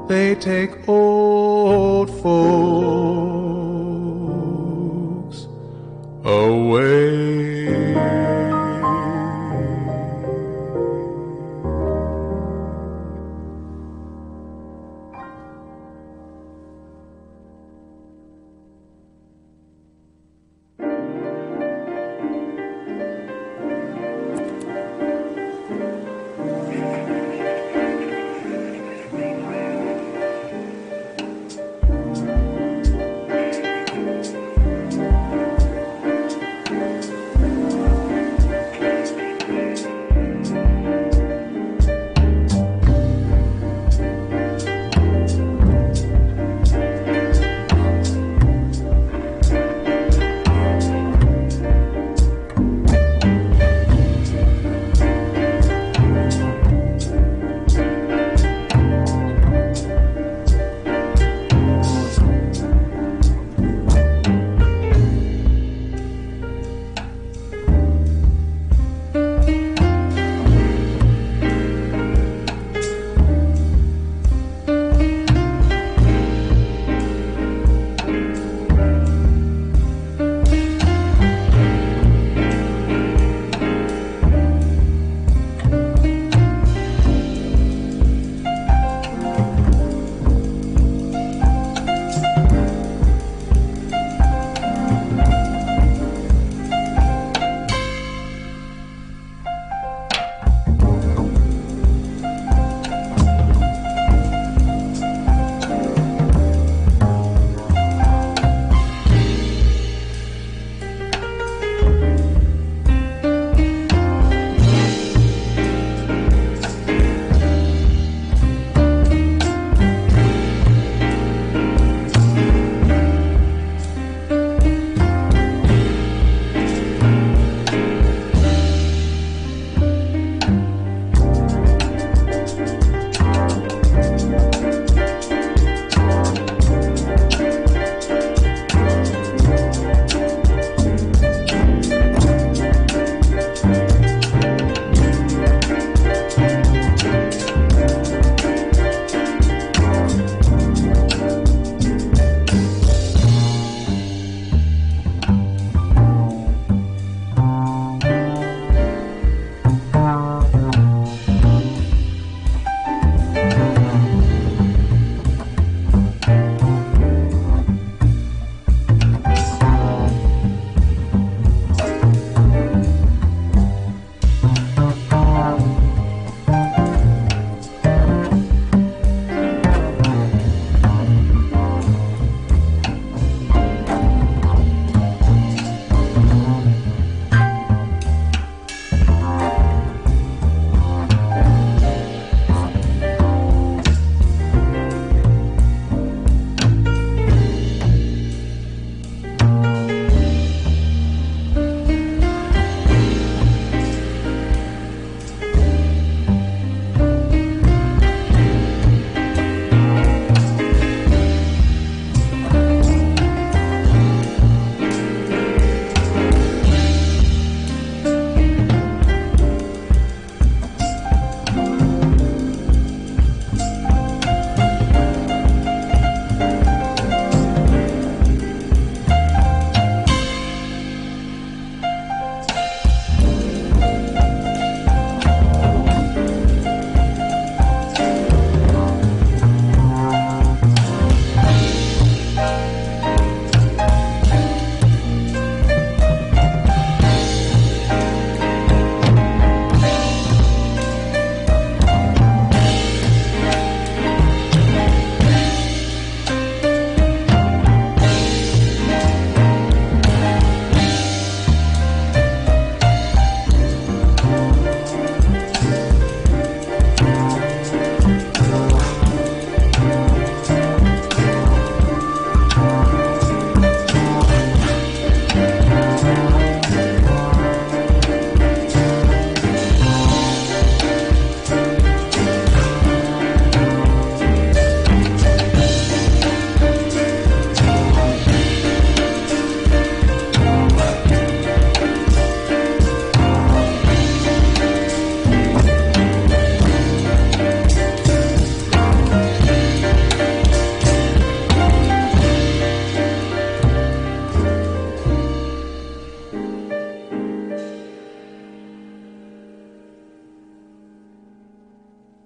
they take old folks away.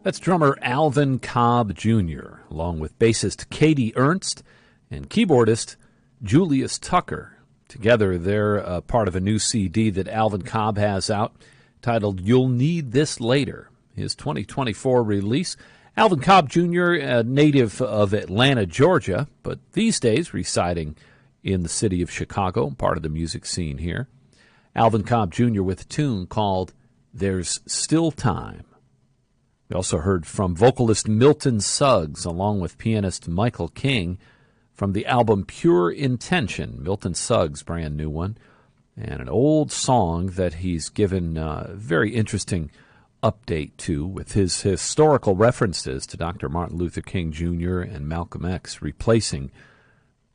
That's drummer Alvin Cobb Jr., along with bassist Katie Ernst and keyboardist Julius Tucker. Together, they're part of a new CD that Alvin Cobb has out titled You'll Need This Later, his 2024 release. Alvin Cobb Jr., a native of Atlanta, Georgia, but these days residing in the city of Chicago, part of the music scene here. Alvin Cobb Jr. with a tune called There's Still Time. We also heard from vocalist Milton Suggs along with pianist Michael King from the album Pure Intention, Milton Suggs' brand new one, and an old song that he's given a very interesting update to with his historical references to Dr. Martin Luther King Jr. and Malcolm X, replacing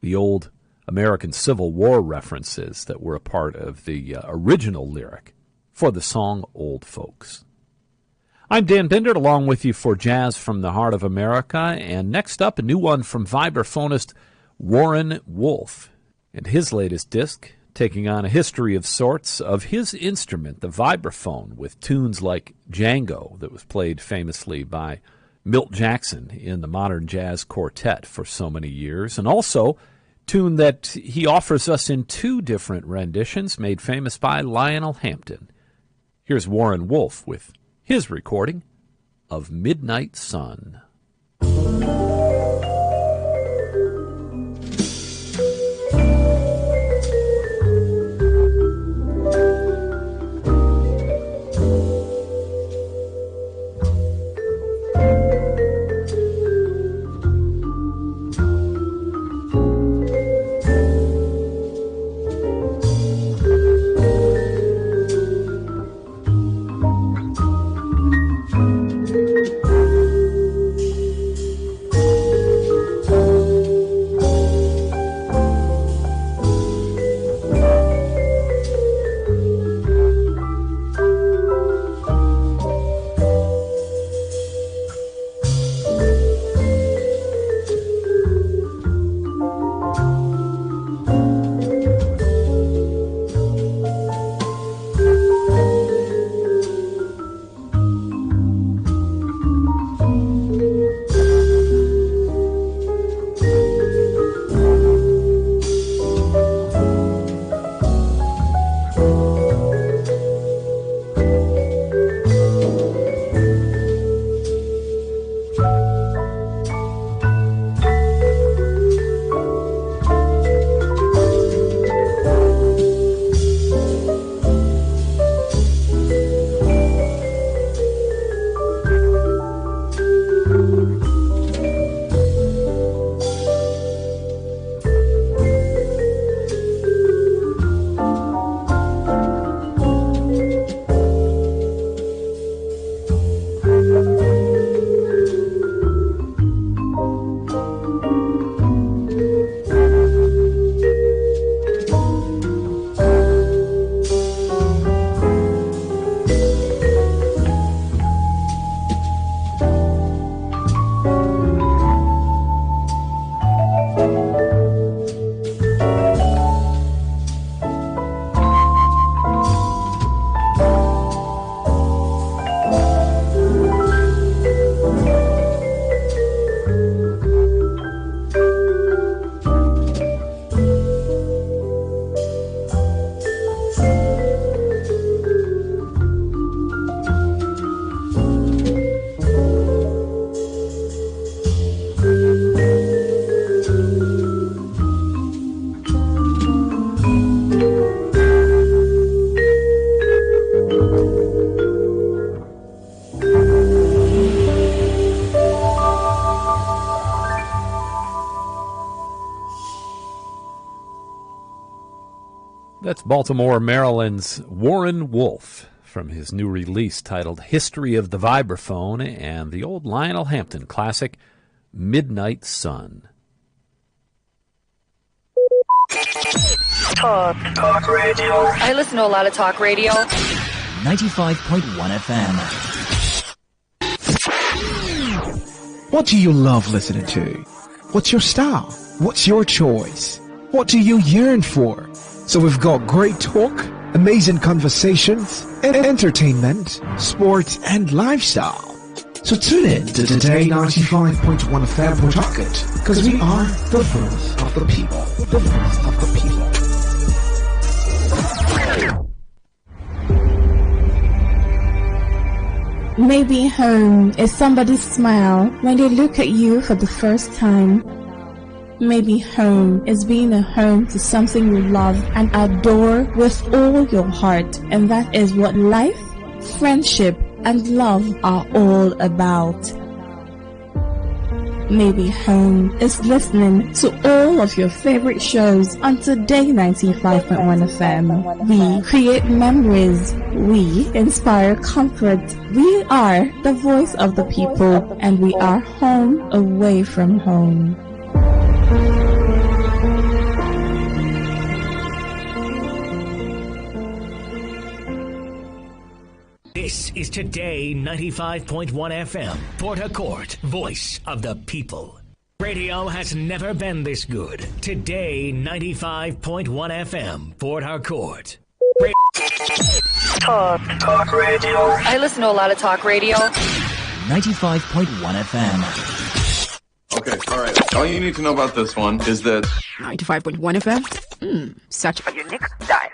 the old American Civil War references that were a part of the original lyric for the song Old Folks. I'm Dan Bindert, along with you for Jazz from the Heart of America, and next up, a new one from vibraphonist Warren Wolf, and his latest disc, taking on a history of sorts of his instrument, the vibraphone, with tunes like Django, that was played famously by Milt Jackson in the Modern Jazz Quartet for so many years, and also tune that he offers us in two different renditions made famous by Lionel Hampton. Here's Warren Wolf with his recording of Midnight Sun. That's Baltimore, Maryland's Warren Wolf from his new release titled History of the Vibraphone and the old Lionel Hampton classic, Midnight Sun. Talk radio. I listen to a lot of talk radio. 95.1 FM. What do you love listening to? What's your style? What's your choice? What do you yearn for? So we've got great talk, amazing conversations, and entertainment, sports, and lifestyle. So tune in to Today 95.1 FM Port Harcourt, because we are the voice of the people. The voice of the people. Maybe home is somebody's smile when they look at you for the first time. Maybe home is being a home to something you love and adore with all your heart, and that is what life, friendship, and love are all about. Maybe home is listening to all of your favorite shows on Today 95.1 FM. We create memories. We inspire comfort. We are the voice of the people, and we are home away from home. This is Today 95.1 FM, Port Harcourt, voice of the people. Radio has never been this good. Today 95.1 FM, Port Harcourt. Talk radio. I listen to a lot of talk radio. 95.1 FM. Okay, all right. All you need to know about this one is that 95.1 FM? Such a unique dial.